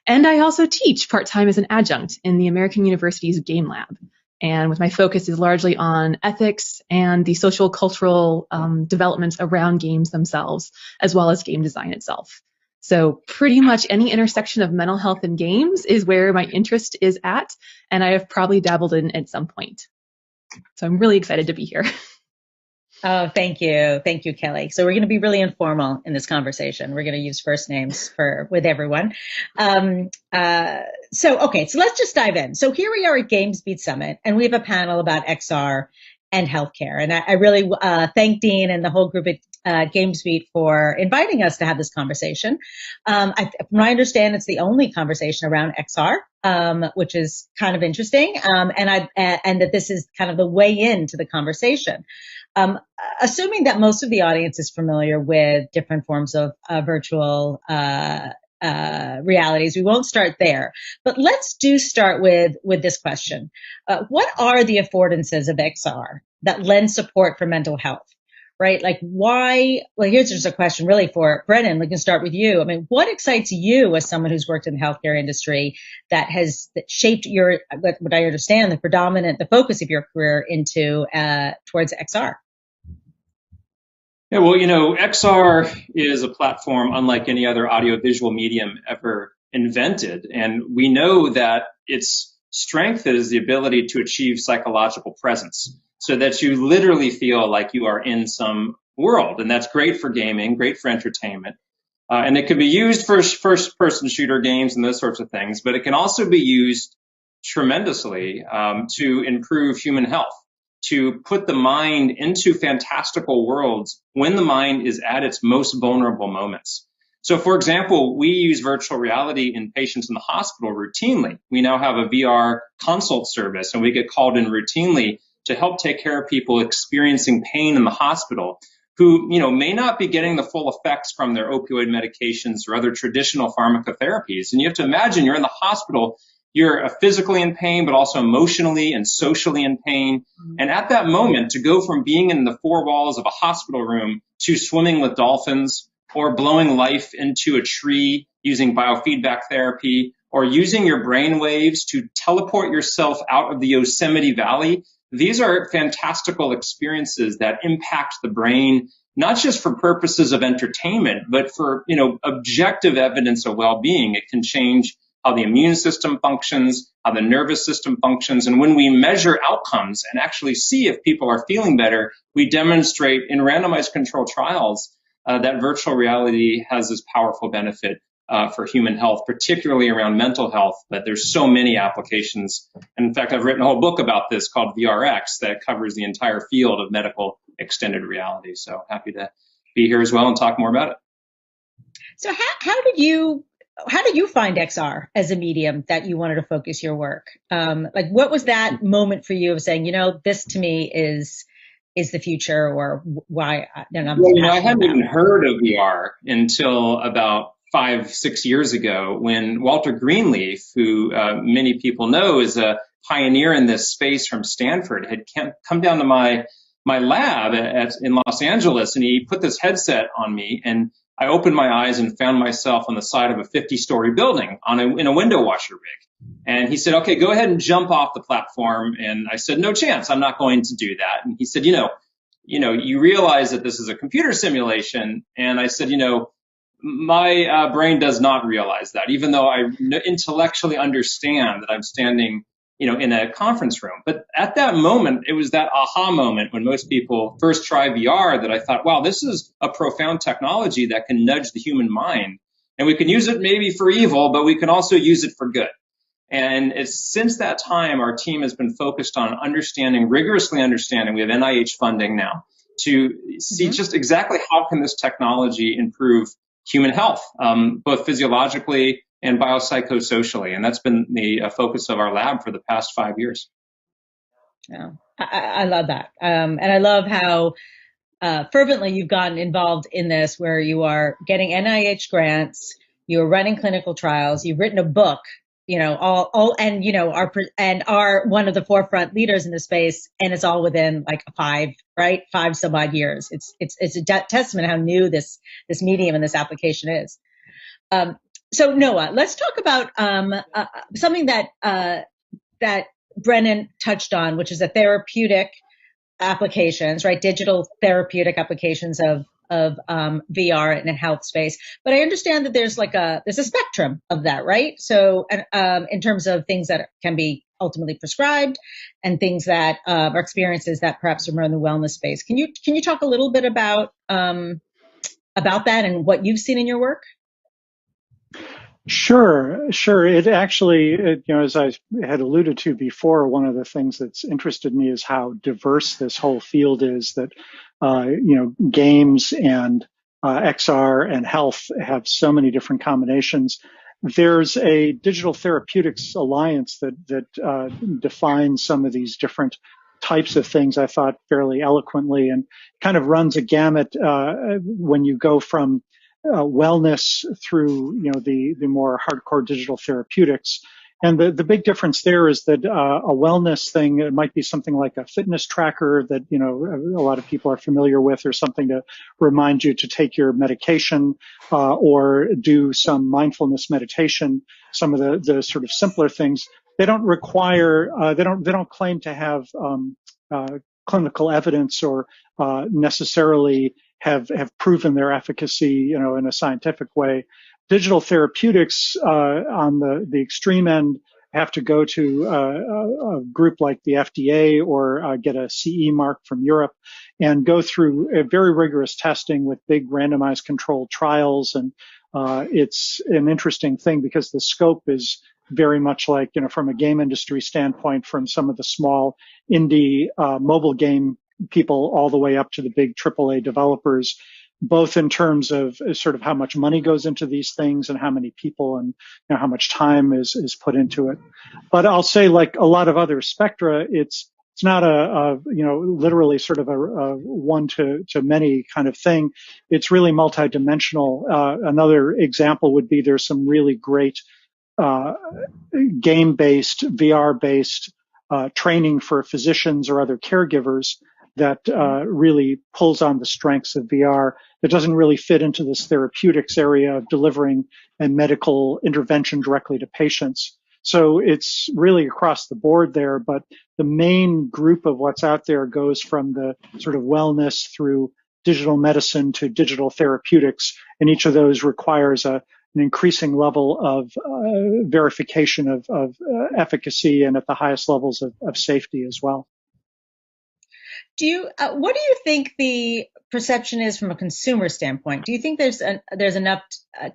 Speaker 18: And I also teach part-time as an adjunct in the American University's Game Lab. And with my focus is largely on ethics and the social cultural developments around games themselves, as well as game design itself. So pretty much any intersection of mental health and games is where my interest is at, and I have probably dabbled in at some point. So I'm really excited to be here.
Speaker 16: Oh, thank you. Thank you, Kelly. So we're going to be really informal in this conversation. We're going to use first names with everyone. So let's just dive in. So here we are at GamesBeat Summit, and we have a panel about XR and healthcare. And I really thank Dean and the whole group at GamesBeat for inviting us to have this conversation. From what I understand, it's the only conversation around XR, which is kind of interesting, and that this is kind of the way into the conversation. Assuming that most of the audience is familiar with different forms of virtual realities, we won't start there. But let's start with this question. What are the affordances of XR that lend support for mental health? Right? Like why? Well, here's just a question really for Brennan. We can start with you. I mean, what excites you as someone who's worked in the healthcare industry that shaped your, what I understand, the focus of your career into towards XR?
Speaker 17: Yeah, well, XR is a platform unlike any other audiovisual medium ever invented. And we know that its strength is the ability to achieve psychological presence, so that you literally feel like you are in some world. And that's great for gaming, great for entertainment. And it can be used for first-person shooter games and those sorts of things, but it can also be used tremendously to improve human health, to put the mind into fantastical worlds when the mind is at its most vulnerable moments. So, for example, we use virtual reality in patients in the hospital routinely. We now have a VR consult service, and we get called in routinely to help take care of people experiencing pain in the hospital who, may not be getting the full effects from their opioid medications or other traditional pharmacotherapies. And you have to imagine you're in the hospital, you're physically in pain, but also emotionally and socially in pain. And at that moment, to go from being in the four walls of a hospital room to swimming with dolphins or blowing life into a tree using biofeedback therapy or using your brain waves to teleport yourself out of the Yosemite Valley, these are fantastical experiences that impact the brain, not just for purposes of entertainment, but for, objective evidence of well-being. It can change how the immune system functions, how the nervous system functions. And when we measure outcomes and actually see if people are feeling better, we demonstrate in randomized controlled trials that virtual reality has this powerful benefit for human health, particularly around mental health. But there's so many applications. And in fact, I've written a whole book about this called VRX that covers the entire field of medical extended reality. So happy to be here as well and talk more about it.
Speaker 16: So how did you find XR as a medium that you wanted to focus your work? Like, what was that moment for you of saying, this to me is the future, or why? I
Speaker 17: hadn't even heard of VR until about 5-6 years ago, when Walter Greenleaf, who many people know is a pioneer in this space from Stanford, had come down to my lab in Los Angeles, and he put this headset on me, and I opened my eyes and found myself on the side of a 50-story building in a window washer rig. And he said, okay, go ahead and jump off the platform. And I said, no chance, I'm not going to do that. And he said, you realize that this is a computer simulation. And I said, my brain does not realize that, even though I intellectually understand that I'm standing in a conference room. But at that moment, it was that aha moment when most people first try VR that I thought, wow, this is a profound technology that can nudge the human mind. And we can use it maybe for evil, but we can also use it for good. And since that time, our team has been focused on rigorously understanding, we have NIH funding now, to see just exactly how can this technology improve human health, both physiologically and biopsychosocially. And that's been the focus of our lab for the past 5 years.
Speaker 16: Yeah, I love that. And I love how fervently you've gotten involved in this, where you are getting NIH grants, you're running clinical trials, you've written a book, are one of the forefront leaders in the space, and it's all within like 5 some odd years. It's a testament how new this medium and this application is. So Noah, let's talk about something that Brennan touched on, which is the therapeutic applications, right? Digital therapeutic applications of VR in a health space. But I understand that there's a spectrum of that, right? So in terms of things that can be ultimately prescribed and things that are experiences that perhaps are more in the wellness space. Can you talk a little bit about that and what you've seen in your work?
Speaker 2: Sure. It actually, as I had alluded to before, one of the things that's interested me is how diverse this whole field is, that, games and XR and health have so many different combinations. There's a Digital Therapeutics Alliance that defines some of these different types of things, I thought, fairly eloquently, and kind of runs a gamut when you go from wellness through, the more hardcore digital therapeutics. And the big difference there is that a wellness thing, it might be something like a fitness tracker that, a lot of people are familiar with, or something to remind you to take your medication, or do some mindfulness meditation. Some of the sort of simpler things, they don't require, they don't claim to have clinical evidence or necessarily have proven their efficacy, in a scientific way. Digital therapeutics on the extreme end have to go to a group like the FDA or get a CE mark from Europe and go through a very rigorous testing with big randomized controlled trials. And it's an interesting thing because the scope is very much like, from a game industry standpoint, from some of the small indie mobile game people all the way up to the big AAA developers, both in terms of sort of how much money goes into these things and how many people and how much time is put into it. But I'll say, like a lot of other spectra, it's not a literally sort of a one to many kind of thing. It's really multidimensional. Another example would be there's some really great game-based, VR-based training for physicians or other caregivers that really pulls on the strengths of VR. That doesn't really fit into this therapeutics area of delivering a medical intervention directly to patients. So it's really across the board there, but the main group of what's out there goes from the sort of wellness through digital medicine to digital therapeutics, and each of those requires an increasing level of verification of efficacy and at the highest levels of safety as well.
Speaker 16: What do you think the perception is from a consumer standpoint? Do you think there's enough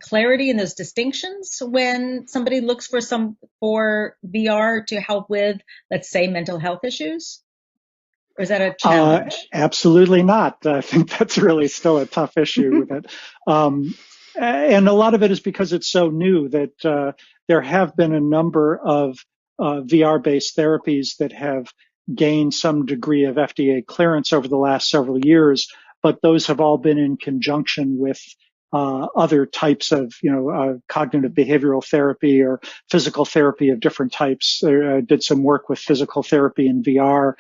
Speaker 16: clarity in those distinctions when somebody looks for VR to help with, let's say, mental health issues? Or is that a challenge?
Speaker 2: Absolutely not. I think that's really still a tough issue with it. And a lot of it is because it's so new that there have been a number of VR-based therapies that have gained some degree of FDA clearance over the last several years, but those have all been in conjunction with other types of, cognitive behavioral therapy or physical therapy of different types. I did some work with physical therapy in VR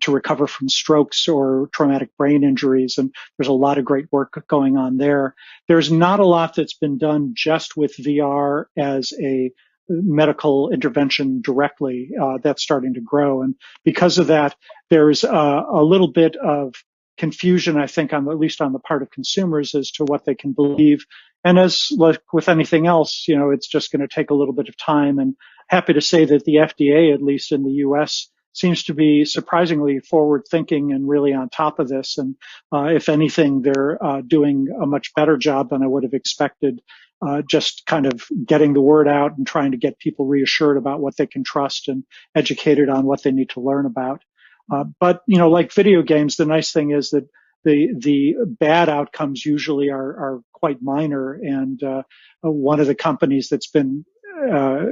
Speaker 2: to recover from strokes or traumatic brain injuries, and there's a lot of great work going on there. There's not a lot that's been done just with VR as a medical intervention directly. That's starting to grow, and because of that, there's a little bit of confusion, I think, at least on the part of consumers as to what they can believe. And as like with anything else, it's just going to take a little bit of time. And happy to say that the FDA, at least in the U.S., seems to be surprisingly forward thinking and really on top of this. And if anything, they're doing a much better job than I would have expected. Just kind of getting the word out and trying to get people reassured about what they can trust and educated on what they need to learn about. But like video games, the nice thing is that the bad outcomes usually are quite minor. And one of the companies that's been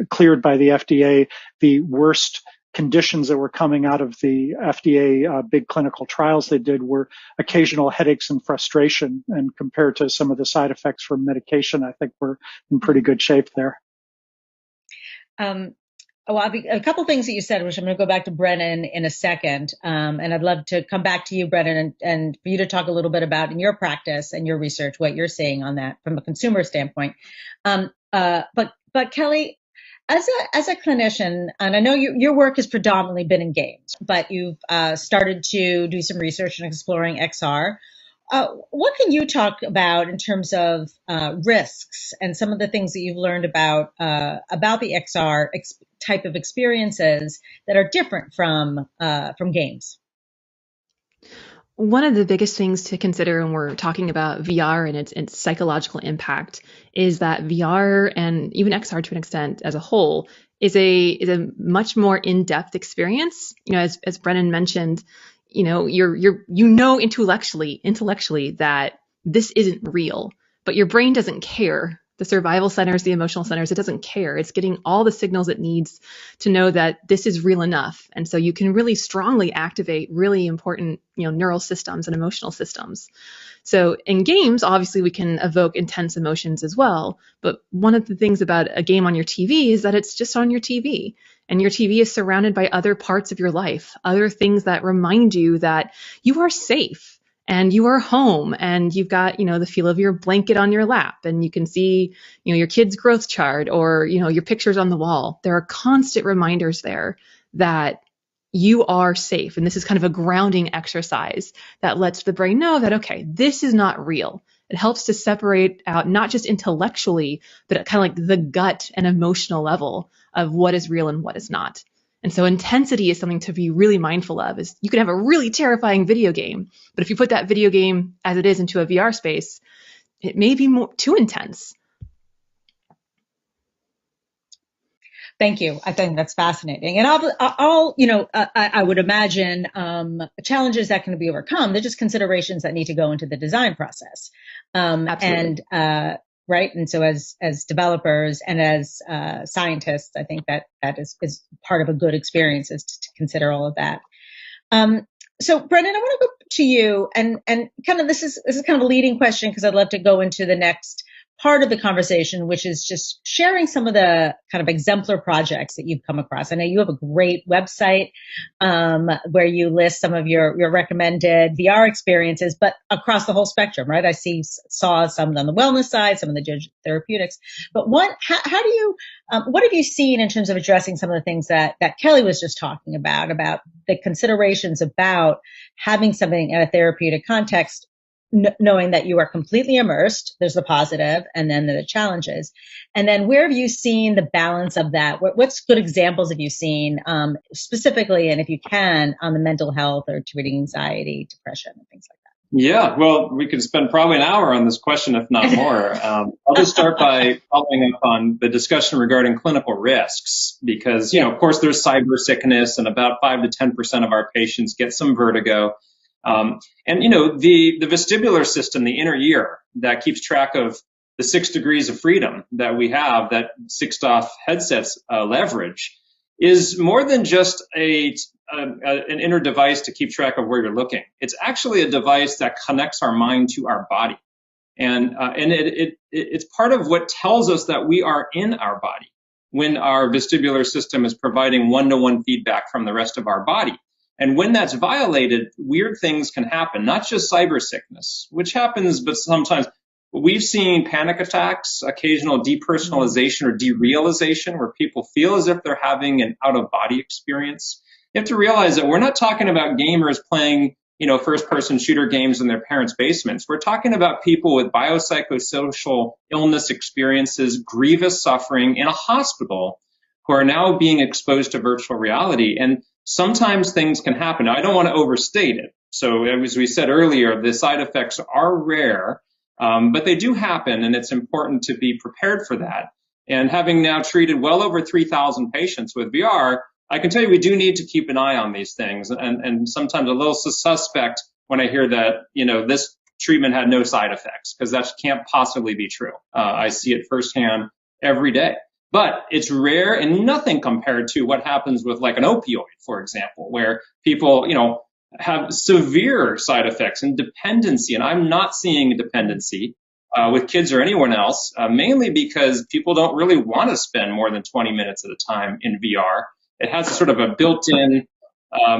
Speaker 2: cleared by the FDA, the worst conditions that were coming out of the FDA big clinical trials they did were occasional headaches and frustration. And compared to some of the side effects from medication, I think we're in pretty good shape there.
Speaker 16: A couple things that you said, which I'm going to go back to Brennan in a second. And I'd love to come back to you, Brennan, and for you to talk a little bit about in your practice and your research, what you're seeing on that from a consumer standpoint. But Kelly, as a clinician, and I know your work has predominantly been in games, but you've started to do some research in exploring XR. What can you talk about in terms of risks and some of the things that you've learned about the XR type of experiences that are different from games?
Speaker 18: One of the biggest things to consider when we're talking about VR and its psychological impact is that VR and even XR to an extent as a whole is a much more in-depth experience. As Brennan mentioned, intellectually that this isn't real, but your brain doesn't care. The survival centers, the emotional centers, it doesn't care. It's getting all the signals it needs to know that this is real enough. And so you can really strongly activate really important, neural systems and emotional systems. So in games, obviously we can evoke intense emotions as well. But one of the things about a game on your TV is that it's just on your TV. And your TV is surrounded by other parts of your life, other things that remind you that you are safe. And you are home and you've got, the feel of your blanket on your lap and you can see, your kid's growth chart or, your pictures on the wall. There are constant reminders there that you are safe. And this is kind of a grounding exercise that lets the brain know that, okay, this is not real. It helps to separate out not just intellectually, but at kind of like the gut and emotional level of what is real and what is not. And so intensity is something to be really mindful of. Is you can have a really terrifying video game, but if you put that video game as it is into a VR space, it may be too intense.
Speaker 16: Thank you. I think that's fascinating. And I would imagine challenges that can be overcome. They're just considerations that need to go into the design process.
Speaker 18: Absolutely.
Speaker 16: Right. And so as developers and as scientists, I think that is part of a good experience is to consider all of that. So Brennan, I want to go to you and kind of this is kind of a leading question because I'd love to go into the next part of the conversation, which is just sharing some of the kind of exemplar projects that you've come across. I know you have a great website where you list some of your recommended VR experiences, but across the whole spectrum, right? I saw some on the wellness side, some of the digital therapeutics. But how do you, what have you seen in terms of addressing some of the things that Kelly was just talking about the considerations about having something in a therapeutic context, knowing that you are completely immersed, there's the positive, and then the challenges. And then where have you seen the balance of that? What's good examples have you seen specifically, and if you can, on the mental health or treating anxiety, depression, and things like that?
Speaker 17: Yeah, well, we could spend probably an hour on this question, if not more. I'll just start by following up on the discussion regarding clinical risks, because, of course, there's cyber sickness, and about 5 to 10% of our patients get some vertigo. And the vestibular system, the inner ear that keeps track of the 6 degrees of freedom that we have, that 6DOF headsets leverage, is more than just an inner device to keep track of where you're looking. It's actually a device that connects our mind to our body. And it's part of what tells us that we are in our body when our vestibular system is providing one-to-one feedback from the rest of our body. And when that's violated, weird things can happen, not just cyber sickness, which happens, but sometimes we've seen panic attacks, occasional depersonalization or derealization, where people feel as if they're having an out-of-body experience. You have to realize that we're not talking about gamers playing, first-person shooter games in their parents' basements. We're talking about people with biopsychosocial illness experiences, grievous suffering in a hospital, who are now being exposed to virtual reality. And sometimes things can happen. Now, I don't want to overstate it. So as we said earlier, the side effects are rare, but they do happen, and it's important to be prepared for that. And having now treated well over 3,000 patients with VR, I can tell you we do need to keep an eye on these things. And sometimes a little suspect when I hear that, this treatment had no side effects, because that can't possibly be true. I see it firsthand every day. But it's rare and nothing compared to what happens with like an opioid, for example, where people, have severe side effects and dependency. And I'm not seeing dependency with kids or anyone else, mainly because people don't really want to spend more than 20 minutes at a time in VR. It has sort of a built-in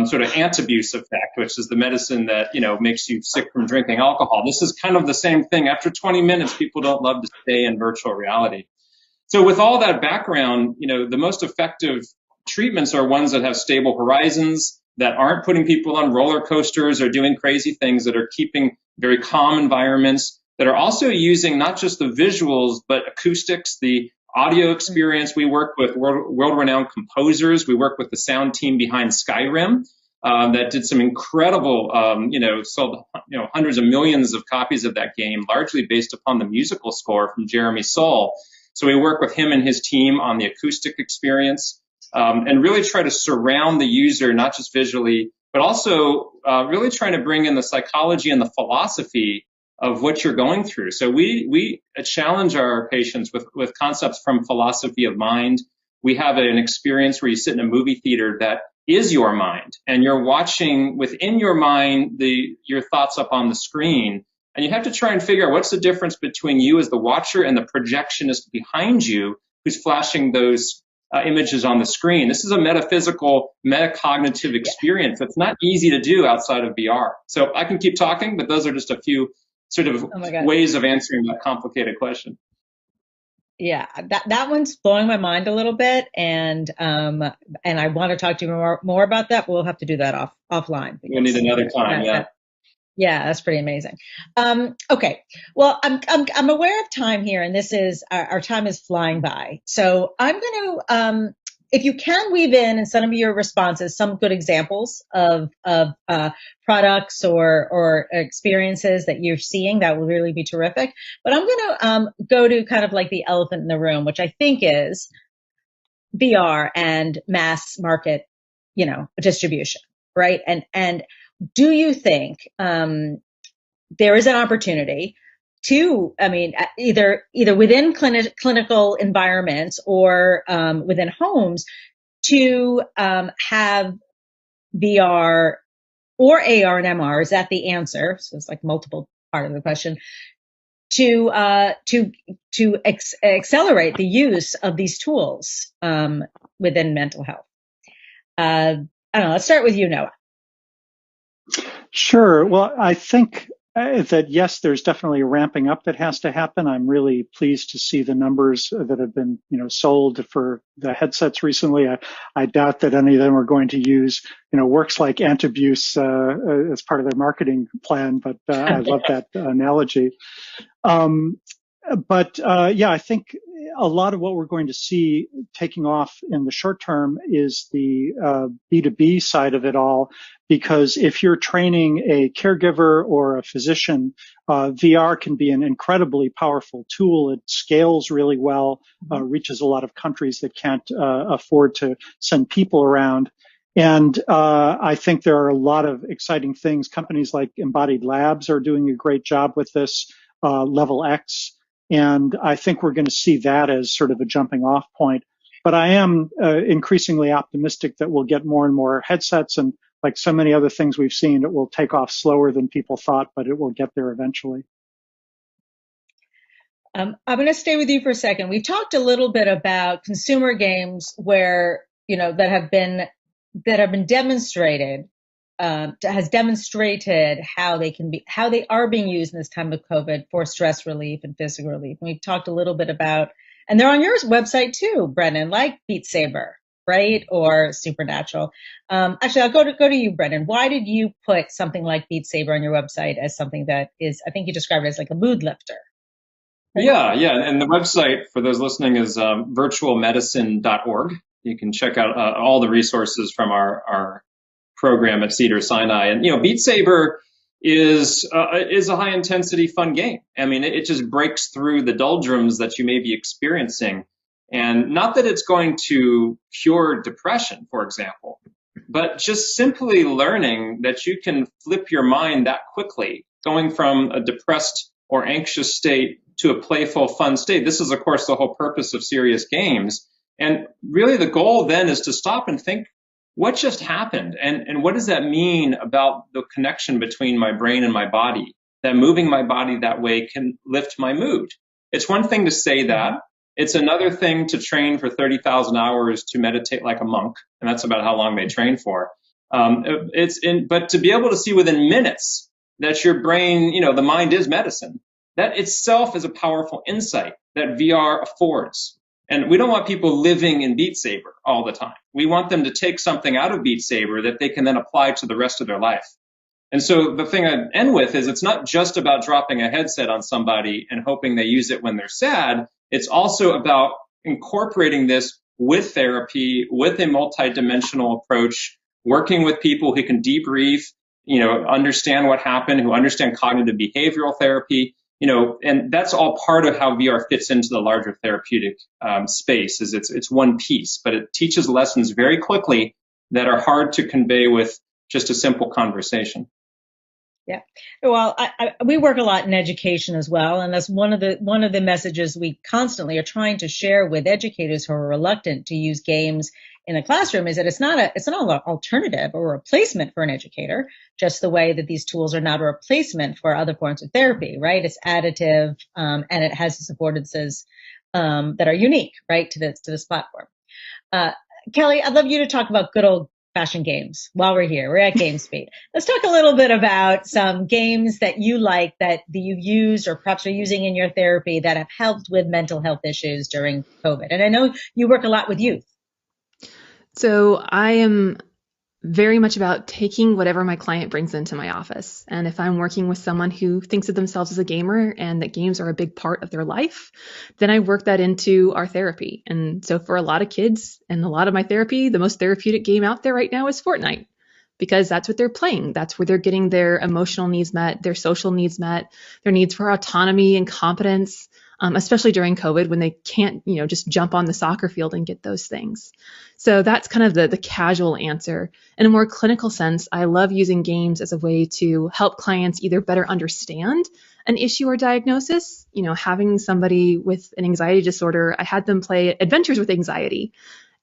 Speaker 17: sort of anti-abuse effect, which is the medicine that, makes you sick from drinking alcohol. This is kind of the same thing. After 20 minutes, people don't love to stay in virtual reality. So with all that background, the most effective treatments are ones that have stable horizons, that aren't putting people on roller coasters or doing crazy things, that are keeping very calm environments, that are also using not just the visuals, but acoustics, the audio experience. We work with world-renowned composers. We work with the sound team behind Skyrim that did some incredible, sold hundreds of millions of copies of that game, largely based upon the musical score from Jeremy Soule. So we work with him and his team on the acoustic experience, and really try to surround the user, not just visually, but also really trying to bring in the psychology and the philosophy of what you're going through. So we challenge our patients with concepts from philosophy of mind. We have an experience where you sit in a movie theater that is your mind, and you're watching within your mind your thoughts up on the screen. And you have to try and figure out what's the difference between you as the watcher and the projectionist behind you who's flashing those images on the screen. This is a metaphysical, metacognitive experience that's not easy to do outside of VR. So I can keep talking, but those are just a few sort of ways of answering that complicated question.
Speaker 16: Yeah, that one's blowing my mind a little bit, and I want to talk to you more about that. But we'll have to do that offline.
Speaker 17: We'll need another time.
Speaker 16: Yeah, that's pretty amazing. Okay, well, I'm aware of time here, and this is our time is flying by. So I'm going to, if you can weave in some of your responses, some good examples of products or experiences that you're seeing, that would really be terrific. But I'm going to go to kind of like the elephant in the room, which I think is VR and mass market, distribution, right? And do you think there is an opportunity to, either within clinical environments or within homes, to have VR or AR and MR? Is that the answer? So it's like multiple part of the question. accelerate the use of these tools within mental health. I don't know. Let's start with you, Noah.
Speaker 2: Sure. Well, I think that yes, there's definitely a ramping up that has to happen. I'm really pleased to see the numbers that have been, sold for the headsets recently. I doubt that any of them are going to use, works like anti-abuse as part of their marketing plan, but I love that analogy. I think a lot of what we're going to see taking off in the short term is the B2B side of it all, because if you're training a caregiver or a physician, VR can be an incredibly powerful tool. It scales really well, reaches a lot of countries that can't afford to send people around. And I think there are a lot of exciting things. Companies like Embodied Labs are doing a great job with this, Level X. And I think we're going to see that as sort of a jumping off point. But I am increasingly optimistic that we'll get more and more headsets. And like so many other things we've seen, it will take off slower than people thought, but it will get there eventually.
Speaker 16: I'm going to stay with you for a second. We talked a little bit about consumer games where, that have been demonstrated, has demonstrated how they are being used in this time of COVID for stress relief and physical relief. And we've talked a little bit about, and they're on your website too, Brennan, like Beat Saber, right? Or Supernatural. Actually, I'll go to you, Brennan. Why did you put something like Beat Saber on your website as something that is, I think you described it as like a mood lifter? Right?
Speaker 17: Yeah. And the website for those listening is virtualmedicine.org. You can check out all the resources from our program at Cedars-Sinai. And, Beat Saber is a high intensity fun game. I mean, it just breaks through the doldrums that you may be experiencing. And not that it's going to cure depression, for example, but just simply learning that you can flip your mind that quickly, going from a depressed or anxious state to a playful, fun state. This is, of course, the whole purpose of serious games. And really the goal then is to stop and think, what just happened? And what does that mean about the connection between my brain and my body? That moving my body that way can lift my mood. It's one thing to say that. It's another thing to train for 30,000 hours to meditate like a monk. And that's about how long they train for. But to be able to see within minutes that your brain, the mind is medicine, that itself is a powerful insight that VR affords. And we don't want people living in Beat Saber all the time. We want them to take something out of Beat Saber that they can then apply to the rest of their life. And so the thing I'd end with is it's not just about dropping a headset on somebody and hoping they use it when they're sad. It's also about incorporating this with therapy, with a multidimensional approach, working with people who can debrief, understand what happened, who understand cognitive behavioral therapy. And that's all part of how VR fits into the larger therapeutic space. Is it's one piece, but it teaches lessons very quickly that are hard to convey with just a simple conversation.
Speaker 16: Yeah. Well, we work a lot in education as well, and that's one of the messages we constantly are trying to share with educators who are reluctant to use games in a classroom, is that it's not an alternative or a replacement for an educator, just the way that these tools are not a replacement for other forms of therapy, right? It's additive, and it has its affordances that are unique, right, to this platform. Kelly, I'd love you to talk about good old-fashioned games while we're here. We're at GamesBeat. Let's talk a little bit about some games that you like, that you've used or perhaps are using in your therapy that have helped with mental health issues during COVID. And I know you work a lot with youth.
Speaker 18: So I am very much about taking whatever my client brings into my office. And if I'm working with someone who thinks of themselves as a gamer and that games are a big part of their life, then I work that into our therapy. And so for a lot of kids and a lot of my therapy, the most therapeutic game out there right now is Fortnite, because that's what they're playing. That's where they're getting their emotional needs met, their social needs met, their needs for autonomy and competence, especially during COVID when they can't, just jump on the soccer field and get those things. So that's kind of the casual answer. In a more clinical sense, I love using games as a way to help clients either better understand an issue or diagnosis. Having somebody with an anxiety disorder, I had them play Adventures with Anxiety.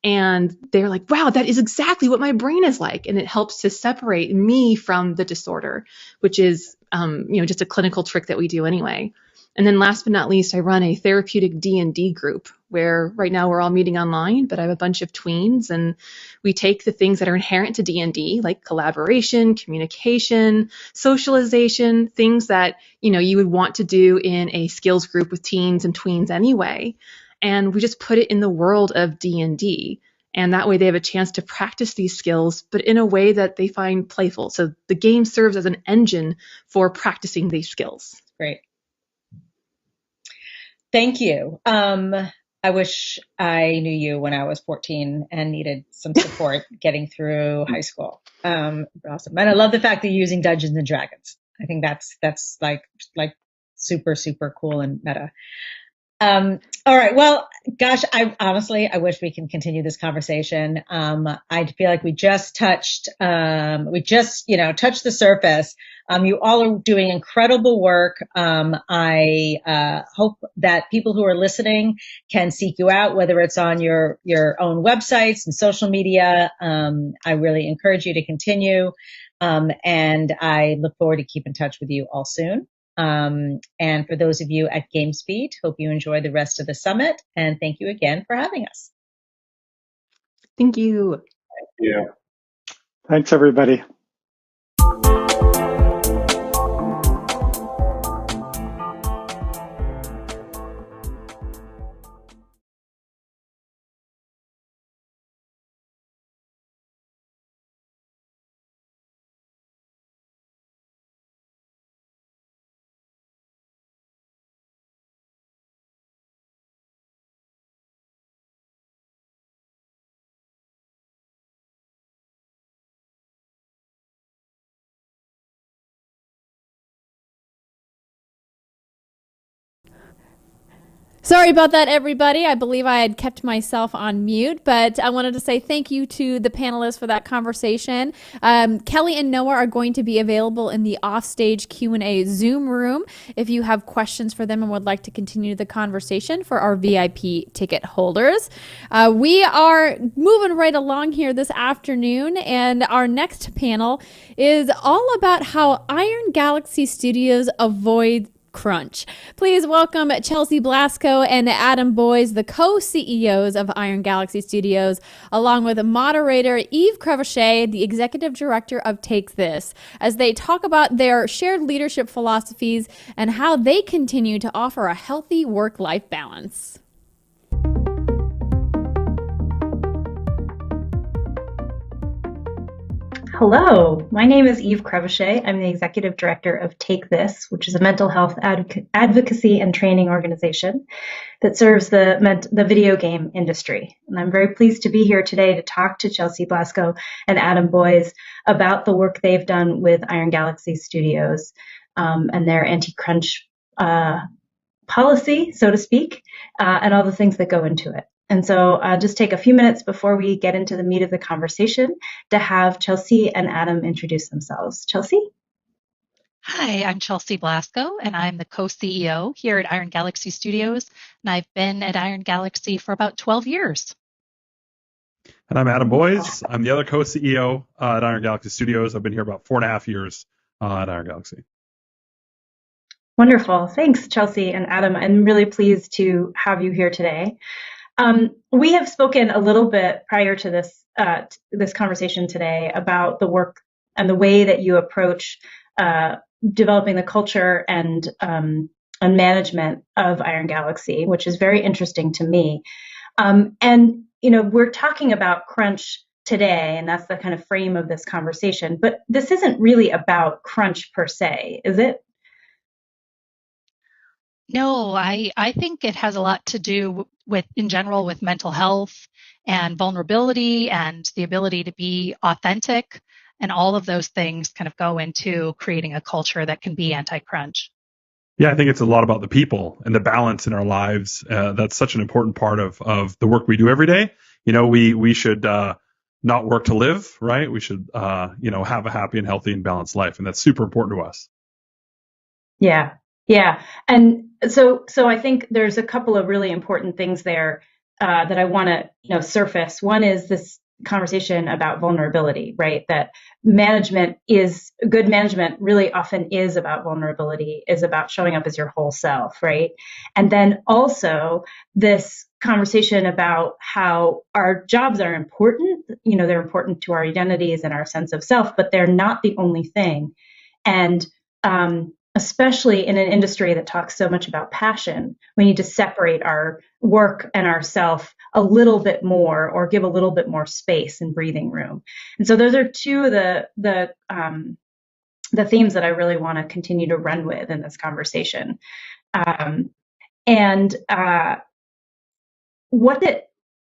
Speaker 18: And they're like, wow, that is exactly what my brain is like. And it helps to separate me from the disorder, which is, just a clinical trick that we do anyway. And then last but not least, I run a therapeutic D&D group where right now we're all meeting online, but I have a bunch of tweens and we take the things that are inherent to D&D, like collaboration, communication, socialization, things that, you would want to do in a skills group with teens and tweens anyway. And we just put it in the world of D&D. And that way they have a chance to practice these skills, but in a way that they find playful. So the game serves as an engine for practicing these skills.
Speaker 16: Great. Thank you. I wish I knew you when I was 14 and needed some support getting through high school. Awesome. And I love the fact that you're using Dungeons and Dragons. I think that's like super, super cool and meta. All right. Well, gosh, I wish we can continue this conversation. I feel like we just touched the surface. You all are doing incredible work. I hope that people who are listening can seek you out, whether it's on your own websites and social media. I really encourage you to continue. And I look forward to keep in touch with you all soon. And for those of you at GamesBeat, hope you enjoy the rest of the summit. And thank you again for having us.
Speaker 18: Thank you.
Speaker 17: Thank you.
Speaker 2: Thanks, everybody.
Speaker 1: Sorry about that, everybody. I believe I had kept myself on mute, but I wanted to say thank you to the panelists for that conversation. Kelly and Noah are going to be available in the offstage Q&A Zoom room if you have questions for them and would like to continue the conversation for our VIP ticket holders. We are moving right along here this afternoon, and our next panel is all about how Iron Galaxy Studios avoid crunch. Please welcome Chelsea Blasco and Adam Boyes, the co-CEOs of Iron Galaxy Studios, along with moderator Yves Crevochet, the executive director of Take This, as they talk about their shared leadership philosophies and how they continue to offer a healthy work-life balance.
Speaker 4: Hello, my name is Yves Crevochet. I'm the executive director of Take This, which is a mental health advocacy and training organization that serves the video game industry. And I'm very pleased to be here today to talk to Chelsea Blasco and Adam Boyes about the work they've done with Iron Galaxy Studios and their anti-crunch policy, so to speak, and all the things that go into it. And so I'll just take a few minutes before we get into the meat of the conversation to have Chelsea and Adam introduce themselves. Chelsea?
Speaker 19: Hi, I'm Chelsea Blasco, and I'm the co-CEO here at Iron Galaxy Studios, and I've been at Iron Galaxy for about 12 years.
Speaker 20: And I'm Adam Boyes. I'm the other co-CEO at Iron Galaxy Studios. I've been here about 4.5 years at Iron Galaxy.
Speaker 4: Wonderful. Thanks, Chelsea and Adam. I'm really pleased to have you here today. We have spoken a little bit prior to this conversation today about the work and the way that you approach developing the culture and management of Iron Galaxy, which is very interesting to me. And we're talking about crunch today, and that's the kind of frame of this conversation. But this isn't really about crunch per se, is it?
Speaker 19: No, I think it has a lot to do with, in general, with mental health and vulnerability and the ability to be authentic. And all of those things kind of go into creating a culture that can be anti-crunch.
Speaker 20: Yeah, I think it's a lot about the people and the balance in our lives. That's such an important part of the work we do every day. We should not work to live, right? We should, have a happy and healthy and balanced life. And that's super important to us.
Speaker 4: Yeah. Yeah. And so I think there's a couple of really important things there that I want to surface. One is conversation about vulnerability, right? That good management really often is about vulnerability, is about showing up as your whole self, right? And then also this conversation about how our jobs are important, they're important to our identities and our sense of self, but they're not the only thing. And especially in an industry that talks so much about passion, we need to separate our work and our self a little bit more, or give a little bit more space and breathing room. And so those are two of the themes that I really want to continue to run with in this conversation.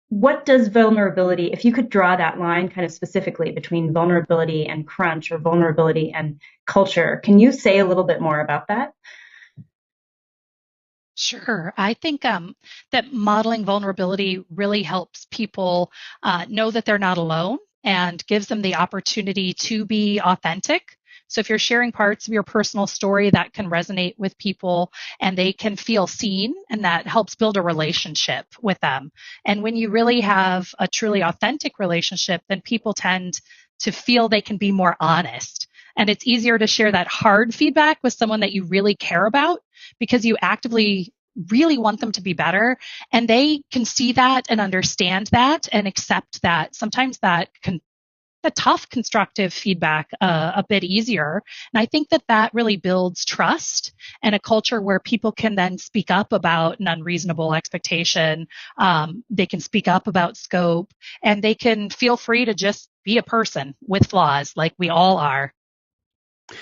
Speaker 4: What does vulnerability, if you could draw that line kind of specifically between vulnerability and crunch, or vulnerability and culture, can you say a little bit more about that?
Speaker 19: Sure. I think that modeling vulnerability really helps people know that they're not alone and gives them the opportunity to be authentic. So if you're sharing parts of your personal story, that can resonate with people and they can feel seen, and that helps build a relationship with them. And when you really have a truly authentic relationship, then people tend to feel they can be more honest. And it's easier to share that hard feedback with someone that you really care about, because you actively really want them to be better, and they can see that and understand that and accept that. Sometimes that can the tough constructive feedback a bit easier. And I think that really builds trust and a culture where people can then speak up about an unreasonable expectation. They can speak up about scope, and they can feel free to just be a person with flaws like we all are.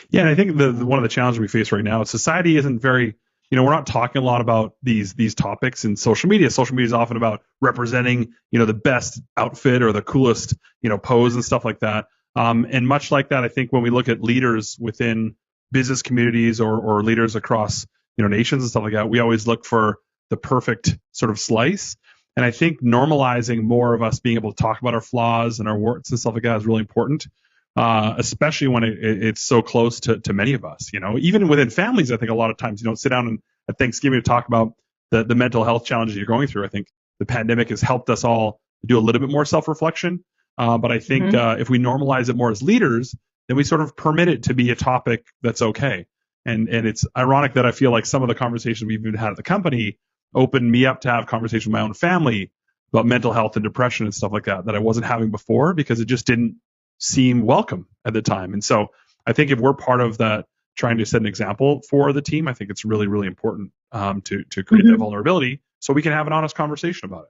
Speaker 20: Yeah, and I think one of the challenges we face right now, society isn't very, we're not talking a lot about these topics in social media. Social media is often about representing, the best outfit or the coolest, pose and stuff like that. And much like that, I think when we look at leaders within business communities or leaders across, nations and stuff like that, we always look for the perfect sort of slice. And I think normalizing more of us being able to talk about our flaws and our warts and stuff like that is really important. Especially when it's so close to many of us, even within families. I think a lot of times you don't sit down at Thanksgiving to talk about the mental health challenges you're going through. I think the pandemic has helped us all do a little bit more self-reflection. But I think if we normalize it more as leaders, then we sort of permit it to be a topic that's okay. And it's ironic that I feel like some of the conversations we've even had at the company opened me up to have conversations with my own family about mental health and depression and stuff like that I wasn't having before, because it just didn't seem welcome at the time. And so I think if we're part of that, trying to set an example for the team, I think it's really, really important to create that vulnerability so we can have an honest conversation about it.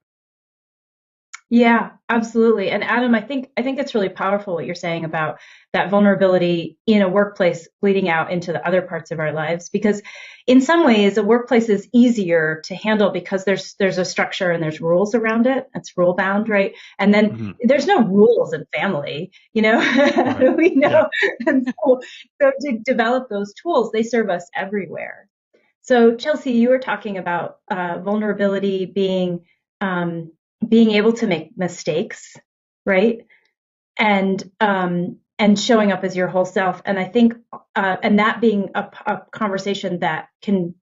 Speaker 4: Yeah, absolutely. And Adam, I think it's really powerful what you're saying about that vulnerability in a workplace bleeding out into the other parts of our lives, because in some ways a workplace is easier to handle because there's a structure and there's rules around it. It's rule bound, right? And then there's no rules in family, right. We know. Yeah. And so to develop those tools, they serve us everywhere. So Chelsea, you were talking about vulnerability being able to make mistakes, right? And showing up as your whole self. And I think, and that being a conversation that can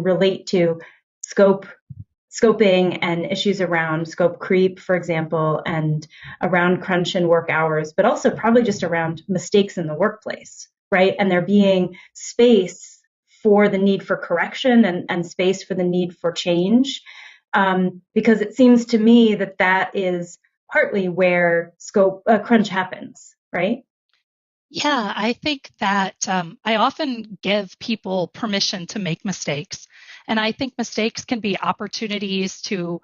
Speaker 4: relate to scoping and issues around scope creep, for example, and around crunch and work hours, but also probably just around mistakes in the workplace, right? And there being space for the need for correction and space for the need for change. Because it seems to me that is partly where crunch happens, right?
Speaker 19: Yeah, I think that I often give people permission to make mistakes. And I think mistakes can be opportunities to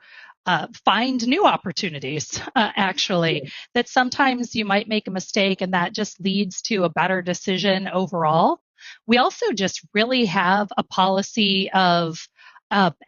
Speaker 19: find new opportunities, actually, that sometimes you might make a mistake and that just leads to a better decision overall. We also just really have a policy of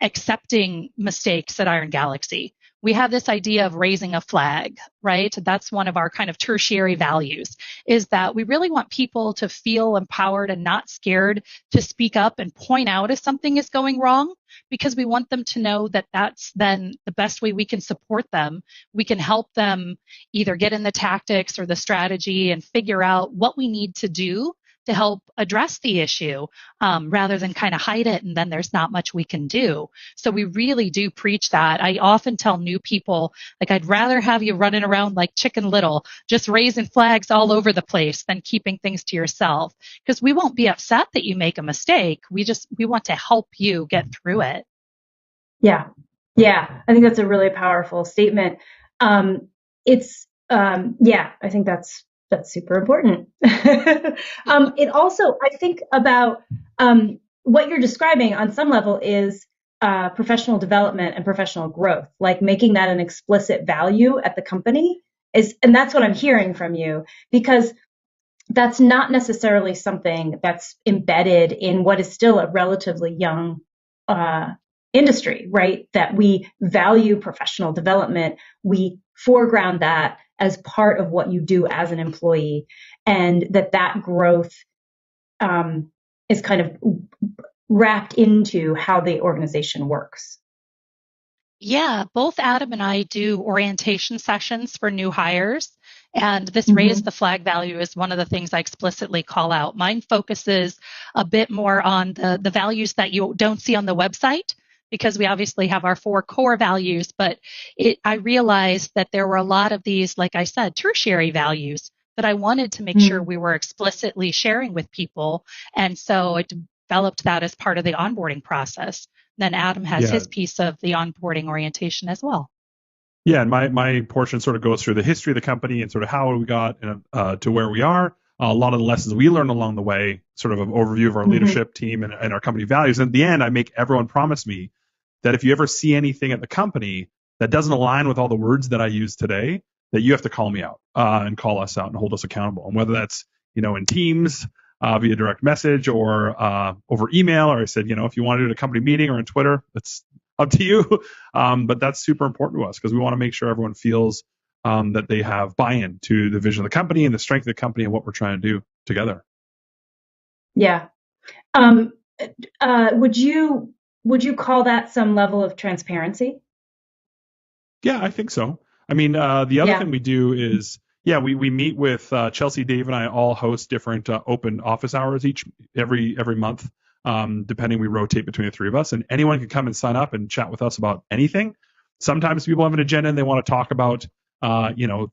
Speaker 19: accepting mistakes at Iron Galaxy. We have this idea of raising a flag, right? That's one of our kind of tertiary values, is that we really want people to feel empowered and not scared to speak up and point out if something is going wrong, because we want them to know that that's then the best way we can support them. We can help them either get in the tactics or the strategy and figure out what we need to do to help address the issue rather than kind of hide it and then there's not much we can do. So we really do preach that. I often tell new people, like, I'd rather have you running around like Chicken Little, just raising flags all over the place than keeping things to yourself, because we won't be upset that you make a mistake. We want to help you get through it.
Speaker 4: Yeah. Yeah. I think that's a really powerful statement. I think that's super important. It also, I think about what you're describing on some level is professional development and professional growth, like making that an explicit value at the company and that's what I'm hearing from you, because that's not necessarily something that's embedded in what is still a relatively young industry, right? That we value professional development, we foreground that as part of what you do as an employee, and that growth is kind of wrapped into how the organization works.
Speaker 19: Yeah, both Adam and I do orientation sessions for new hires. And this raise the flag value is one of the things I explicitly call out. Mine focuses a bit more on the values that you don't see on the website, because we obviously have our 4 core values, but I realized that there were a lot of these, like I said, tertiary values that I wanted to make sure we were explicitly sharing with people. And so I developed that as part of the onboarding process. Then Adam has his piece of the onboarding orientation as well.
Speaker 20: Yeah, and my portion sort of goes through the history of the company and sort of how we got to where we are. A lot of the lessons we learned along the way, sort of an overview of our leadership team and our company values. And at the end, I make everyone promise me that if you ever see anything at the company that doesn't align with all the words that I use today, that you have to call me out and call us out and hold us accountable. And whether that's, in Teams, via direct message or over email, or I said, if you want to do a company meeting or on Twitter, that's up to you. But that's super important to us because we want to make sure everyone feels that they have buy-in to the vision of the company and the strength of the company and what we're trying to do together.
Speaker 4: Yeah. Would you call that some level of transparency?
Speaker 20: Yeah, I think so. I mean, the other thing we do is, we meet with Chelsea, Dave, and I all host different open office hours every month. Depending, we rotate between the 3 of us, and anyone can come and sign up and chat with us about anything. Sometimes people have an agenda and they want to talk about,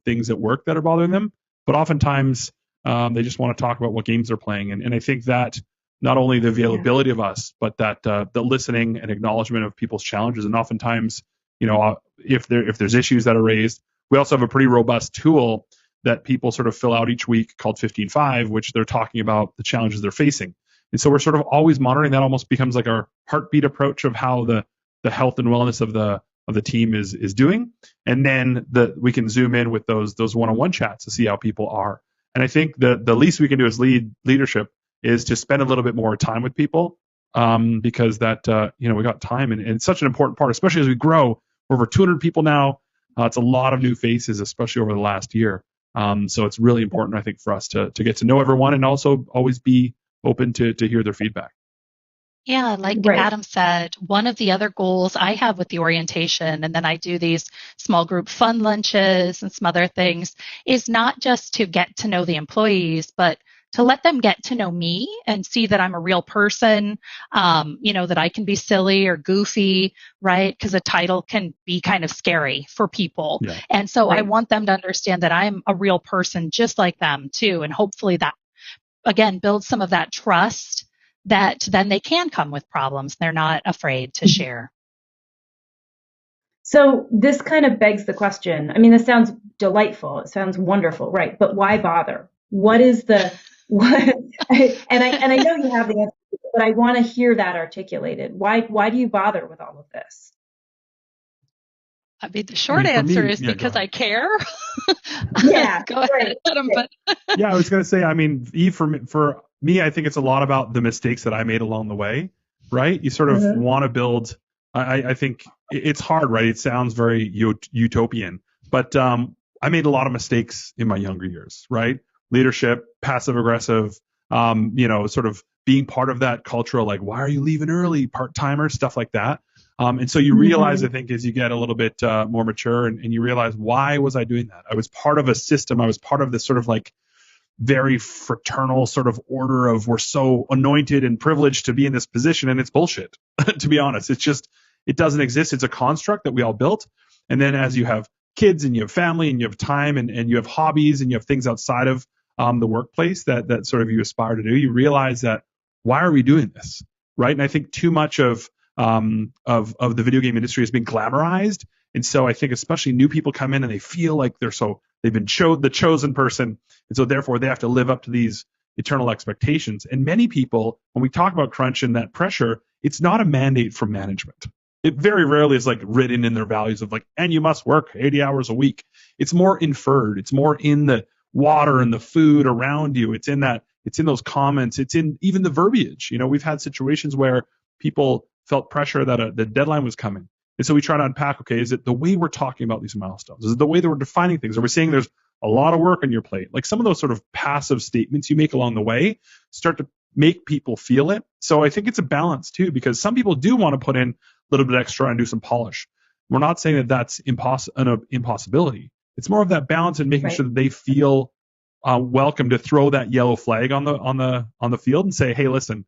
Speaker 20: things at work that are bothering them, but oftentimes they just want to talk about what games they're playing. And I think that not only the availability of us, but that the listening and acknowledgement of people's challenges, and oftentimes, if there's issues that are raised, we also have a pretty robust tool that people sort of fill out each week called 15.5, which they're talking about the challenges they're facing. And so we're sort of always monitoring. That almost becomes like our heartbeat approach of how the health and wellness of the team is doing. And then we can zoom in with those one-on-one chats to see how people are. And I think the least we can do as leadership is to spend a little bit more time with people, because that we got time, and it's such an important part, especially as we grow. We're over 200 people now. It's a lot of new faces, especially over the last year. So it's really important, I think, for us to get to know everyone and also always be open to hear their feedback.
Speaker 19: Yeah, like Adam said, one of the other goals I have with the orientation, and then I do these small group fun lunches and some other things, is not just to get to know the employees, but to let them get to know me and see that I'm a real person, that I can be silly or goofy, right? Because a title can be kind of scary for people. Yeah. And so I want them to understand that I'm a real person just like them too. And hopefully that, again, builds some of that trust that then they can come with problems. They're not afraid to share.
Speaker 4: So this kind of begs the question. I mean, this sounds delightful. It sounds wonderful, right? But why bother? What is what? And I know you have the answer, but I want to hear that articulated. Why do you bother with all of this?
Speaker 19: I mean, the short answer is because I care.
Speaker 4: Yeah,
Speaker 19: go ahead, Adam.
Speaker 20: Yeah, I was going to say, I mean, Eve, for me, I think it's a lot about the mistakes that I made along the way, right? You sort of want to build. I think it's hard, right? It sounds very utopian, but I made a lot of mistakes in my younger years, right? Leadership, passive aggressive, sort of being part of that cultural, like, why are you leaving early, part-timers, stuff like that. And so you realize, I think, as you get a little bit more mature and you realize, why was I doing that? I was part of a system. I was part of this sort of like very fraternal sort of order of we're so anointed and privileged to be in this position, and it's bullshit. To be honest, it doesn't exist. It's a construct that we all built. And then as you have kids and you have family and you have time and you have hobbies and you have things outside of the workplace that sort of you aspire to do, you realize that why are we doing this, right? And I think too much of the video game industry has been glamorized. And so I think especially new people come in and they feel like they've been the chosen person. And so therefore they have to live up to these eternal expectations. And many people, when we talk about crunch and that pressure, it's not a mandate from management. It very rarely is like written in their values of like, and you must work 80 hours a week. It's more inferred. It's more in the water and the food around you. It's in those comments. It's in even the verbiage. You know, we've had situations where people felt pressure that the deadline was coming. And so we try to unpack, okay, is it the way we're talking about these milestones? Is it the way that we're defining things? Are we saying there's a lot of work on your plate? Like some of those sort of passive statements you make along the way start to make people feel it. So I think it's a balance too, because some people do want to put in a little bit extra and do some polish. We're not saying that that's an impossibility. It's more of that balance and making sure that they feel welcome to throw that yellow flag on the field and say, hey, listen,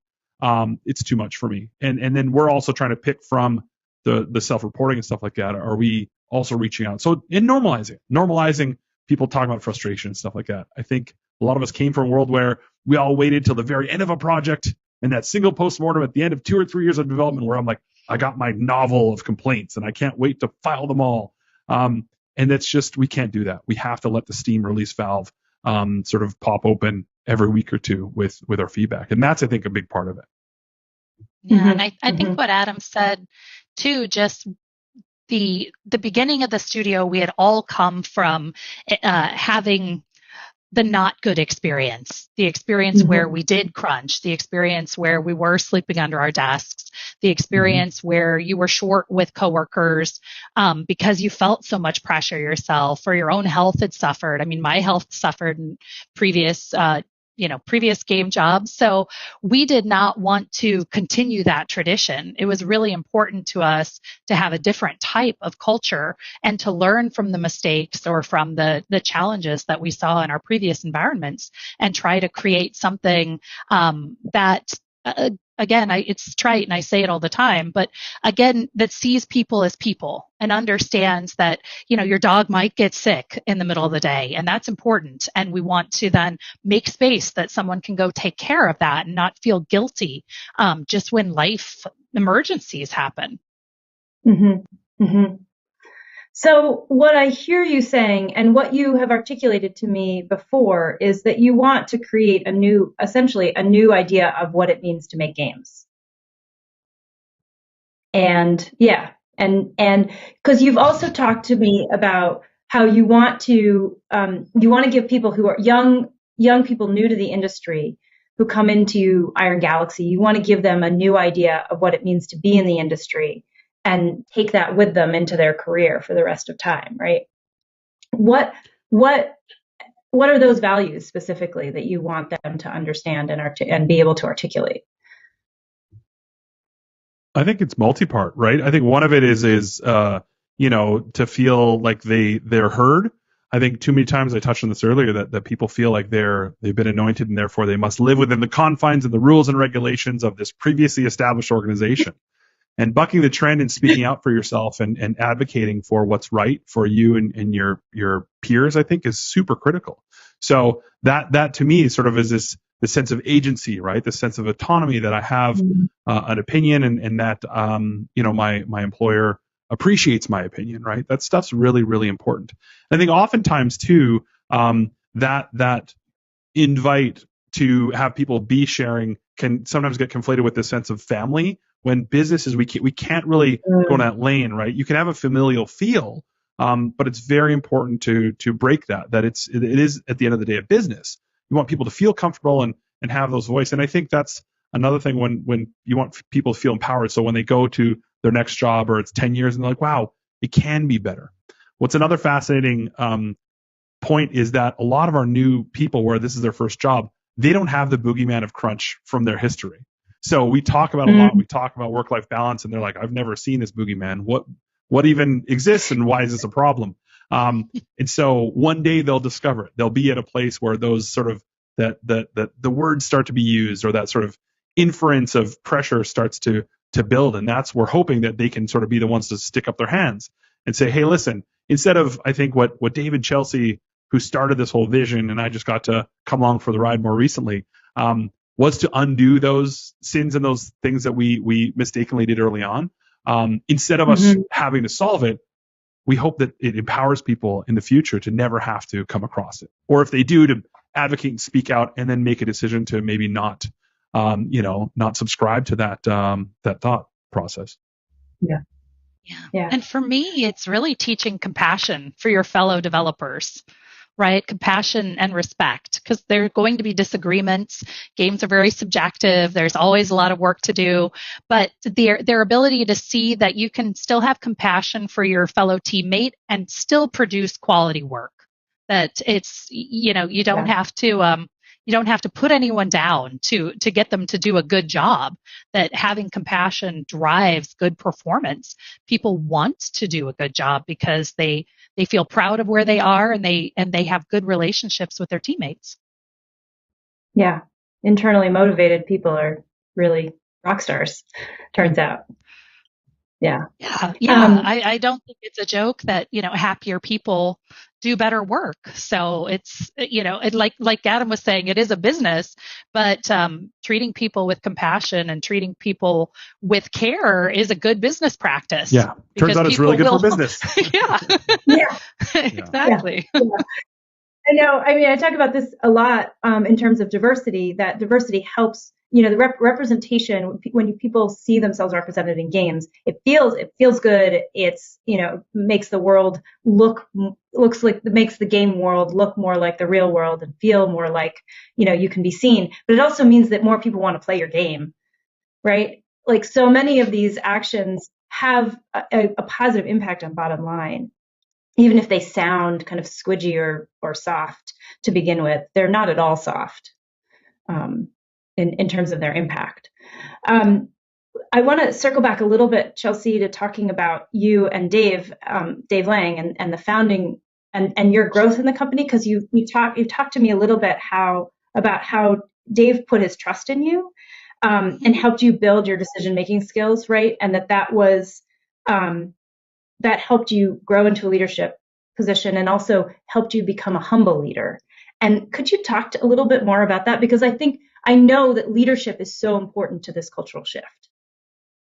Speaker 20: it's too much for me. And then we're also trying to pick from the self-reporting and stuff like that. Are we also reaching out? So in normalizing people talking about frustration and stuff like that. I think a lot of us came from a world where we all waited till the very end of a project and that single postmortem at the end of 2 or 3 years of development where I'm like, I got my novel of complaints and I can't wait to file them all. And that's just, we can't do that. We have to let the steam release valve sort of pop open every week or two with our feedback. And that's, I think, a big part of it.
Speaker 19: Yeah, and I think what Adam said too, just the beginning of the studio, we had all come from having the not good experience, the experience where we did crunch, the experience where we were sleeping under our desks, the experience where you were short with coworkers because you felt so much pressure yourself or your own health had suffered. I mean, my health suffered in previous game jobs. So we did not want to continue that tradition. It was really important to us to have a different type of culture and to learn from the mistakes or from the challenges that we saw in our previous environments and try to create something that again, it's trite and I say it all the time, but again, that sees people as people and understands that, your dog might get sick in the middle of the day and that's important. And we want to then make space that someone can go take care of that and not feel guilty just when life emergencies happen.
Speaker 4: Mm-hmm. Mm-hmm. So what I hear you saying and what you have articulated to me before is that you want to create essentially a new idea of what it means to make games. And because you've also talked to me about how you want to give people who are young people new to the industry who come into Iron Galaxy, you want to give them a new idea of what it means to be in the industry and take that with them into their career for the rest of time, right? What are those values specifically that you want them to understand and be able to articulate?
Speaker 20: I think it's multi-part, right? I think one of it is to feel like they're heard. I think too many times I touched on this earlier that people feel like they've been anointed and therefore they must live within the confines and the rules and regulations of this previously established organization. And bucking the trend and speaking out for yourself and advocating for what's right for you and your peers, I think, is super critical. So that to me sort of is the sense of agency, right? The sense of autonomy that I have an opinion and that my employer appreciates my opinion, right? That stuff's really, really important. I think oftentimes too that invite to have people be sharing can sometimes get conflated with the sense of family. When businesses, we can't really go in that lane, right? You can have a familial feel, but it's very important to break that it is at the end of the day a business. You want people to feel comfortable and have those voice. And I think that's another thing when you want people to feel empowered. So when they go to their next job or it's 10 years and they're like, wow, it can be better. What's another fascinating point is that a lot of our new people where this is their first job, they don't have the boogeyman of crunch from their history. So we talk about a lot. We talk about work-life balance, and they're like, "I've never seen this boogeyman. What even exists, and why is this a problem?" And so one day they'll discover it. They'll be at a place where those sort of that the words start to be used, or that sort of inference of pressure starts to build. And we're hoping that they can sort of be the ones to stick up their hands and say, hey, listen, instead of, I think what David Chelsea, who started this whole vision, and I just got to come along for the ride more recently, was to undo those sins and those things that we mistakenly did early on. Instead of us having to solve it, we hope that it empowers people in the future to never have to come across it. Or if they do, to advocate and speak out, and then make a decision to maybe not subscribe to that thought process.
Speaker 4: Yeah.
Speaker 19: And for me, it's really teaching compassion for your fellow developers, right? Compassion and respect, because there are going to be disagreements. Games are very subjective. There's always a lot of work to do, but their ability to see that you can still have compassion for your fellow teammate and still produce quality work. That it's, you don't have to, you don't have to put anyone down to get them to do a good job. That having compassion drives good performance. People want to do a good job because they feel proud of where they are, and they have good relationships with their teammates.
Speaker 4: Yeah. Internally motivated people are really rock stars, turns out. Yeah.
Speaker 19: I don't think it's a joke that, happier people do better work. So it's, like Adam was saying, it is a business, but treating people with compassion and treating people with care is a good business practice.
Speaker 20: Yeah. Turns out it's really good for business.
Speaker 4: Yeah.
Speaker 19: Exactly.
Speaker 4: Yeah. I know. I mean, I talk about this a lot in terms of diversity, that diversity helps, the representation, when people see themselves represented in games, it feels good. It's, makes the world makes the game world look more like the real world and feel more like, you can be seen. But it also means that more people want to play your game, right? Like, so many of these actions have a positive impact on bottom line. Even if they sound kind of squidgy or soft to begin with, they're not at all soft in terms of their impact. I want to circle back a little bit, Chelsea, to talking about you and Dave Lang, and the founding and your growth in the company, because you've talked to me a little bit about how Dave put his trust in you and helped you build your decision-making skills, right? And that was that helped you grow into a leadership position and also helped you become a humble leader. And could you talk a little bit more about that? Because I know that leadership is so important to this cultural shift.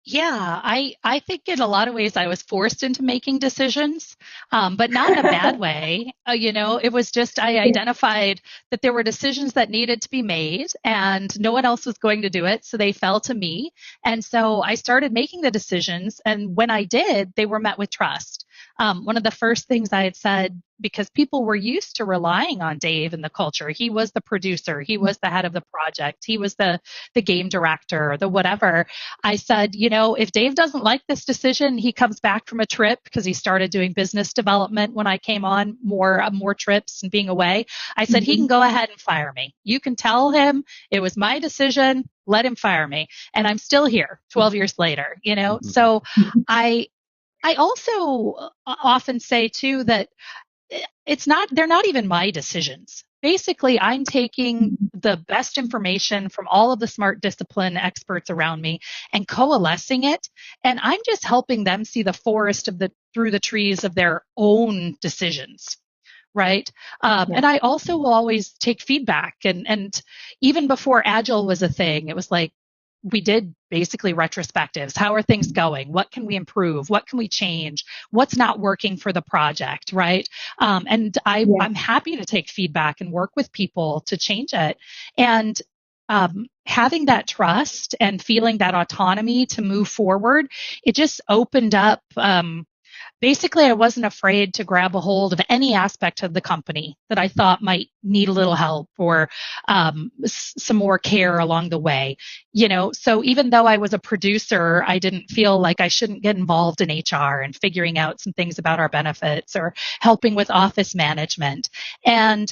Speaker 19: Yeah, I think in a lot of ways I was forced into making decisions, but not in a bad way. It was just I identified that there were decisions that needed to be made and no one else was going to do it. So they fell to me. And so I started making the decisions. And when I did, they were met with trust. One of the first things I had said, because people were used to relying on Dave in the culture. He was the producer. He was the head of the project. He was the game director, the whatever. I said, if Dave doesn't like this decision, he comes back from a trip, because he started doing business development when I came on, more trips and being away. I said, he can go ahead and fire me. You can tell him it was my decision. Let him fire me. And I'm still here 12 years later, So I also often say too that they're not even my decisions. Basically, I'm taking the best information from all of the smart discipline experts around me and coalescing it. And I'm just helping them see the forest through the trees of their own decisions. Right. And I also will always take feedback. And even before Agile was a thing, it was like, we did basically retrospectives. How are things going? What can we improve? What can we change? What's not working for the project, right? And I'm happy to take feedback and work with people to change it. And having that trust and feeling that autonomy to move forward, it just opened up. Basically, I wasn't afraid to grab a hold of any aspect of the company that I thought might need a little help or some more care along the way. So even though I was a producer, I didn't feel like I shouldn't get involved in HR and figuring out some things about our benefits or helping with office management. And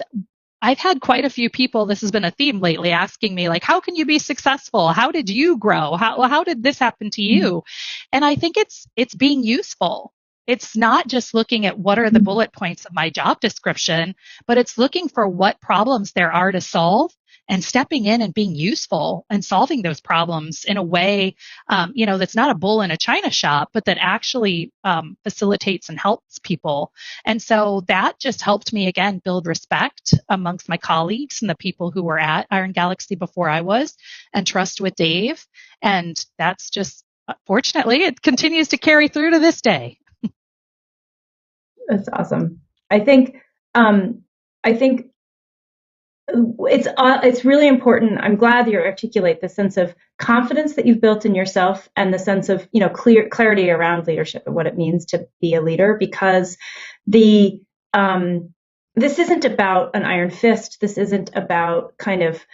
Speaker 19: I've had quite a few people, this has been a theme lately, asking me, like, how can you be successful? How did you grow? How did this happen to you? And I think it's being useful. It's not just looking at what are the bullet points of my job description, but it's looking for what problems there are to solve and stepping in and being useful and solving those problems in a way, that's not a bull in a china shop, but that actually facilitates and helps people. And so that just helped me, again, build respect amongst my colleagues and the people who were at Iron Galaxy before I was, and trust with Dave. And that's just, fortunately, it continues to carry through to this day.
Speaker 4: That's awesome. I think it's really important. I'm glad that you articulate the sense of confidence that you've built in yourself and the sense of clarity around leadership and what it means to be a leader, because this isn't about an iron fist. This isn't about kind of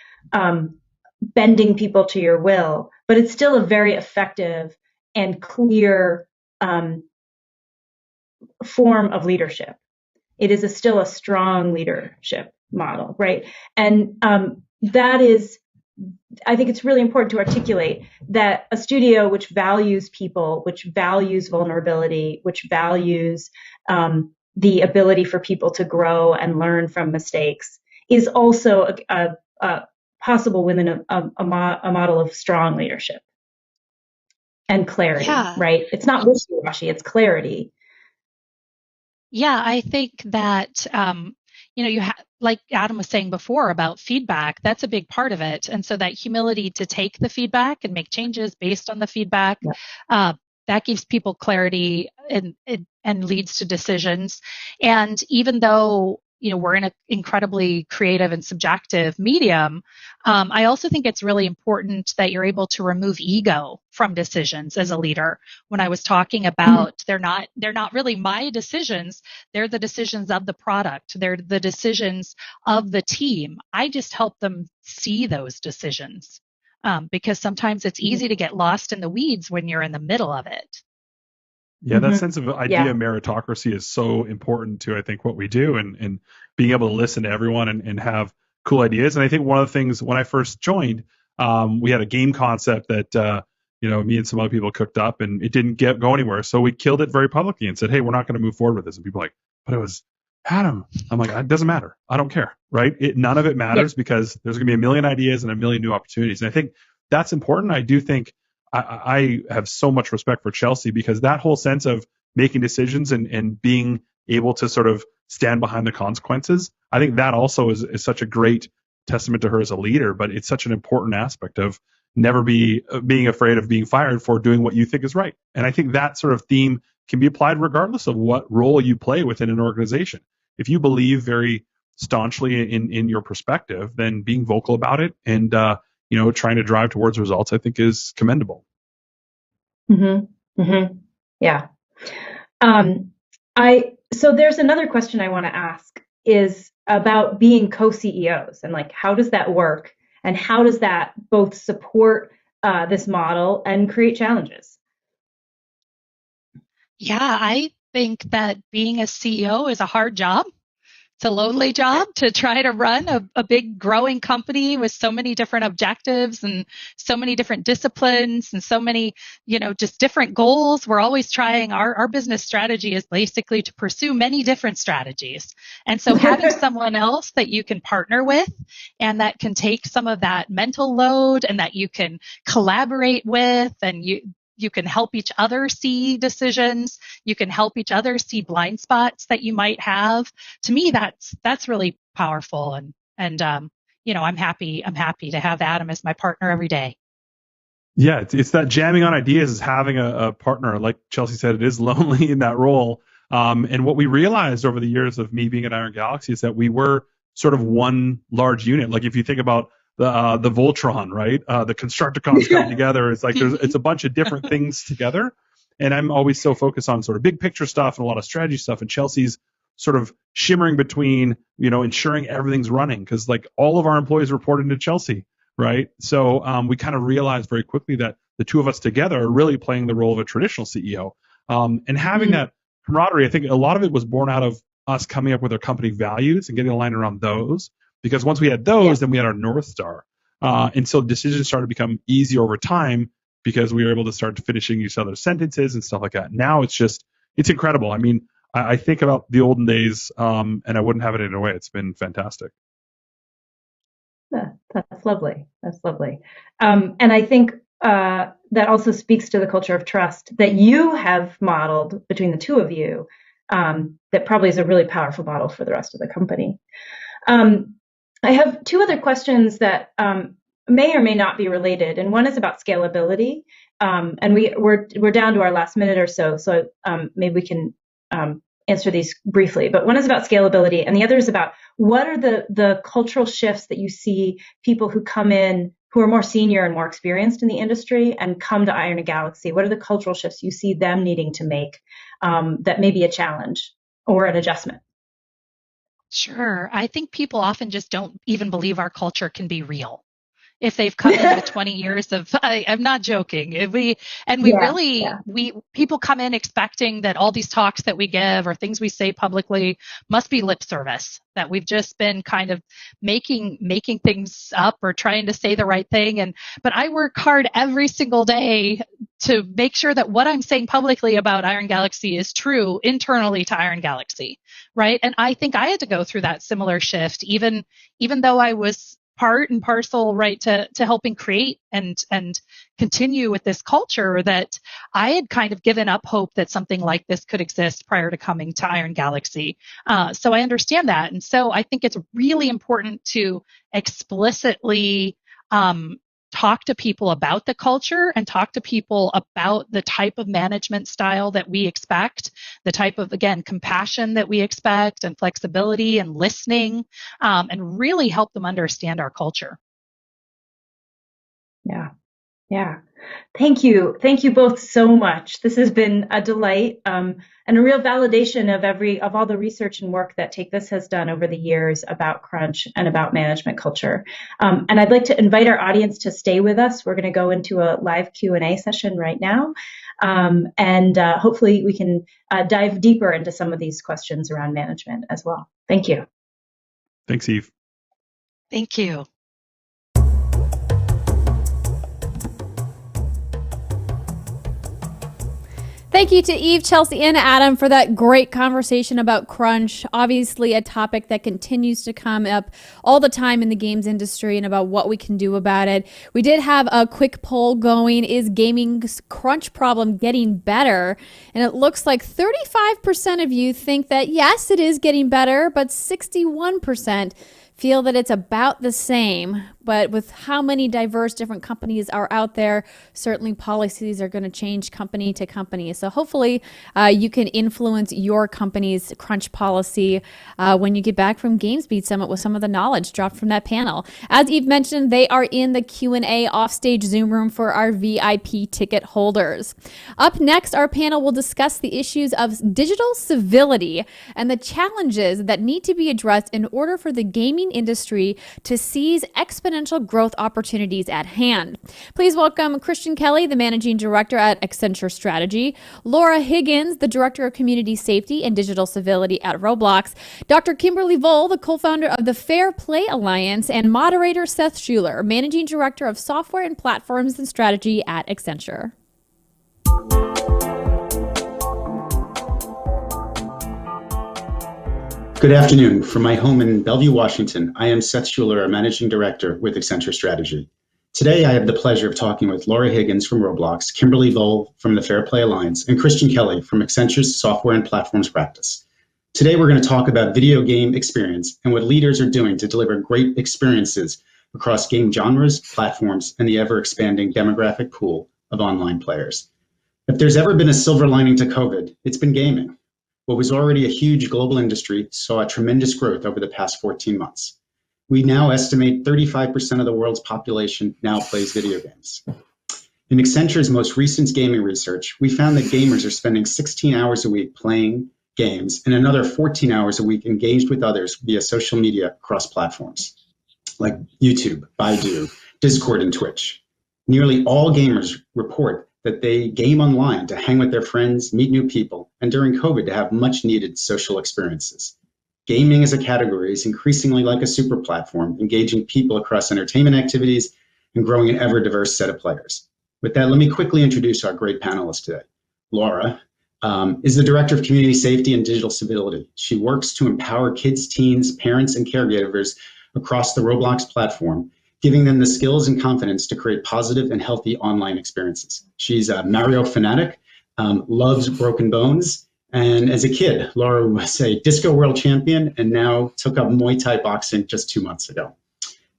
Speaker 4: bending people to your will, but it's still a very effective and clear form of leadership. It is still a strong leadership model, right? And that is, I think it's really important to articulate that a studio which values people, which values vulnerability, which values the ability for people to grow and learn from mistakes, is also possible within a model of strong leadership and clarity, right? It's not wishy-washy, it's clarity.
Speaker 19: Yeah, I think that, like Adam was saying before about feedback, that's a big part of it. And so that humility to take the feedback and make changes based on the feedback, that gives people clarity and leads to decisions. And even though, we're in an incredibly creative and subjective medium, I also think it's really important that you're able to remove ego from decisions as a leader. When I was talking about they're not really my decisions, they're the decisions of the product, they're the decisions of the team. I just help them see those decisions, because sometimes it's easy to get lost in the weeds when you're in the middle of it.
Speaker 20: Yeah, that sense of idea meritocracy is so important to, I think, what we do, and being able to listen to everyone and have cool ideas. And I think one of the things when I first joined, we had a game concept that me and some other people cooked up, and it didn't go anywhere. So we killed it very publicly and said, hey, we're not going to move forward with this. And people were like, but it was Adam. I'm like, it doesn't matter. I don't care, right? None of it matters because there's going to be a million ideas and a million new opportunities. And I think that's important. I do think I have so much respect for Chelsea, because that whole sense of making decisions and being able to sort of stand behind the consequences, I think that also is such a great testament to her as a leader. But it's such an important aspect of never being afraid of being fired for doing what you think is right. And I think that sort of theme can be applied regardless of what role you play within an organization. If you believe very staunchly in your perspective, then being vocal about it and trying to drive towards results, I think is commendable.
Speaker 4: Yeah. So there's another question I want to ask is about being co-CEOs and how does that work, and how does that both support this model and create challenges?
Speaker 19: Yeah, I think that being a CEO is a hard job. It's a lonely job to try to run a big growing company with so many different objectives and so many different disciplines and so many, just different goals. We're always trying, our business strategy is basically to pursue many different strategies. And so having someone else that you can partner with and that can take some of that mental load and that you can collaborate with, and you can help each other see decisions. You can help each other see blind spots that you might have. To me, that's really powerful. And I'm happy to have Adam as my partner every day.
Speaker 20: Yeah, it's that jamming on ideas is having a partner. Like Chelsea said, it is lonely in that role. And what we realized over the years of me being at Iron Galaxy is that we were sort of one large unit. Like if you think about the Voltron, right? The Constructicons come together. It's like it's a bunch of different things together. And I'm always so focused on sort of big picture stuff and a lot of strategy stuff. And Chelsea's sort of shimmering between, ensuring everything's running, because all of our employees report into Chelsea, right? So we kind of realized very quickly that the two of us together are really playing the role of a traditional CEO. And having that camaraderie, I think a lot of it was born out of us coming up with our company values and getting aligned around those. Because once we had those, then we had our North Star. And so decisions started to become easier over time because we were able to start finishing each other's sentences and stuff like that. Now it's incredible. I mean, I think about the olden days, and I wouldn't have it in a way. It's been fantastic.
Speaker 4: That's lovely. That's lovely. And I think that also speaks to the culture of trust that you have modeled between the two of you. That probably is a really powerful model for the rest of the company. I have two other questions that may or may not be related, and one is about scalability. And we're down to our last minute or so, so maybe we can answer these briefly. But one is about scalability, and the other is about what are the cultural shifts that you see people who come in who are more senior and more experienced in the industry and come to Iron Galaxy. What are the cultural shifts you see them needing to make that may be a challenge or an adjustment?
Speaker 19: Sure. I think people often just don't even believe our culture can be real. If they've come in with 20 years of, I'm not joking. People come in expecting that all these talks that we give or things we say publicly must be lip service, that we've just been kind of making things up or trying to say the right thing. But I work hard every single day to make sure that what I'm saying publicly about Iron Galaxy is true internally to Iron Galaxy, right? And I think I had to go through that similar shift, even though I was part and parcel, right, to helping create and continue with this culture, that I had kind of given up hope that something like this could exist prior to coming to Iron Galaxy. So I understand that. And so I think it's really important to explicitly talk to people about the culture and talk to people about the type of management style that we expect, the type of, again, compassion that we expect and flexibility and listening, and really help them understand our culture.
Speaker 4: Yeah. Thank you. Thank you both so much. This has been a delight and a real validation of all the research and work that Take This has done over the years about crunch and about management culture. And I'd like to invite our audience to stay with us. We're going to go into a live Q&A session right now. And hopefully we can dive deeper into some of these questions around management as well. Thank you.
Speaker 20: Thanks, Eve.
Speaker 19: Thank you.
Speaker 1: Thank you to Eve, Chelsea, and Adam for that great conversation about crunch. Obviously, a topic that continues to come up all the time in the games industry and about what we can do about it. We did have a quick poll going. Is gaming's crunch problem getting better? And it looks like 35% of you think that yes, it is getting better, but 61% feel that it's about the same. But with how many diverse different companies are out there, certainly policies are going to change company to company. So hopefully you can influence your company's crunch policy when you get back from GamesBeat Summit with some of the knowledge dropped from that panel. As Eve mentioned, they are in the Q&A offstage Zoom room for our VIP ticket holders. Up next, our panel will discuss the issues of digital civility and the challenges that need to be addressed in order for the gaming industry to seize exponential growth opportunities at hand. Please welcome Christian Kelly, the Managing Director at Accenture Strategy, Laura Higgins, the Director of Community Safety and Digital Civility at Roblox, Dr. Kimberly Vole, the co-founder of the Fair Play Alliance, and moderator Seth Schuler, Managing Director of Software and Platforms and Strategy at Accenture.
Speaker 3: Good afternoon. From my home in Bellevue, Washington, I am Seth Schuler, a Managing Director with Accenture Strategy. Today, I have the pleasure of talking with Laura Higgins from Roblox, Kimberly Vole from the Fair Play Alliance, and Christian Kelly from Accenture's Software and Platforms practice. Today, we're going to talk about video game experience and what leaders are doing to deliver great experiences across game genres, platforms, and the ever-expanding demographic pool of online players. If there's ever been a silver lining to COVID, it's been gaming. What was already a huge global industry saw a tremendous growth over the past 14 months. We now estimate 35% of the world's population now plays video games. In Accenture's most recent gaming research, we found that gamers are spending 16 hours a week playing games and another 14 hours a week engaged with others via social media across platforms like YouTube, Baidu, Discord, and Twitch. Nearly all gamers report that they game online to hang with their friends, meet new people, and during COVID to have much needed social experiences. Gaming as a category is increasingly like a super platform, engaging people across entertainment activities and growing an ever diverse set of players. With that, let me quickly introduce our great panelists today. Laura is the Director of Community Safety and Digital Civility. She works to empower kids, teens, parents, and caregivers across the Roblox platform, giving them the skills and confidence to create positive and healthy online experiences. She's a Mario fanatic, loves Broken Bones, and as a kid, Laura was a disco world champion and now took up Muay Thai boxing just 2 months ago.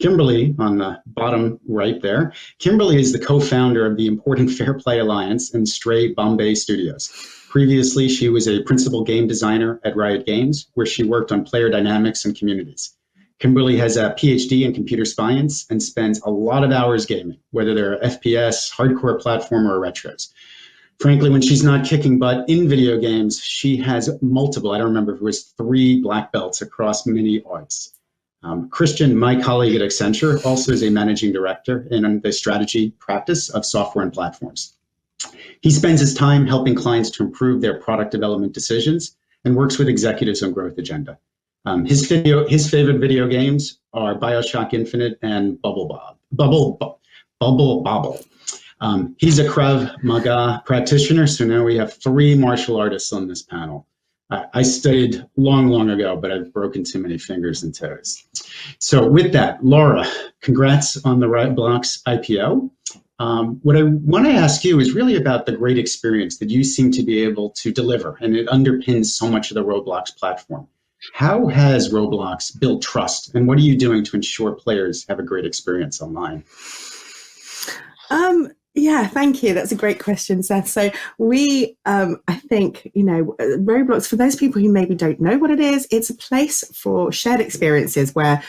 Speaker 3: Kimberly, on the bottom right there, Kimberly is the co-founder of the important Fair Play Alliance and Stray Bombay Studios. Previously, she was a principal game designer at Riot Games, where she worked on player dynamics and communities. Kimberly has a PhD in computer science and spends a lot of hours gaming, whether they're FPS, hardcore platformer, or retros. Frankly, when she's not kicking butt in video games, she has multiple, I don't remember if it was 3 black belts across many arts. Christian, my colleague at Accenture, also is a managing director in the strategy practice of software and platforms. He spends his time helping clients to improve their product development decisions and works with executives on growth agenda. His favorite video games are BioShock Infinite and Bubble Bobble. He's a Krav Maga practitioner, so now we have 3 martial artists on this panel. I studied long ago, but I've broken too many fingers and toes. So with that, Laura, congrats on the Roblox IPO. What I want to ask you is really about the great experience that you seem to be able to deliver, and it underpins so much of the Roblox platform. How has Roblox built trust, and what are you doing to ensure players have a great experience online?
Speaker 5: Yeah, thank you. That's a great question, Seth. So we, I think, Roblox, for those people who maybe don't know what it is, it's a place for shared experiences where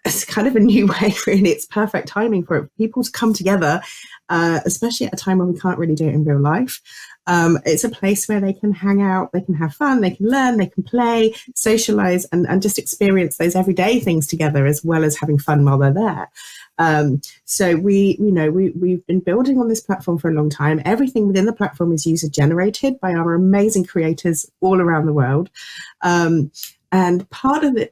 Speaker 5: it's kind of a new way, really. It's perfect timing for people to come together, especially at a time when we can't really do it in real life. It's a place where they can hang out, they can have fun, they can learn, they can play, socialize, and just experience those everyday things together, as well as having fun while they're there. So we've been building on this platform for a long time. Everything within the platform is user generated by our amazing creators all around the world. And part of the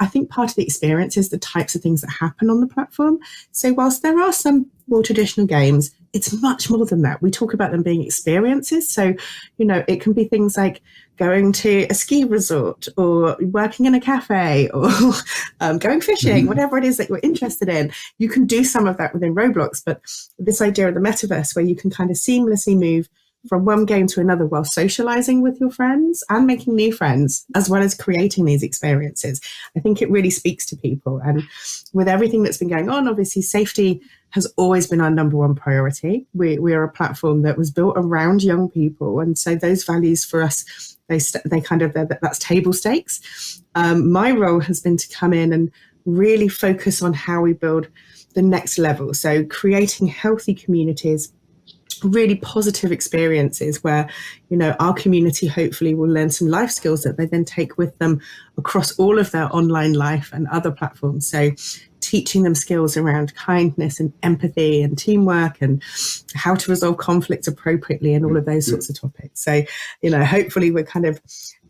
Speaker 5: experience is the types of things that happen on the platform. So whilst there are some more traditional games, it's much more than that. We talk about them being experiences. So, it can be things like going to a ski resort or working in a cafe or going fishing, whatever it is that you're interested in. You can do some of that within Roblox, but this idea of the metaverse where you can kind of seamlessly move from one game to another while socializing with your friends and making new friends, as well as creating these experiences. I think it really speaks to people. And with everything that's been going on, obviously safety has always been our number one priority. We are a platform that was built around young people. And so those values for us, that's table stakes. My role has been to come in and really focus on how we build the next level. So creating healthy communities, really positive experiences where, our community hopefully will learn some life skills that they then take with them across all of their online life and other platforms. So teaching them skills around kindness and empathy and teamwork and how to resolve conflicts appropriately and all of those sorts of topics. So, hopefully we're kind of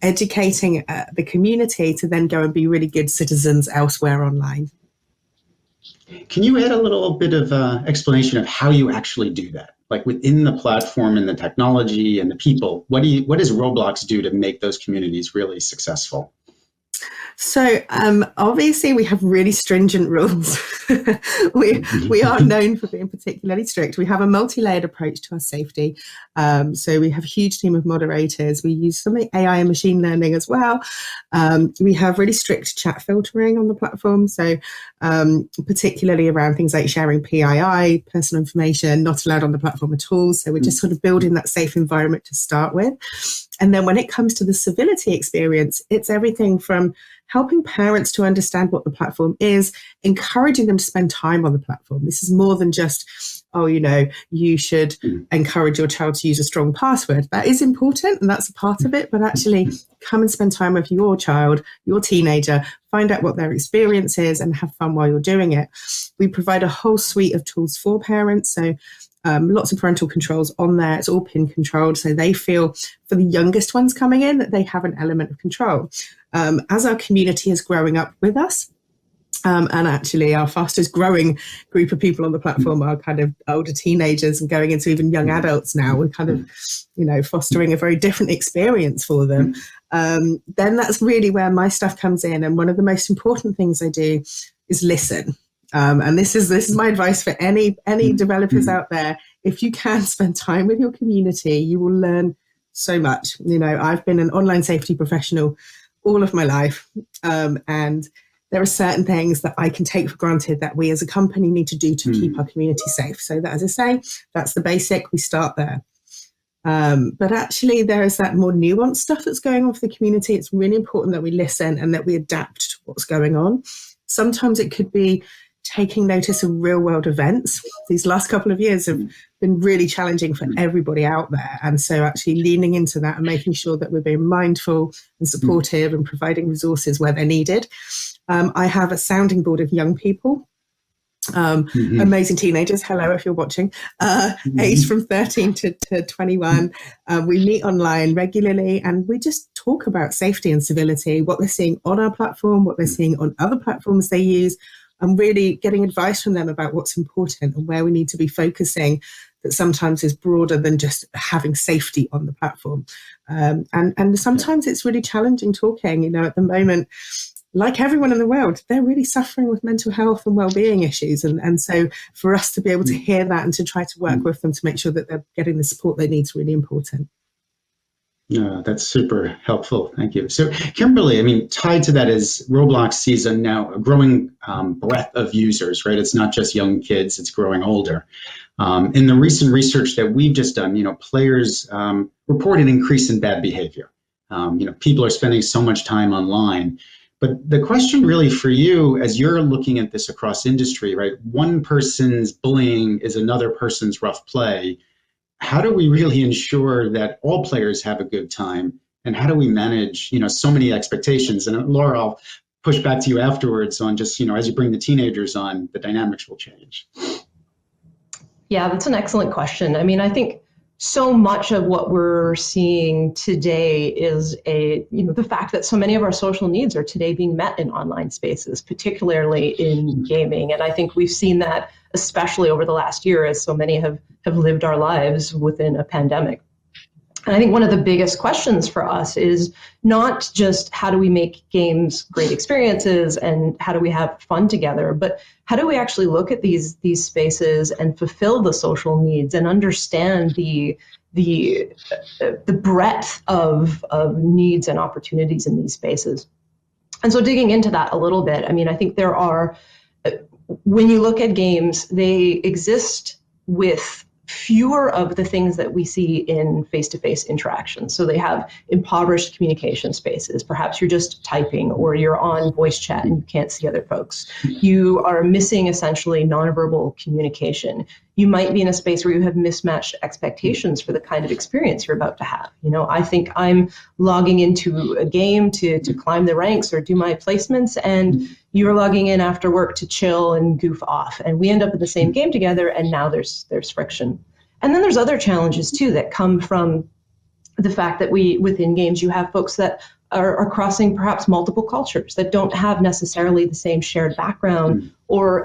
Speaker 5: educating the community to then go and be really good citizens elsewhere online.
Speaker 3: Can you add a little bit of explanation of how you actually do that? Like within the platform and the technology and the people, what does Roblox do to make those communities really successful?
Speaker 5: So obviously we have really stringent rules. we are known for being particularly strict. We have a multi-layered approach to our safety. So we have a huge team of moderators. We use some AI and machine learning as well. We have really strict chat filtering on the platform. So particularly around things like sharing PII, personal information, not allowed on the platform at all. So we're just sort of building that safe environment to start with. And then when it comes to the civility experience, it's everything from helping parents to understand what the platform is, encouraging them to spend time on the platform. This is more than just, you should encourage your child to use a strong password. That is important and that's a part of it, but actually come and spend time with your child, your teenager, find out what their experience is and have fun while you're doing it. We provide a whole suite of tools for parents. So lots of parental controls on there. It's all PIN controlled. So they feel, for the youngest ones coming in, that they have an element of control. As our community is growing up with us, And actually, our fastest growing group of people on the platform are kind of older teenagers and going into even young adults now. We're kind of, fostering a very different experience for them. Then that's really where my stuff comes in. And one of the most important things I do is listen. And this is my advice for any developers out there. If you can spend time with your community, you will learn so much. I've been an online safety professional all of my life, and there are certain things that I can take for granted that we as a company need to do to keep our community safe. So that, as I say, that's the basic. We start there. But actually, there is that more nuanced stuff that's going on for the community. It's really important that we listen and that we adapt to what's going on. Sometimes it could be taking notice of real world events. These last couple of years have been really challenging for everybody out there. And so actually leaning into that and making sure that we're being mindful and supportive and providing resources where they're needed. I have a sounding board of young people, amazing teenagers. Hello, if you're watching, aged from 13 to 21. We meet online regularly and we just talk about safety and civility, what they're seeing on our platform, what they're seeing on other platforms they use, and really getting advice from them about what's important and where we need to be focusing that sometimes is broader than just having safety on the platform. And sometimes it's really challenging talking. At the moment, like everyone in the world, they're really suffering with mental health and well-being issues. And so for us to be able to hear that and to try to work with them to make sure that they're getting the support they need is really important.
Speaker 3: Yeah, that's super helpful. Thank you. So Kimberly, tied to that is Roblox sees a growing breadth of users, right? It's not just young kids, it's growing older. In the recent research that we've just done, players report an increase in bad behavior. People are spending so much time online. But the question really for you, as you're looking at this across industry, right? One person's bullying is another person's rough play. How do we really ensure that all players have a good time? And how do we manage, so many expectations? And Laura, I'll push back to you afterwards on just, as you bring the teenagers on, the dynamics will change.
Speaker 9: Yeah, that's an excellent question. I think so much of what we're seeing today is the fact that so many of our social needs are today being met in online spaces, particularly in gaming. And I think we've seen that especially over the last year as so many have lived our lives within a pandemic. And I think one of the biggest questions for us is not just how do we make games great experiences and how do we have fun together, but how do we actually look at these spaces and fulfill the social needs and understand the breadth of needs and opportunities in these spaces. And so digging into that a little bit, I think there are, when you look at games, they exist with fewer of the things that we see in face-to-face interactions. So they have impoverished communication spaces. Perhaps you're just typing or you're on voice chat and you can't see other folks. You are missing essentially nonverbal communication. You might be in a space where you have mismatched expectations for the kind of experience you're about to have. I think I'm logging into a game to climb the ranks or do my placements, and you're logging in after work to chill and goof off. And we end up in the same game together, and now there's friction. And then there's other challenges too that come from the fact that within games, you have folks that are crossing perhaps multiple cultures that don't have necessarily the same shared background or,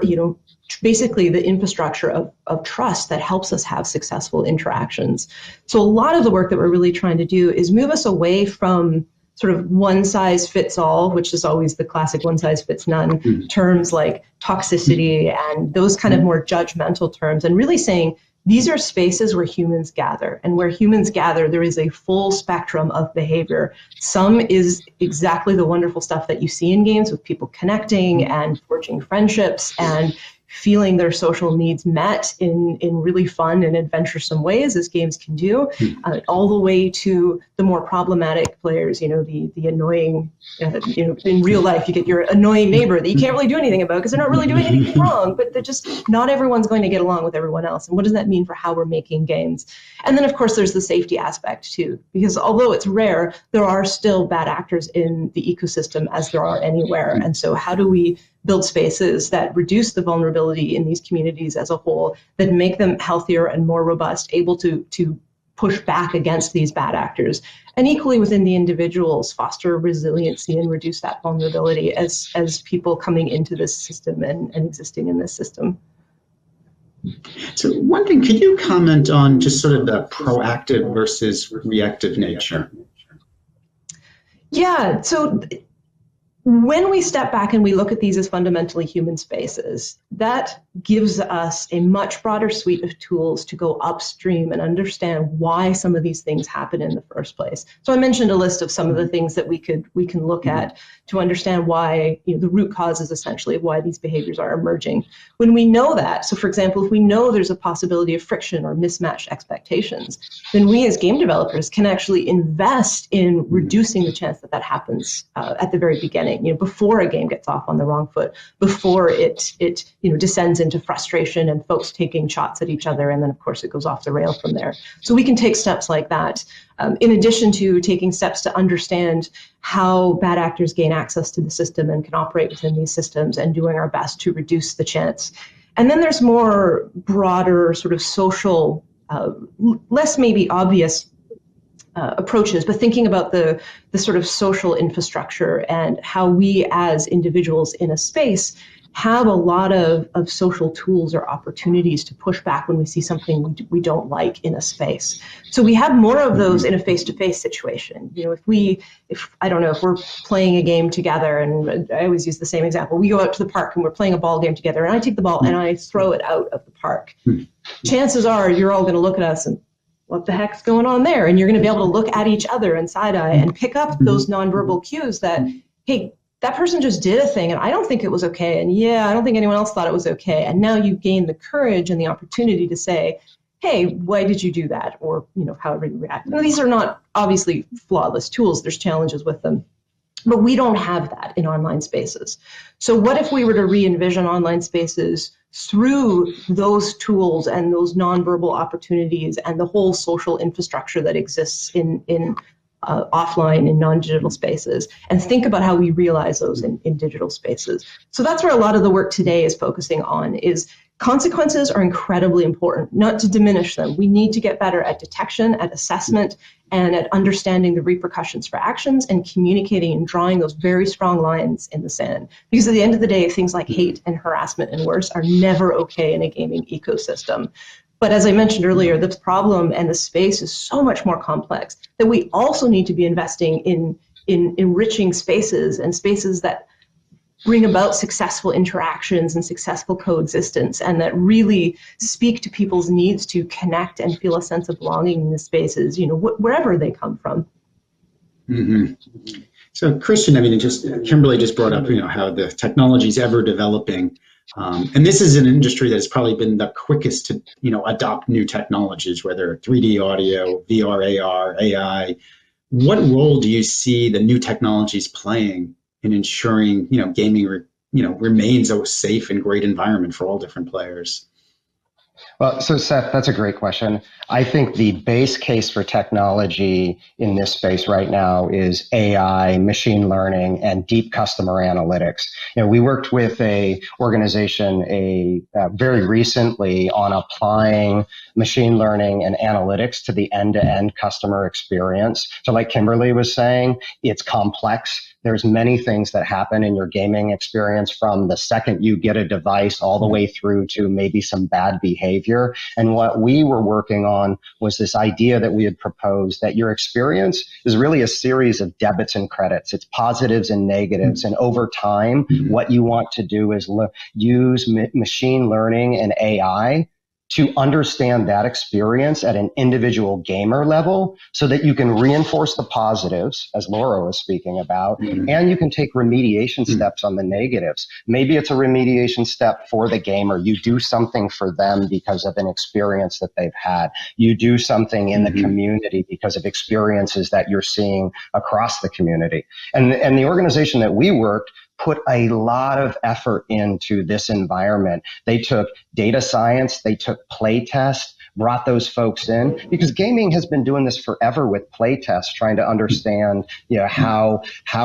Speaker 9: basically the infrastructure of trust that helps us have successful interactions. So a lot of the work that we're really trying to do is move us away from sort of one size fits all, which is always the classic one size fits none terms like toxicity and those kind of more judgmental terms, and really saying these are spaces where humans gather, and where humans gather, there is a full spectrum of behavior. Some is exactly the wonderful stuff that you see in games with people connecting and forging friendships and feeling their social needs met in really fun and adventuresome ways, as games can do, all the way to the more problematic players, the annoying, in real life, you get your annoying neighbor that you can't really do anything about because they're not really doing anything wrong, but they're just, not everyone's going to get along with everyone else. And what does that mean for how we're making games? And then, of course, there's the safety aspect too, because although it's rare, there are still bad actors in the ecosystem as there are anywhere. And so how do we build spaces that reduce the vulnerability in these communities as a whole, that make them healthier and more robust, able to push back against these bad actors, and equally within the individuals, foster resiliency and reduce that vulnerability as people coming into this system and existing in this system.
Speaker 3: So one thing, could you comment on just sort of the proactive versus reactive nature?
Speaker 9: Yeah, so when we step back and we look at these as fundamentally human spaces, that gives us a much broader suite of tools to go upstream and understand why some of these things happen in the first place. So I mentioned a list of some of the things that we can look at to understand why, the root causes essentially of why these behaviors are emerging. When we know that, so for example, if we know there's a possibility of friction or mismatched expectations, then we as game developers can actually invest in reducing the chance that happens at the very beginning. Before a game gets off on the wrong foot, before it descends into frustration and folks taking shots at each other, and then of course it goes off the rail from there. So we can take steps like that, in addition to taking steps to understand how bad actors gain access to the system and can operate within these systems, and doing our best to reduce the chance. And then there's more broader sort of social, less maybe obvious approaches, but thinking about the sort of social infrastructure and how we as individuals in a space have a lot of social tools or opportunities to push back when we see something we don't like in a space. So we have more of those in a face-to-face situation. If we're playing a game together, and I always use the same example, we go out to the park and we're playing a ball game together, and I take the ball and I throw it out of the park. Chances are you're all going to look at us and, what the heck's going on there? And you're going to be able to look at each other and side-eye and pick up those nonverbal cues that, hey, that person just did a thing and I don't think it was okay. And yeah, I don't think anyone else thought it was okay. And now you gain the courage and the opportunity to say, hey, why did you do that? Or, however you react. Now, these are not obviously flawless tools. There's challenges with them. But we don't have that in online spaces. So what if we were to re-envision online spaces through those tools and those nonverbal opportunities and the whole social infrastructure that exists in offline and non-digital spaces, and think about how we realize those in digital spaces. So that's where a lot of the work today is focusing on, is consequences are incredibly important, not to diminish them. We need to get better at detection, at assessment, and at understanding the repercussions for actions and communicating and drawing those very strong lines in the sand. Because at the end of the day, things like hate and harassment and worse are never okay in a gaming ecosystem. But as I mentioned earlier, the problem and the space is so much more complex that we also need to be investing in enriching spaces, and spaces that bring about successful interactions and successful coexistence, and that really speak to people's needs to connect and feel a sense of belonging in the spaces, wherever they come from.
Speaker 3: Mm-hmm. So, Christian, Kimberly just brought up, how the technology is ever developing. And this is an industry that has probably been the quickest to, adopt new technologies, whether 3D audio, VR, AR, AI. What role do you see the new technologies playing in ensuring, gaming, remains a safe and great environment for all different players?
Speaker 10: Well, so Seth, that's a great question. I think the base case for technology in this space right now is AI, machine learning, and deep customer analytics. We worked with a organization very recently on applying machine learning and analytics to the end-to-end customer experience. So like Kimberly was saying, it's complex. There's many things that happen in your gaming experience from the second you get a device all the way through to maybe some bad behavior. And what we were working on was this idea that we had proposed that your experience is really a series of debits and credits. It's positives and negatives. And over time, what you want to do is use machine learning and AI to understand that experience at an individual gamer level so that you can reinforce the positives, as Laura was speaking about, and you can take remediation steps on the negatives. Maybe it's a remediation step for the gamer. You do something for them because of an experience that they've had. You do something in the community because of experiences that you're seeing across the community. And the organization that we worked put a lot of effort into this environment. They took data science, they took play test, brought those folks in, because gaming has been doing this forever with play tests, trying to understand, how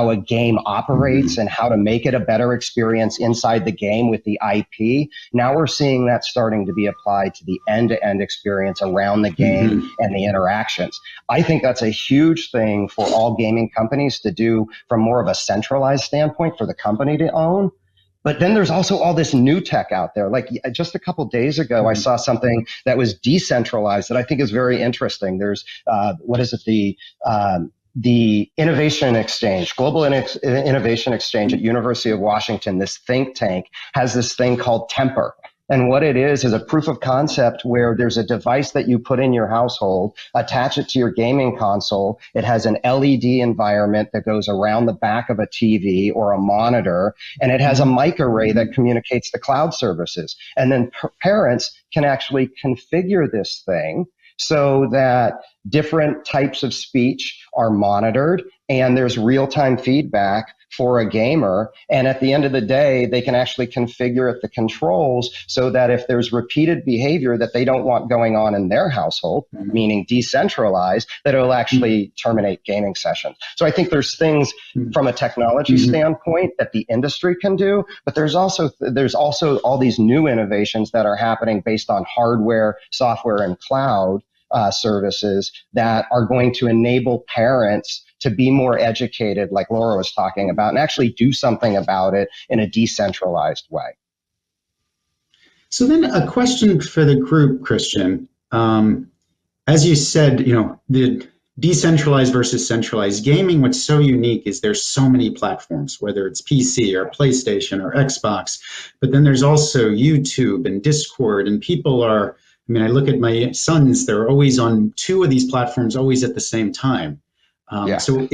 Speaker 10: a game operates and how to make it a better experience inside the game with the IP. Now we're seeing that starting to be applied to the end-to-end experience around the game and the interactions. I think that's a huge thing for all gaming companies to do from more of a centralized standpoint for the company to own. But then there's also all this new tech out there. Like just a couple days ago, I saw something that was decentralized that I think is very interesting. There's, the Innovation Exchange, Global Innovation Exchange at University of Washington, this think tank, has this thing called Temper. And what it is a proof of concept where there's a device that you put in your household, attach it to your gaming console. It has an LED environment that goes around the back of a TV or a monitor, and it has a mic array that communicates to cloud services. And then parents can actually configure this thing so that different types of speech are monitored and there's real-time feedback for a gamer. And at the end of the day, they can actually configure at the controls so that if there's repeated behavior that they don't want going on in their household, meaning decentralized, that it'll actually terminate gaming sessions. So I think there's things from a technology standpoint that the industry can do, but there's also all these new innovations that are happening based on hardware, software, and cloud services that are going to enable parents to be more educated, like Laura was talking about, and actually do something about it in a decentralized way.
Speaker 3: So then a question for the group, Christian. As you said, the decentralized versus centralized gaming, what's so unique is there's so many platforms, whether it's PC or PlayStation or Xbox, but then there's also YouTube and Discord, and people are, I look at my sons, they're always on 2 of these platforms, always at the same time. So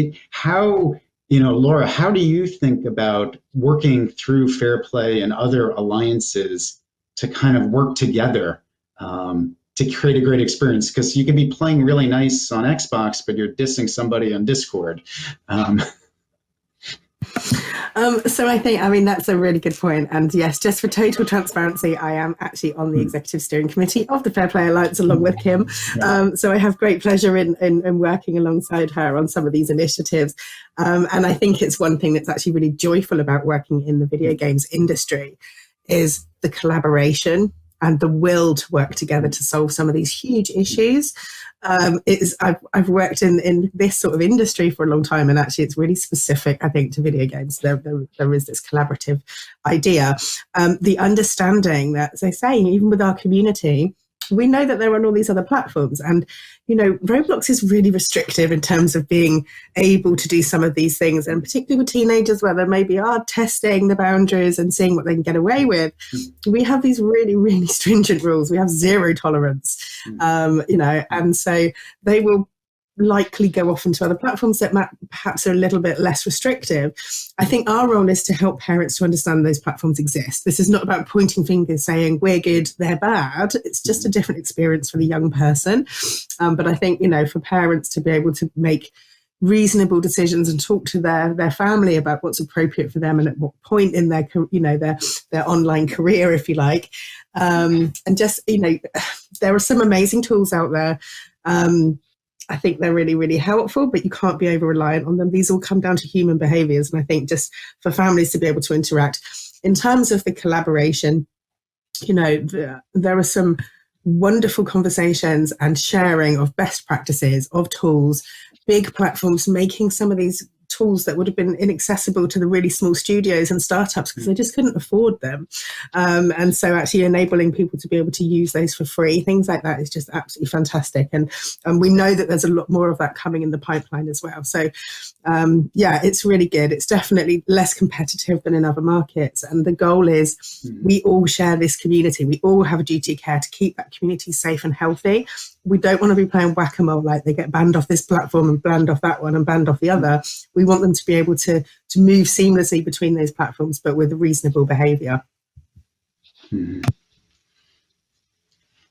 Speaker 3: Laura, how do you think about working through Fair Play and other alliances to kind of work together to create a great experience? Because you can be playing really nice on Xbox, but you're dissing somebody on Discord.
Speaker 5: So I think, that's a really good point. And yes, just for total transparency, I am actually on the executive steering committee of the Fair Play Alliance along with Kim. So I have great pleasure in working alongside her on some of these initiatives. And I think it's one thing that's actually really joyful about working in the video games industry is the collaboration and the will to work together to solve some of these huge issues. I've worked in this sort of industry for a long time, and actually it's really specific, I think, to video games. There is this collaborative idea. The understanding that, as I say, even with our community, we know that they're on all these other platforms, and Roblox is really restrictive in terms of being able to do some of these things, and particularly with teenagers where they maybe are testing the boundaries and seeing what they can get away with. We have these really, really stringent rules. We have zero tolerance, and so they will likely go off into other platforms that perhaps are a little bit less restrictive. I think our role is to help parents to understand those platforms exist. This is not about pointing fingers saying we're good, they're bad. It's just a different experience for the young person. But I think, for parents to be able to make reasonable decisions and talk to their family about what's appropriate for them and at what point in their online career, if you like. And just, there are some amazing tools out there. I think they're really, really helpful, but you can't be over-reliant on them. These all come down to human behaviors. And I think just for families to be able to interact. In terms of the collaboration, there are some wonderful conversations and sharing of best practices, of tools, big platforms making some of these tools that would have been inaccessible to the really small studios and startups because they just couldn't afford them. And so actually enabling people to be able to use those for free, things like that is just absolutely fantastic. And we know that there's a lot more of that coming in the pipeline as well. So it's really good. It's definitely less competitive than in other markets. And the goal is we all share this community. We all have a duty of care to keep that community safe and healthy. We don't want to be playing whack-a-mole, like they get banned off this platform and banned off that one and banned off the other. We want them to be able to move seamlessly between those platforms, but with reasonable behavior.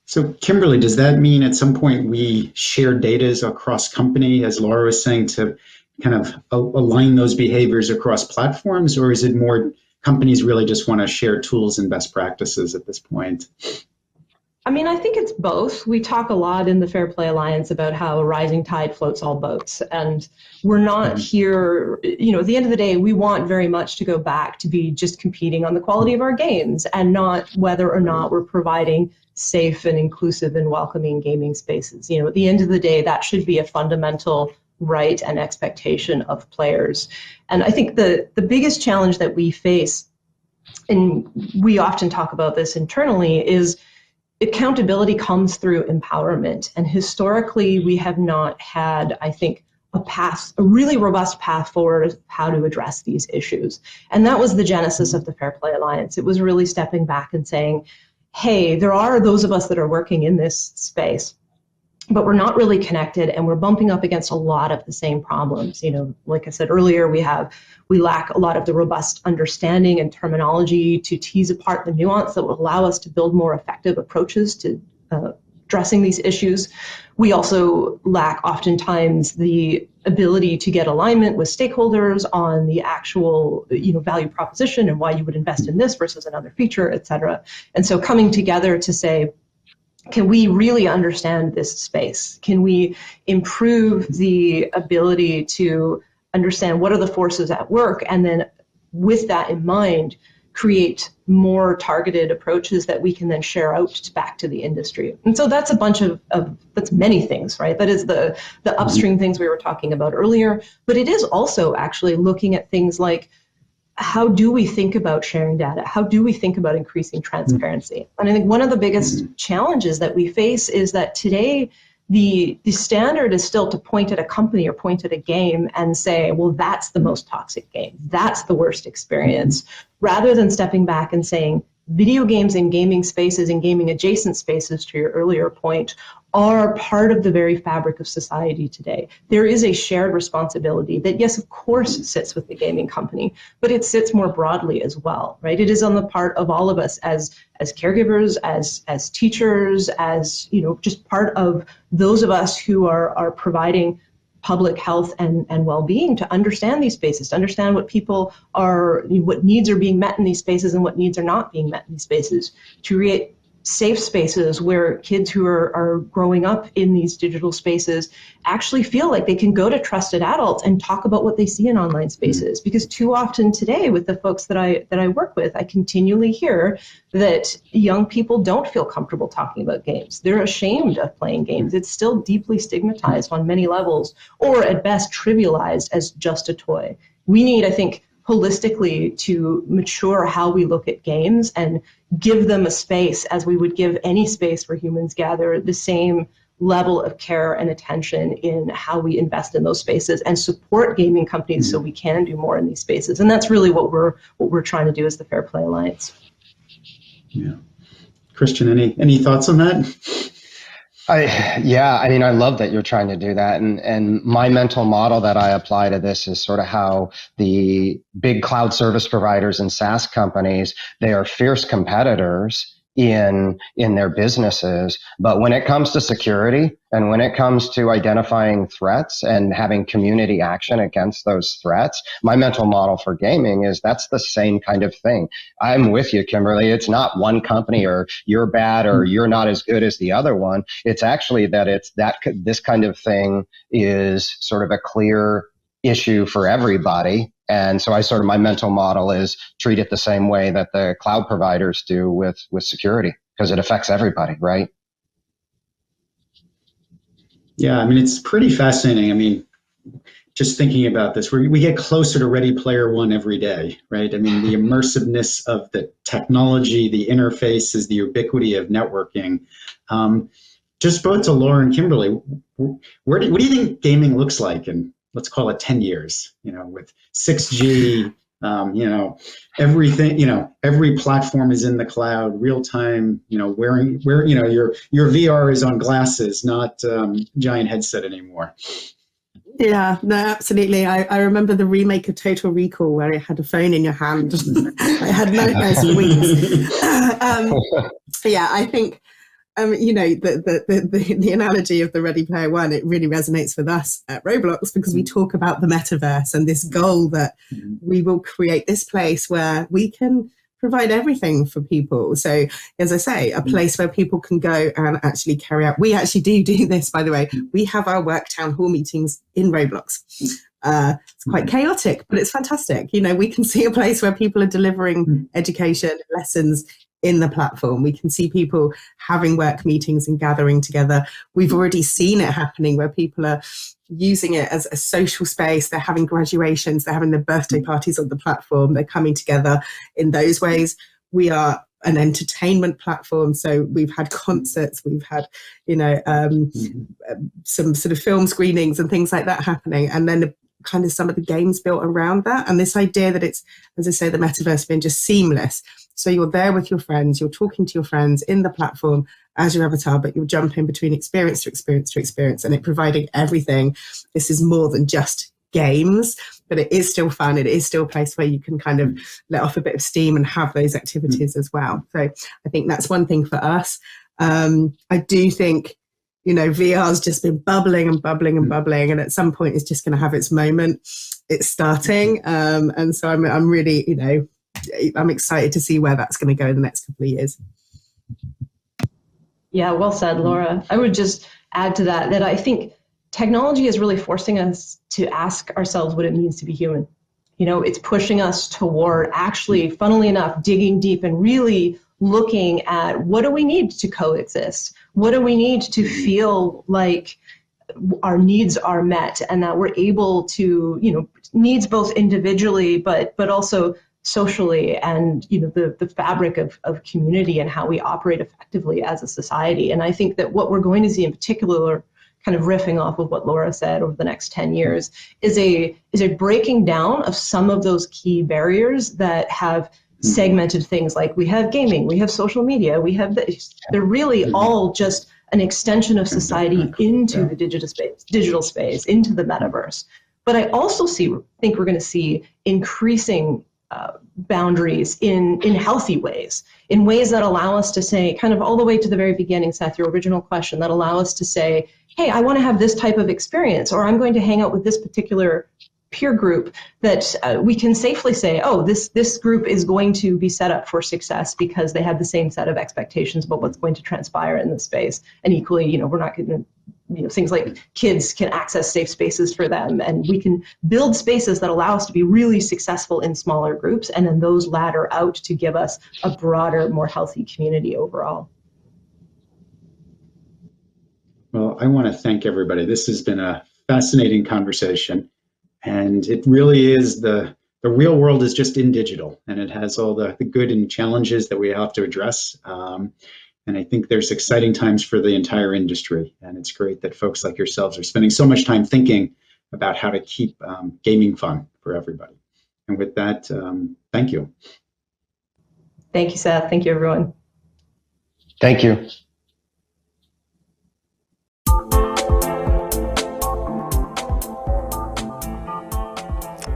Speaker 3: So Kimberly, does that mean at some point we share data across company, as Laura was saying, to kind of align those behaviors across platforms, or is it more companies really just want to share tools and best practices at this point?
Speaker 9: I mean, I think it's both. We talk a lot in the Fair Play Alliance about how a rising tide floats all boats. And we're not here, you know, at the end of the day, we want very much to go back to be just competing on the quality of our games and not whether or not we're providing safe and inclusive and welcoming gaming spaces. You know, at the end of the day, that should be a fundamental right and expectation of players. And I think the biggest challenge that we face, and we often talk about this internally, is accountability comes through empowerment. And historically, we have not had, I think, a really robust path forward of how to address these issues. And that was the genesis of the Fair Play Alliance. It was really stepping back and saying, hey, there are those of us that are working in this space, but we're not really connected, and we're bumping up against a lot of the same problems. You know, like I said earlier, we lack a lot of the robust understanding and terminology to tease apart the nuance that will allow us to build more effective approaches to addressing these issues. We also lack oftentimes the ability to get alignment with stakeholders on the actual, you know, value proposition and why you would invest in this versus another feature, et cetera. And so coming together to say, can we really understand this space? Can we improve the ability to understand what are the forces at work, and then with that in mind, create more targeted approaches that we can then share out back to the industry? And so that's a bunch of that's many things, right? That is the upstream things we were talking about earlier, but it is also actually looking at things like, how do we think about sharing data? How do we think about increasing transparency? And I think one of the biggest challenges that we face is that today the standard is still to point at a company or point at a game and say, well, that's the most toxic game. That's the worst experience, rather than stepping back and saying, video games and gaming spaces and gaming adjacent spaces, to your earlier point, are part of the very fabric of society today. There is a shared responsibility that, yes, of course, sits with the gaming company, but it sits more broadly as well, right? It is on the part of all of us as caregivers, as teachers, as, you know, just part of those of us who are providing public health and well-being, to understand these spaces, to understand what what needs are being met in these spaces and what needs are not being met in these spaces, to create safe spaces where kids who are growing up in these digital spaces actually feel like they can go to trusted adults and talk about what they see in online spaces. Because too often today, with the folks that I work with, I continually hear that young people don't feel comfortable talking about games. They're ashamed of playing games. It's still deeply stigmatized on many levels, or at best trivialized as just a toy. We need, I think, holistically to mature how we look at games and give them a space, as we would give any space where humans gather, the same level of care and attention in how we invest in those spaces and support gaming companies so we can do more in these spaces. And that's really what we're trying to do as the Fair Play Alliance.
Speaker 3: Yeah. Christian, any thoughts on that?
Speaker 10: I mean, I love that you're trying to do that. And my mental model that I apply to this is sort of how the big cloud service providers and SaaS companies, they are fierce competitors in their businesses. But when it comes to security and when it comes to identifying threats and having community action against those threats, my mental model for gaming is that's the same kind of thing. I'm with you, Kimberly. It's not one company or you're bad or you're not as good as the other one. It's actually that this kind of thing is sort of a clear issue for everybody. And so my mental model is treat it the same way that the cloud providers do with security, because it affects everybody, right?
Speaker 3: Yeah, I mean, it's pretty fascinating. I mean, just thinking about this, we get closer to Ready Player One every day, right? I mean, the immersiveness of the technology, the interfaces, the ubiquity of networking. Just both to Laura and Kimberly, what do you think gaming looks like in, let's call it 10 years, with 6G, everything, every platform is in the cloud, real time, where your VR is on glasses, not giant headset anymore.
Speaker 5: Yeah, no, absolutely. I remember the remake of Total Recall where it had a phone in your hand. I had nightmares for weeks. Yeah, I think the analogy of the Ready Player One, it really resonates with us at Roblox because we talk about the metaverse and this goal that we will create this place where we can provide everything for people. So, as I say, a place where people can go and actually carry out. We actually do this, by the way. We have our work town hall meetings in Roblox. It's quite chaotic, but it's fantastic. We can see a place where people are delivering education, lessons in the platform. We can see people having work meetings and gathering together. We've already seen it happening where people are using it as a social space. They're having graduations, they're having their birthday parties on the platform, they're coming together in those ways. We are an entertainment platform, so we've had concerts, we've had some sort of film screenings and things like that happening, and then kind of some of the games built around that, and this idea that it's, as I say, the metaverse being just seamless. So you're there with your friends, you're talking to your friends in the platform as your avatar, but you're jumping between experience to experience to experience, and it providing everything. This is more than just games, but it is still fun. It is still a place where you can kind of let off a bit of steam and have those activities as well. So I think that's one thing for us. I do think, VR's just been bubbling and bubbling and bubbling, and at some point it's just going to have its moment. It's starting. And so I'm really, I'm excited to see where that's going to go in the next couple of years.
Speaker 9: Yeah, well said, Laura. I would just add to that I think technology is really forcing us to ask ourselves what it means to be human. It's pushing us toward actually, funnily enough, digging deep and really looking at what do we need to coexist? What do we need to feel like our needs are met and that we're able to, needs both individually, but also socially, and the fabric of community and how we operate effectively as a society. And I think that what we're going to see in particular, kind of riffing off of what Laura said, over the next 10 years is a breaking down of some of those key barriers that have segmented things. Like we have gaming, we have social media, we have this. They're really all just an extension of society into the digital space, into the metaverse. But I also think we're going to see increasing boundaries in healthy ways, in ways that allow us to say, kind of all the way to the very beginning, Seth, your original question, that allow us to say, hey, I want to have this type of experience, or I'm going to hang out with this particular peer group, that we can safely say, oh, this group is going to be set up for success because they have the same set of expectations about what's going to transpire in this space. And equally, we're not going to, things like kids can access safe spaces for them, and we can build spaces that allow us to be really successful in smaller groups, and then those ladder out to give us a broader, more healthy community overall.
Speaker 3: Well, I want to thank everybody. This has been a fascinating conversation, and it really is the real world is just in digital, and it has all the good and challenges that we have to address. And I think there's exciting times for the entire industry, and it's great that folks like yourselves are spending so much time thinking about how to keep gaming fun for everybody. And with that, thank you.
Speaker 9: Thank you, Seth. Thank you, everyone.
Speaker 10: Thank you.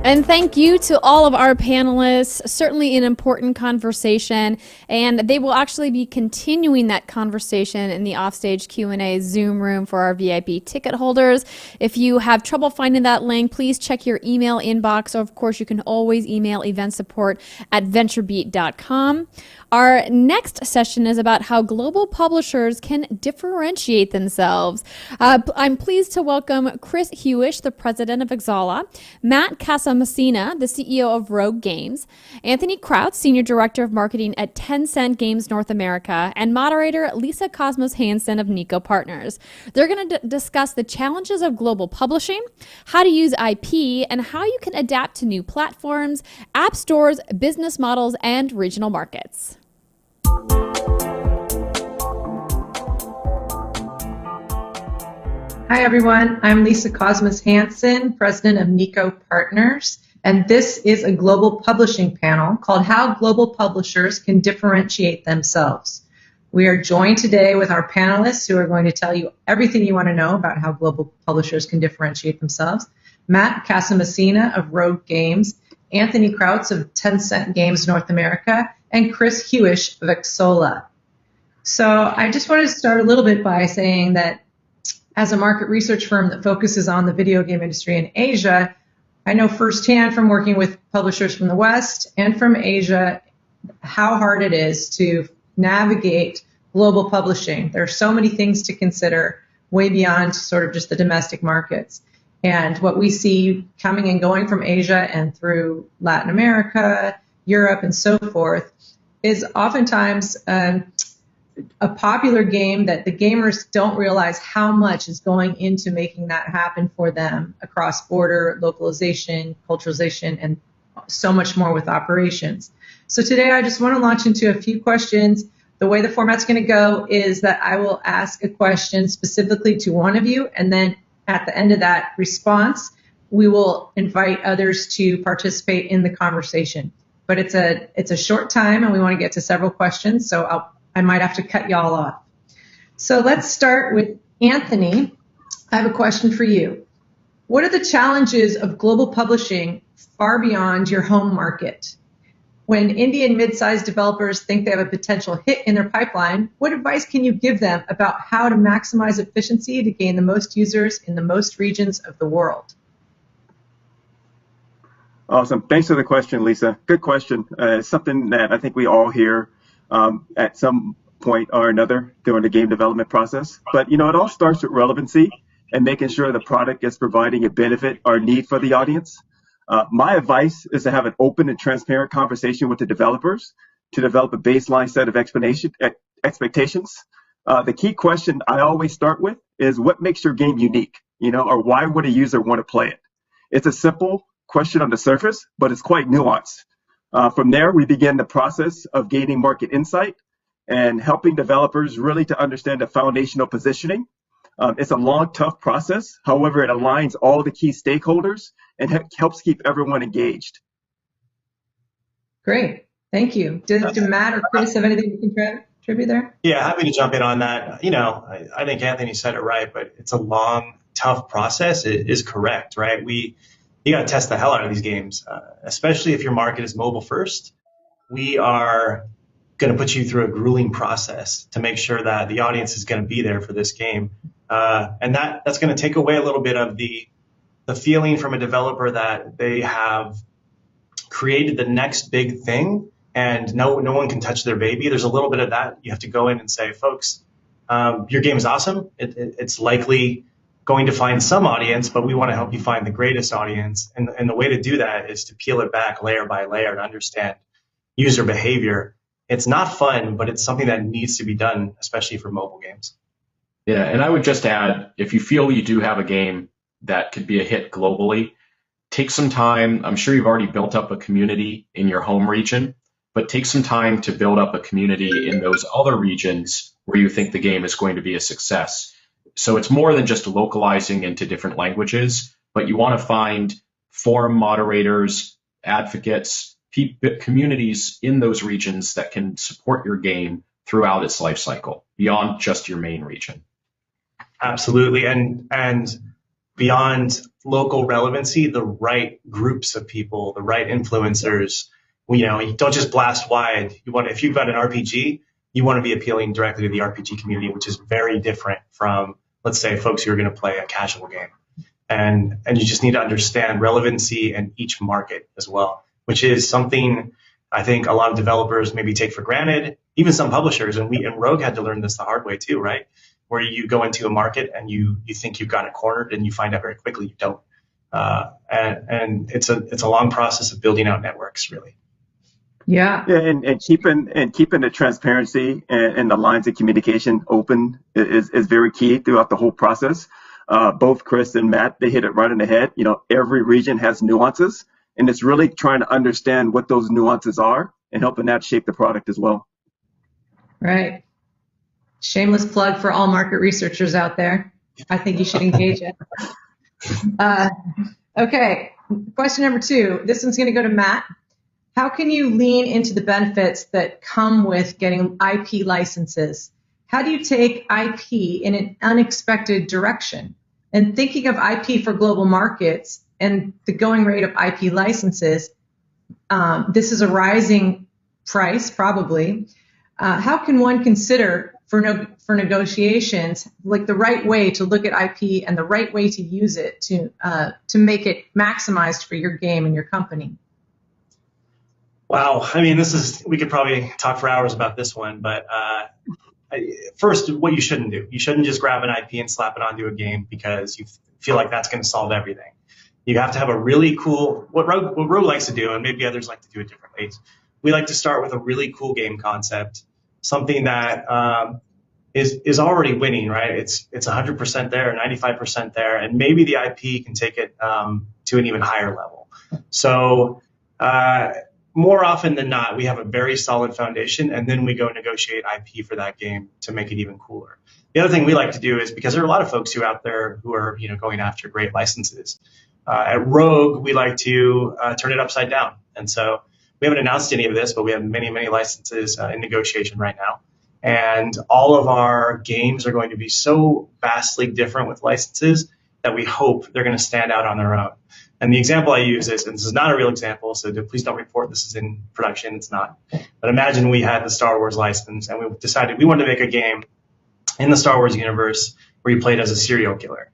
Speaker 1: And thank you to all of our panelists. Certainly an important conversation, and they will actually be continuing that conversation in the offstage Q&A Zoom room for our VIP ticket holders. If you have trouble finding that link, please check your email inbox. Or of course, you can always email event support at venturebeat.com. Our next session is about how global publishers can differentiate themselves. I'm pleased to welcome Chris Hewish, the president of Exala, Matt Casamassina, the CEO of Rogue Games, Anthony Krautz, senior director of marketing at Tencent Games North America, and moderator Lisa Cosmos Hansen of Nico Partners. They're going to discuss the challenges of global publishing, how to use IP, and how you can adapt to new platforms, app stores, business models, and regional markets.
Speaker 11: Hi, everyone. I'm Lisa Cosmos Hansen, president of Nico Partners, and this is a global publishing panel called How Global Publishers Can Differentiate Themselves. We are joined today with our panelists who are going to tell you everything you want to know about how global publishers can differentiate themselves. Matt Casamassina of Rogue Games, Anthony Krautz of Tencent Games North America, and Chris Hewish of Exala. So I just wanted to start a little bit by saying that as a market research firm that focuses on the video game industry in Asia, I know firsthand from working with publishers from the West and from Asia how hard it is to navigate global publishing. There are so many things to consider way beyond sort of just the domestic markets. And what we see coming and going from Asia and through Latin America, Europe, and so forth is oftentimes a popular game that the gamers don't realize how much is going into making that happen for them across border, localization, culturalization, and so much more with operations. So today I just want to launch into a few questions. The way the format's going to go is that I will ask a question specifically to one of you, and then at the end of that response, we will invite others to participate in the conversation. But it's a short time, and we want to get to several questions, so I might have to cut y'all off. So let's start with Anthony. I have a question for you. What are the challenges of global publishing far beyond your home market? When indie and mid-sized developers think they have a potential hit in their pipeline, what advice can you give them about how to maximize efficiency to gain the most users in the most regions of the world?
Speaker 12: Awesome. Thanks for the question, Lisa. Good question. It's something that I think we all hear at some point or another during the game development process. But, it all starts with relevancy and making sure the product is providing a benefit or need for the audience. My advice is to have an open and transparent conversation with the developers to develop a baseline set of expectations. The key question I always start with is what makes your game unique, or why would a user want to play it? It's a simple question on the surface, but it's quite nuanced. From there, we begin the process of gaining market insight and helping developers really to understand the foundational positioning. It's a long, tough process. However, it aligns all the key stakeholders and helps keep everyone engaged.
Speaker 11: Great. Thank you. Do Matt or Chris have anything you can contribute there?
Speaker 21: Yeah, happy to jump in on that. I think Anthony said it right, but it's a long, tough process. It is correct, right? You got to test the hell out of these games, especially if your market is mobile first. We are going to put you through a grueling process to make sure that the audience is going to be there for this game. And that's going to take away a little bit of the feeling from a developer that they have created the next big thing and no one can touch their baby. There's a little bit of that. You have to go in and say, folks, your game is awesome. It's likely going to find some audience, but we want to help you find the greatest audience. And the way to do that is to peel it back layer by layer to understand user behavior. It's not fun, but it's something that needs to be done, especially for mobile games.
Speaker 22: Yeah, and I would just add, if you feel you do have a game that could be a hit globally, take some time. I'm sure you've already built up a community in your home region, but take some time to build up a community in those other regions where you think the game is going to be a success. So it's more than just localizing into different languages, but you want to find forum moderators, advocates, communities in those regions that can support your game throughout its life cycle, beyond just your main region.
Speaker 21: Absolutely. And beyond local relevancy, the right groups of people, the right influencers, you don't just blast wide. If you've got an RPG, you want to be appealing directly to the RPG community, which is very different from, let's say, folks who are going to play a casual game. And you just need to understand relevancy in each market as well, which is something I think a lot of developers maybe take for granted, even some publishers. And Rogue had to learn this the hard way too, right? Where you go into a market and you think you've got it cornered and you find out very quickly you don't. And it's a long process of building out networks, really.
Speaker 11: Yeah.
Speaker 12: And keeping the transparency and the lines of communication open is very key throughout the whole process. Both Chris and Matt, they hit it right on the head. Every region has nuances, and it's really trying to understand what those nuances are and helping that shape the product as well.
Speaker 11: Right. Shameless plug for all market researchers out there. I think you should engage it. Okay. Question number 2. This one's going to go to Matt. How can you lean into the benefits that come with getting IP licenses? How do you take IP in an unexpected direction? And thinking of IP for global markets and the going rate of IP licenses, this is a rising price, probably. How can one consider for negotiations, like the right way to look at IP and the right way to use it to make it maximized for your game and your company?
Speaker 21: Wow. I mean, we could probably talk for hours about this one, but first, what you shouldn't do. You shouldn't just grab an IP and slap it onto a game because you feel like that's going to solve everything. You have to have a really cool, what Rogue likes to do, and maybe others like to do it differently. We like to start with a really cool game concept, something that is already winning, right? It's 100% there, 95% there, and maybe the IP can take it to an even higher level. So more often than not, we have a very solid foundation, and then we go negotiate IP for that game to make it even cooler. The other thing we like to do is, because there are a lot of folks out there who are going after great licenses. At Rogue, we like to turn it upside down, and so we haven't announced any of this, but we have many, many licenses in negotiation right now. And all of our games are going to be so vastly different with licenses that we hope they're going to stand out on their own. And the example I use is, and this is not a real example, so please don't report this is in production. It's not. But imagine we had the Star Wars license, and we decided we wanted to make a game in the Star Wars universe where you played as a serial killer.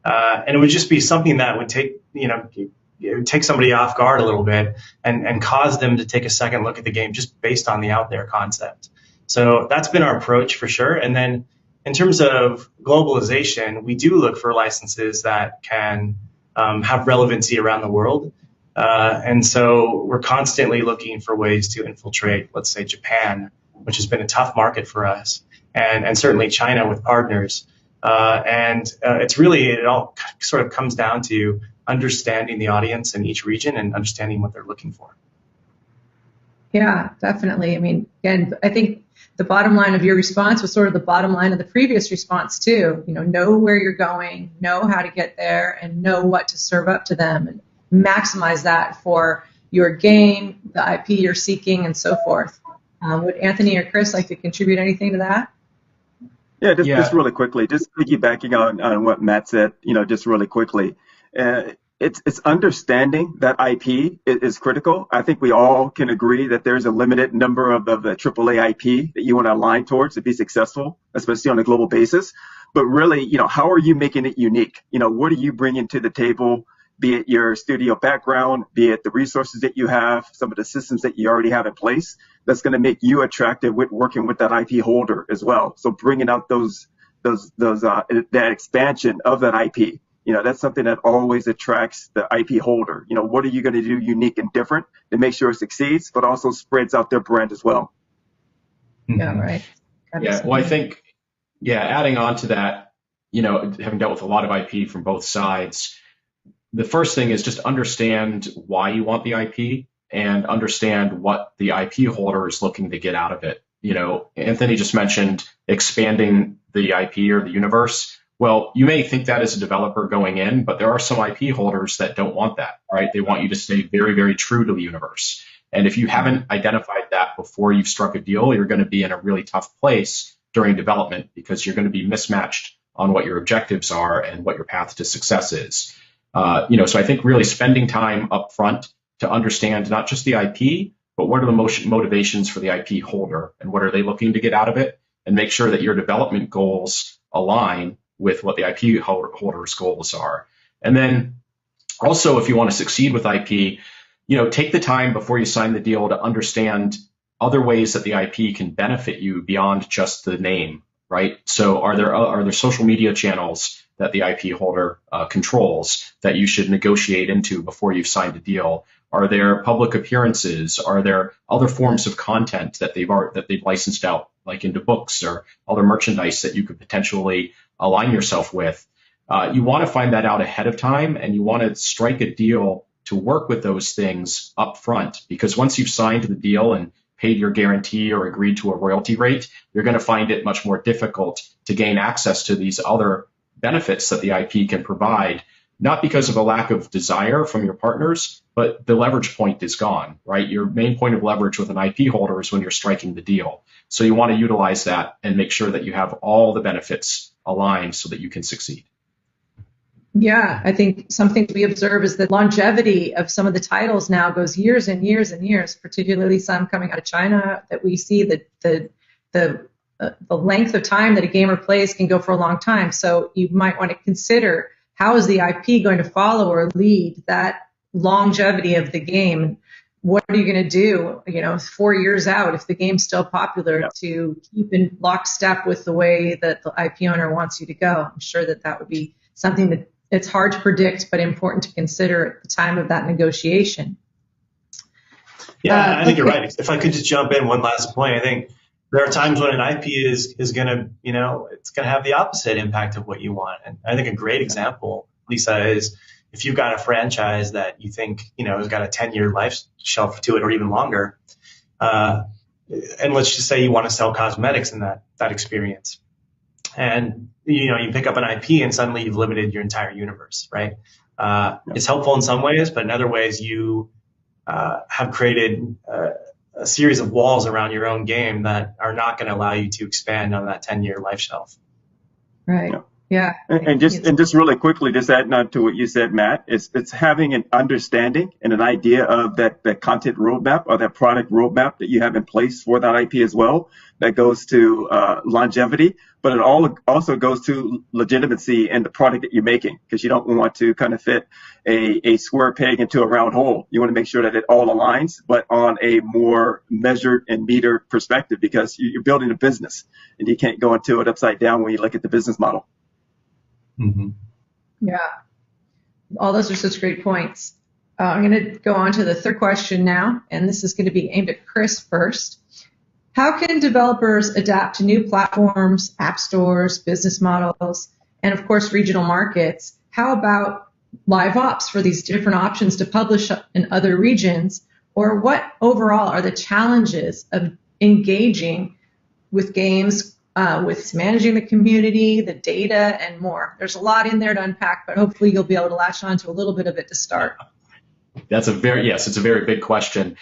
Speaker 21: And it would just be something that would take somebody off guard a little bit and cause them to take a second look at the game just based on the out there concept. So that's been our approach for sure. And then in terms of globalization, we do look for licenses that can have relevancy around the world. And so we're constantly looking for ways to infiltrate, let's say, Japan, which has been a tough market for us, and certainly China with partners. It's really, it all sort of comes down to understanding the audience in each region and understanding what they're looking for.
Speaker 11: Yeah, definitely. I mean, again, I think the bottom line of your response was sort of the bottom line of the previous response too. Know where you're going, know how to get there, and know what to serve up to them, and maximize that for your game, the IP you're seeking, and so forth. Would Anthony or Chris like to contribute anything to that?
Speaker 12: Yeah, just really quickly, just piggybacking on what Matt said, just really quickly. It's understanding that IP is critical. I think we all can agree that there's a limited number of the AAA IP that you want to align towards to be successful, especially on a global basis. But really, how are you making it unique? What are you bringing to the table, be it your studio background, be it the resources that you have, some of the systems that you already have in place, that's going to make you attractive with working with that IP holder as well. So bringing out that expansion of that IP. That's something that always attracts the IP holder. What are you going to do unique and different to make sure it succeeds, but also spreads out their brand as well?
Speaker 11: Yeah, right.
Speaker 22: Yeah, well, I think, adding on to that, having dealt with a lot of IP from both sides, the first thing is just understand why you want the IP and understand what the IP holder is looking to get out of it. Anthony just mentioned expanding the IP or the universe. Well, you may think that as a developer going in, but there are some IP holders that don't want that, right? They want you to stay very, very true to the universe. And if you haven't identified that before you've struck a deal, you're going to be in a really tough place during development because you're going to be mismatched on what your objectives are and what your path to success is. So I think really spending time up front to understand not just the IP, but what are the motivations for the IP holder and what are they looking to get out of it, and make sure that your development goals align with what the IP holder's goals are. And then also, if you want to succeed with IP, take the time before you sign the deal to understand other ways that the IP can benefit you beyond just the name, right? So are there social media channels that the IP holder controls that you should negotiate into before you've signed a deal? Are there public appearances? Are there other forms of content that they've licensed out, like into books or other merchandise that you could potentially align yourself with? You want to find that out ahead of time, and you want to strike a deal to work with those things up front, because once you've signed the deal and paid your guarantee or agreed to a royalty rate, you're going to find it much more difficult to gain access to these other benefits that the IP can provide, not because of a lack of desire from your partners, but the leverage point is gone, right? Your main point of leverage with an IP holder is when you're striking the deal. So you want to utilize that and make sure that you have all the benefits aligned so that you can succeed.
Speaker 11: Yeah, I think something we observe is the longevity of some of the titles now goes years and years and years, particularly some coming out of China, that we see the the length of time that a gamer plays can go for a long time. So you might want to consider, how is the IP going to follow or lead that longevity of the game? What are you going to do, 4 years out if the game's still popular, to keep in lockstep with the way that the IP owner wants you to go? I'm sure that would be something that it's hard to predict, but important to consider at the time of that negotiation.
Speaker 21: Yeah, I think you're right. If I could just jump in one last point, I think there are times when an IP is going to, it's going to have the opposite impact of what you want. And I think a great example, Lisa, is if you've got a franchise that you think, has got a 10-year life shelf to it or even longer, and let's just say you want to sell cosmetics in that experience. And, you pick up an IP and suddenly you've limited your entire universe, right? It's helpful in some ways, but in other ways you have created a series of walls around your own game that are not going to allow you to expand on that 10-year life shelf.
Speaker 11: Right. Yeah.
Speaker 12: And just really quickly, just adding on to what you said, Matt, it's having an understanding and an idea of that content roadmap or that product roadmap that you have in place for that IP as well. That goes to longevity, but it also goes to legitimacy in the product that you're making, because you don't want to kind of fit a square peg into a round hole. You want to make sure that it all aligns, but on a more measured and metered perspective, because you're building a business and you can't go into it upside down when you look at the business model.
Speaker 21: Mm-hmm.
Speaker 11: Yeah. All those are such great points. I'm going to go on to the third question now, and this is going to be aimed at Chris first. How can developers adapt to new platforms, app stores, business models, and of course, regional markets? How about live ops for these different options to publish in other regions? Or what overall are the challenges of engaging with games, with managing the community, the data, and more? There's a lot in there to unpack, but hopefully you'll be able to latch on to a little bit of it to start.
Speaker 22: It's a very big question.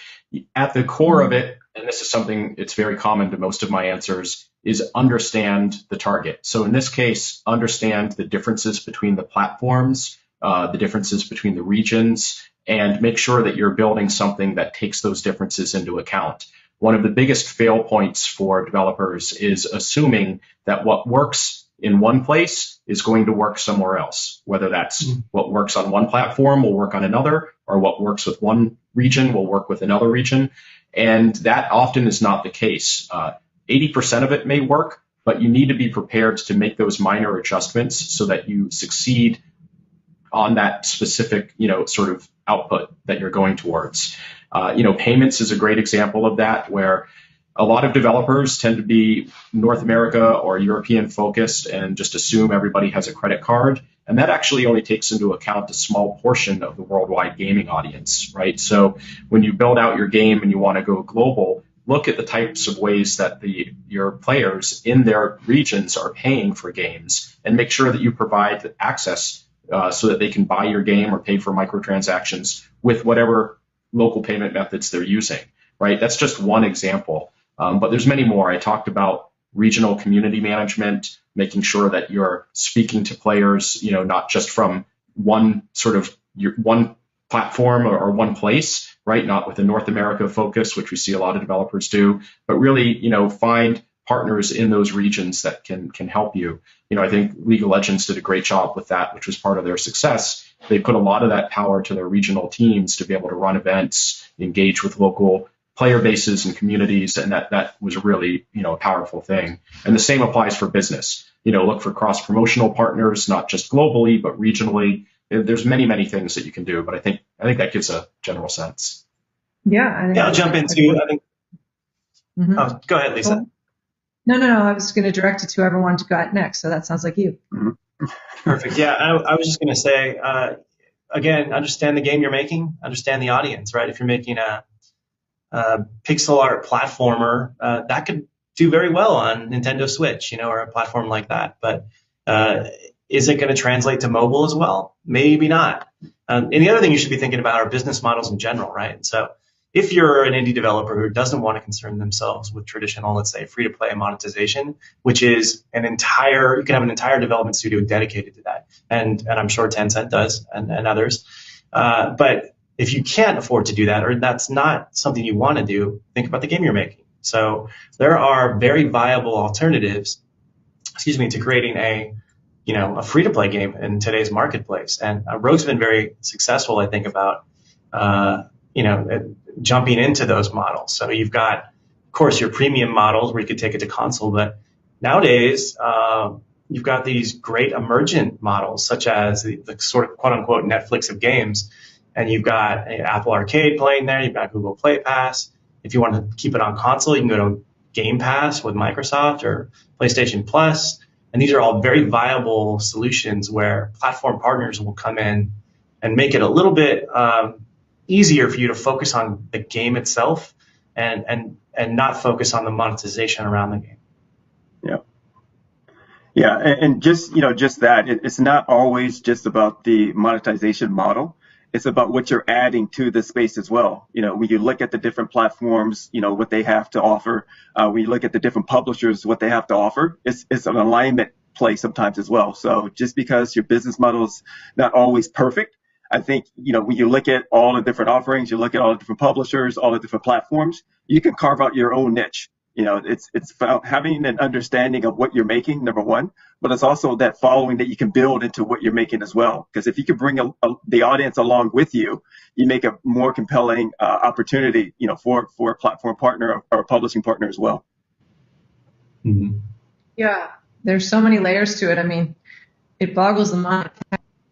Speaker 22: At the core of it, and this is something it's very common to most of my answers, is understand the target. So in this case, understand the differences between the platforms, the differences between the regions, and make sure that you're building something that takes those differences into account. One of the biggest fail points for developers is assuming that what works in one place is going to work somewhere else, whether that's what works on one platform will work on another, or what works with one region will work with another region. And that often is not the case. 80% of it may work, but you need to be prepared to make those minor adjustments so that you succeed on that specific, sort of output that you're going towards. Payments is a great example of that, where a lot of developers tend to be North America or European focused and just assume everybody has a credit card. And that actually only takes into account a small portion of the worldwide gaming audience, right? So when you build out your game and you want to go global, look at the types of ways that your players in their regions are paying for games, and make sure that you provide access so that they can buy your game or pay for microtransactions with whatever local payment methods they're using, right? That's just one example. But there's many more. I talked about regional community management, making sure that you're speaking to players, not just from one platform or one place, right? Not with a North America focus, which we see a lot of developers do, but really, find partners in those regions that can help you. I think League of Legends did a great job with that, which was part of their success. They put a lot of that power to their regional teams to be able to run events, engage with local player bases and communities, and that was really, a powerful thing. And the same applies for business. Look for cross-promotional partners, not just globally, but regionally. There's many, many things that you can do, but I think that gives a general sense.
Speaker 11: Yeah.
Speaker 21: I'll jump into, I think. Oh, go ahead, Lisa.
Speaker 11: Cool. No. I was going to direct it to everyone to go out next, so that sounds like you.
Speaker 21: Perfect. Yeah, I was just going to say, again, understand the game you're making, understand the audience, right? If you're making a pixel art platformer, that could do very well on Nintendo Switch, or a platform like that. But is it going to translate to mobile as well? Maybe not. And the other thing you should be thinking about are business models in general, right? So if you're an indie developer who doesn't want to concern themselves with traditional, let's say, free-to-play monetization, which is you can have an entire development studio dedicated to that. And I'm sure Tencent does and others. But if you can't afford to do that, or that's not something you want to do, think about the game you're making. So there are very viable alternatives, to creating a free-to-play game in today's marketplace. And Rogue's been very successful, I think, about jumping into those models. So you've got, of course, your premium models where you could take it to console, but nowadays you've got these great emergent models, such as the sort of quote-unquote Netflix of games. And you've got Apple Arcade playing there. You've got Google Play Pass. If you want to keep it on console, you can go to Game Pass with Microsoft or PlayStation Plus. And these are all very viable solutions where platform partners will come in and make it a little bit easier for you to focus on the game itself and not focus on the monetization around the game.
Speaker 12: Yeah. Yeah, and just that, it's not always just about the monetization model. It's about what you're adding to the space as well. When you look at the different platforms, what they have to offer, when you look at the different publishers, what they have to offer, it's an alignment play sometimes as well. So just because your business model is not always perfect, I think, when you look at all the different offerings, you look at all the different publishers, all the different platforms, you can carve out your own niche. It's about having an understanding of what you're making, number one, but it's also that following that you can build into what you're making as well. Because if you can bring the audience along with you, you make a more compelling opportunity, for a platform partner or a publishing partner as well.
Speaker 21: Mm-hmm.
Speaker 11: Yeah, there's so many layers to it. I mean, it boggles the mind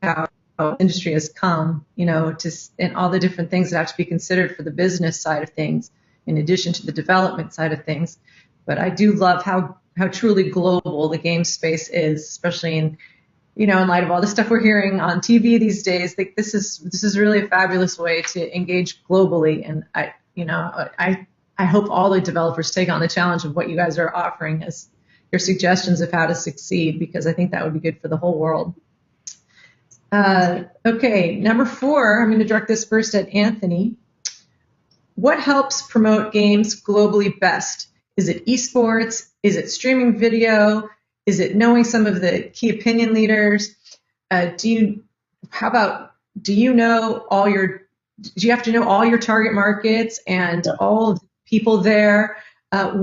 Speaker 11: how industry has come, and all the different things that have to be considered for the business side of things, in addition to the development side of things. But I do love how truly global the game space is, especially in light of all the stuff we're hearing on TV these days. This is really a fabulous way to engage globally. And I hope all the developers take on the challenge of what you guys are offering as your suggestions of how to succeed, because I think that would be good for the whole world. Okay, number 4, I'm going to direct this first at Anthony. What helps promote games globally best? Is it esports? Is it streaming video? Is it knowing some of the key opinion leaders? Do you have to know all your target markets and all of the people there? How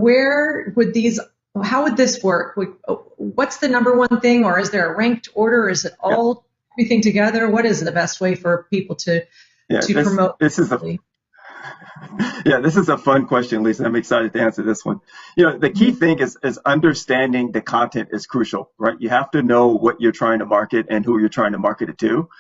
Speaker 11: would this work? What's the number one thing, or is there a ranked order? Or is it all everything together? What is the best way for people to promote?
Speaker 12: This is a fun question, Lisa. I'm excited to answer this one. The key thing is understanding the content is crucial, right? You have to know what you're trying to market and who you're trying to market it to.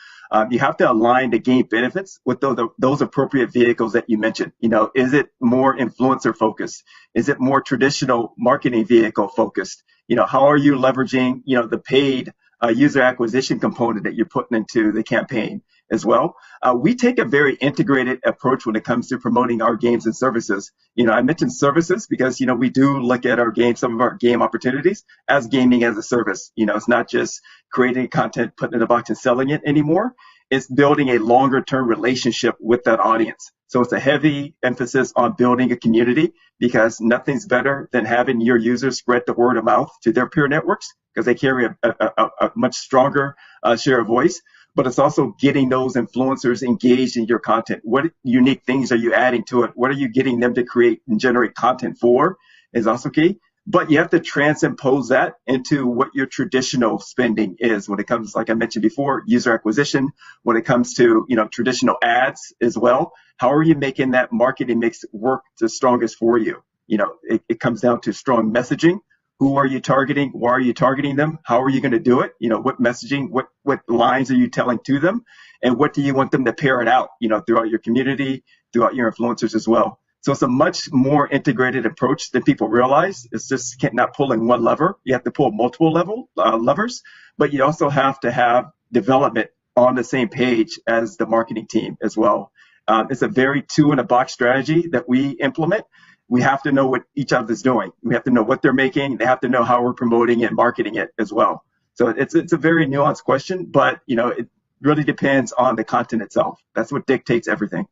Speaker 12: You have to align the game benefits with those appropriate vehicles that you mentioned. Is it more influencer focused? Is it more traditional marketing vehicle focused? How are you leveraging, the paid user acquisition component that you're putting into the campaign as well? We take a very integrated approach when it comes to promoting our games and services. I mentioned services because, we do look at our game, some of our game opportunities as gaming as a service. It's not just creating content, putting it in a box and selling it anymore. It's building a longer term relationship with that audience. So it's a heavy emphasis on building a community, because nothing's better than having your users spread the word of mouth to their peer networks, because they carry a much stronger share of voice. But it's also getting those influencers engaged in your content. What unique things are you adding to it? What are you getting them to create and generate content for is also key. But you have to transpose that into what your traditional spending is when it comes, like I mentioned before, user acquisition, when it comes to, traditional ads as well. How are you making that marketing mix work the strongest for you? It comes down to strong messaging. Who are you targeting? Why are you targeting them? How are you going to do it? What messaging, what lines are you telling to them? And what do you want them to pair it out, throughout your community, throughout your influencers as well? So it's a much more integrated approach than people realize. It's just not pulling one lever. You have to pull multiple levers, but you also have to have development on the same page as the marketing team as well. It's a very two-in-a-box strategy that we implement. We have to know what each other's doing. We have to know what they're making. They have to know how we're promoting and marketing it as well. So it's a very nuanced question, but it really depends on the content itself. That's what dictates everything.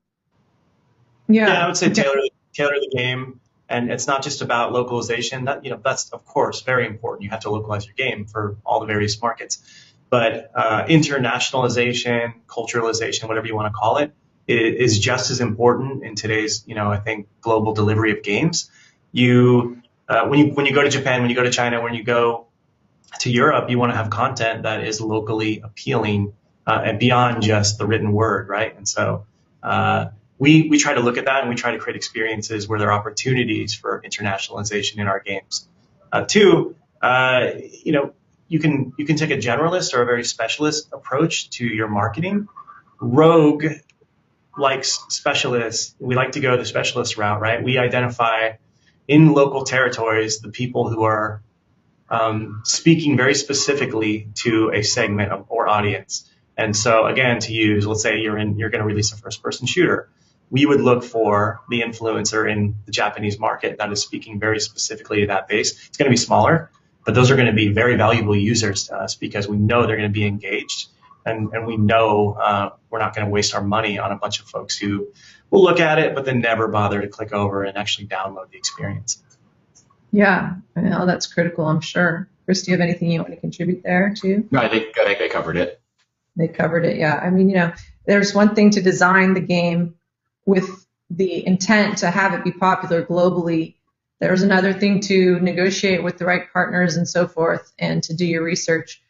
Speaker 21: Yeah, I would say tailor the game, and it's not just about localization. That's of course very important. You have to localize your game for all the various markets, but internationalization, culturalization, whatever you want to call it, is just as important in today's, I think, global delivery of games. When you go to Japan, when you go to China, when you go to Europe, you want to have content that is locally appealing and beyond just the written word, right? And so we try to look at that, and we try to create experiences where there are opportunities for internationalization in our games. Two, you can take a generalist or a very specialist approach to your marketing. Rogue likes specialists. We like to go the specialist route, right? We identify in local territories the people who are speaking very specifically to a segment or audience. And so again, to use, let's say you're going to release a first-person shooter. We would look for the influencer in the Japanese market that is speaking very specifically to that base. It's going to be smaller, but those are going to be very valuable users to us because we know they're going to be engaged, and we know we're not going to waste our money on a bunch of folks who will look at it but then never bother to click over and actually download the experience.
Speaker 11: Yeah, I know that's critical, I'm sure. Chris, do you have anything you want to contribute there too?
Speaker 22: No, I think they covered it.
Speaker 11: They covered it, yeah. I mean, there's one thing to design the game with the intent to have it be popular globally. There's another thing to negotiate with the right partners and so forth and to do your research.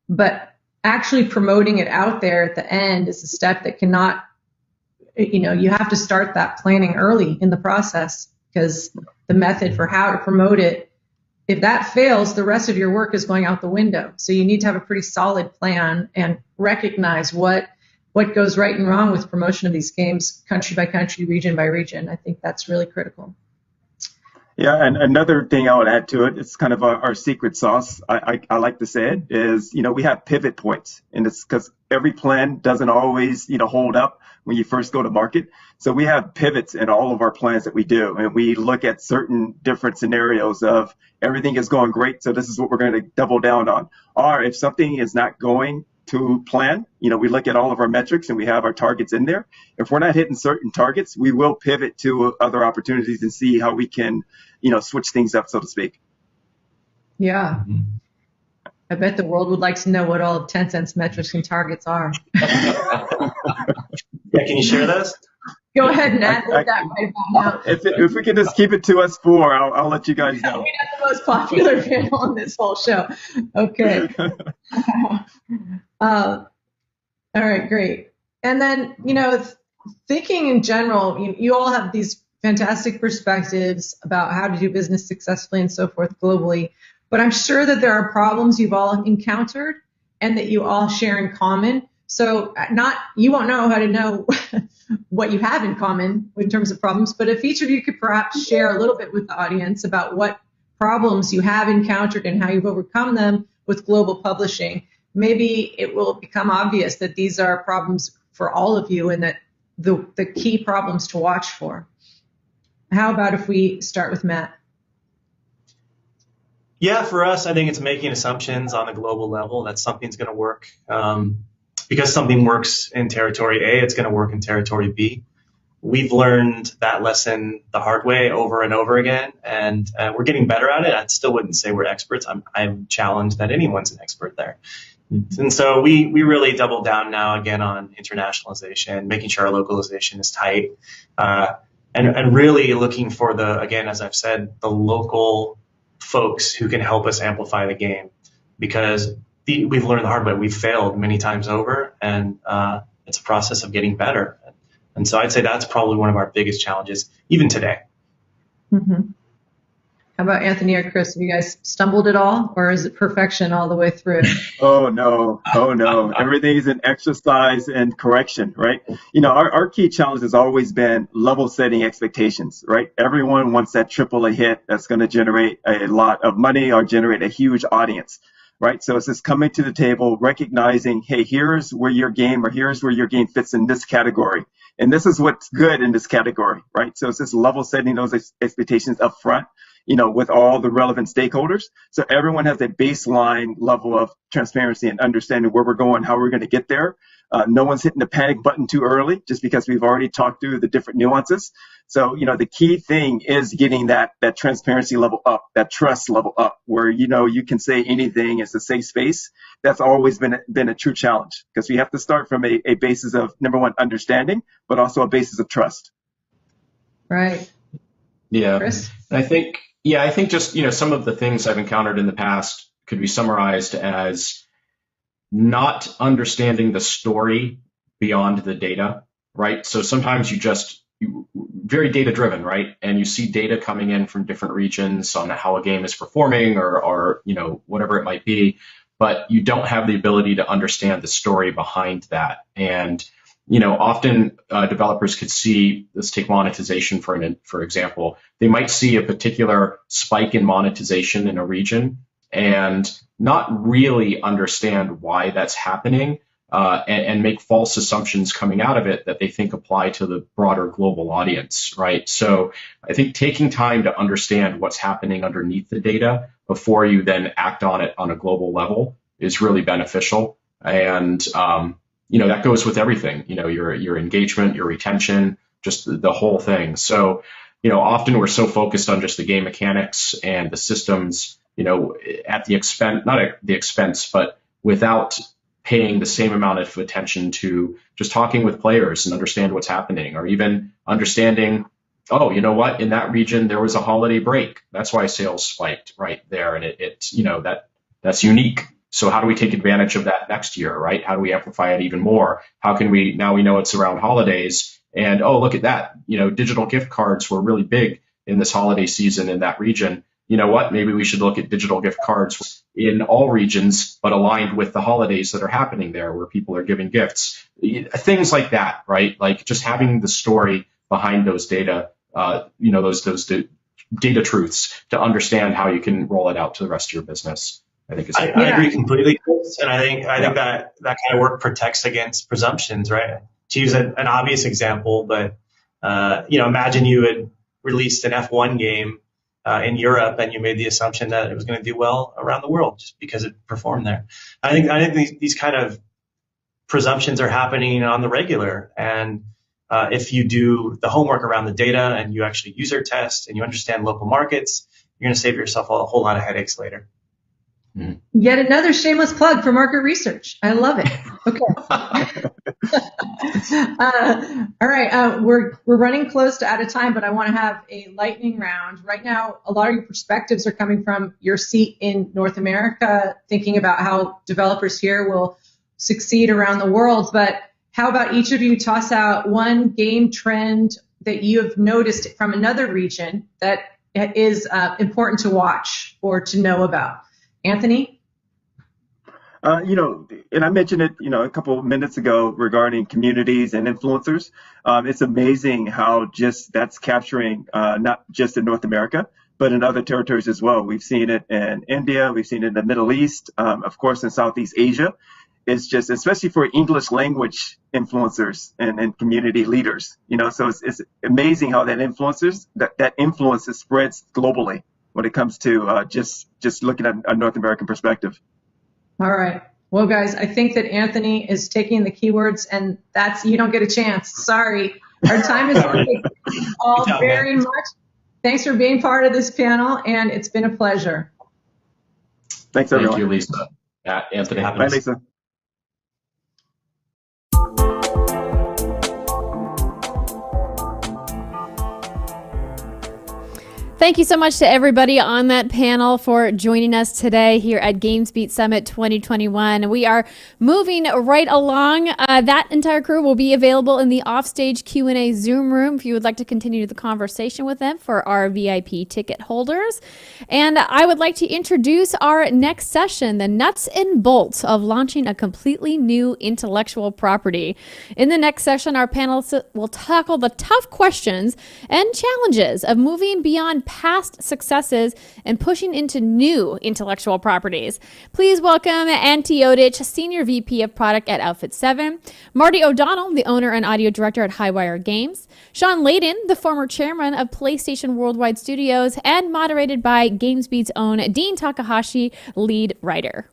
Speaker 11: But actually promoting it out there at the end is a step that cannot, you have to start that planning early in the process, because the method for how to promote it, if that fails, the rest of your work is going out the window. So you need to have a pretty solid plan and recognize what goes right and wrong with promotion of these games, country by country, region by region. I think that's really critical.
Speaker 12: Yeah, and another thing I would add to it, it's kind of our secret sauce, I like to say it, is, we have pivot points. And it's because every plan doesn't always, hold up when you first go to market. So we have pivots in all of our plans that we do. And we look at certain different scenarios of everything is going great, so this is what we're going to double down on. Or if something is not going to plan, we look at all of our metrics and we have our targets in there. If we're not hitting certain targets, we will pivot to other opportunities and see how we can, switch things up, so to speak.
Speaker 11: Yeah. I bet the world would like to know what all of Tencent's metrics and targets are.
Speaker 21: Yeah, can you share those?
Speaker 11: Go ahead and add that right about now.
Speaker 12: If we can just keep it to us four, I'll let you guys know.
Speaker 11: We're not the most popular panel on this whole show. Okay. All right, great. And then, thinking in general, you all have these fantastic perspectives about how to do business successfully and so forth globally. But I'm sure that there are problems you've all encountered and that you all share in common. So you won't know how to know what you have in common in terms of problems, but if each of you could perhaps share a little bit with the audience about what problems you have encountered and how you've overcome them with global publishing, maybe it will become obvious that these are problems for all of you and that the key problems to watch for. How about if we start with Matt?
Speaker 21: Yeah, for us, I think it's making assumptions on a global level that something's going to work. Because something works in territory A, it's going to work in territory B. We've learned that lesson the hard way over and over again, and we're getting better at it. I still wouldn't say we're experts. I'm challenged that anyone's an expert there. And so we really double down now again on internationalization, making sure our localization is tight, and really looking for again, as I've said, the local folks who can help us amplify the game, because we've learned the hard way. We've failed many times over, and it's a process of getting better. And so I'd say that's probably one of our biggest challenges, even today.
Speaker 11: Mm-hmm. How about Anthony or Chris? Have you guys stumbled at all, or is it perfection all the way through?
Speaker 12: Oh, no. Everything is an exercise and correction, right? Our key challenge has always been level setting expectations, right? Everyone wants that AAA hit that's going to generate a lot of money or generate a huge audience. Right, so it's just coming to the table, recognizing, hey, here's where your game fits in this category, and this is what's good in this category, right? So it's just level setting those expectations up front, with all the relevant stakeholders, so everyone has a baseline level of transparency and understanding where we're going, how we're going to get there. No one's hitting the panic button too early, just because we've already talked through the different nuances. So, the key thing is getting that transparency level up, that trust level up, where, you can say anything. It's a safe space. That's always been a true challenge, because we have to start from a basis of, number one, understanding, but also a basis of trust.
Speaker 11: Right.
Speaker 22: Yeah.
Speaker 11: Chris?
Speaker 22: I think just, some of the things I've encountered in the past could be summarized as not understanding the story beyond the data, right? So sometimes very data driven, right? And you see data coming in from different regions on how a game is performing or whatever it might be, but you don't have the ability to understand the story behind that. And often developers could see, let's take monetization for example, they might see a particular spike in monetization in a region and not really understand why that's happening, and make false assumptions coming out of it that they think apply to the broader global audience, right? So I think taking time to understand what's happening underneath the data before you then act on it on a global level is really beneficial. And that goes with everything, your engagement, your retention, just the whole thing. So, often we're so focused on just the game mechanics and the systems, at the expense, not at the expense, but without paying the same amount of attention to just talking with players and understand what's happening, or even understanding, oh, you know what, in that region, there was a holiday break. That's why sales spiked right there. And it's that's unique. So how do we take advantage of that next year, right? How do we amplify it even more? How can now we know it's around holidays, and oh, look at that, digital gift cards were really big in this holiday season in that region. You know what? Maybe we should look at digital gift cards in all regions, but aligned with the holidays that are happening there where people are giving gifts. Things like that, right? Like just having the story behind those data, those data truths to understand how you can roll it out to the rest of your business. I think
Speaker 9: I agree completely, Chris. And I think that kind of work protects against presumptions, right? To use an obvious example, but imagine you had released an F1 game in Europe, and you made the assumption that it was going to do well around the world just because it performed there. I think these kind of presumptions are happening on the regular, and if you do the homework around the data and you actually user test and you understand local markets, you're going to save yourself a whole lot of headaches later.
Speaker 11: Yet another shameless plug for market research. I love it. Okay. All right. We're running close to out of time, but I want to have a lightning round. Right now, a lot of your perspectives are coming from your seat in North America, thinking about how developers here will succeed around the world. But how about each of you toss out one game trend that you have noticed from another region that is important to watch or to know about? Anthony?
Speaker 12: And I mentioned it, a couple of minutes ago regarding communities and influencers. It's amazing how just that's capturing not just in North America, but in other territories as well. We've seen it in India, we've seen it in the Middle East, of course, in Southeast Asia. It's just, especially for English language influencers and community leaders, so it's amazing how that influence spreads globally when it comes to just looking at a North American perspective.
Speaker 11: All right. Well, guys, I think that Anthony is taking the keywords, and you don't get a chance. Sorry. Our time is up. All very much. Thanks for being part of this panel, and it's been a pleasure.
Speaker 12: Thanks, everyone.
Speaker 22: Thank you, Lisa. Anthony.
Speaker 12: Bye, Lisa.
Speaker 1: Thank you so much to everybody on that panel for joining us today here at GamesBeat Summit 2021. We are moving right along. That entire crew will be available in the offstage Q&A Zoom room if you would like to continue the conversation with them for our VIP ticket holders. And I would like to introduce our next session, the nuts and bolts of launching a completely new intellectual property. In the next session, our panelists will tackle the tough questions and challenges of moving beyond past successes and pushing into new intellectual properties. Please welcome Antti Odic, Senior VP of Product at Outfit 7, Marty O'Donnell, the owner and audio director at Highwire Games, Sean Layden, the former chairman of PlayStation Worldwide Studios, and moderated by GamesBeat's own Dean Takahashi, lead writer.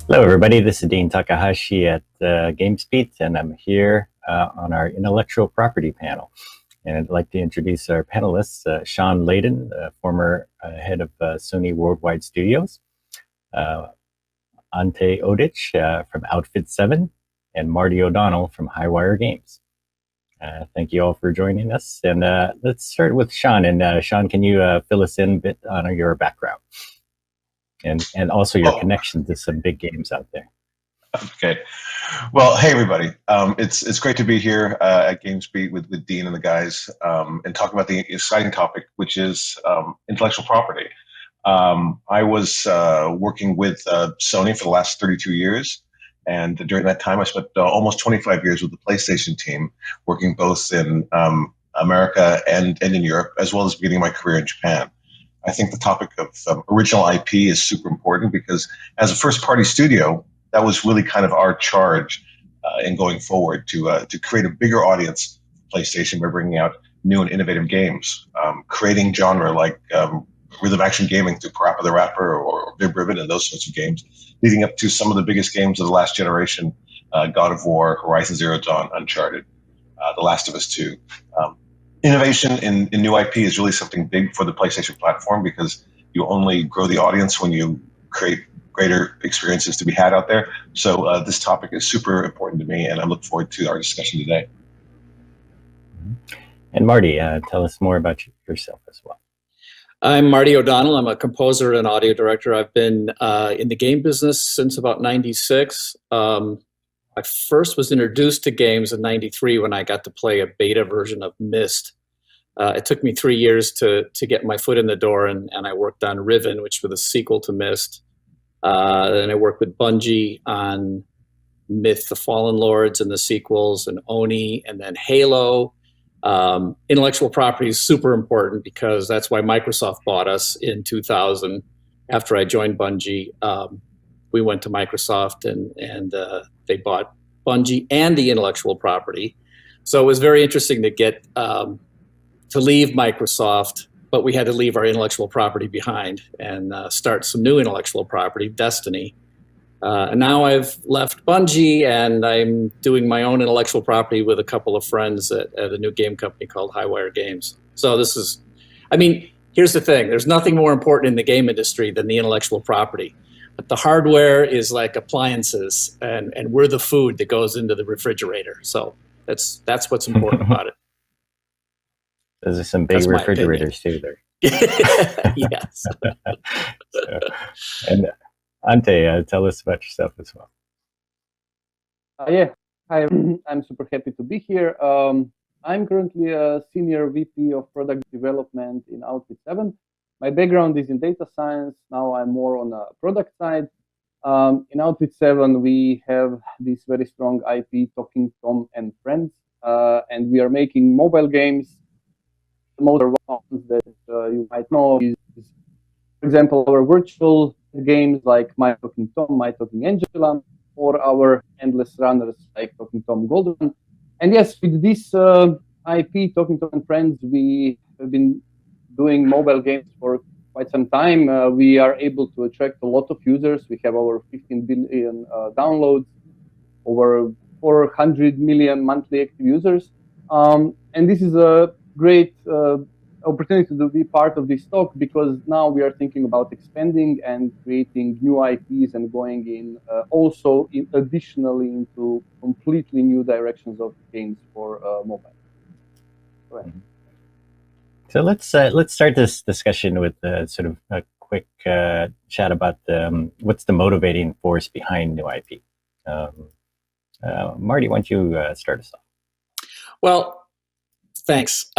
Speaker 13: Hello, everybody. This is Dean Takahashi at GamesBeat, and I'm here on our intellectual property panel. And I'd like to introduce our panelists, Sean Layden, former head of Sony Worldwide Studios, Antti Odic from Outfit 7, and Marty O'Donnell from Highwire Games. Thank you all for joining us. And let's start with Sean. And Sean, can you fill us in a bit on your background and also your connection to some big games out there?
Speaker 14: Okay. Well, hey, everybody. It's great to be here at GamesBeat with Dean and the guys and talk about the exciting topic, which is intellectual property. I was working with Sony for the last 32 years. And during that time, I spent almost 25 years with the PlayStation team, working both in America and in Europe, as well as beginning my career in Japan. I think the topic of original IP is super important because as a first-party studio, that was really kind of our charge in going forward to create a bigger audience for PlayStation by bringing out new and innovative games, creating genre like rhythm action gaming through Parappa the Rapper or Vib Ribbon and those sorts of games, leading up to some of the biggest games of the last generation, God of War, Horizon Zero Dawn, Uncharted, The Last of Us 2. Innovation in new IP is really something big for the PlayStation platform because you only grow the audience when you create greater experiences to be had out there. So this topic is super important to me, and I look forward to our discussion today.
Speaker 13: And Marty, tell us more about yourself as well.
Speaker 15: I'm Marty O'Donnell. I'm a composer and audio director. I've been in the game business since about 96. I first was introduced to games in 93 when I got to play a beta version of Myst. It took me 3 years to get my foot in the door, and I worked on Riven, which was a sequel to Myst. Then I worked with Bungie on Myth, The Fallen Lords and the sequels, and Oni, and then Halo. Intellectual property is super important because that's why Microsoft bought us in 2000. After I joined Bungie, we went to Microsoft and they bought Bungie and the intellectual property. So it was very interesting to get to leave Microsoft, but we had to leave our intellectual property behind and start some new intellectual property, Destiny. And now I've left Bungie and I'm doing my own intellectual property with a couple of friends at a new game company called Highwire Games. So this is, I mean, here's the thing. There's nothing more important in the game industry than the intellectual property. But the hardware is like appliances and we're the food that goes into the refrigerator. So that's what's important about it.
Speaker 13: Those are some big refrigerators too there.
Speaker 15: Yes.
Speaker 13: And Ante, tell us about yourself as well.
Speaker 23: Yeah, hi, I'm super happy to be here. I'm currently a senior VP of product development in Outfit 7. My background is in data science. Now I'm more on the product side. In Outfit 7, we have this very strong IP, Talking Tom and Friends, and we are making mobile games. The most ones that you might know is, for example, our virtual games like My Talking Tom, My Talking Angela, or our endless runners like Talking Tom Golden. And yes, with this IP, Talking Tom and Friends, we have been doing mobile games for quite some time. We are able to attract a lot of users. We have over 15 billion downloads, over 400 million monthly active users. And this is a great opportunity to be part of this talk because now we are thinking about expanding and creating new IPs and going in additionally into completely new directions of games for mobile. Go ahead.
Speaker 13: So let's start this discussion with sort of a quick chat about what's the motivating force behind new IP. Marty, why don't you start us off?
Speaker 15: Well, thanks.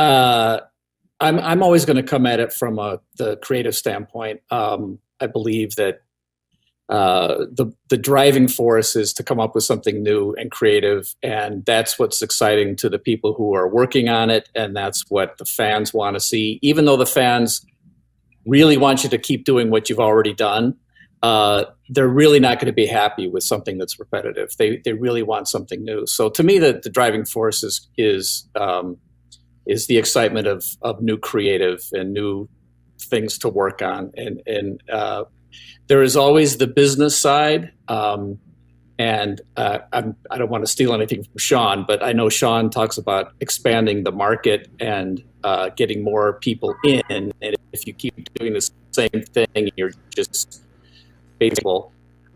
Speaker 15: I'm always going to come at it from the creative standpoint. I believe that the driving force is to come up with something new and creative, and that's what's exciting to the people who are working on it, and that's what the fans want to see. Even though the fans really want you to keep doing what you've already done, they're really not going to be happy with something that's repetitive. They really want something new. So to me, the driving force is the excitement of new creative and new things to work on. And there is always the business side. And I don't want to steal anything from Sean, but I know Sean talks about expanding the market and getting more people in. And if you keep doing the same thing, you're just basically,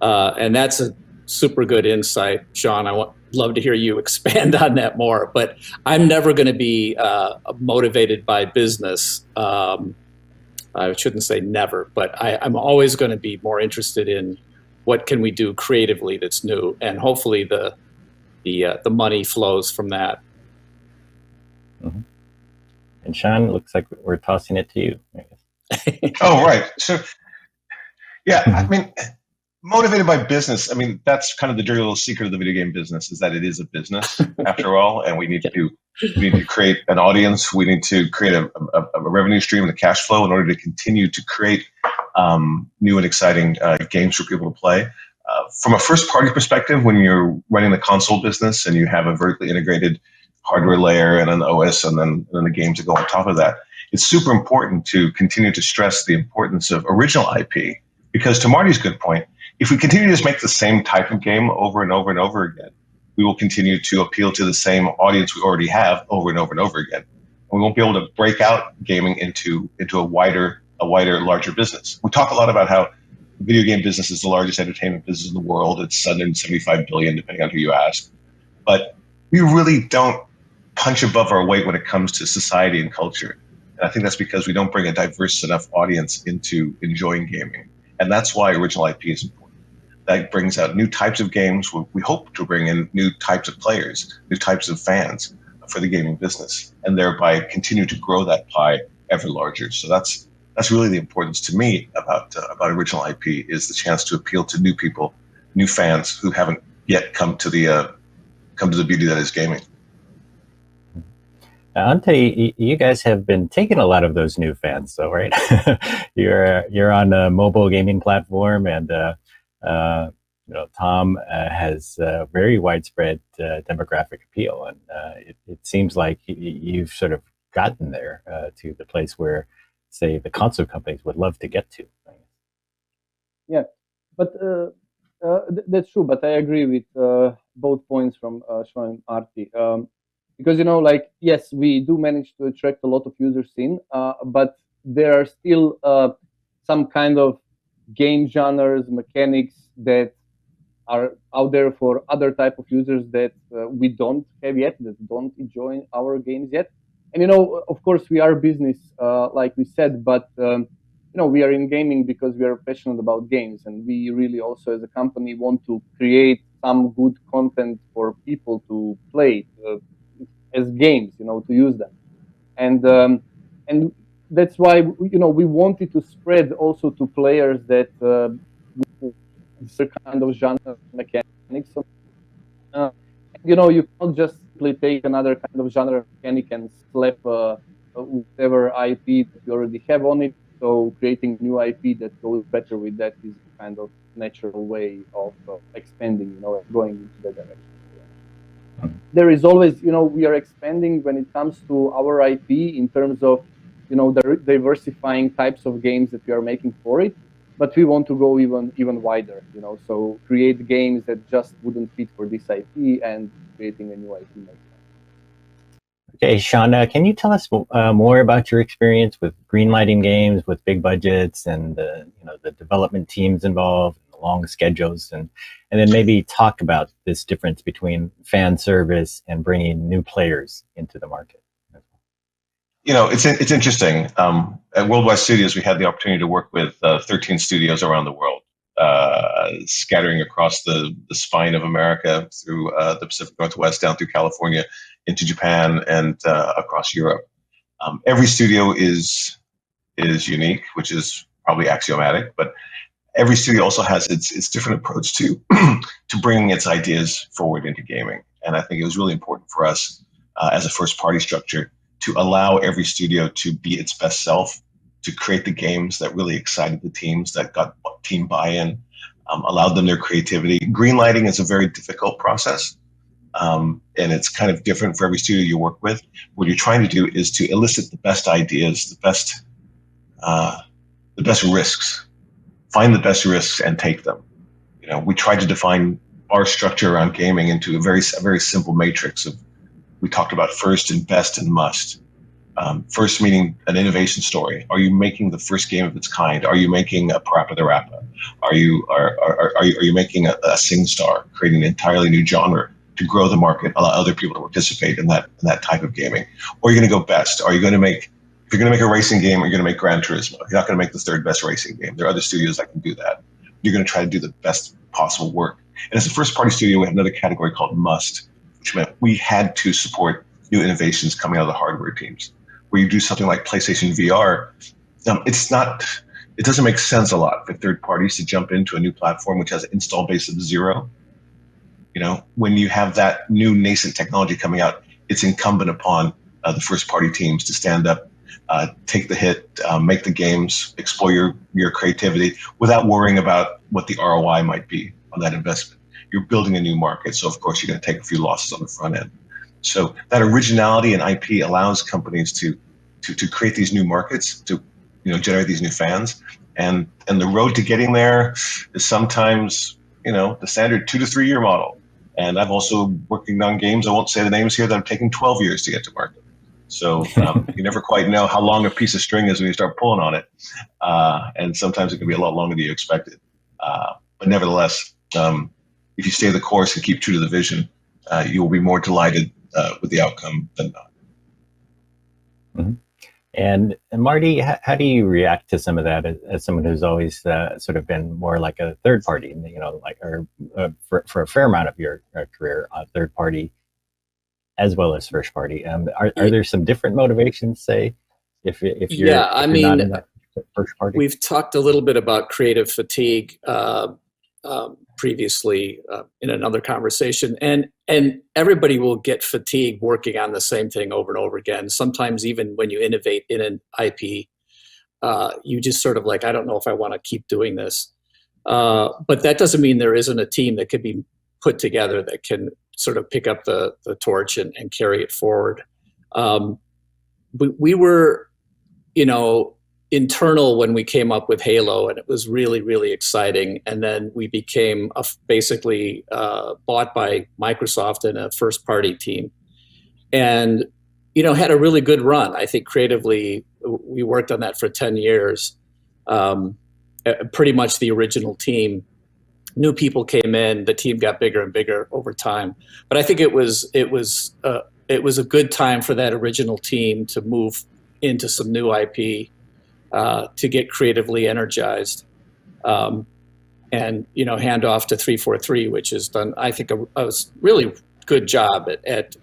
Speaker 15: and that's super good insight, Sean. Love to hear you expand on that more. But I'm never going to be motivated by business. I shouldn't say never, but I'm always going to be more interested in what can we do creatively that's new, and hopefully the money flows from that.
Speaker 13: Mm-hmm. And Sean, looks like we're tossing it to you.
Speaker 14: Oh, right. So, yeah, I mean, motivated by business. I mean, that's kind of the dirty little secret of the video game business, is that it is a business after all, and we need to create an audience. We need to create a revenue stream and a cash flow in order to continue to create new and exciting games for people to play. From a first-party perspective, when you're running the console business and you have a vertically integrated hardware layer and an OS and then the games that go on top of that, it's super important to continue to stress the importance of original IP, because to Marty's good point, if we continue to just make the same type of game over and over and over again, we will continue to appeal to the same audience we already have over and over and over again. And we won't be able to break out gaming into a wider, larger business. We talk a lot about how the video game business is the largest entertainment business in the world. It's $175 billion, depending on who you ask. But we really don't punch above our weight when it comes to society and culture. And I think that's because we don't bring a diverse enough audience into enjoying gaming. And that's why original IP is important. That brings out new types of games. We hope to bring in new types of players, new types of fans for the gaming business, and thereby continue to grow that pie ever larger. So that's really the importance to me about original IP, is the chance to appeal to new people, new fans who haven't yet come to the beauty that is gaming.
Speaker 13: Ante, you guys have been taking a lot of those new fans, though, right? you're on a mobile gaming platform, and Tom has very widespread demographic appeal, and it seems like you've sort of gotten there to the place where, say, the console companies would love to get to.
Speaker 23: Yeah, but that's true. But I agree with both points from Sean and Artie. Because, yes, we do manage to attract a lot of users in, but there are still some kind of game genres, mechanics that are out there for other type of users that we don't have yet, that don't enjoy our games yet. And, of course, we are business, like we said, but, we are in gaming because we are passionate about games. And we really also, as a company, want to create some good content for people to play as games, to use them. And that's why, we wanted to spread also to players that kind of genre mechanics. You can't just take another kind of genre mechanic and slap whatever IP that you already have on it. So creating new IP that goes better with that is kind of natural way of expanding, going into that direction. There is always, we are expanding when it comes to our IP in terms of, the diversifying types of games that we are making for it. But we want to go even wider, so create games that just wouldn't fit for this IP, and creating a new IP makes sense.
Speaker 13: Okay, Sean, can you tell us more about your experience with greenlighting games with big budgets and the development teams involved, and the long schedules, and then maybe talk about this difference between fan service and bringing new players into the market?
Speaker 14: It's interesting. At Worldwide Studios, we had the opportunity to work with 13 studios around the world, scattering across the spine of America through the Pacific Northwest, down through California, into Japan, and across Europe. Every studio is unique, which is probably axiomatic, but every studio also has its different approach to bringing its ideas forward into gaming. And I think it was really important for us as a first-party structure to allow every studio to be its best self, to create the games that really excited the teams, that got team buy-in, allowed them their creativity. Greenlighting is a very difficult process, and it's kind of different for every studio you work with. What you're trying to do is to elicit the best ideas, the best risks, find the best risks and take them. We tried to define our structure around gaming into a very simple matrix of, we talked about first and best and must. First meaning an innovation story. Are you making the first game of its kind? Are you making a Parappa the Rappa? Are you making a SingStar, creating an entirely new genre to grow the market, allow other people to participate in that type of gaming? Or are you going to go best? Are you going to make, if you're going to make a racing game, you're going to make Gran Turismo. You're not going to make the third best racing game. There are other studios that can do that. You're going to try to do the best possible work. And as a first party studio, we have another category called must, which meant we had to support new innovations coming out of the hardware teams. Where you do something like PlayStation VR, it doesn't make sense a lot for third parties to jump into a new platform which has an install base of 0. When you have that new nascent technology coming out, it's incumbent upon the first party teams to stand up, take the hit, make the games, explore your creativity without worrying about what the ROI might be on that investment. You're building a new market, so of course you're going to take a few losses on the front end. So that originality and IP allows companies to create these new markets, to generate these new fans, and the road to getting there is sometimes the standard 2 to 3 year model. And I'm also working on games, I won't say the names here, that I'm taking 12 years to get to market. So you never quite know how long a piece of string is when you start pulling on it, and sometimes it can be a lot longer than you expected. But nevertheless, if you stay the course and keep true to the vision, you will be more delighted with the outcome than not.
Speaker 13: Mm-hmm. And Marty, how do you react to some of that as someone who's always sort of been more like a third party, for a fair amount of your career, third party as well as first party? Are there some different motivations, say, if you're not in that first party?
Speaker 15: We've talked a little bit about creative fatigue previously in another conversation, and everybody will get fatigued working on the same thing over and over again. Sometimes even when you innovate in an IP, you just sort of like, I don't know if I want to keep doing this. But that doesn't mean there isn't a team that could be put together that can sort of pick up the torch and carry it forward. We were, internal when we came up with Halo, and it was really, really exciting. And then we became basically bought by Microsoft in a first party team, and had a really good run. I think creatively we worked on that for 10 years. Pretty much the original team. New people came in, the team got bigger and bigger over time. But I think it was a good time for that original team to move into some new IP, to get creatively energized, and hand off to 343, which has done, I think, a really good job at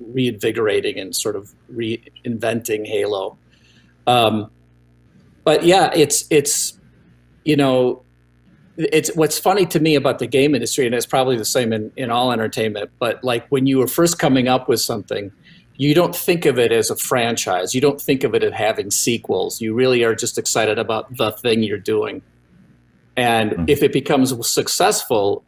Speaker 15: reinvigorating and sort of reinventing Halo. But yeah, it's what's funny to me about the game industry, and it's probably the same in all entertainment, but like when you were first coming up with something, you don't think of it as a franchise. You don't think of it as having sequels. You really are just excited about the thing you're doing. And if it becomes successful,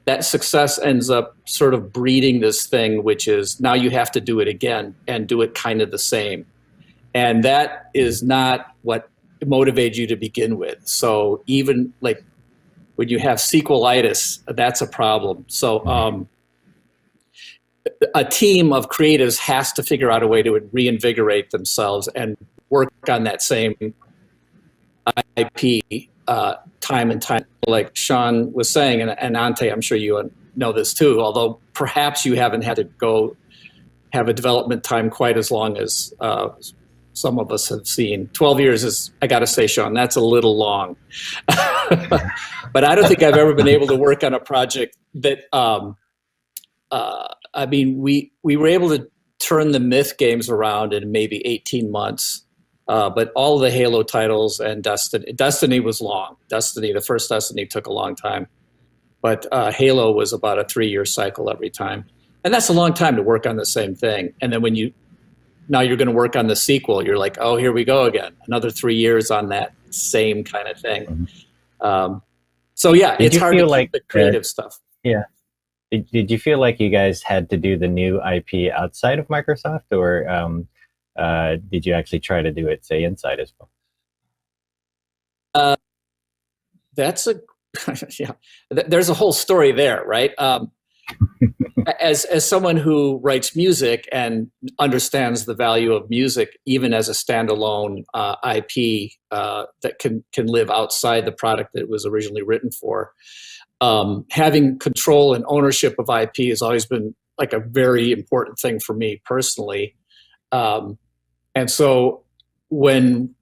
Speaker 15: that success ends up sort of breeding this thing, which is now you have to do it again and do it kind of the same. And that is not what motivated you to begin with. So even like when you have sequelitis, that's a problem. So a team of creatives has to figure out a way to reinvigorate themselves and work on that same IP time and time. Like Sean was saying, and Ante, I'm sure you know this too, although perhaps you haven't had to go have a development time quite as long as some of us have seen. 12 years is, I got to say, Sean, that's a little long. But I don't think I've ever been able to work on a project that, we were able to turn the Myth games around in maybe 18 months. But all the Halo titles and Destiny was long. The first Destiny took a long time. But Halo was about a 3-year cycle every time. And that's a long time to work on the same thing. And then now you're going to work on the sequel, you're like, oh, here we go again. Another 3 years on that same kind of thing. So yeah, it's hard to keep the creative stuff.
Speaker 13: Yeah. Did you feel like you guys had to do the new IP outside of Microsoft, or did you actually try to do it, say, inside as well?
Speaker 15: That's yeah. There's a whole story there, right? as someone who writes music and understands the value of music, even as a standalone IP that can live outside the product that it was originally written for, having control and ownership of IP has always been like a very important thing for me personally. And so when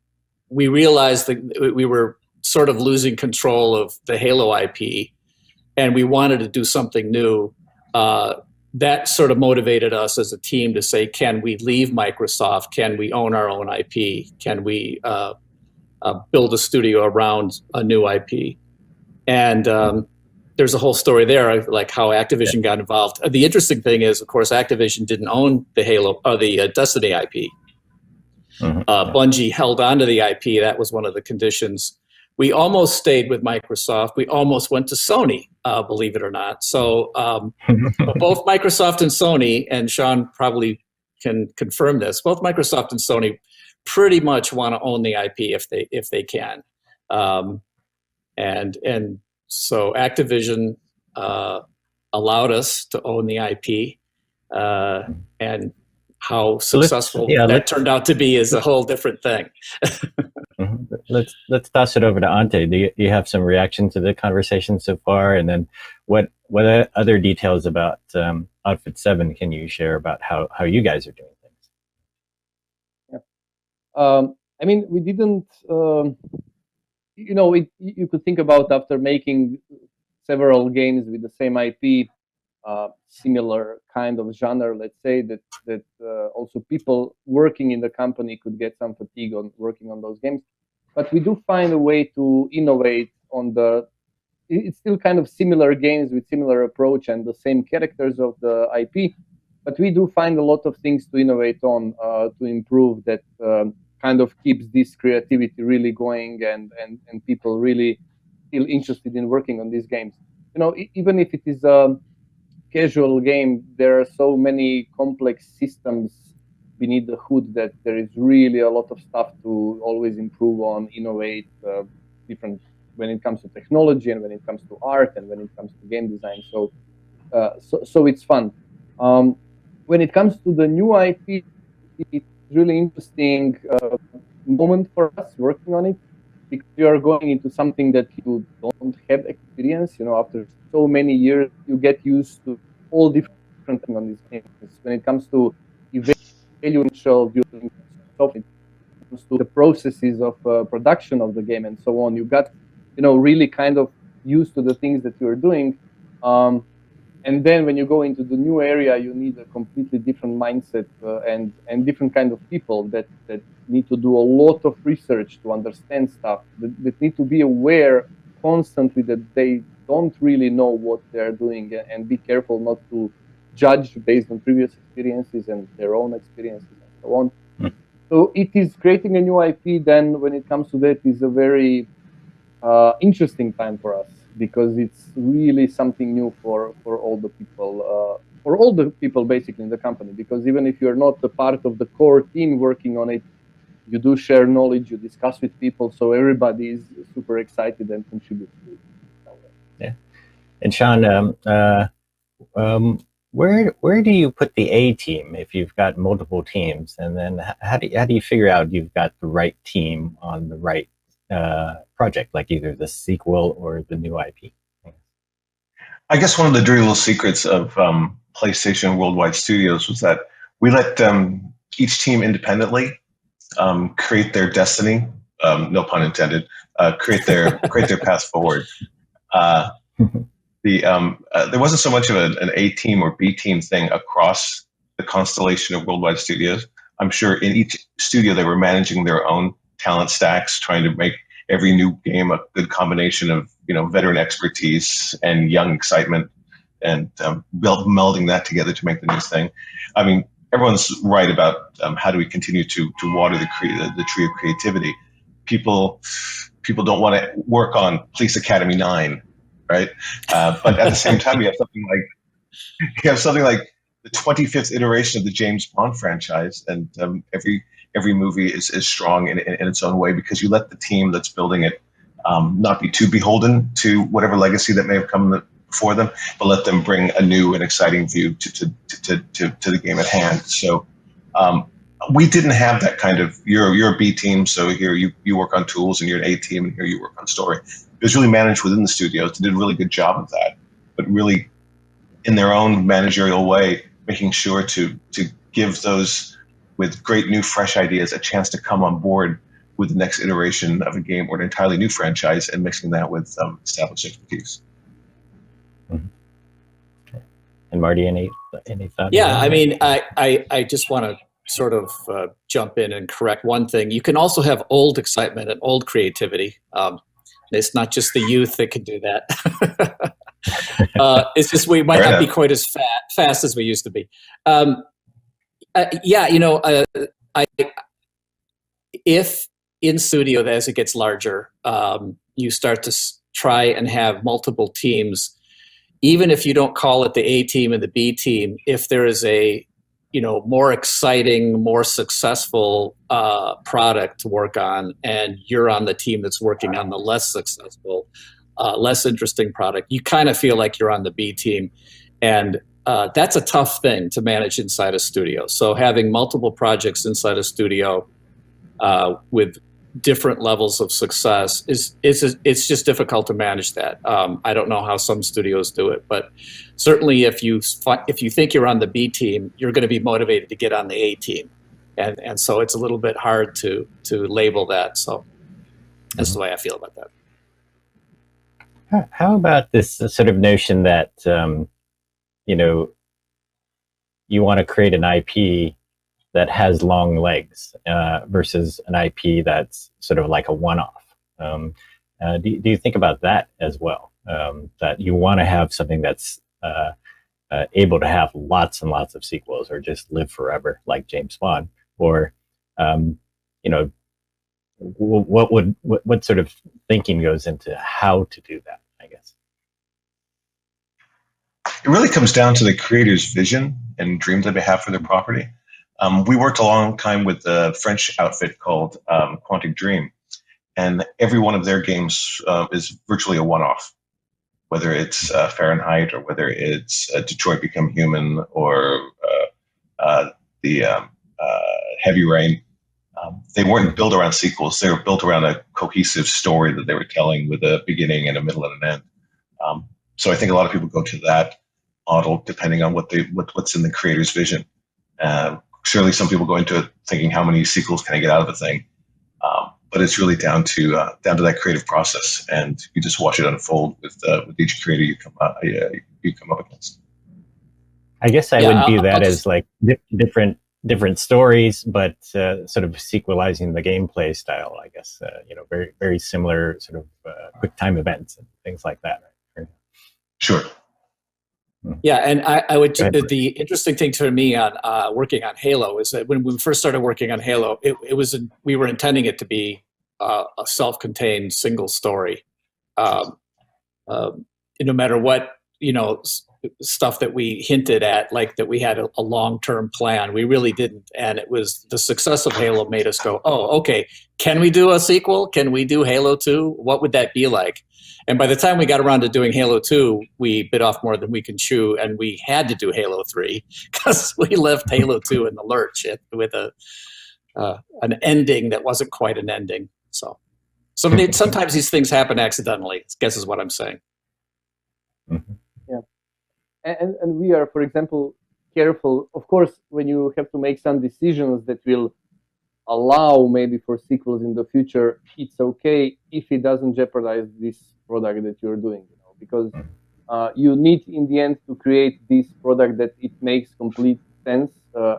Speaker 15: we realized that we were sort of losing control of the Halo IP and we wanted to do something new, that sort of motivated us as a team to say, can we leave Microsoft? Can we own our own IP? Can we build a studio around a new IP? And there's a whole story there, like how Activision got involved. The interesting thing is, of course, Activision didn't own the Halo or the Destiny IP. Bungie held onto the IP. That was one of the conditions. We almost stayed with Microsoft. We almost went to Sony, believe it or not. So both Microsoft and Sony, and Sean probably can confirm this, both Microsoft and Sony pretty much want to own the IP if they can. And so Activision allowed us to own the IP, and how successful that turned out to be is a whole different thing.
Speaker 13: Let's toss it over to Ante. Do you have some reaction to the conversation so far? And then what other details about Outfit 7 can you share about how you guys are doing things?
Speaker 23: Yeah. I mean, we didn't, you could think about after making several games with the same IP, similar kind of genre, let's say, that also people working in the company could get some fatigue on working on those games. But we do find a way to innovate on it's still kind of similar games with similar approach and the same characters of the IP, but we do find a lot of things to innovate on, to improve that kind of keeps this creativity really going and people really feel interested in working on these games. Even if it is a casual game, there are so many complex systems beneath the hood that there is really a lot of stuff to always improve on, innovate, different when it comes to technology and when it comes to art and when it comes to game design. So it's fun. When it comes to the new IP, it's really interesting moment for us working on it, because you are going into something that you don't have experience. After so many years, you get used to all different things on these games. When it comes to evaluation during software, to the processes of production of the game and so on, you got really kind of used to the things that you're doing, and then when you go into the new area, you need a completely different mindset and different kind of people that need to do a lot of research to understand stuff, that need to be aware constantly that they don't really know what they're doing, and be careful not to judge based on previous experiences and their own experiences and so on. So it is creating a new IP. Then when it comes to that, is a very interesting time for us, because it's really something new for all the people, basically in the company. Because even if you're not a part of the core team working on it, you do share knowledge, you discuss with people, so everybody is super excited and contributes to it.
Speaker 13: Yeah. And Sean, where do you put the A team if you've got multiple teams? And then how do you figure out you've got the right team on the right project, like either the sequel or the new IP?
Speaker 14: I guess one of the dirty little secrets of PlayStation Worldwide Studios was that we let each team independently create their destiny. No pun intended. Create their path forward. There wasn't so much of an A team or B team thing across the constellation of Worldwide Studios. I'm sure in each studio they were managing their own talent stacks, trying to make every new game a good combination of veteran expertise and young excitement, and melding that together to make the new thing. I mean, everyone's right about how do we continue to water the tree of creativity. People don't want to work on Police Academy 9, right? But at the same time, you have something like the 25th iteration of the James Bond franchise, and every movie is strong in its own way, because you let the team that's building it not be too beholden to whatever legacy that may have come for them, but let them bring a new and exciting view to the game at hand. So we didn't have that kind of, you're a B team, so here you work on tools, and you're an A team, and here you work on story. It was really managed within the studios. They did a really good job of that, but really in their own managerial way, making sure to give those with great new fresh ideas a chance to come on board with the next iteration of a game or an entirely new franchise, and mixing that with established expertise.
Speaker 13: And Marty, any thoughts?
Speaker 15: Yeah, I mean, I just want to sort of jump in and correct one thing. You can also have old excitement and old creativity. It's not just the youth that can do that. It's just we might not be quite as fast as we used to be. Yeah, you know, if in studio as it gets larger, you start to try and have multiple teams. Even if you don't call it the A team and the B team, if there is a, you know, more exciting, more successful product to work on, and you're on the team that's working on the less successful, less interesting product, you kind of feel like you're on the B team. And that's a tough thing to manage inside a studio. So having multiple projects inside a studio with different levels of success it's just difficult to manage that. I don't know how some studios do it, but certainly if you think you're on the B team, you're going to be motivated to get on the A team, and so it's a little bit hard to label that. So that's the way I feel about that.
Speaker 13: How about this sort of notion that you know, you want to create an IP that has long legs versus an IP that's sort of like a one-off. Do you think about that as well? That you want to have something that's able to have lots and lots of sequels, or just live forever, like James Bond, or you know, what sort of thinking goes into how to do that? I guess
Speaker 14: it really comes down to the creator's vision and dreams that they have for their property. We worked a long time with a French outfit called Quantic Dream, and every one of their games is virtually a one-off, whether it's Fahrenheit, or whether it's Detroit Become Human, or the Heavy Rain. They weren't built around sequels. They were built around a cohesive story that they were telling with a beginning and a middle and an end. So I think a lot of people go to that model depending on what's in the creator's vision. Surely some people go into it thinking, how many sequels can I get out of a thing? But it's really down to that creative process, and you just watch it unfold with each creator you come up against.
Speaker 13: I guess I would view that as like different stories, but sort of sequelizing the gameplay style. I guess you know, very very similar sort of quick time events and things like that. Right?
Speaker 14: Sure.
Speaker 15: Yeah, and I would. The interesting thing to me on working on Halo is that when we first started working on Halo, we were intending it to be a self-contained single story. No matter what, you know, stuff that we hinted at, like that we had a long-term plan, we really didn't. And it was the success of Halo made us go, oh, okay, can we do a sequel? Can we do Halo 2? What would that be like? And by the time we got around to doing Halo 2, we bit off more than we can chew, and we had to do Halo 3 because we left Halo 2 in the lurch with an ending that wasn't quite an ending. So sometimes these things happen accidentally, I guess is what I'm saying.
Speaker 23: Yeah. And we are, for example, careful, of course, when you have to make some decisions that will allow maybe for sequels in the future, it's okay if it doesn't jeopardize this product that you're doing, you know, because you need in the end to create this product that it makes complete sense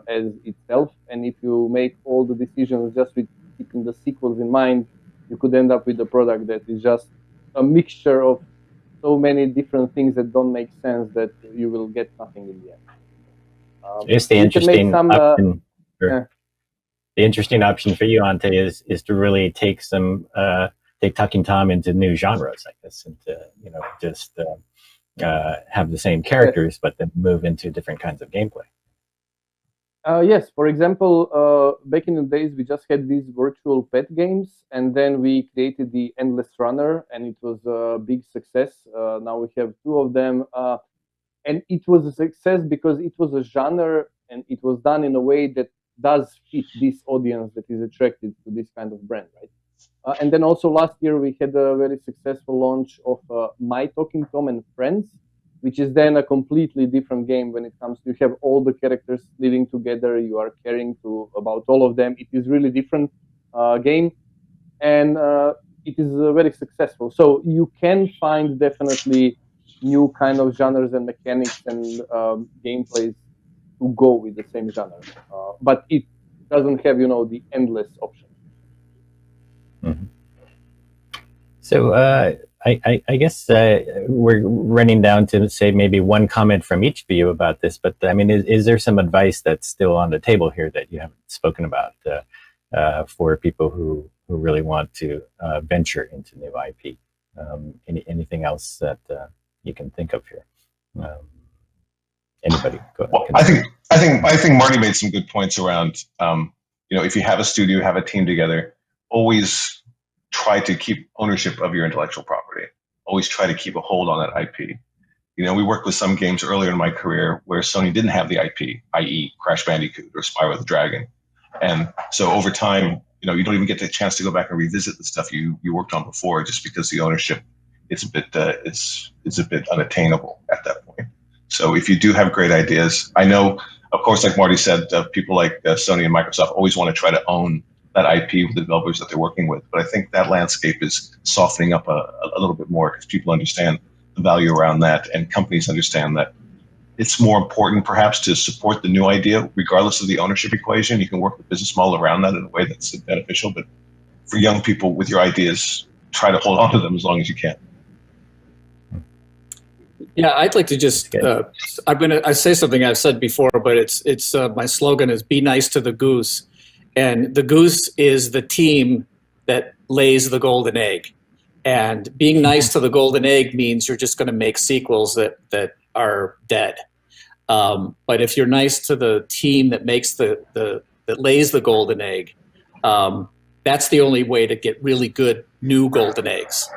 Speaker 23: as itself. And if you make all the decisions just with keeping the sequels in mind, you could end up with a product that is just a mixture of so many different things that don't make sense that you will get nothing in the end.
Speaker 13: It's the interesting option. The interesting option for you, Ante, is to really take Talking Tom into new genres, I guess, and to, you know, just have the same characters, but then move into different kinds of gameplay.
Speaker 23: Yes, for example, back in the days, we just had these virtual pet games, and then we created the Endless Runner, and it was a big success. Now we have two of them, and it was a success because it was a genre, and it was done in a way that does fit this audience that is attracted to this kind of brand, right? And then also last year, we had a very successful launch of My Talking Tom and Friends, which is then a completely different game when it comes to you have all the characters living together, you are caring about all of them. It is really different game, and it is very successful. So you can find definitely new kind of genres and mechanics and gameplays to go with the same genre, but it doesn't have the endless option.
Speaker 13: Mm-hmm. So I guess we're running down to say maybe one comment from each of you about this, but I mean, is there some advice that's still on the table here that you haven't spoken about for people who really want to venture into new IP? Anything else that you can think of here? Anybody? Go ahead.
Speaker 14: Well, I think Marty made some good points around, if you have a studio, have a team together, always try to keep ownership of your intellectual property. Always try to keep a hold on that IP. We worked with some games earlier in my career where Sony didn't have the IP, i.e. Crash Bandicoot or Spyro the Dragon. And so over time, you don't even get the chance to go back and revisit the stuff you worked on before, just because the ownership is a bit it's a bit unattainable at that point. So if you do have great ideas, I know, of course, like Marty said, people like Sony and Microsoft always want to try to own that IP with the developers that they're working with. But I think that landscape is softening up a little bit more because people understand the value around that, and companies understand that it's more important perhaps to support the new idea regardless of the ownership equation. You can work the business model around that in a way that's beneficial. But for young people with your ideas, try to hold on to them as long as you can.
Speaker 15: Yeah, I'd like to just I say something I've said before, but it's my slogan is "Be nice to the goose," and the goose is the team that lays the golden egg. And being nice to the golden egg means you're just going to make sequels that are dead. But if you're nice to the team that makes that lays the golden egg, that's the only way to get really good new golden eggs.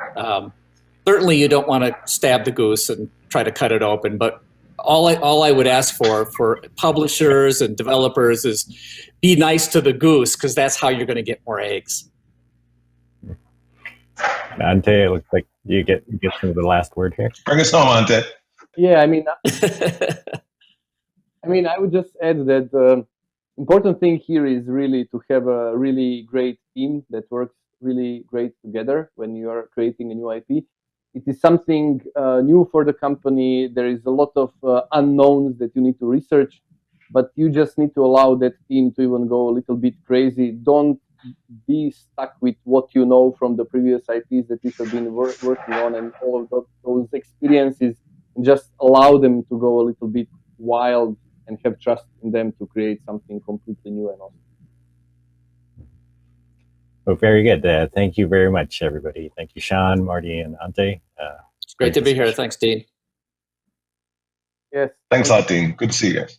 Speaker 15: Certainly, you don't want to stab the goose and try to cut it open. But all I would ask for publishers and developers is be nice to the goose, because that's how you're going to get more eggs.
Speaker 13: Ante, it looks like you get some of the last word here.
Speaker 14: Bring us home, Ante.
Speaker 23: Yeah, I mean, I would just add that the important thing here is really to have a really great team that works really great together when you are creating a new IP. It is something new for the company. There is a lot of unknowns that you need to research, but you just need to allow that team to even go a little bit crazy. Don't be stuck with what you know from the previous IPs that you have been working on and all of those experiences, and just allow them to go a little bit wild and have trust in them to create something completely new and awesome.
Speaker 13: Well, very good. Thank you very much, everybody. Thank you, Sean, Marty, and Ante.
Speaker 15: It's great to be here. Thanks, Dean.
Speaker 23: Yes.
Speaker 14: Thanks a lot, Dean. Good to see you guys.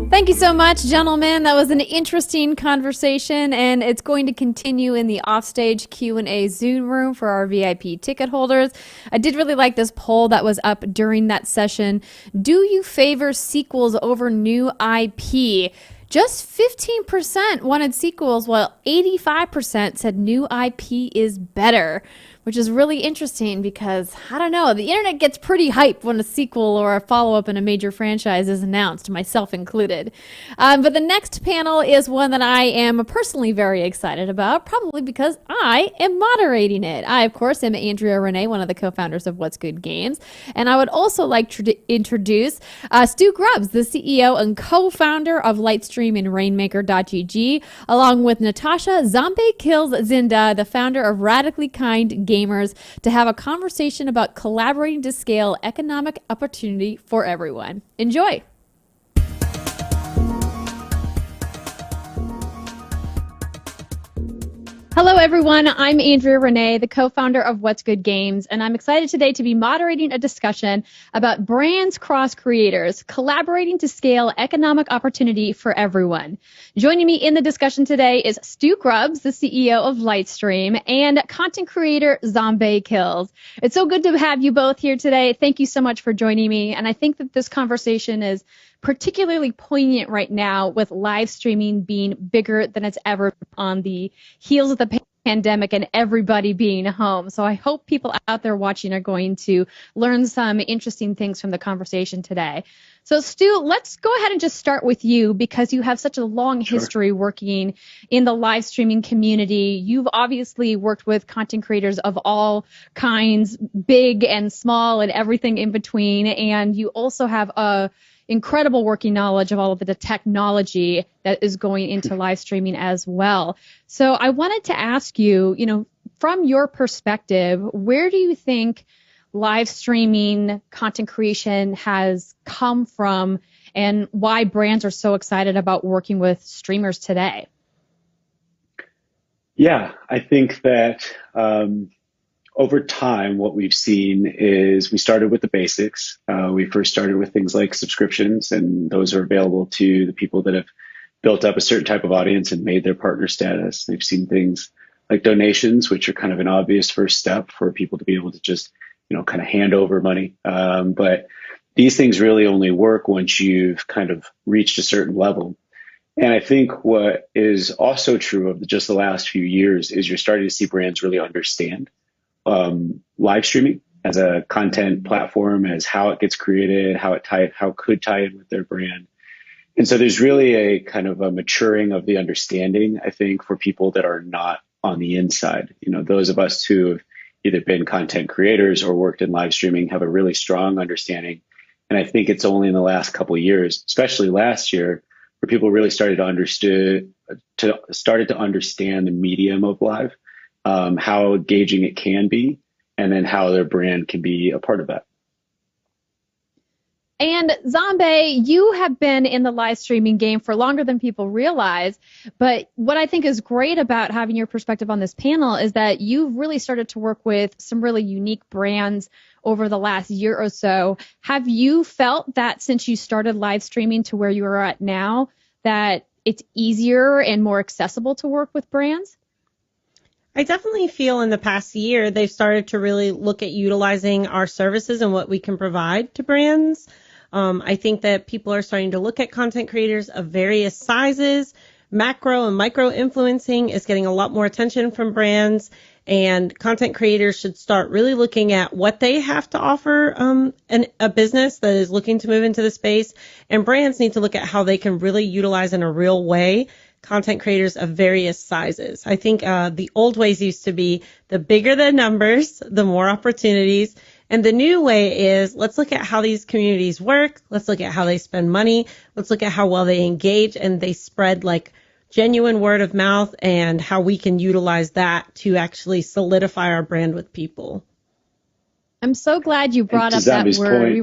Speaker 1: Thank you so much, gentlemen. That was an interesting conversation, and it's going to continue in the offstage Q&A Zoom room for our VIP ticket holders. I did really like this poll that was up during that session. Do you favor sequels over new IP? Just 15% wanted sequels, while 85% said new IP is better, which is really interesting because, I don't know, the internet gets pretty hyped when a sequel or a follow-up in a major franchise is announced, myself included. But the next panel is one that I am personally very excited about, probably because I am moderating it. I, of course, am Andrea Renee, one of the co-founders of What's Good Games, and I would also like to introduce Stu Grubbs, the CEO and co-founder of Lightstream and Rainmaker.gg, along with Natasha Zombie Kills Zinda, the founder of Radically Kind Gamers, to have a conversation about collaborating to scale economic opportunity for everyone. Enjoy. Hello, everyone. I'm Andrea Renee, the co-founder of What's Good Games, and I'm excited today to be moderating a discussion about brands cross creators, collaborating to scale economic opportunity for everyone. Joining me in the discussion today is Stu Grubbs, the CEO of Lightstream, and content creator Zombie Kills. It's so good to have you both here today. Thank you so much for joining me, and I think that this conversation is particularly poignant right now with live streaming being bigger than it's ever been on the heels of the pandemic and everybody being home. So I hope people out there watching are going to learn some interesting things from the conversation today. So Stu, let's go ahead and just start with you because you have such a long history working in the live streaming community. You've obviously worked with content creators of all kinds, big and small and everything in between. And you also have a incredible working knowledge of all of the technology that is going into live streaming as well. So I wanted to ask you, from your perspective, where do you think live streaming content creation has come from and why brands are so excited about working with streamers today?
Speaker 6: Yeah, I think that over time, what we've seen is we started with the basics. We first started with things like subscriptions, and those are available to the people that have built up a certain type of audience and made their partner status. They've seen things like donations, which are kind of an obvious first step for people to be able to just, kind of hand over money. But these things really only work once you've kind of reached a certain level. And I think what is also true of just the last few years is you're starting to see brands really understand live streaming as a content platform, as how it gets created, how it could tie in with their brand. And so there's really a kind of a maturing of the understanding, I think, for people that are not on the inside. Those of us who have either been content creators or worked in live streaming have a really strong understanding. And I think it's only in the last couple of years, especially last year, where people really started to understand the medium of live, how engaging it can be, and then how their brand can be a part of that.
Speaker 1: And Zombie, you have been in the live streaming game for longer than people realize. But what I think is great about having your perspective on this panel is that you've really started to work with some really unique brands over the last year or so. Have you felt that since you started live streaming to where you are at now, that it's easier and more accessible to work with brands?
Speaker 7: I definitely feel in the past year they've started to really look at utilizing our services and what we can provide to brands. I think that people are starting to look at content creators of various sizes. Macro and micro influencing is getting a lot more attention from brands, and content creators should start really looking at what they have to offer a business that is looking to move into the space, and brands need to look at how they can really utilize in a real way content creators of various sizes. I think the old ways used to be the bigger the numbers, the more opportunities. And the new way is let's look at how these communities work. Let's look at how they spend money. Let's look at how well they engage and they spread like genuine word of mouth and how we can utilize that to actually solidify our brand with people.
Speaker 1: I'm so glad you brought up that word. We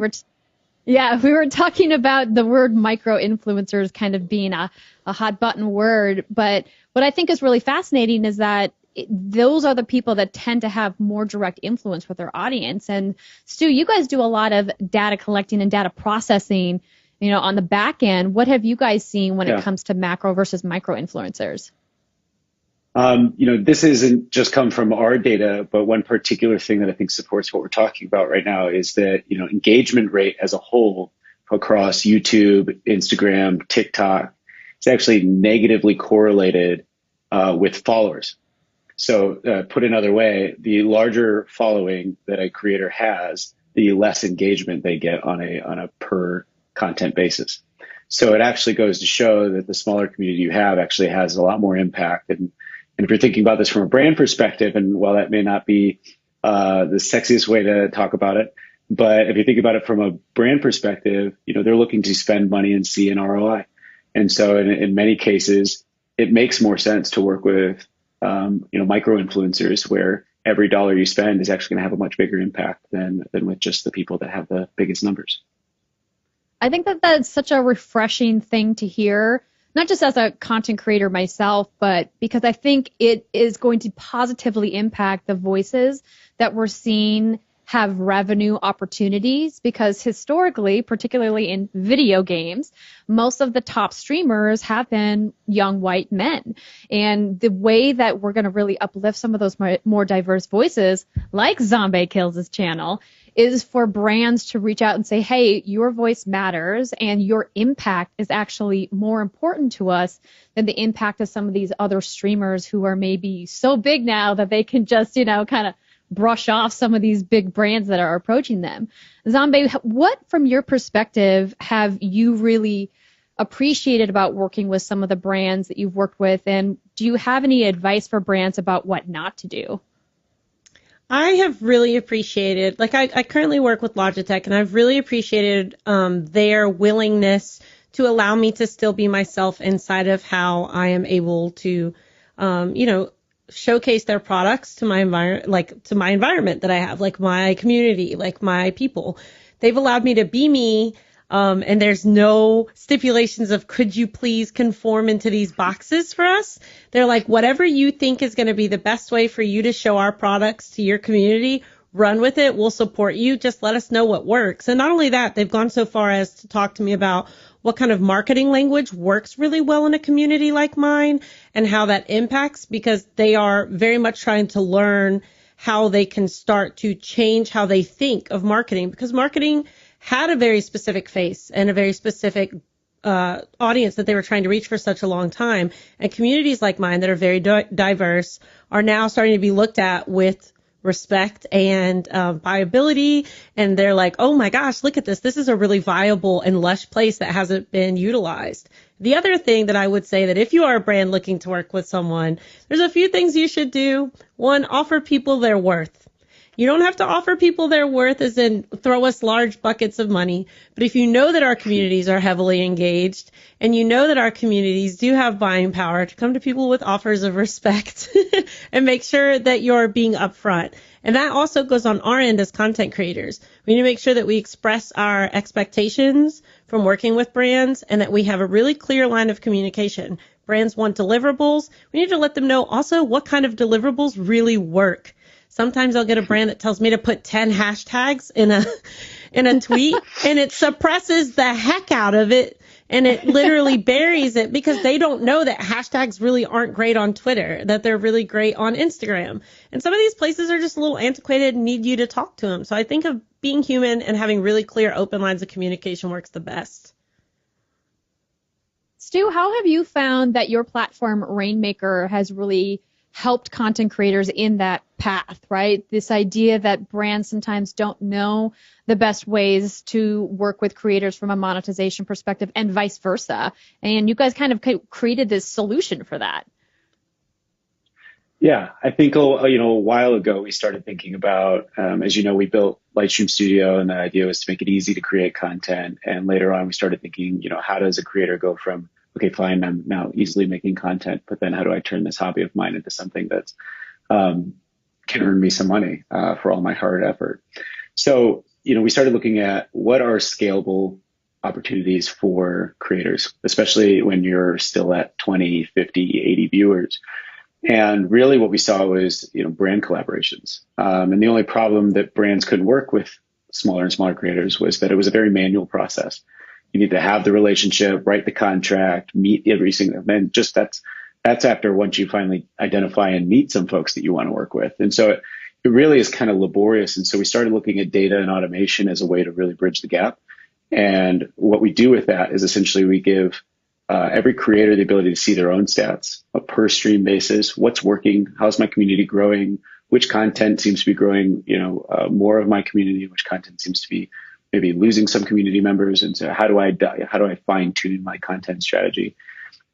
Speaker 1: were talking about the word micro-influencers kind of being a hot button word. But what I think is really fascinating is that those are the people that tend to have more direct influence with their audience. And Stu, you guys do a lot of data collecting and data processing, on the back end. What have you guys seen when it comes to macro versus micro influencers?
Speaker 6: This isn't just come from our data, but one particular thing that I think supports what we're talking about right now is that, engagement rate as a whole across YouTube, Instagram, TikTok is actually negatively correlated with followers. So put another way, the larger following that a creator has, the less engagement they get on a per content basis. So it actually goes to show that the smaller community you have actually has a lot more impact. And if you're thinking about this from a brand perspective, and while that may not be the sexiest way to talk about it, but if you think about it from a brand perspective, they're looking to spend money and see an ROI. And so in many cases, it makes more sense to work with micro influencers where every dollar you spend is actually going to have a much bigger impact than with just the people that have the biggest numbers.
Speaker 1: I think that that's such a refreshing thing to hear, not just as a content creator myself, but because I think it is going to positively impact the voices that we're seeing have revenue opportunities, because historically, particularly in video games, most of the top streamers have been young white men. And the way that we're going to really uplift some of those more diverse voices, like Zombie Kills' channel, is for brands to reach out and say, hey, your voice matters and your impact is actually more important to us than the impact of some of these other streamers who are maybe so big now that they can just, kind of brush off some of these big brands that are approaching them. Zombie, what from your perspective have you really appreciated about working with some of the brands that you've worked with, and do you have any advice for brands about what not to do?
Speaker 7: I have really appreciated, I currently work with Logitech, and I've really appreciated their willingness to allow me to still be myself inside of how I am able to, showcase their products to my environment that I have, like my community, like my people. They've allowed me to be me. And there's no stipulations of, could you please conform into these boxes for us? They're like, whatever you think is going to be the best way for you to show our products to your community, run with it. We'll support you. Just let us know what works. And not only that, they've gone so far as to talk to me about what kind of marketing language works really well in a community like mine and how that impacts, because they are very much trying to learn how they can start to change how they think of marketing, because marketing had a very specific face and a very specific audience that they were trying to reach for such a long time. And communities like mine that are very diverse are now starting to be looked at with respect and viability. And they're like, oh my gosh, look at this. This is a really viable and lush place that hasn't been utilized. The other thing that I would say, that if you are a brand looking to work with someone, there's a few things you should do. One, offer people their worth. You don't have to offer people their worth as in throw us large buckets of money. But if you know that our communities are heavily engaged and you know that our communities do have buying power, to come to people with offers of respect and make sure that you're being upfront. And that also goes on our end as content creators. We need to make sure that we express our expectations from working with brands and that we have a really clear line of communication. Brands want deliverables. We need to let them know also what kind of deliverables really work. Sometimes I'll get a brand that tells me to put 10 hashtags in a tweet, and it suppresses the heck out of it, and it literally buries it, because they don't know that hashtags really aren't great on Twitter, that they're really great on Instagram. And some of these places are just a little antiquated and need you to talk to them. So I think of being human and having really clear, open lines of communication works the best.
Speaker 1: Stu, how have you found that your platform, Rainmaker, has really helped content creators in that path, right? This idea that brands sometimes don't know the best ways to work with creators from a monetization perspective and vice versa. And you guys kind of created this solution for that.
Speaker 6: Yeah, I think, a while ago, we started thinking about, as you know, we built Lightstream Studio, and the idea was to make it easy to create content. And later on, we started thinking, how does a creator go from, okay, fine, I'm now easily making content, but then how do I turn this hobby of mine into something that's can earn me some money for all my hard effort? So, we started looking at what are scalable opportunities for creators, especially when you're still at 20, 50, 80 viewers. And really what we saw was, brand collaborations. And the only problem that brands could work with smaller and smaller creators was that it was a very manual process. You need to have the relationship, write the contract, meet every single, and just that's after once you finally identify and meet some folks that you want to work with. And so it really is kind of laborious. And so we started looking at data and automation as a way to really bridge the gap. And what we do with that is essentially we give every creator the ability to see their own stats, a per stream basis, what's working, how's my community growing, which content seems to be growing, more of my community, which content seems to be maybe losing some community members. And so how do I fine tune my content strategy?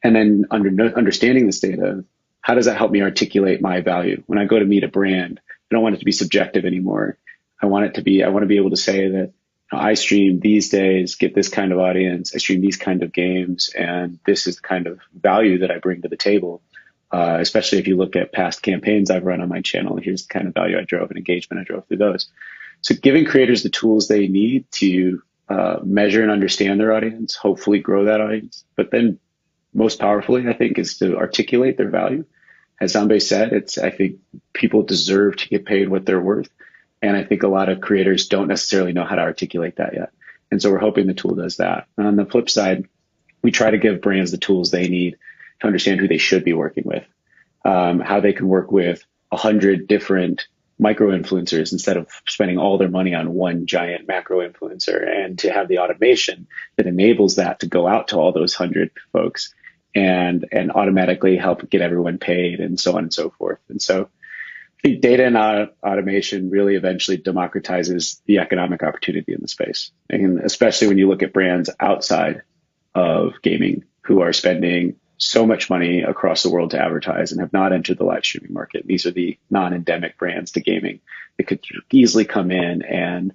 Speaker 6: And then understanding this data, how does that help me articulate my value? When I go to meet a brand, I don't want it to be subjective anymore. I want to be able to say that I stream these days, get this kind of audience, I stream these kind of games, and this is the kind of value that I bring to the table. Especially if you look at past campaigns I've run on my channel, here's the kind of value I drove and engagement I drove through those. So giving creators the tools they need to measure and understand their audience, hopefully grow that audience, but then most powerfully, I think, is to articulate their value. As Zambe said, I think people deserve to get paid what they're worth. And I think a lot of creators don't necessarily know how to articulate that yet. And so we're hoping the tool does that. And on the flip side, we try to give brands the tools they need to understand who they should be working with, how they can work with 100 different micro influencers instead of spending all their money on one giant macro influencer, and to have the automation that enables that to go out to all those 100 folks and automatically help get everyone paid, and so on and so forth. And so I think data and automation really eventually democratizes the economic opportunity in the space. And especially when you look at brands outside of gaming who are spending so much money across the world to advertise and have not entered the live streaming market. These are the non-endemic brands to gaming that could easily come in and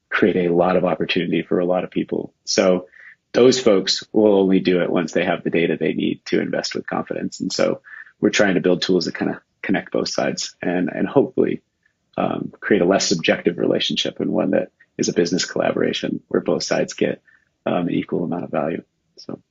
Speaker 6: create a lot of opportunity for a lot of people. So those folks will only do it once they have the data they need to invest with confidence. And so we're trying to build tools that kind of connect both sides and hopefully create a less subjective relationship, and one that is a business collaboration where both sides get an equal amount of value. So.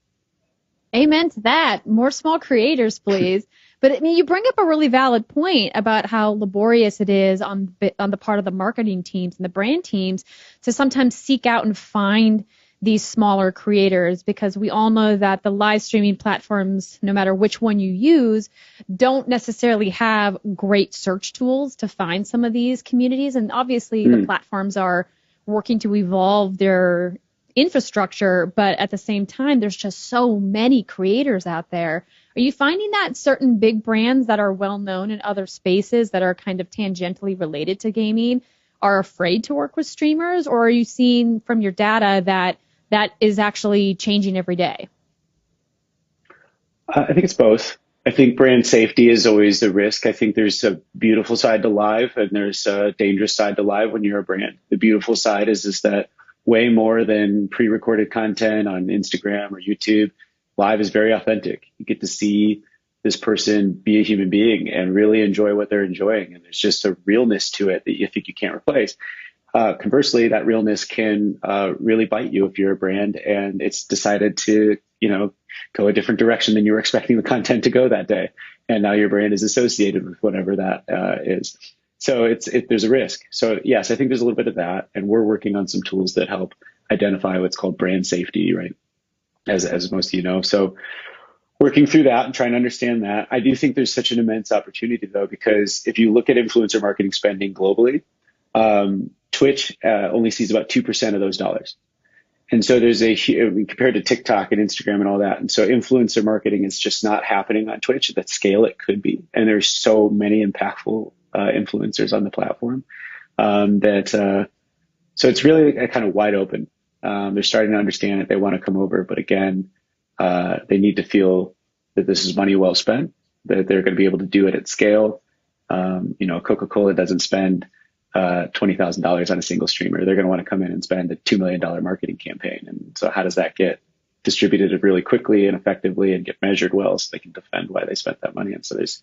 Speaker 1: Amen to that. More small creators, please. But I mean, you bring up a really valid point about how laborious it is on the part of the marketing teams and the brand teams to sometimes seek out and find these smaller creators, because we all know that the live streaming platforms, no matter which one you use, don't necessarily have great search tools to find some of these communities. And obviously the platforms are working to evolve their infrastructure, but at the same time, there's just so many creators out there. Are you finding that certain big brands that are well known in other spaces that are kind of tangentially related to gaming are afraid to work with streamers, or are you seeing from your data that that is actually changing every day?
Speaker 6: I think it's both. I think brand safety is always the risk. I think there's a beautiful side to live and there's a dangerous side to live when you're a brand. The beautiful side is that way more than pre-recorded content on Instagram or YouTube, live is very authentic. You get to see this person be a human being and really enjoy what they're enjoying. And there's just a realness to it that you think you can't replace. Conversely, that realness can really bite you if you're a brand and it's decided to, go a different direction than you were expecting the content to go that day. And now your brand is associated with whatever that is. So there's a risk. So yes, I think there's a little bit of that. And we're working on some tools that help identify what's called brand safety, right? As most of you know. So working through that and trying to understand that. I do think there's such an immense opportunity though, because if you look at influencer marketing spending globally, Twitch only sees about 2% of those dollars. And so there's compared to TikTok and Instagram and all that. And so influencer marketing is just not happening on Twitch at that scale it could be. And there's so many impactful influencers on the platform so it's really kind of wide open. They're starting to understand it. They want to come over. But again, they need to feel that this is money well spent, that they're going to be able to do it at scale. Coca-Cola doesn't spend $20,000 on a single streamer. They're going to want to come in and spend a $2 million marketing campaign. And so how does that get distributed really quickly and effectively and get measured well so they can defend why they spent that money? And so there's,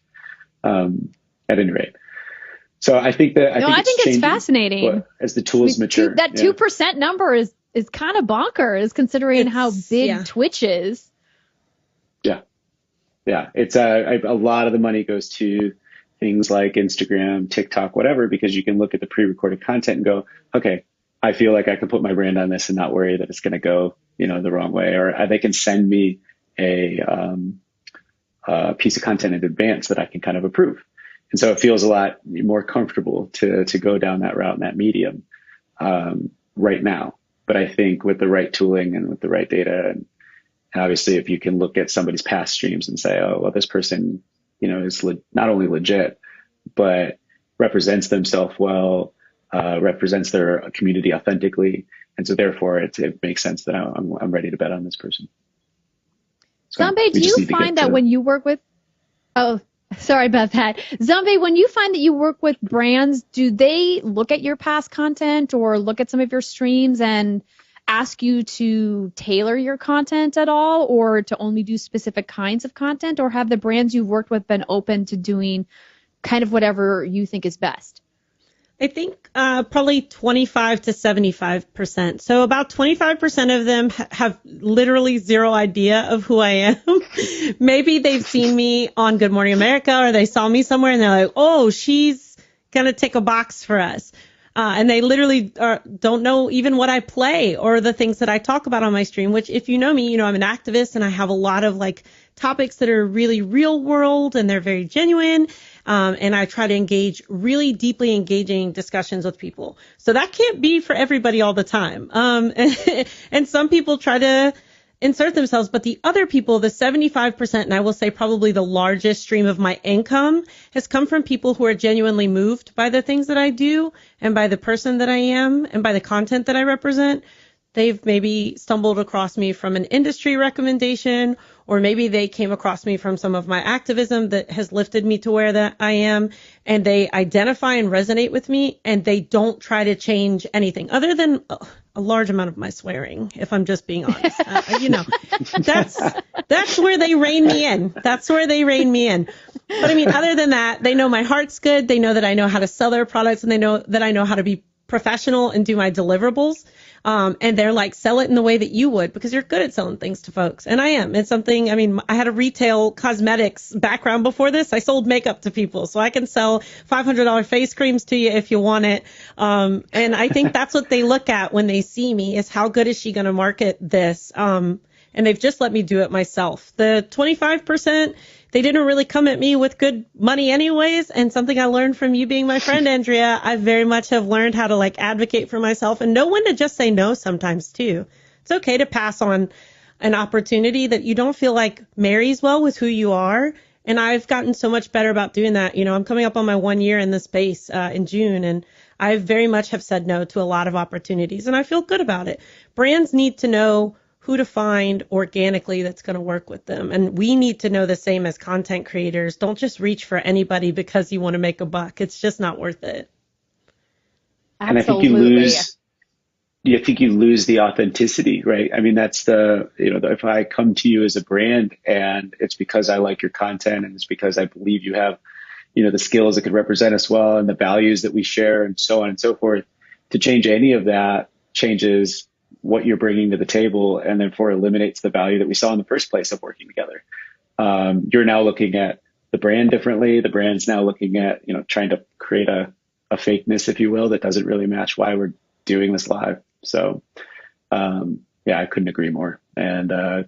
Speaker 6: at any rate. So I think it's
Speaker 1: fascinating
Speaker 6: as the tools mature.
Speaker 1: That 2% number is kind of bonkers considering how big Twitch is.
Speaker 6: Yeah. It's a lot of the money goes to things like Instagram, TikTok, whatever, because you can look at the pre-recorded content and go, okay, I feel like I can put my brand on this and not worry that it's going to go, the wrong way, or they can send me a piece of content in advance that I can kind of approve. And so it feels a lot more comfortable to go down that route and that medium right now. But I think with the right tooling and with the right data, and obviously if you can look at somebody's past streams and say, oh, well, this person, is not only legit, but represents themselves well, represents their community authentically. And so therefore it makes sense that I'm ready to bet on this person. So
Speaker 1: Zambe, do you find that when you work with, sorry about that. Zambe, when you find that you work with brands, do they look at your past content or look at some of your streams and ask you to tailor your content at all, or to only do specific kinds of content, or have the brands you've worked with been open to doing kind of whatever you think is best?
Speaker 7: I think probably 25 to 75%. So about 25% of them have literally zero idea of who I am. Maybe they've seen me on Good Morning America, or they saw me somewhere and they're like, oh, she's going to tick a box for us. And they literally don't know even what I play or the things that I talk about on my stream, which if you know me, you know I'm an activist and I have a lot of like topics that are really real world and they're very genuine. And I try to engage really deeply engaging discussions with people. So that can't be for everybody all the time. And some people try to insert themselves, but the other people, the 75%, and I will say probably the largest stream of my income has come from people who are genuinely moved by the things that I do and by the person that I am and by the content that I represent. They've maybe stumbled across me from an industry recommendation, or maybe they came across me from some of my activism that has lifted me to where that I am, and they identify and resonate with me, and they don't try to change anything other than a large amount of my swearing, if I'm just being honest. That's where they rein me in. That's where they rein me in. But I mean, other than that, they know my heart's good. They know that I know how to sell their products, and they know that I know how to be professional and do my deliverables. And they're like, sell it in the way that you would, because you're good at selling things to folks. And I am. It's something, I mean, I had a retail cosmetics background before this. I sold makeup to people, so I can sell $500 face creams to you if you want it. And I think that's what they look at when they see me, is how good is she going to market this? And they've just let me do it myself. The 25%, they didn't really come at me with good money anyways. And something I learned from you being my friend, Andrea, I very much have learned how to like advocate for myself and know when to just say no sometimes too. It's okay to pass on an opportunity that you don't feel like marries well with who you are. And I've gotten so much better about doing that. You know, I'm coming up on my 1 year in this space in June, and I very much have said no to a lot of opportunities, and I feel good about it. Brands need to know who to find organically that's going to work with them. And we need to know the same as content creators. Don't just reach for anybody because you want to make a buck. It's just not worth it.
Speaker 6: And I think you lose the authenticity, right? I mean, that's if I come to you as a brand and it's because I like your content and it's because I believe you have, the skills that could represent us well and the values that we share and so on and so forth, to change any of that changes what you're bringing to the table, and therefore eliminates the value that we saw in the first place of working together. You're now looking at the brand differently. The brand's now looking at, trying to create a fakeness, if you will, that doesn't really match why we're doing this live. So, I couldn't agree more. And I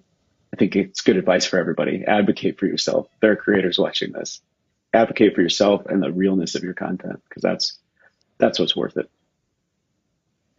Speaker 6: think it's good advice for everybody. Advocate for yourself. There are creators watching this. Advocate for yourself and the realness of your content, because that's what's worth it.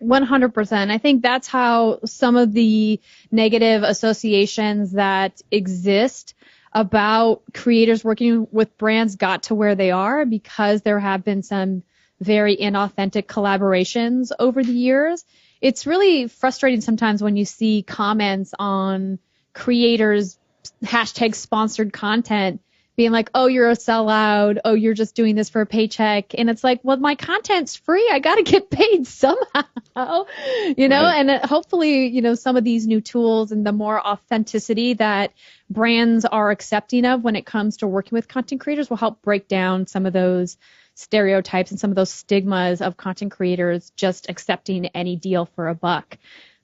Speaker 1: 100%. I think that's how some of the negative associations that exist about creators working with brands got to where they are, because there have been some very inauthentic collaborations over the years. It's really frustrating sometimes when you see comments on creators' #sponsored content being like, oh, you're a sellout. Oh, you're just doing this for a paycheck. And it's like, well, my content's free. I got to get paid somehow, right. And hopefully, some of these new tools and the more authenticity that brands are accepting of when it comes to working with content creators will help break down some of those stereotypes and some of those stigmas of content creators just accepting any deal for a buck.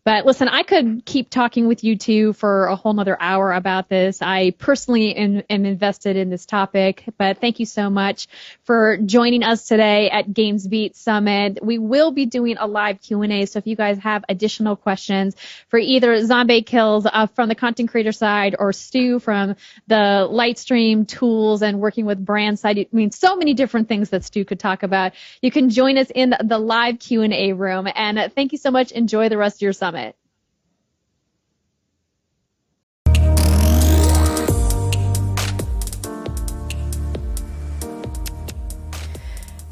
Speaker 1: But listen, I could keep talking with you two for a whole nother hour about this. I personally am invested in this topic, but thank you so much for joining us today at GamesBeat Summit. We will be doing a live Q&A, so if you guys have additional questions for either Zombie Kills from the content creator side or Stu from the Lightstream tools and working with brand side, I mean, so many different things that Stu could talk about, you can join us in the live Q&A room. And thank you so much. Enjoy the rest of your summit.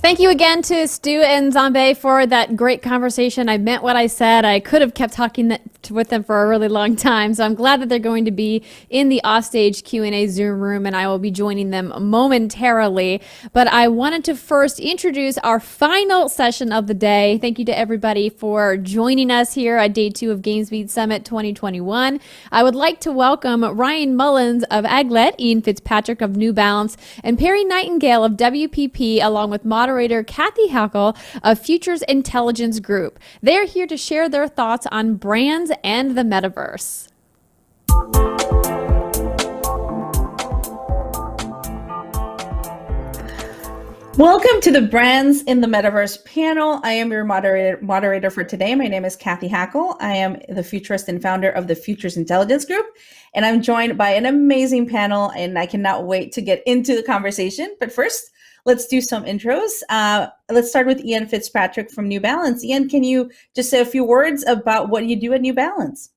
Speaker 1: Thank you again to Stu and Zombie for that great conversation. I meant what I said. I could have kept talking with them for a really long time, so I'm glad that they're going to be in the offstage Q&A Zoom room, and I will be joining them momentarily. But I wanted to first introduce our final session of the day. Thank you to everybody for joining us here at Day 2 of GamesBeat Summit 2021. I would like to welcome Ryan Mullins of Aglet, Ian Fitzpatrick of New Balance, and Perry Nightingale of WPP, along with moderator moderator Kathy Hackel of Futures Intelligence Group. They're here to share their thoughts on brands and the metaverse.
Speaker 8: Welcome to the Brands in the Metaverse panel. I am your moderator for today. My name is Kathy Hackel. I am the futurist and founder of the Futures Intelligence Group, and I'm joined by an amazing panel, and I cannot wait to get into the conversation. But first, let's do some intros. Let's start with Ian Fitzpatrick from New Balance. Ian, can you just say a few words about what you do at New Balance?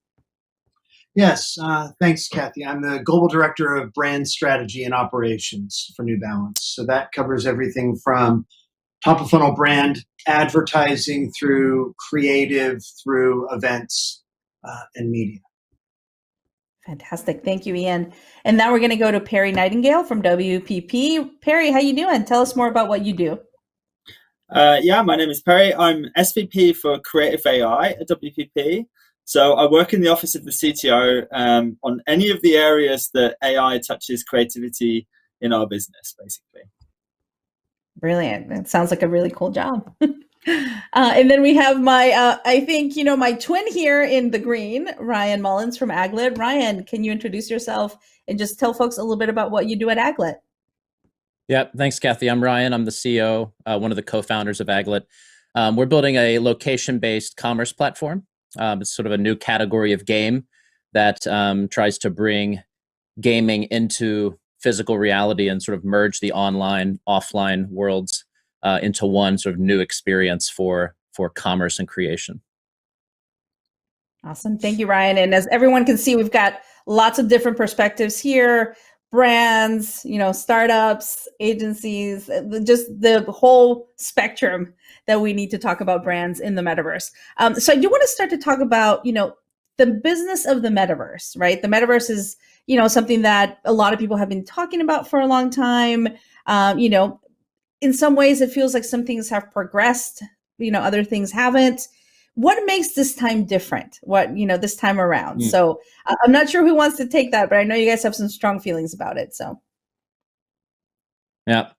Speaker 16: Yes, thanks, Kathy. I'm the Global Director of Brand Strategy and Operations for New Balance. So that covers everything from top-of-funnel brand advertising through creative, through events and media.
Speaker 8: Fantastic. Thank you, Ian. And now we're going to go to Perry Nightingale from WPP. Perry, how you doing? Tell us more about what you do.
Speaker 18: Yeah, my name is Perry. I'm SVP for Creative AI at WPP. So I work in the office of the CTO on any of the areas that AI touches creativity in our business, basically.
Speaker 8: Brilliant. It sounds like a really cool job. And then we have my, I think, my twin here in the green, Ryan Mullins from Aglet. Ryan, can you introduce yourself and just tell folks a little bit about what you do at Aglet?
Speaker 24: Yeah, thanks, Kathy. I'm Ryan. I'm the CEO, one of the co-founders of Aglet. We're building a location-based commerce platform. It's sort of a new category of game that tries to bring gaming into physical reality and sort of merge the online, offline worlds into one sort of new experience for commerce and creation.
Speaker 8: Awesome. Thank you, Ryan. And as everyone can see, we've got lots of different perspectives here. Brands, startups, agencies, just the whole spectrum that we need to talk about brands in the metaverse. So I do want to start to talk about, the business of the metaverse, right? The metaverse is, something that a lot of people have been talking about for a long time. In some ways it feels like some things have progressed, other things haven't. What makes this time different? This time around? So I'm not sure who wants to take that, but I know you guys have some strong feelings about it. So.
Speaker 24: Yeah,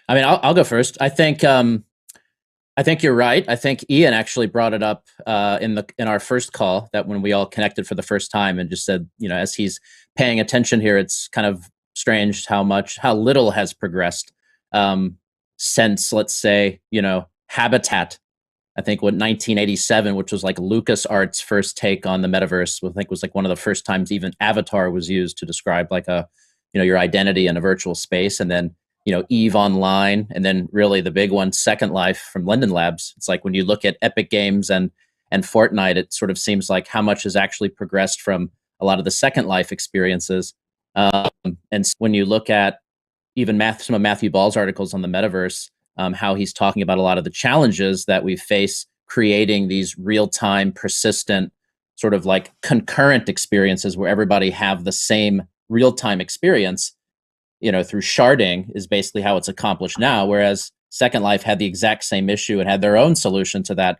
Speaker 24: I mean, I'll go first. I think you're right. I think Ian actually brought it up in our first call, that when we all connected for the first time, and just said, as he's paying attention here, it's kind of strange how little has progressed since, let's say, Habitat. I think 1987, which was like LucasArts' first take on the metaverse, I think was like one of the first times even Avatar was used to describe like your identity in a virtual space. And then, EVE Online, and then really the big one, Second Life from Linden Labs. It's like when you look at Epic Games and Fortnite, it sort of seems like how much has actually progressed from a lot of the Second Life experiences. And when you look at even some of Matthew Ball's articles on the metaverse, how he's talking about a lot of the challenges that we face creating these real-time, persistent, sort of like concurrent experiences where everybody have the same real-time experience, through sharding is basically how it's accomplished now. Whereas Second Life had the exact same issue and had their own solution to that.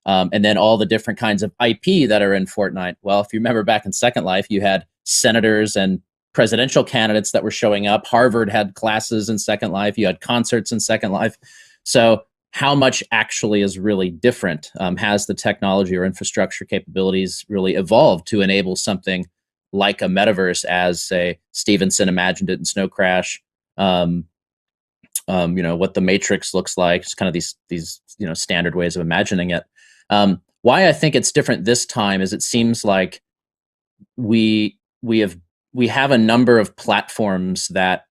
Speaker 24: And then all the different kinds of IP that are in Fortnite. Well, if you remember back in Second Life, you had senators and presidential candidates that were showing up. Harvard had classes in Second Life. You had concerts in Second Life. So how much actually is really different? Has the technology or infrastructure capabilities really evolved to enable something like a metaverse, as, say, Stevenson imagined it in Snow Crash? What the Matrix looks like. It's kind of these standard ways of imagining it. Why I think it's different this time is it seems like we have a number of platforms that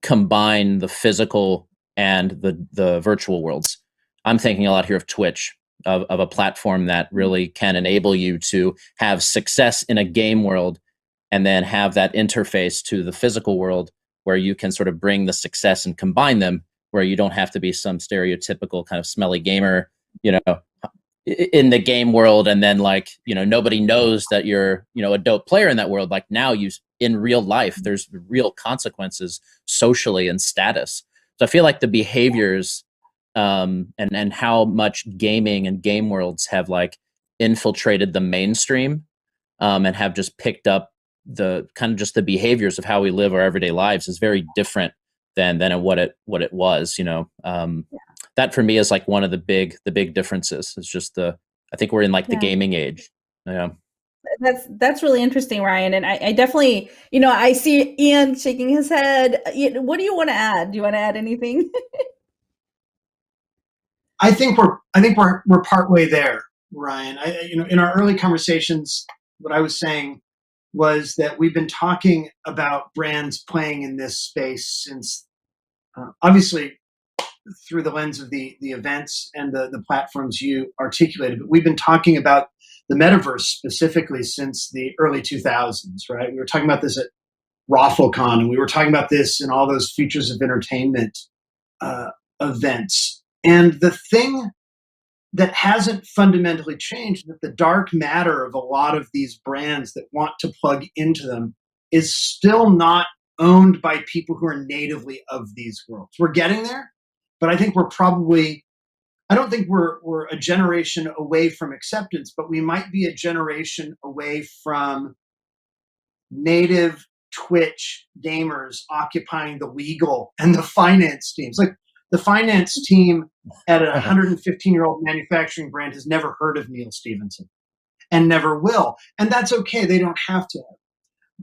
Speaker 24: combine the physical and the virtual worlds. I'm thinking a lot here of Twitch, of a platform that really can enable you to have success in a game world and then have that interface to the physical world where you can sort of bring the success and combine them, where you don't have to be some stereotypical kind of smelly gamer, in the game world, and then nobody knows that you're a dope player in that world. Like now, in real life, there's real consequences socially and status. So I feel like the behaviors and how much gaming and game worlds have infiltrated the mainstream and have just picked up the kind of just the behaviors of how we live our everyday lives is very different than what it was. That for me is like one of the big differences. It's just I think we're in like the gaming age. Yeah.
Speaker 8: That's really interesting, Ryan. And I definitely, I see Ian shaking his head. What do you want to add? Do you want to add anything?
Speaker 16: I think we're partway there, Ryan. In our early conversations, what I was saying was that we've been talking about brands playing in this space since, obviously, through the lens of the events and the platforms you articulated, but we've been talking about the metaverse specifically since the early 2000s, right? We were talking about this at ROFLCon, and we were talking about this in all those Futures of Entertainment events. And the thing that hasn't fundamentally changed, that the dark matter of a lot of these brands that want to plug into them is still not owned by people who are natively of these worlds. We're getting there, but I think I don't think we're a generation away from acceptance, but we might be a generation away from native Twitch gamers occupying the legal and the finance teams. Like, the finance team at a 115-year-old manufacturing brand has never heard of Neil Stephenson and never will. And that's okay. They don't have to.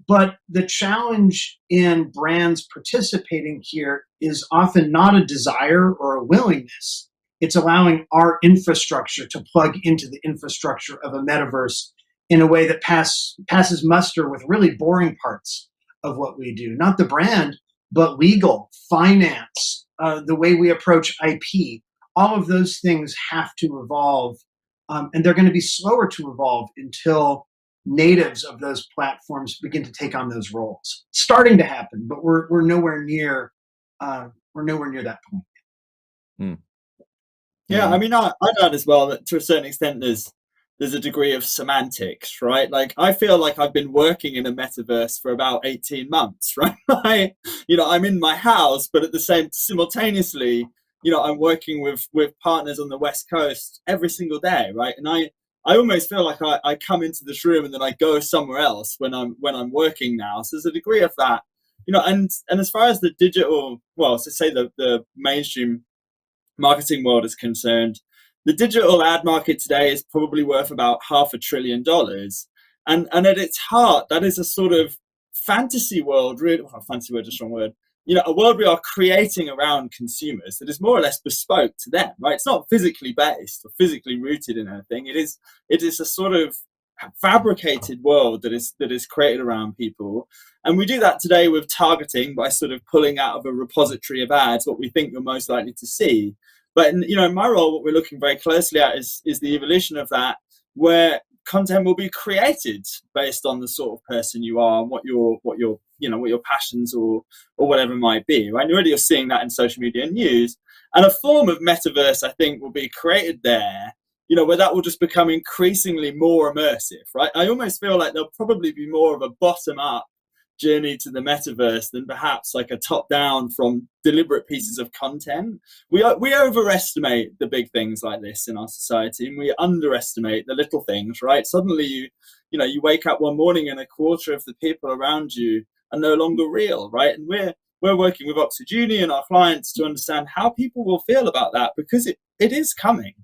Speaker 16: But the challenge in brands participating here is often not a desire or a willingness. It's allowing our infrastructure to plug into the infrastructure of a metaverse in a way that passes muster with really boring parts of what we do. Not the brand, but legal, finance, the way we approach IP. All of those things have to evolve, and they're going to be slower to evolve until natives of those platforms begin to take on those roles. It's starting to happen, but we're nowhere near that point.
Speaker 24: Mm.
Speaker 18: Yeah, I mean, I'd add as well that to a certain extent there's a degree of semantics, right? Like, I feel like I've been working in a metaverse for about 18 months, right? I'm in my house, but at the simultaneously, I'm working with partners on the West Coast every single day, right? And I almost feel like I come into this room and then I go somewhere else when I'm working now. So there's a degree of that, and as far as the digital, so say the mainstream marketing world is concerned, the digital ad market today is probably worth about $500 billion. And at its heart, that is a sort of fantasy world, really. Well, fantasy word is a strong word. A world we are creating around consumers that is more or less bespoke to them, right? It's not physically based or physically rooted in anything. It is a sort of fabricated world that is created around people. And we do that today with targeting by sort of pulling out of a repository of ads what we think you're most likely to see. But in my role, what we're looking very closely at is the evolution of that, where content will be created based on the sort of person you are and what your passions or whatever might be, right? And already you're seeing that in social media and news. And a form of metaverse, I think, will be created there, where that will just become increasingly more immersive, right? I almost feel like there'll probably be more of a bottom-up journey to the metaverse than perhaps like a top-down from deliberate pieces of content. We overestimate the big things like this in our society, and we underestimate the little things, right? Suddenly you wake up one morning and a quarter of the people around you are no longer real, right? And we're working with Oxford Uni and our clients to understand how people will feel about that, because it is coming.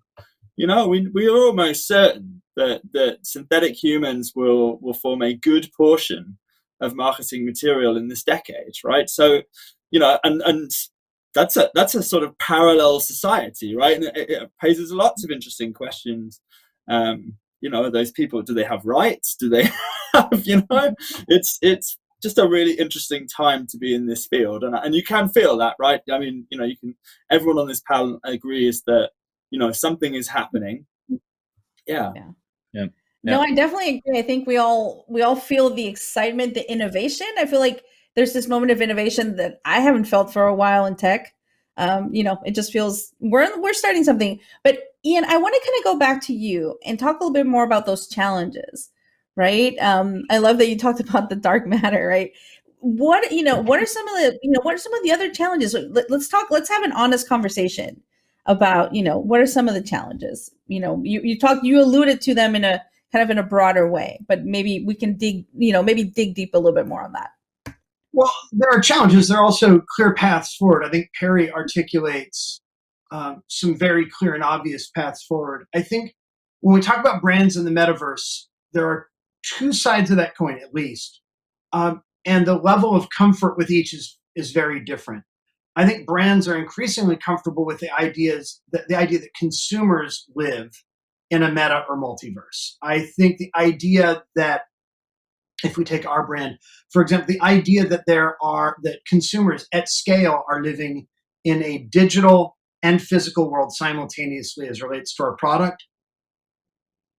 Speaker 18: We are almost certain that synthetic humans will form a good portion of marketing material in this decade, right? So, and that's a sort of parallel society, right? And it poses lots of interesting questions. Those people, do they have rights? Do they have, it's just a really interesting time to be in this field, and you can feel that, right? I mean, everyone on this panel agrees that something is happening. Yeah.
Speaker 8: No, I definitely agree. I think we all feel the excitement, the innovation. I feel like there's this moment of innovation that I haven't felt for a while in tech. It just feels we're starting something. But Ian, I want to kind of go back to you and talk a little bit more about those challenges, right? I love that you talked about the dark matter, right? What are some of the other challenges? Let's have an honest conversation about, what are some of the challenges? You alluded to them in a broader way, but maybe we can dig deep a little bit more on that.
Speaker 16: Well, there are challenges. There are also clear paths forward. I think Perry articulates some very clear and obvious paths forward. I think when we talk about brands in the metaverse, there are two sides of that coin, at least. And the level of comfort with each is very different. I think brands are increasingly comfortable with the idea that consumers live in a meta or multiverse. I think the idea that, if we take our brand, for example, the idea that that consumers at scale are living in a digital and physical world simultaneously as relates to our product,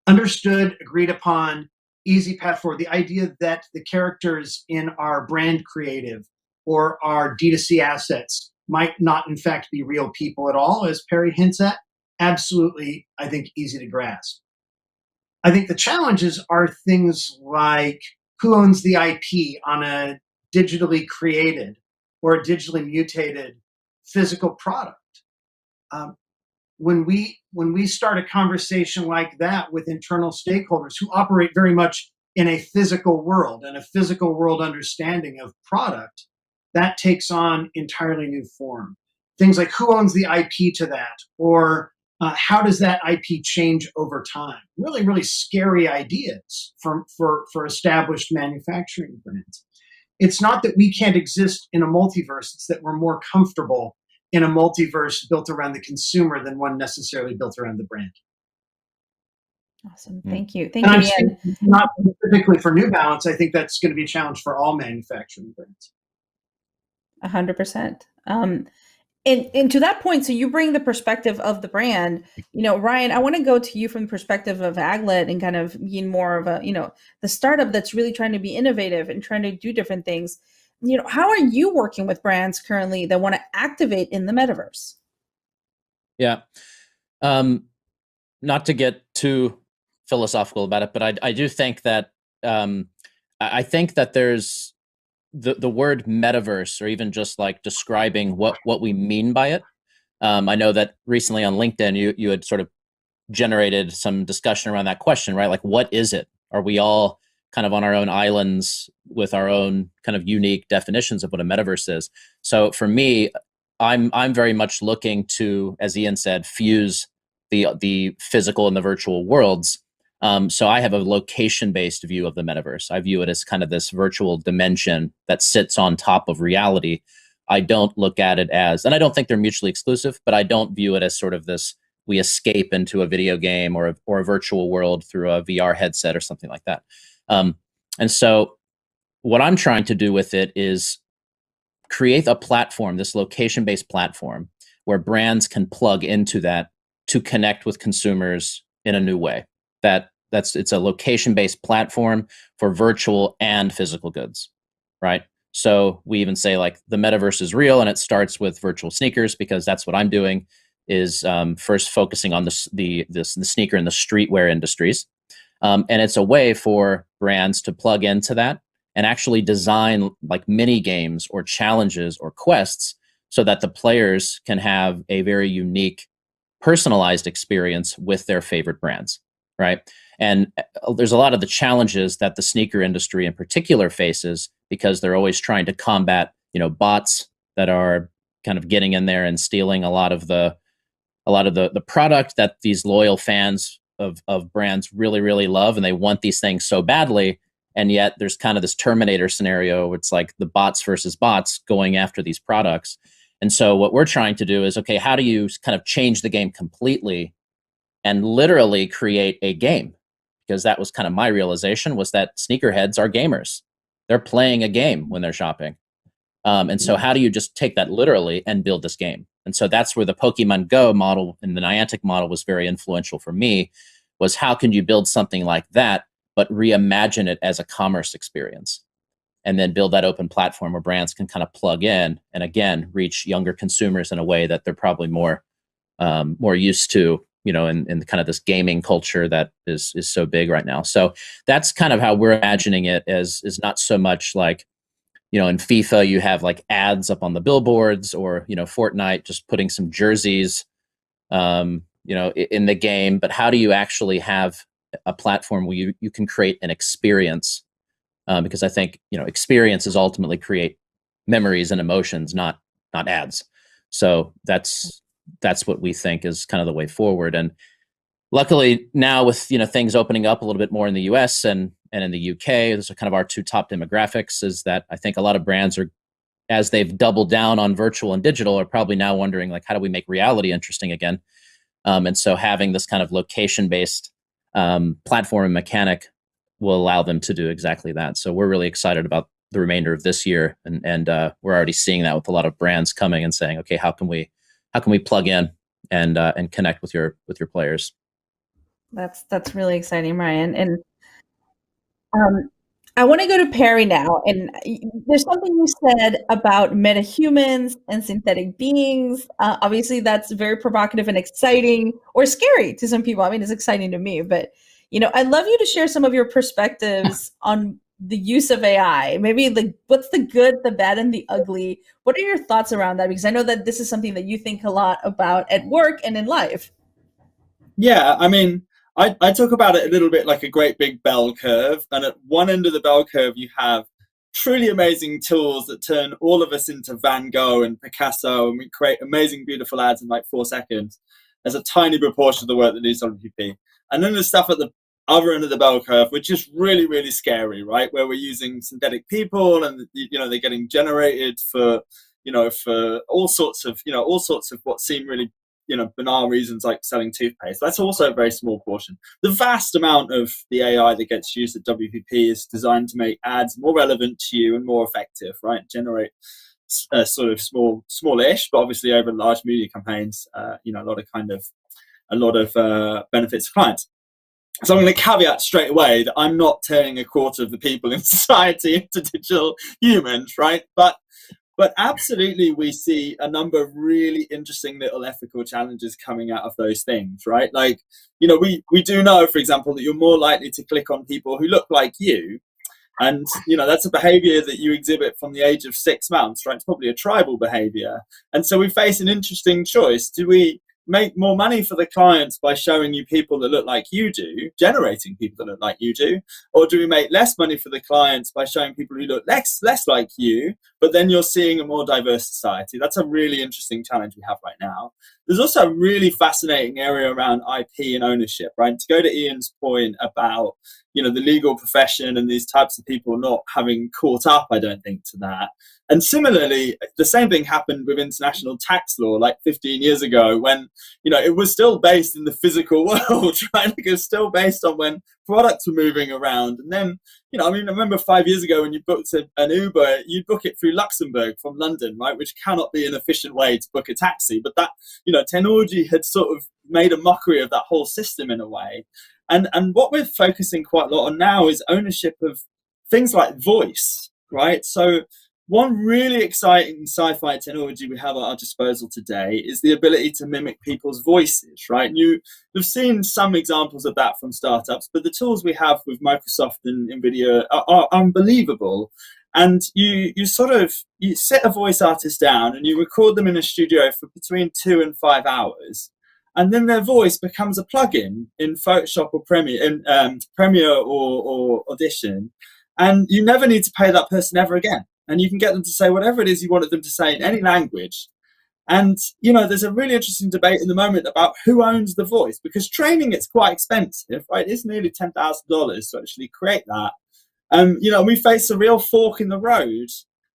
Speaker 16: understood, agreed upon, easy path forward. The idea that the characters in our brand creative or our D2C assets might not in fact be real people at all, as Perry hints at, absolutely, I think, easy to grasp. I think the challenges are things like who owns the IP on a digitally created or a digitally mutated physical product. When we start a conversation like that with internal stakeholders who operate very much in a physical world and a physical world understanding of product, that takes on entirely new form. Things like who owns the IP to that, or how does that IP change over time? Really, really scary ideas for established manufacturing brands. It's not that we can't exist in a multiverse, it's that we're more comfortable in a multiverse built around the consumer than one necessarily built around the brand.
Speaker 8: Awesome. Thank you. Thank you, Ian.
Speaker 16: Not specifically for New Balance, I think that's going to be a challenge for all manufacturing brands.
Speaker 8: 100%. And to that point, so you bring the perspective of the brand, Ryan, I want to go to you from the perspective of Aglet and kind of being more of a, the startup that's really trying to be innovative and trying to do different things. How are you working with brands currently that want to activate in the metaverse?
Speaker 24: Yeah. Not to get too philosophical about it, but I do think that I think that there's the word metaverse, or even just like describing what we mean by it. I know that recently on LinkedIn, you had sort of generated some discussion around that question, right? Like, what is it? Are we all kind of on our own islands with our own kind of unique definitions of what a metaverse is? So for me, I'm very much looking to, as Ian said, fuse the physical and the virtual worlds. So I have a location-based view of the metaverse. I view it as kind of this virtual dimension that sits on top of reality. I don't look at it as, and I don't think they're mutually exclusive, but I don't view it as sort of this, we escape into a video game or a virtual world through a VR headset or something like that. And so what I'm trying to do with it is create a platform, this location-based platform, where brands can plug into that to connect with consumers in a new way. It's a location-based platform for virtual and physical goods, right? So we even say like the metaverse is real, and it starts with virtual sneakers, because that's what I'm doing, is first focusing on the sneaker and the streetwear industries. And it's a way for brands to plug into that and actually design like mini games or challenges or quests so that the players can have a very unique, personalized experience with their favorite brands, right? And there's a lot of the challenges that the sneaker industry in particular faces, because they're always trying to combat, bots that are kind of getting in there and stealing a lot of the product that these loyal fans of brands really, really love, and they want these things so badly. And yet there's kind of this Terminator scenario where it's like the bots versus bots going after these products. And so what we're trying to do is, okay, how do you kind of change the game completely and literally create a game? Because that was kind of my realization, was that sneakerheads are gamers. They're playing a game when they're shopping. And so how do you just take that literally and build this game? And so that's where the Pokemon Go model and the Niantic model was very influential for me, was how can you build something like that, but reimagine it as a commerce experience, and then build that open platform where brands can kind of plug in and, again, reach younger consumers in a way that they're probably more used to, in kind of this gaming culture that is so big right now. So that's kind of how we're imagining it, as is not so much like, in FIFA, you have like ads up on the billboards, or, Fortnite just putting some jerseys, in the game. But how do you actually have a platform where you can create an experience? Because I think, experiences ultimately create memories and emotions, not ads. So that's what we think is kind of the way forward. And luckily now with things opening up a little bit more in the US and in the UK, those are kind of our two top demographics, is that I think a lot of brands are, as they've doubled down on virtual and digital, are probably now wondering, like, how do we make reality interesting again? And so having this kind of location-based platform and mechanic will allow them to do exactly that. So we're really excited about the remainder of this year, and we're already seeing that with a lot of brands coming and saying, okay, how can we plug in and connect with your players?
Speaker 8: That's really exciting, Ryan. And I want to go to Perry now. And there's something you said about metahumans and synthetic beings. Obviously, that's very provocative and exciting, or scary to some people. I mean, it's exciting to me. But, I'd love you to share some of your perspectives on the use of AI. Maybe what's the good, the bad, and the ugly? What are your thoughts around that? Because I know that this is something that you think a lot about at work and in life.
Speaker 18: Yeah, I mean, I talk about it a little bit like a great big bell curve. And at one end of the bell curve, you have truly amazing tools that turn all of us into Van Gogh and Picasso, and we create amazing, beautiful ads in like 4 seconds. There's a tiny proportion of the work that needs WPP. And then there's stuff at the other end of the bell curve, which is really, really scary, right? Where we're using synthetic people, and they're getting generated for all sorts of what seem really banal reasons, like selling toothpaste. That's also a very small portion. The vast amount of the AI that gets used at WPP is designed to make ads more relevant to you and more effective, right? Generate sort of smallish, but obviously over large media campaigns, a lot of benefits to clients. So I'm going to caveat straight away that I'm not turning a quarter of the people in society into digital humans, right? But absolutely, we see a number of really interesting little ethical challenges coming out of those things, right? Like, we do know, for example, that you're more likely to click on people who look like you. And, that's a behavior that you exhibit from the age of 6 months, right? It's probably a tribal behavior. And so we face an interesting choice. Do we make more money for the clients by showing you people that look like you do, generating people that look like you do? Or do we make less money for the clients by showing people who look less like you, but then you're seeing a more diverse society? That's a really interesting challenge we have right now. There's also a really fascinating area around IP and ownership, right? To go to Ian's point about, the legal profession and these types of people not having caught up, I don't think, to that. And similarly, the same thing happened with international tax law like 15 years ago when, it was still based in the physical world, right? It was still based on when products were moving around. And then, I remember 5 years ago when you booked an Uber, you'd book it through Luxembourg from London, right? Which cannot be an efficient way to book a taxi. But that, technology had sort of made a mockery of that whole system in a way. And what we're focusing quite a lot on now is ownership of things like voice, right? So one really exciting sci-fi technology we have at our disposal today is the ability to mimic people's voices, right? And you've seen some examples of that from startups, but the tools we have with Microsoft and NVIDIA are unbelievable. And you sit a voice artist down and you record them in a studio for between 2 and 5 hours. And then their voice becomes a plugin in Photoshop or Premiere or Audition. And you never need to pay that person ever again. And you can get them to say whatever it is you wanted them to say in any language. And, there's a really interesting debate in the moment about who owns the voice, because training it's quite expensive, right? It's nearly $10,000 to actually create that. We face a real fork in the road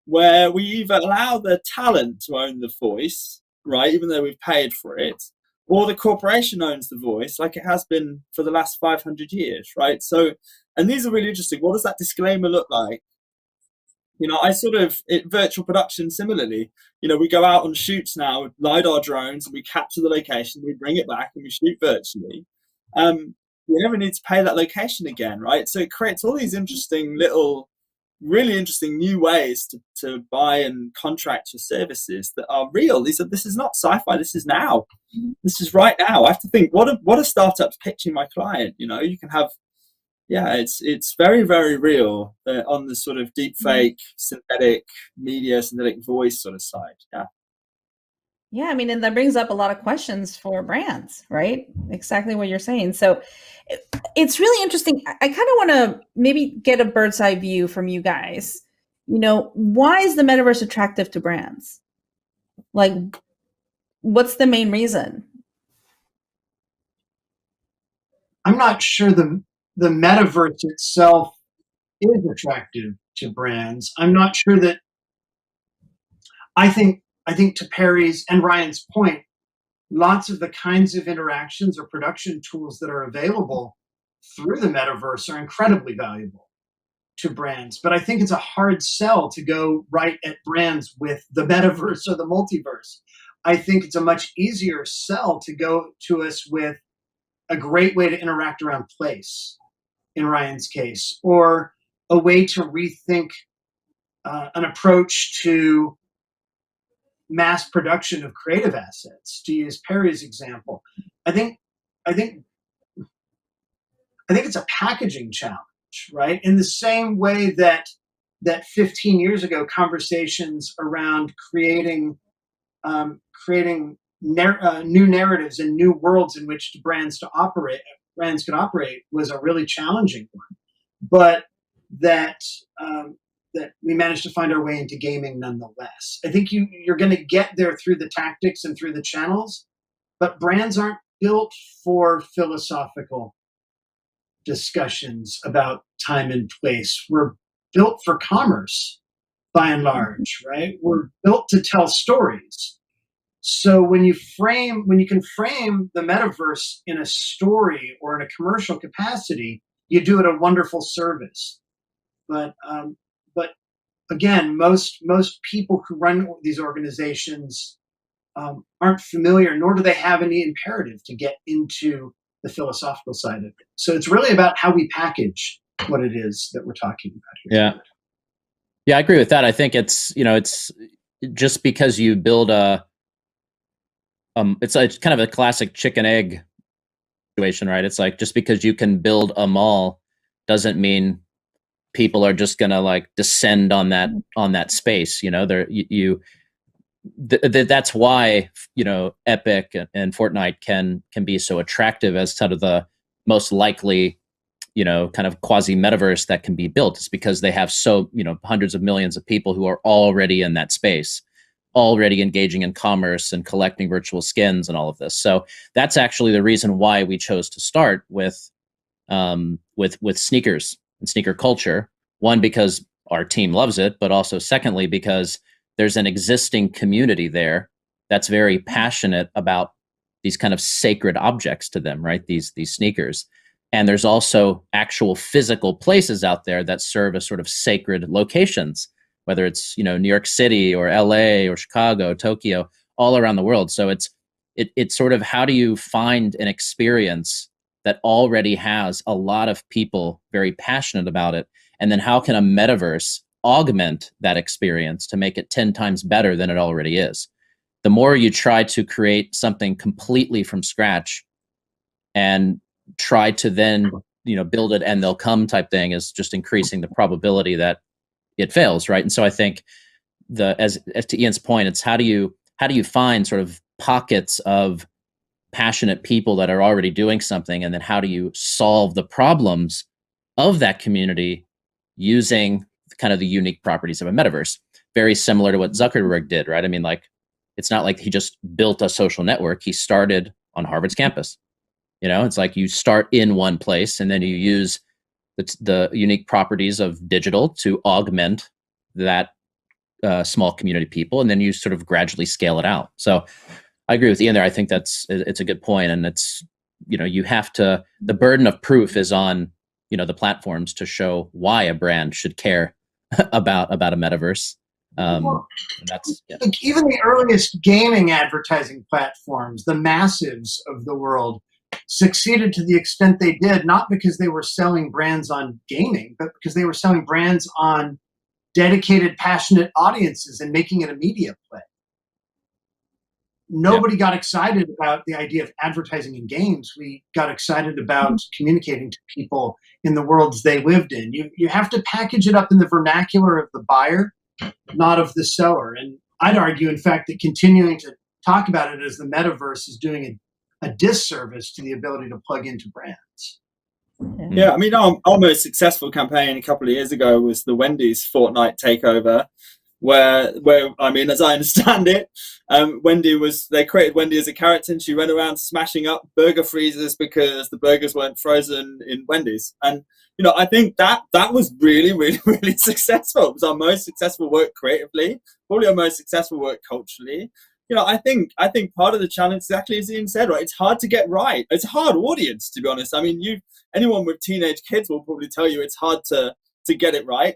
Speaker 18: where we either allow the talent to own the voice, right, even though we've paid for it, or the corporation owns the voice like it has been for the last 500 years, right? So, and these are really interesting. What does that disclaimer look like? Virtual production similarly, we go out on shoots now with LiDAR drones and we capture the location, we bring it back and we shoot virtually. We never need to pay that location again, right? So it creates all these interesting really interesting new ways to buy and contract your services that are real. This is not sci-fi. This is now. This is right now. I have to think, what are startups pitching my client? You can have, it's very, very real on the sort of deep fake, synthetic media, synthetic voice sort of side. Yeah.
Speaker 8: Yeah, I mean, and that brings up a lot of questions for brands, right? Exactly what you're saying. So it's really interesting. I kind of want to maybe get a bird's eye view from you guys. why is the metaverse attractive to brands? Like, what's the main reason?
Speaker 16: I'm not sure the metaverse itself is attractive to brands. I'm not sure that. I think to Perry's and Ryan's point, lots of the kinds of interactions or production tools that are available through the metaverse are incredibly valuable to brands. But I think it's a hard sell to go right at brands with the metaverse or the multiverse. I think it's a much easier sell to go to us with a great way to interact around place, in Ryan's case, or a way to rethink an approach to mass production of creative assets, to use Perry's example. I think it's a packaging challenge, right? In the same way that 15 years ago, conversations around creating new narratives and new worlds in which brands could operate was a really challenging one, but that we managed to find our way into gaming nonetheless. I think you're going to get there through the tactics and through the channels, but brands aren't built for philosophical discussions about time and place. We're built for commerce, by and large, right? We're built to tell stories. So when you can frame the metaverse in a story or in a commercial capacity, you do it a wonderful service. But again, most people who run these organizations aren't familiar, nor do they have any imperative to get into the philosophical side of it. So it's really about how we package what it is that we're talking about here.
Speaker 24: Yeah, I agree with that. I think it's just because you build it's kind of a classic chicken egg situation, right? It's like, just because you can build a mall doesn't mean people are just gonna like descend on that space. That's why Epic and Fortnite can be so attractive as sort of the most likely kind of quasi metaverse that can be built. It's because they have hundreds of millions of people who are already in that space, already engaging in commerce and collecting virtual skins and all of this. So that's actually the reason why we chose to start with sneakers and sneaker culture. One, because our team loves it, but also secondly, because there's an existing community there that's very passionate about these kind of sacred objects to them, right? These sneakers. And there's also actual physical places out there that serve as sort of sacred locations, whether it's New York City or LA or Chicago, Tokyo, all around the world. So it's sort of, how do you find an experience that already has a lot of people very passionate about it, and then how can a metaverse augment that experience to make it 10 times better than it already is? The more you try to create something completely from scratch and try to then build it and they'll come type thing, is just increasing the probability that it fails, right? And so I think as to Ian's point, it's how do you find sort of pockets of passionate people that are already doing something, and then how do you solve the problems of that community using kind of the unique properties of a metaverse? Very similar to what Zuckerberg did, right? I mean, like, it's not like he just built a social network. He started on Harvard's campus. It's like you start in one place and then you use the unique properties of digital to augment that small community of people, and then you sort of gradually scale it out. So I agree with Ian there. I think it's a good point, and it's you have to, the burden of proof is on the platforms to show why a brand should care about a metaverse. That's
Speaker 16: like even the earliest gaming advertising platforms, the massives of the world, succeeded to the extent they did, not because they were selling brands on gaming, but because they were selling brands on dedicated, passionate audiences and making it a media play. Nobody got excited about the idea of advertising in games. We got excited about communicating to people in the worlds they lived in. You have to package it up in the vernacular of the buyer, not of the seller. And I'd argue, in fact, that continuing to talk about it as the metaverse is doing a disservice to the ability to plug into brands.
Speaker 18: Yeah, I mean, our most successful campaign a couple of years ago was the Wendy's Fortnite takeover, where I mean, as I understand it, they created Wendy as a character, and she went around smashing up burger freezers because the burgers weren't frozen in Wendy's. And I think that was really, really, really successful. It was our most successful work creatively, probably our most successful work culturally. I think part of the challenge, exactly as Ian said, right? It's hard to get right. It's a hard audience, to be honest. I mean, anyone with teenage kids will probably tell you it's hard to get it right.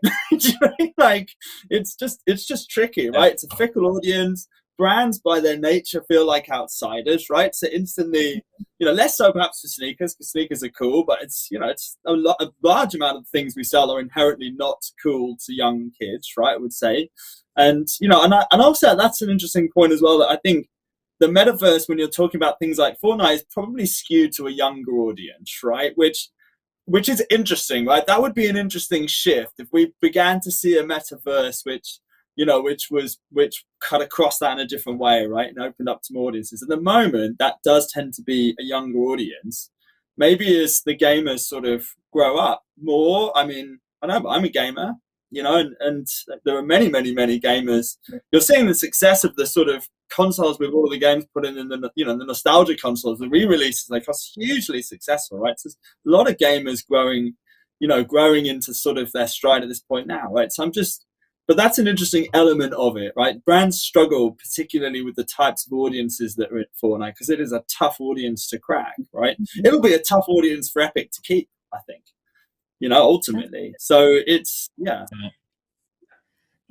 Speaker 18: Like it's just tricky, right? It's a fickle audience. Brands by their nature feel like outsiders, right? So instantly, less so perhaps for sneakers, because sneakers are cool, but it's a large amount of things we sell are inherently not cool to young kids, right? I would say. And and also that's an interesting point as well, that I think the metaverse, when you're talking about things like Fortnite, is probably skewed to a younger audience, right? Which is interesting, right? That would be an interesting shift if we began to see a metaverse which cut across that in a different way, right? And opened up to more audiences. At the moment, that does tend to be a younger audience. Maybe as the gamers sort of grow up more, I mean, I know I'm a gamer, and there are many, many, many gamers. You're seeing the success of the sort of consoles with all the games put in the the nostalgia consoles, the re-releases, they cost hugely successful, right? So there's a lot of gamers growing into sort of their stride at this point now, right? So but that's an interesting element of it, right? Brands struggle particularly with the types of audiences that are at Fortnite, because it is a tough audience to crack, right? It'll be a tough audience for Epic to keep, I think, ultimately. So it's
Speaker 8: Yeah,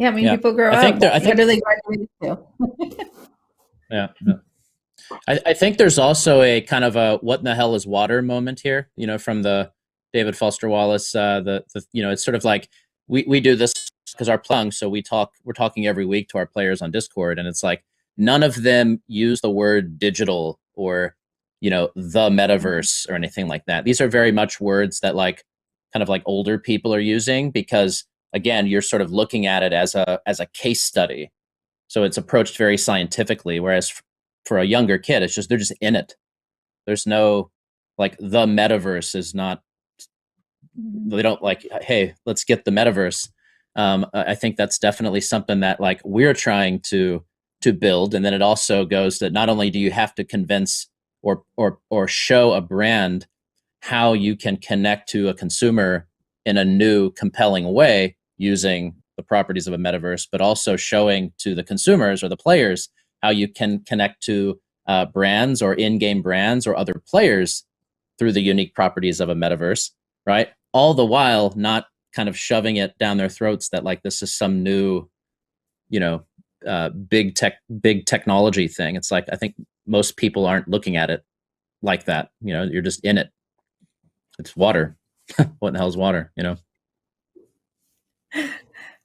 Speaker 8: I mean, people grow up. I think literally graduated too.
Speaker 24: Yeah. I think there's also a kind of a what in the hell is water moment here, from the David Foster Wallace. It's sort of like we do this because our plung, so we're talking every week to our players on Discord, and it's like none of them use the word digital or the metaverse or anything like that. These are very much words that kind of like older people are using, because again, you're sort of looking at it as a case study. So it's approached very scientifically, whereas for a younger kid, it's just, they're just in it. There's no, the metaverse is not, they don't hey, let's get the metaverse. I think that's definitely something that we're trying to build. And then it also goes that not only do you have to convince or show a brand how you can connect to a consumer in a new, compelling way using the properties of a metaverse, but also showing to the consumers or the players how you can connect to brands or in-game brands or other players through the unique properties of a metaverse, right? All the while not kind of shoving it down their throats that this is some new, big technology thing. It's I think most people aren't looking at it like that. You're just in it. It's water. What the hell is water?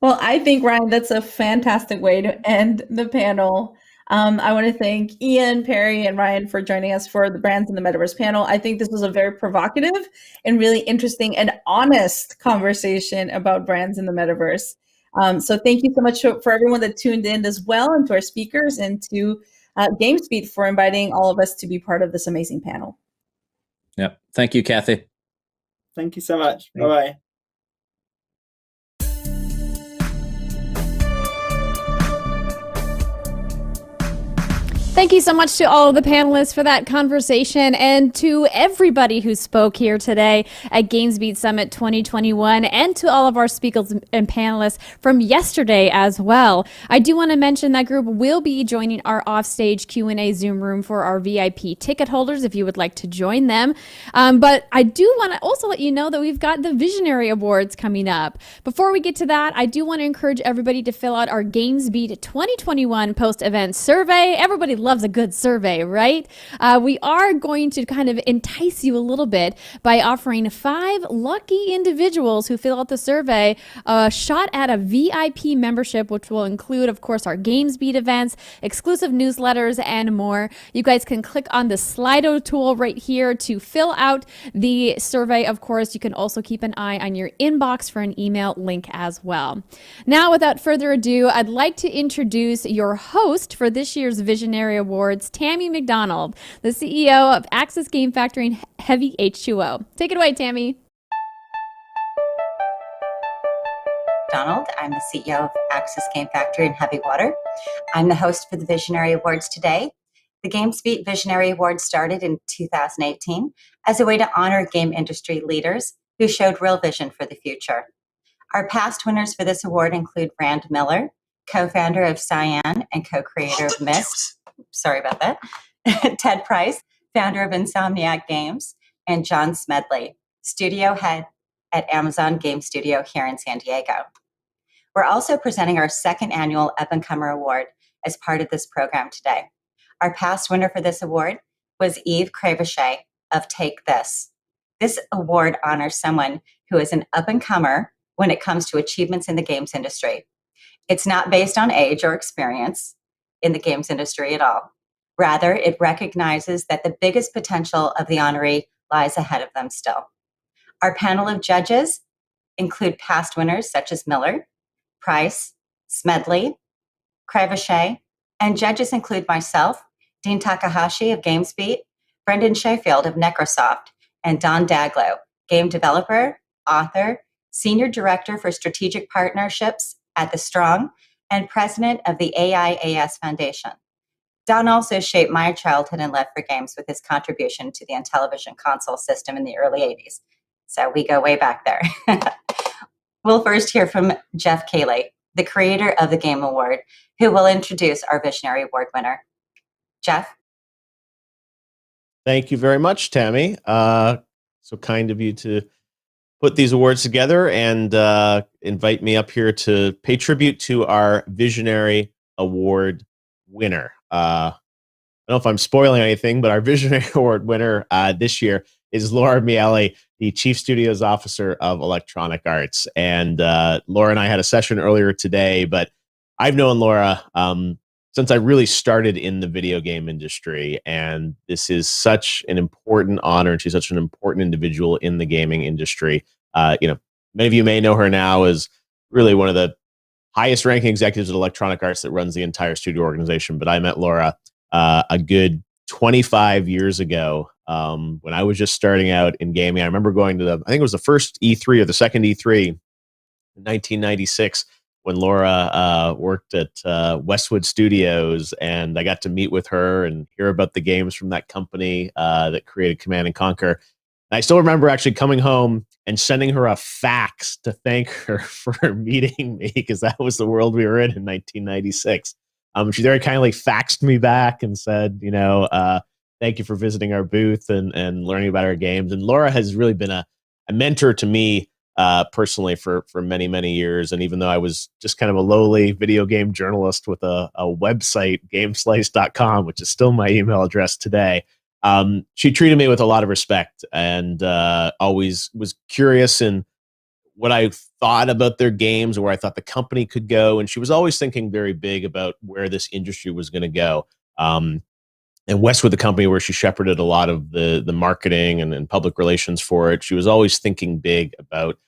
Speaker 8: Well, I think, Ryan, that's a fantastic way to end the panel. I want to thank Ian, Perry, and Ryan for joining us for the Brands in the Metaverse panel. I think this was a very provocative and really interesting and honest conversation about brands in the metaverse. So thank you so much for everyone that tuned in as well, and to our speakers, and to GamesBeat for inviting all of us to be part of this amazing panel.
Speaker 24: Yeah. Thank you, Kathy.
Speaker 18: Thank you so much. Bye-bye.
Speaker 1: Thank you so much to all of the panelists for that conversation, and to everybody who spoke here today at GamesBeat Summit 2021, and to all of our speakers and panelists from yesterday as well. I do want to mention that group will be joining our offstage Q&A Zoom room for our VIP ticket holders if you would like to join them. But I do want to also let you know that we've got the Visionary Awards coming up. Before we get to that, I do want to encourage everybody to fill out our GamesBeat 2021 post-event survey. Everybody loves a good survey, right? We are going to kind of entice you a little bit by offering 5 lucky individuals who fill out the survey a shot at a VIP membership, which will include, of course, our GamesBeat events, exclusive newsletters, and more. You guys can click on the Slido tool right here to fill out the survey. Of course, you can also keep an eye on your inbox for an email link as well. Now, without further ado, I'd like to introduce your host for this year's Visionary Visionary Awards, Tammy McDonald, the CEO of Axis Game Factory and Heavy H2O. Take it away, Tammy.
Speaker 2: Donald. I'm the CEO of Axis Game Factory and Heavy Water. I'm the host for the Visionary Awards today. The GamesBeat Visionary Awards started in 2018 as a way to honor game industry leaders who showed real vision for the future. Our past winners for this award include Rand Miller, co-founder of Cyan and co-creator of Myst. Sorry about that. Ted Price, founder of Insomniac Games, and John Smedley, studio head at Amazon Game Studio here in San Diego. We're also presenting our second annual Up-and-Comer Award as part of this program today. Our past winner for this award was Eve Crevachet of Take This. This award honors someone who is an up-and-comer when it comes to achievements in the games industry. It's not based on age or experience in the games industry at all. Rather, it recognizes that the biggest potential of the honoree lies ahead of them still. Our panel of judges include past winners such as Miller, Price, Smedley, Crevachet, and judges include myself, Dean Takahashi of GamesBeat, Brendan Sheffield of Necrosoft, and Don Daglow, game developer, author, senior director for strategic partnerships at The Strong, and president of the AIAS Foundation. Don also shaped my childhood and love for games with his contribution to the Intellivision console system in the early 80s. So we go way back there. We'll first hear from Jeff Cayley, the creator of the Game Award, who will introduce our Visionary Award winner. Jeff?
Speaker 4: Thank you very much, Tammy. So kind of you to put these awards together and invite me up here to pay tribute to our Visionary Award winner. I don't know if I'm spoiling anything, but our Visionary Award winner this year is Laura Miele, the Chief Studios Officer of Electronic Arts. And Laura and I had a session earlier today, but I've known Laura since I really started in the video game industry. And this is such an important honor, and she's such an important individual in the gaming industry. Many of you may know her now as really one of the highest ranking executives at Electronic Arts that runs the entire studio organization. But I met Laura a good 25 years ago when I was just starting out in gaming. I remember going to I think it was the first E3 or the second E3 in 1996 when Laura worked at Westwood Studios, and I got to meet with her and hear about the games from that company that created Command and Conquer. And I still remember actually coming home and sending her a fax to thank her for meeting me, because that was the world we were in 1996. She very kindly faxed me back and said, thank you for visiting our booth and learning about our games. And Laura has really been a mentor to me personally for many, many years. And even though I was just kind of a lowly video game journalist with a website, gameslice.com, which is still my email address today, she treated me with a lot of respect and always was curious in what I thought about their games or where I thought the company could go. And she was always thinking very big about where this industry was going to go. And Westwood, the company where she shepherded a lot of the marketing and public relations for it, she was always thinking big about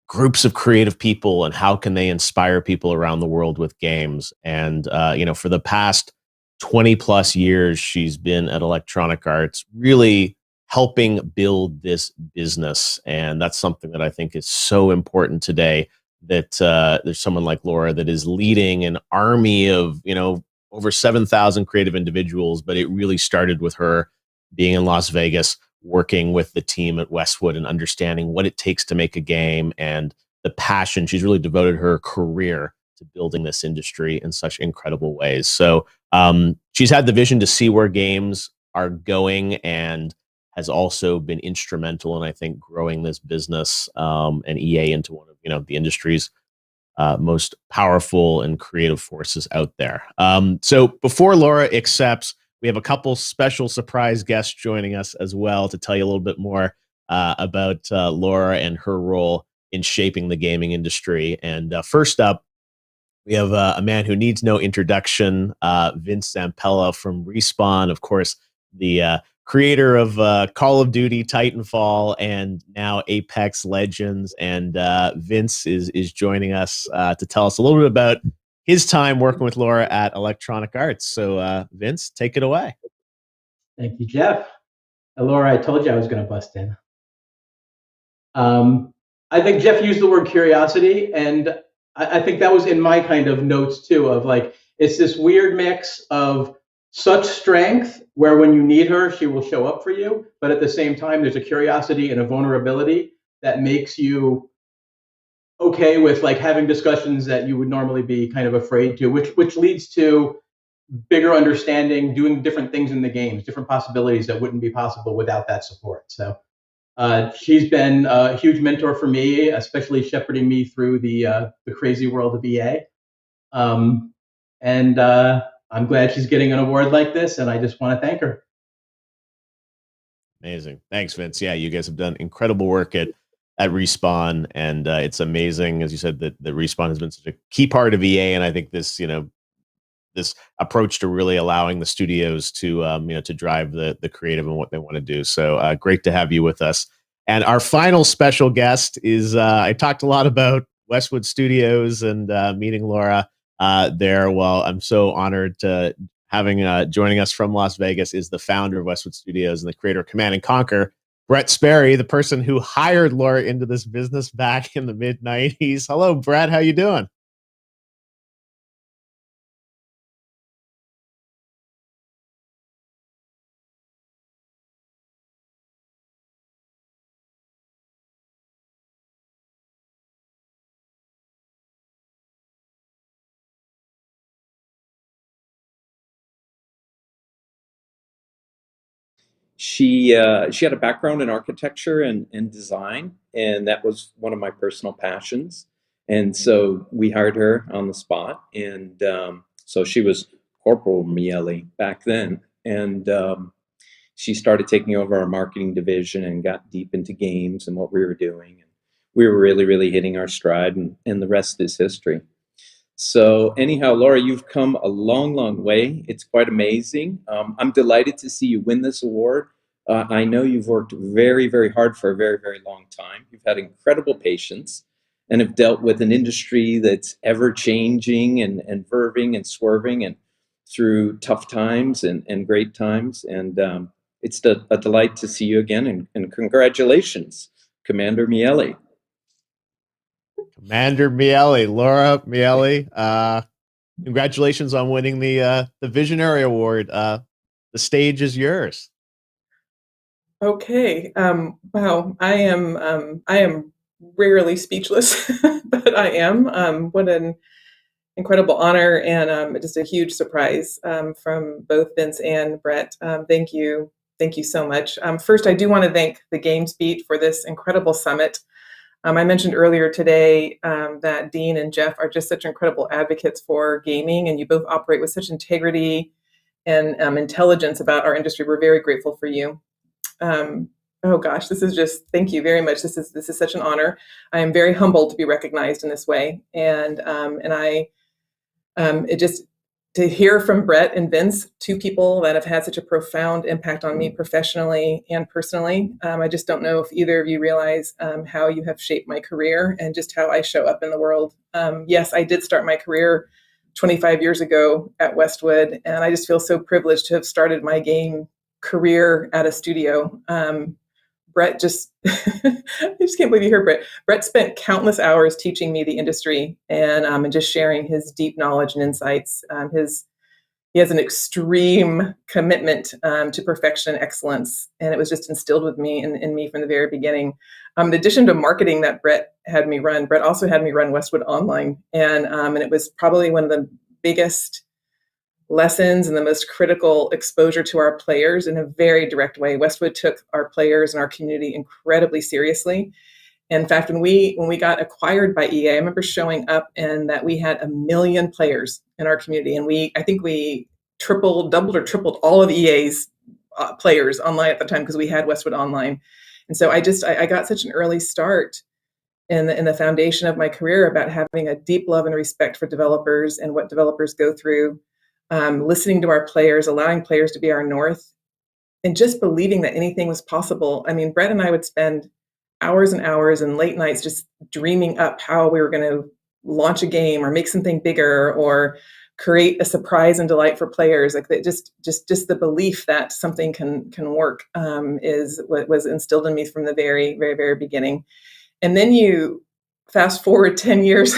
Speaker 4: groups of creative people and how can they inspire people around the world with games. And, for the past 20 plus years, she's been at Electronic Arts, really helping build this business. And that's something that I think is so important today, that there's someone like Laura that is leading an army of, over 7,000 creative individuals, but it really started with her being in Las Vegas, working with the team at Westwood and understanding what it takes to make a game and the passion. She's really devoted her career to building this industry in such incredible ways. So she's had the vision to see where games are going and has also been instrumental in, I think, growing this business and EA into one of the industry's most powerful and creative forces out there. So before Laura accepts, we have a couple special surprise guests joining us as well to tell you a little bit more about Laura and her role in shaping the gaming industry. And first up, we have a man who needs no introduction, Vince Zampella from Respawn, of course, the creator of Call of Duty, Titanfall, and now Apex Legends. And Vince is joining us to tell us a little bit about his time working with Laura at Electronic Arts. So Vince, take it away.
Speaker 5: Thank you, Jeff. Laura, I told you I was going to bust in. I think Jeff used the word curiosity, and I think that was in my kind of notes too, of like, it's this weird mix of such strength where when you need her, she will show up for you, but at the same time, there's a curiosity and a vulnerability that makes you okay with like having discussions that you would normally be kind of afraid to, which leads to bigger understanding, doing different things in the games, different possibilities that wouldn't be possible without that support. So she's been a huge mentor for me, especially shepherding me through the crazy world of EA. And I'm glad she's getting an award like this, and I just want to thank her.
Speaker 4: Amazing. Thanks, Vince. Yeah, you guys have done incredible work at Respawn, and it's amazing, as you said, that Respawn has been such a key part of EA, and I think this, this approach to really allowing the studios to, to drive the creative and what they want to do. So great to have you with us. And our final special guest is, I talked a lot about Westwood Studios and meeting Laura there. Well, I'm so honored to having joining us from Las Vegas is the founder of Westwood Studios and the creator of Command & Conquer, Brett Sperry, the person who hired Laura into this business back in the mid-90s. Hello, Brett. How you doing?
Speaker 17: She had a background in architecture and design, and that was one of my personal passions. And so we hired her on the spot, and so she was Corporal Miele back then, and she started taking over our marketing division and got deep into games and what we were doing. And we were really, really hitting our stride, and the rest is history. So anyhow, Laura, you've come a long, long way. It's quite amazing. I'm delighted to see you win this award. I know you've worked very, very hard for a very, very long time. You've had incredible patience and have dealt with an industry that's ever changing and verving and swerving and through tough times and great times. And it's a delight to see you again. And congratulations, Commander Miele.
Speaker 4: Commander Miele, Laura Miele, congratulations on winning the Visionary Award. The stage is yours.
Speaker 19: Okay. Wow. I am rarely speechless, but I am. What an incredible honor and just a huge surprise from both Vince and Brett. Thank you. Thank you so much. First, I do want to thank the GamesBeat for this incredible summit. I mentioned earlier today that Dean and Jeff are just such incredible advocates for gaming, and you both operate with such integrity and intelligence about our industry. We're very grateful for you. Oh gosh, this is just, thank you very much. This is such an honor. I am very humbled to be recognized in this way, and it just, to hear from Brett and Vince, two people that have had such a profound impact on me professionally and personally. I just don't know if either of you realize how you have shaped my career and just how I show up in the world. Yes, I did start my career 25 years ago at Westwood, and I just feel so privileged to have started my game career at a studio. Brett just, I just can't believe you heard Brett. Brett spent countless hours teaching me the industry and just sharing his deep knowledge and insights. He has an extreme commitment to perfection and excellence, and it was just instilled with me in me from the very beginning. In addition to marketing that Brett had me run, Brett also had me run Westwood Online, and it was probably one of the biggest lessons and the most critical exposure to our players in a very direct way. Westwood took our players and our community incredibly seriously. In fact, when we got acquired by EA, I remember showing up and that we had 1 million players in our community, and I think we doubled or tripled all of EA's players online at the time because we had Westwood Online. And so I got such an early start in the foundation of my career about having a deep love and respect for developers and what developers go through. Listening to our players, allowing players to be our north, and just believing that anything was possible. I mean, Brett and I would spend hours and hours and late nights just dreaming up how we were going to launch a game or make something bigger or create a surprise and delight for players. Like just the belief that something can work is what was instilled in me from the very, very, very beginning. And then you fast forward 10 years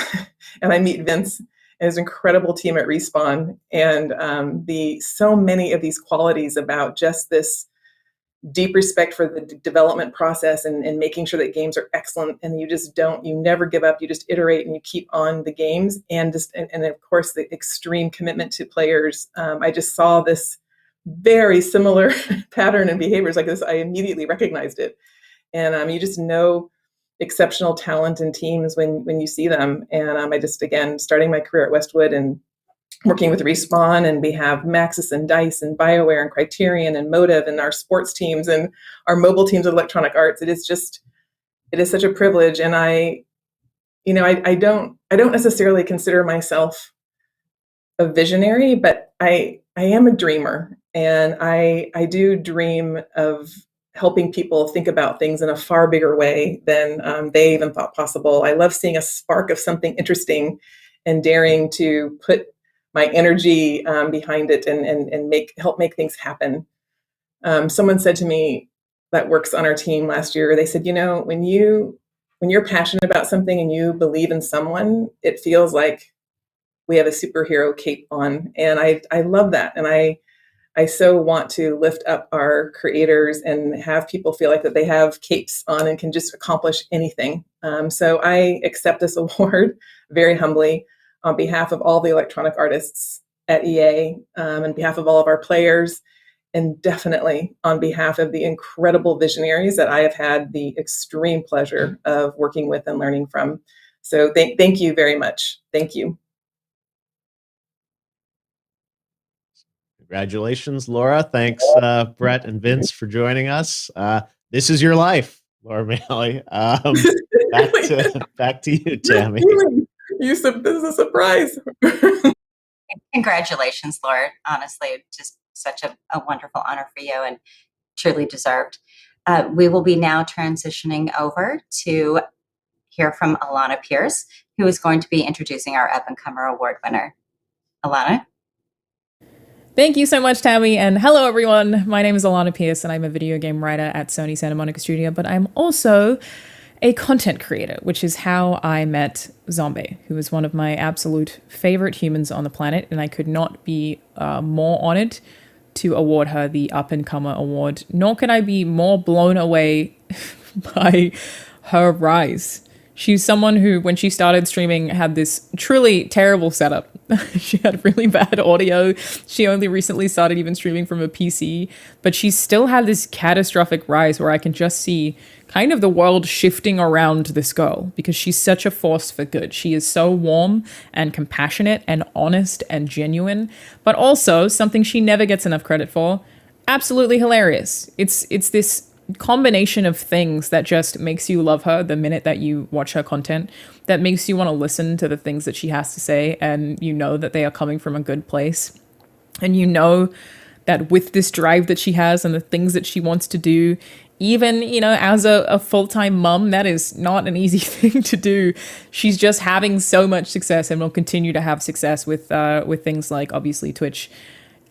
Speaker 19: and I meet Vince and his incredible team at Respawn, and so many of these qualities about just this deep respect for the development process and making sure that games are excellent, and you never give up, you just iterate and you keep on the games, and of course the extreme commitment to players. I just saw this very similar pattern and behaviors like this. I immediately recognized it, and you just know exceptional talent in teams when you see them. And I just, again, starting my career at Westwood and working with Respawn, and we have Maxis and DICE and BioWare and Criterion and Motive and our sports teams and our mobile teams of Electronic Arts. It is such a privilege. And I don't necessarily consider myself a visionary, but I am a dreamer, and I do dream of helping people think about things in a far bigger way than they even thought possible. I love seeing a spark of something interesting and daring to put my energy behind it and help make things happen. Someone said to me that works on our team last year, they said, when you're passionate about something and you believe in someone, it feels like we have a superhero cape on. And I love that. And I so want to lift up our creators and have people feel like that they have capes on and can just accomplish anything. So I accept this award very humbly on behalf of all the electronic artists at EA, on behalf of all of our players, and definitely on behalf of the incredible visionaries that I have had the extreme pleasure of working with and learning from. So thank you very much. Thank you.
Speaker 4: Congratulations, Laura. Thanks, Brett and Vince, for joining us. This is your life, Laura Maley. Back to you, Tammy.
Speaker 19: This is a surprise.
Speaker 2: Congratulations, Laura. Honestly, just such a wonderful honor for you and truly deserved. We will be now transitioning over to hear from Alana Pierce, who is going to be introducing our up-and-comer award winner. Alana?
Speaker 3: Thank you so much, Tammy, and hello, everyone. My name is Alana Pierce, and I'm a video game writer at Sony Santa Monica Studio, but I'm also a content creator, which is how I met Zombie, who is one of my absolute favorite humans on the planet, and I could not be more honored to award her the Up-and-Comer Award, nor can I be more blown away by her rise. She's someone who, when she started streaming, had this truly terrible setup. She had really bad audio. She only recently started even streaming from a PC, but she still had this catastrophic rise where I can just see kind of the world shifting around this girl because she's such a force for good. She is so warm and compassionate and honest and genuine, but also something she never gets enough credit for, absolutely hilarious. It's this combination of things that just makes you love her the minute that you watch her content, that makes you want to listen to the things that she has to say, and you know that they are coming from a good place, and you know that with this drive that she has and the things that she wants to do, even as a full-time mum, that is not an easy thing to do. She's just having so much success and will continue to have success with things like obviously Twitch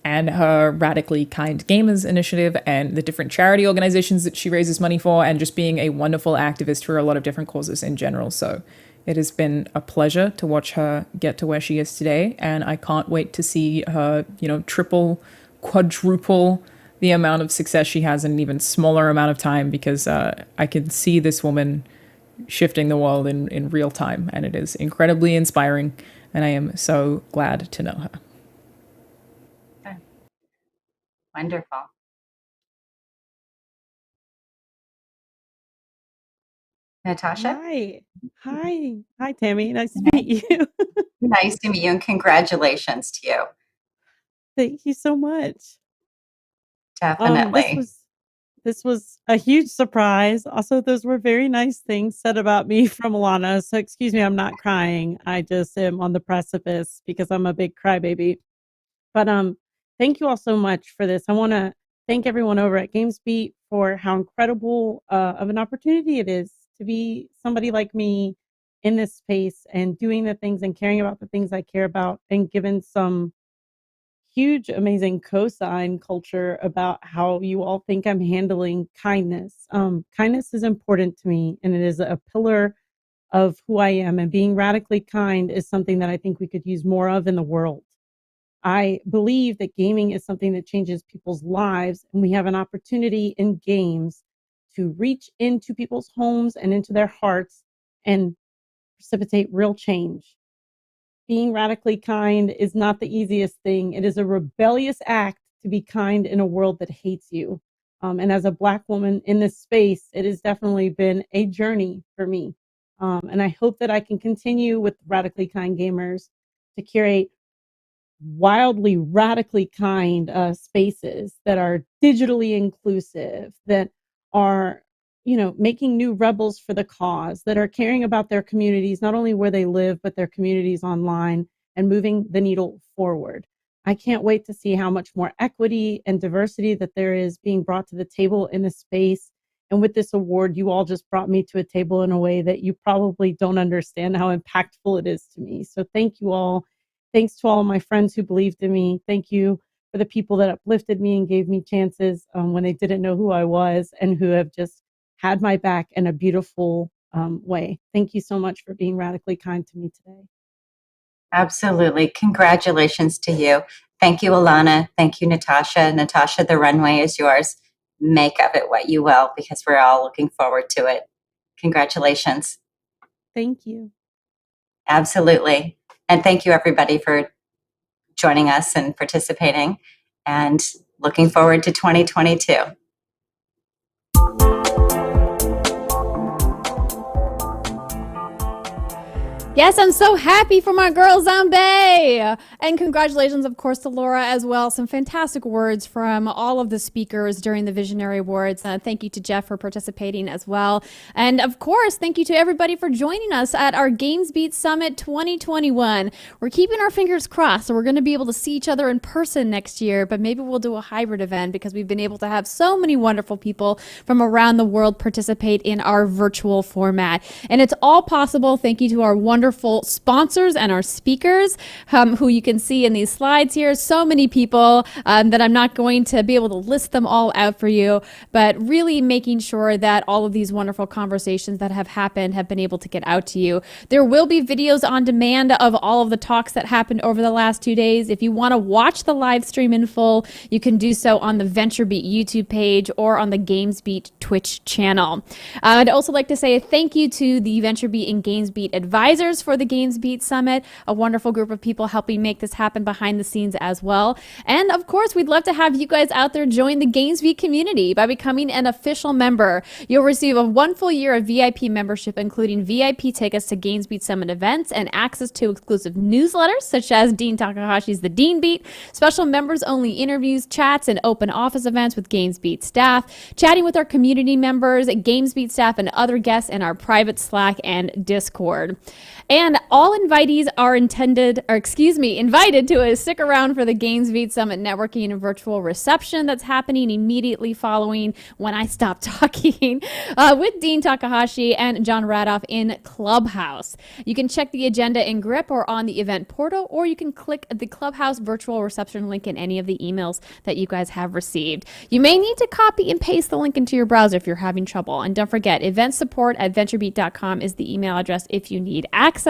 Speaker 3: and her Radically Kind Gamers initiative and the different charity organizations that she raises money for, and just being a wonderful activist for a lot of different causes in general. So it has been a pleasure to watch her get to where she is today, and I can't wait to see her, triple, quadruple the amount of success she has in an even smaller amount of time, because I can see this woman shifting the world in real time, and it is incredibly inspiring, and I am so glad to know her.
Speaker 2: Wonderful. Natasha?
Speaker 7: Hi, Tammy. Nice to meet you.
Speaker 2: Nice to meet you, and congratulations to you.
Speaker 7: Thank you so much.
Speaker 2: Definitely.
Speaker 7: This was a huge surprise. Also, those were very nice things said about me from Alana. So excuse me, I'm not crying. I just am on the precipice because I'm a big crybaby. But thank you all so much for this. I want to thank everyone over at GamesBeat for how incredible of an opportunity it is to be somebody like me in this space and doing the things and caring about the things I care about, and given some huge, amazing cosign culture about how you all think I'm handling kindness. Kindness is important to me, and it is a pillar of who I am. And being radically kind is something that I think we could use more of in the world. I believe that gaming is something that changes people's lives, and we have an opportunity in games to reach into people's homes and into their hearts and precipitate real change. Being radically kind is not the easiest thing. It is a rebellious act to be kind in a world that hates you. And as a Black woman in this space, it has definitely been a journey for me. And I hope that I can continue with Radically Kind Gamers to curate wildly radically kind spaces that are digitally inclusive, that are, making new rebels for the cause, that are caring about their communities, not only where they live, but their communities online, and moving the needle forward. I can't wait to see how much more equity and diversity that there is being brought to the table in this space. And with this award, you all just brought me to a table in a way that you probably don't understand how impactful it is to me. So thank you all. Thanks to all of my friends who believed in me. Thank you for the people that uplifted me and gave me chances when they didn't know who I was, and who have just had my back in a beautiful way. Thank you so much for being radically kind to me today.
Speaker 2: Absolutely. Congratulations to you. Thank you, Alana. Thank you, Natasha. Natasha, the runway is yours. Make of it what you will, because we're all looking forward to it. Congratulations.
Speaker 7: Thank you.
Speaker 2: Absolutely. And thank you, everybody, for joining us and participating, and looking forward to 2022.
Speaker 1: Yes, I'm so happy for my girl Zombie. And congratulations, of course, to Laura as well. Some fantastic words from all of the speakers during the Visionary Awards. Thank you to Jeff for participating as well. And of course, thank you to everybody for joining us at our GamesBeat Summit 2021. We're keeping our fingers crossed, so we're going to be able to see each other in person next year, but maybe we'll do a hybrid event, because we've been able to have so many wonderful people from around the world participate in our virtual format. And it's all possible thank you to our wonderful sponsors and our speakers, who you can see in these slides here. So many people that I'm not going to be able to list them all out for you, but really making sure that all of these wonderful conversations that have happened have been able to get out to you. There will be videos on demand of all of the talks that happened over the last 2 days. If you want to watch the live stream in full, you can do so on the VentureBeat YouTube page or on the GamesBeat Twitch channel. I'd also like to say thank you to the VentureBeat and GamesBeat advisors for the GamesBeat Summit, a wonderful group of people helping make this happen behind the scenes as well. And of course, we'd love to have you guys out there join the GamesBeat community by becoming an official member. You'll receive a 1 full year of VIP membership, including VIP tickets to GamesBeat Summit events and access to exclusive newsletters such as Dean Takahashi's The Dean Beat, special members only interviews, chats, and open office events with GamesBeat staff, chatting with our community members, GamesBeat staff, and other guests in our private Slack and Discord. And all invitees are invited to stick around for the GamesBeat Summit networking and virtual reception that's happening immediately following when I stop talking with Dean Takahashi and John Radoff in Clubhouse. You can check the agenda in Grip or on the event portal, or you can click the Clubhouse virtual reception link in any of the emails that you guys have received. You may need to copy and paste the link into your browser if you're having trouble. And don't forget, eventsupport@venturebeat.com is the email address if you need access.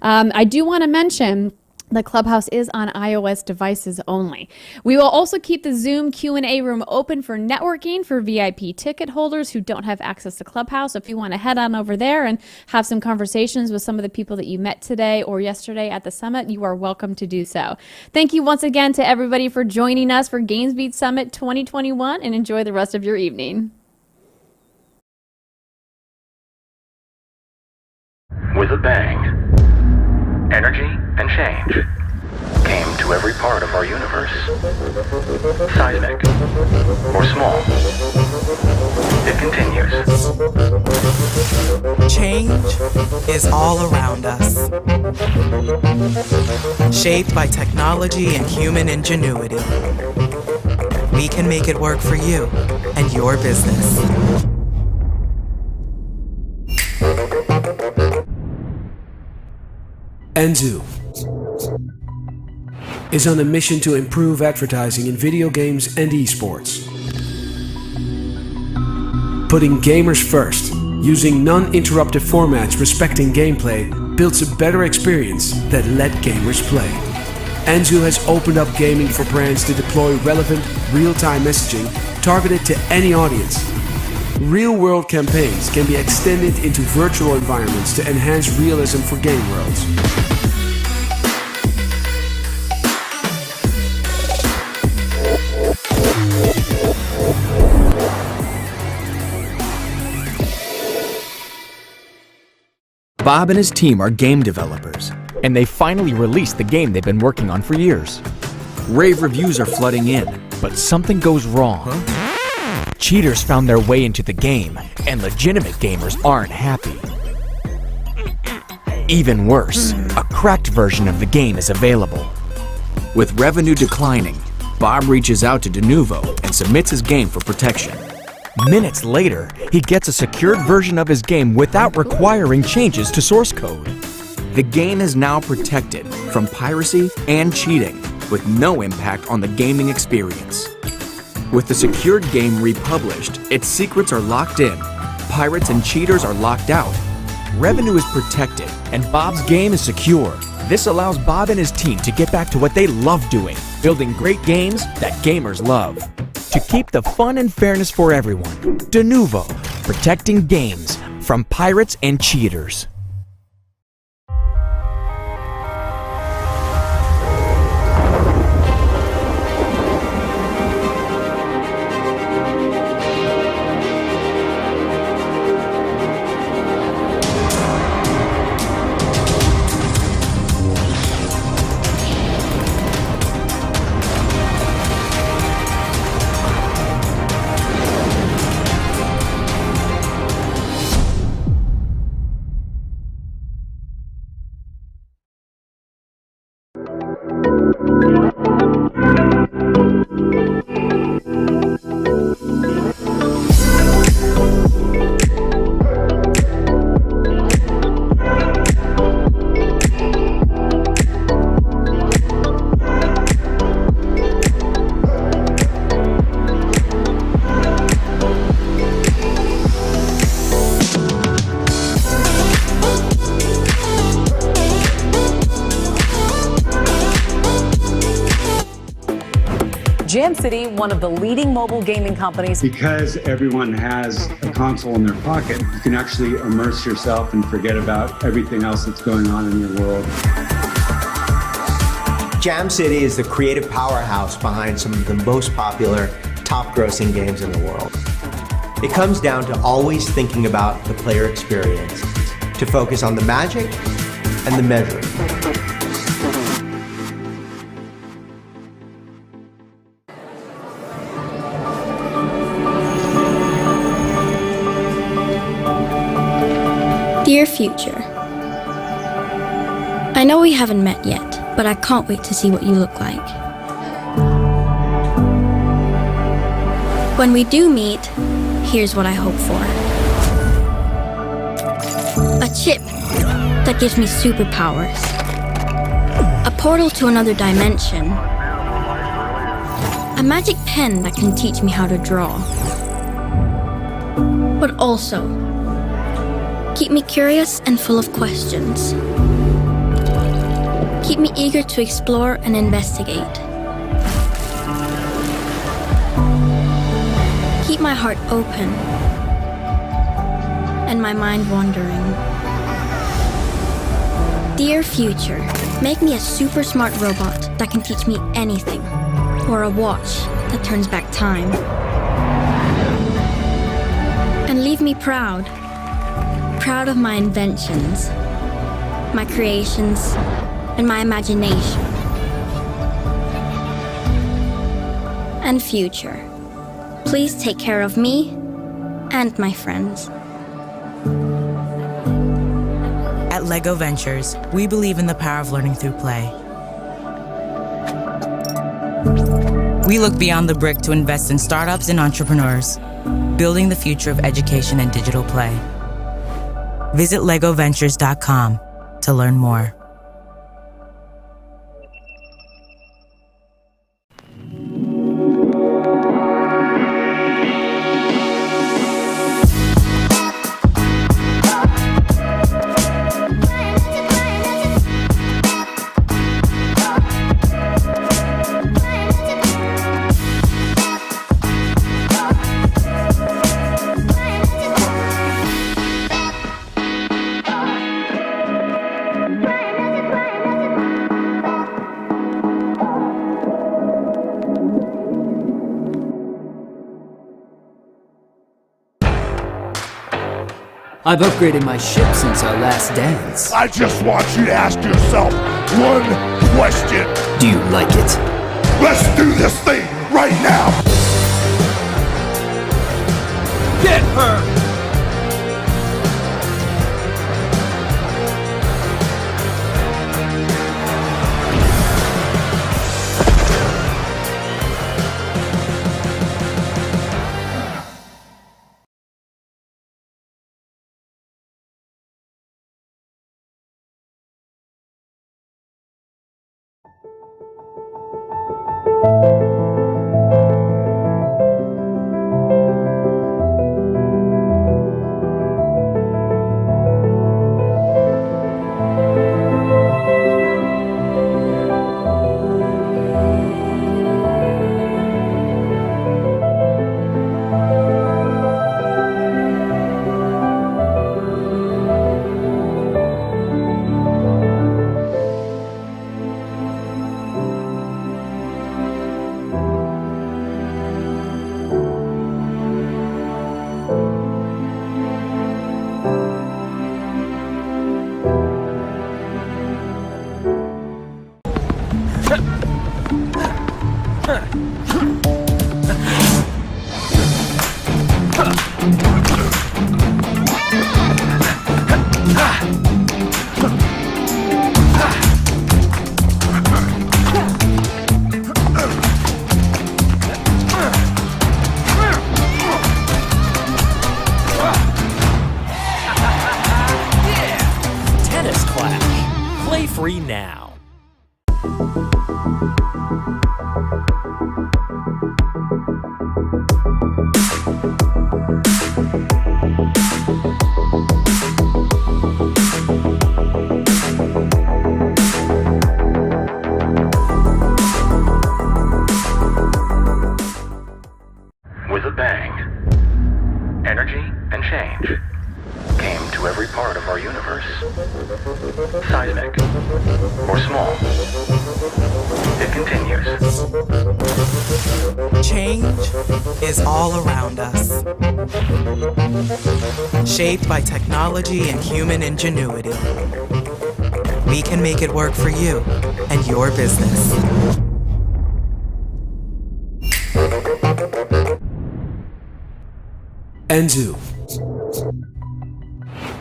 Speaker 1: I do want to mention the Clubhouse is on iOS devices only. We will also keep the Zoom Q&A room open for networking for VIP ticket holders who don't have access to Clubhouse. If you want to head on over there and have some conversations with some of the people that you met today or yesterday at the summit, you are welcome to do so. Thank you once again to everybody for joining us for GamesBeat Summit 2021, and enjoy the rest of your evening.
Speaker 9: With a bang, energy and change came to every part of our universe. Seismic or small, it continues.
Speaker 10: Change is all around us, shaped by technology and human ingenuity. We can make it work for you and your business.
Speaker 11: Anzu is on a mission to improve advertising in video games and esports. Putting gamers first, using non-interruptive formats respecting gameplay, builds a better experience that let gamers play. Anzu has opened up gaming for brands to deploy relevant, real-time messaging targeted to any audience. Real-world campaigns can be extended into virtual environments to enhance realism for game worlds.
Speaker 20: Bob and his team are game developers, and they finally released the game they've been working on for years. Rave reviews are flooding in, but something goes wrong. Cheaters found their way into the game, and legitimate gamers aren't happy. Even worse, a cracked version of the game is available. With revenue declining, Bob reaches out to Denuvo and submits his game for protection. Minutes later, he gets a secured version of his game without requiring changes to source code. The game is now protected from piracy and cheating, with no impact on the gaming experience. With the secured game republished, its secrets are locked in, pirates and cheaters are locked out. Revenue is protected, and Bob's game is secure. This allows Bob and his team to get back to what they love doing, building great games that gamers love. To keep the fun and fairness for everyone, Denuvo, protecting games from pirates and cheaters.
Speaker 21: Jam City, one of the leading mobile gaming companies.
Speaker 22: Because everyone has a console in their pocket, you can actually immerse yourself and forget about everything else that's going on in your world.
Speaker 25: Jam City is the creative powerhouse behind some of the most popular, top-grossing games in the world. It comes down to always thinking about the player experience, to focus on the magic and the measuring.
Speaker 26: Dear future, I know we haven't met yet, but I can't wait to see what you look like. When we do meet, here's what I hope for. A chip that gives me superpowers. A portal to another dimension. A magic pen that can teach me how to draw. But also, keep me curious and full of questions. Keep me eager to explore and investigate. Keep my heart open and my mind wandering. Dear future, make me a super smart robot that can teach me anything, or a watch that turns back time. And leave me proud of my inventions, my creations, and my imagination. And future, please take care of me and my friends.
Speaker 10: At LEGO Ventures, we believe in the power of learning through play. We look beyond the brick to invest in startups and entrepreneurs, building the future of education and digital play. Visit legoventures.com to learn more.
Speaker 11: I've upgraded my ship since our last dance.
Speaker 6: I just want you to ask yourself one question.
Speaker 11: Do you like it?
Speaker 6: Let's do this thing right now!
Speaker 11: Get her!
Speaker 20: Tennis Clash. Play free now.
Speaker 9: With a bang, energy and change came to every part of our universe. Seismic or small, it continues.
Speaker 10: Change is all around us. Shaped by technology and human ingenuity. We can make it work for you and your business.
Speaker 11: Anzu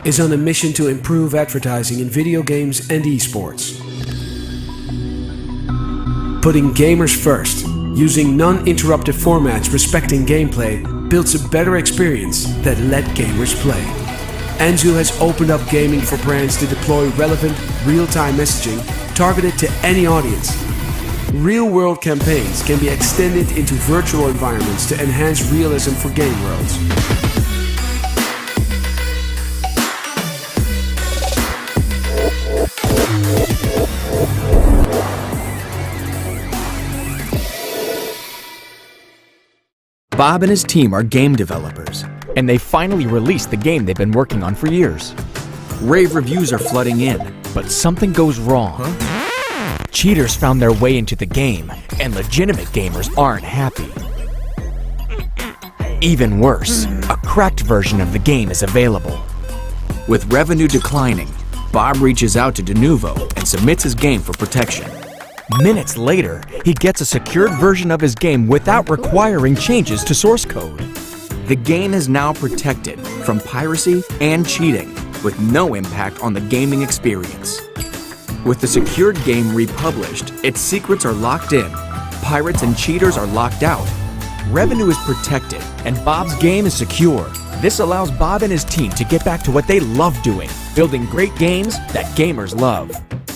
Speaker 11: is on a mission to improve advertising in video games and esports. Putting gamers first, using non-interruptive formats respecting gameplay, builds a better experience that let gamers play. Anzu has opened up gaming for brands to deploy relevant, real-time messaging targeted to any audience. Real-world campaigns can be extended into virtual environments to enhance realism for game worlds.
Speaker 20: Bob and his team are game developers, and they finally released the game they've been working on for years. Rave reviews are flooding in, but something goes wrong. Cheaters found their way into the game, and legitimate gamers aren't happy. Even worse, a cracked version of the game is available. With revenue declining, Bob reaches out to Denuvo and submits his game for protection. Minutes later, he gets a secured version of his game without requiring changes to source code. The game is now protected from piracy and cheating, with no impact on the gaming experience. With the secured game republished, its secrets are locked in, pirates and cheaters are locked out. Revenue is protected, and Bob's game is secure. This allows Bob and his team to get back to what they love doing, building great games that gamers love.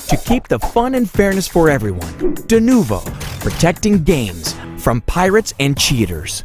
Speaker 20: To keep the fun and fairness for everyone, Denuvo, protecting games from pirates and cheaters.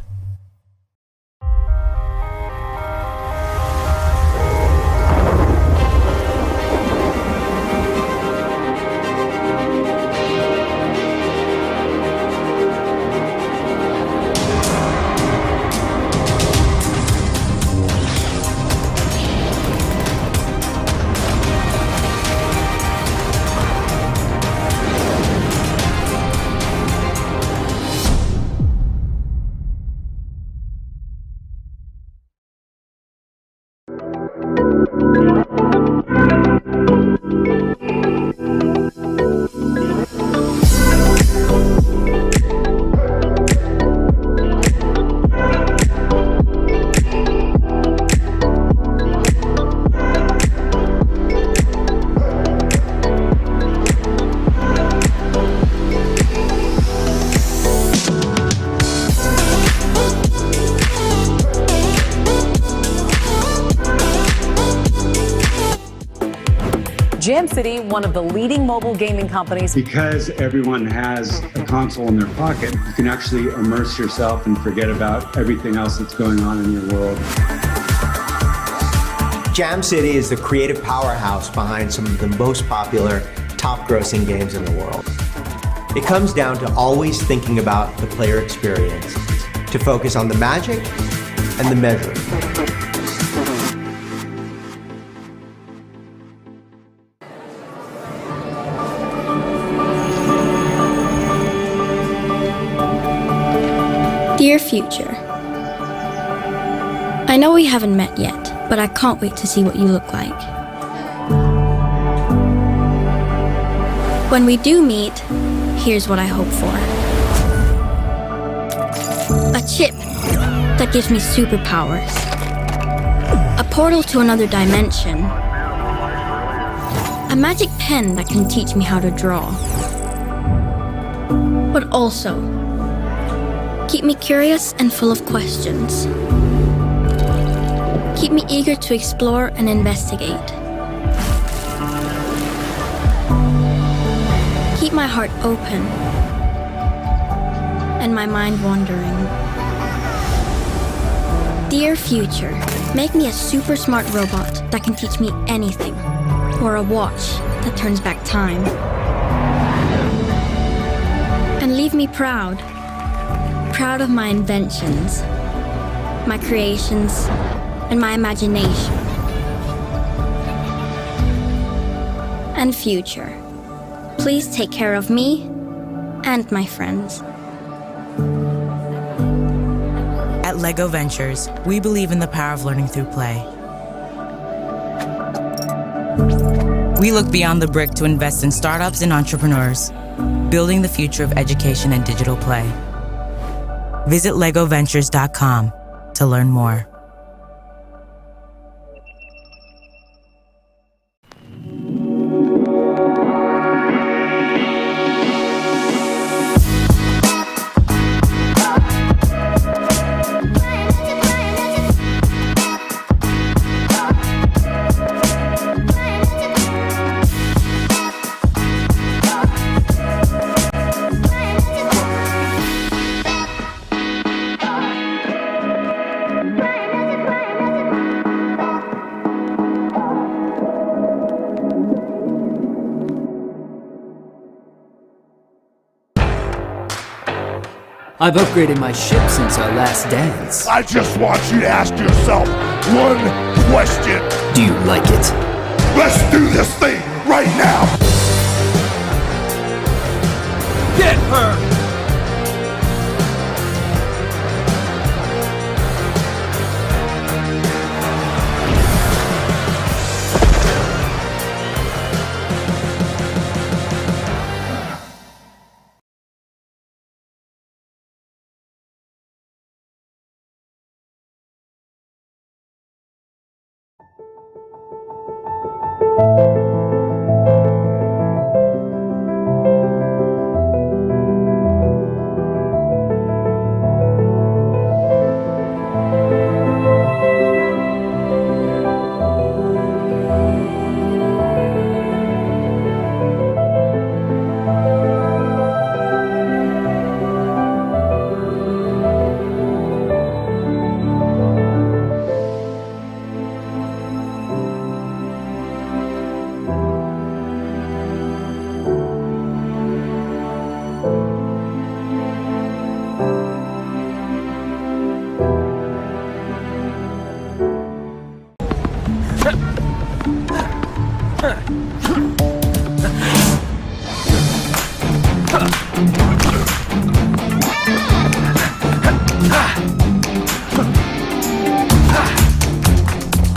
Speaker 21: Jam City, one of the leading mobile gaming companies.
Speaker 22: Because everyone has a console in their pocket, you can actually immerse yourself and forget about everything else that's going on in your world.
Speaker 25: Jam City is the creative powerhouse behind some of the most popular, top-grossing games in the world. It comes down to always thinking about the player experience, to focus on the magic and the measure.
Speaker 26: Dear future, I know we haven't met yet, but I can't wait to see what you look like. When we do meet, here's what I hope for. A chip that gives me superpowers. A portal to another dimension. A magic pen that can teach me how to draw. But also, keep me curious and full of questions. Keep me eager to explore and investigate. Keep my heart open and my mind wandering. Dear future, make me a super smart robot that can teach me anything, or a watch that turns back time. And leave me proud of my inventions, my creations, and my imagination. And future, please take care of me and my friends.
Speaker 10: At LEGO Ventures, we believe in the power of learning through play. We look beyond the brick to invest in startups and entrepreneurs, building the future of education and digital play. Visit legoventures.com to learn more.
Speaker 12: I've upgraded my ship since our last dance.
Speaker 6: I just want you to ask yourself one question.
Speaker 12: Do you like it?
Speaker 6: Let's do this thing right now!
Speaker 12: Get her!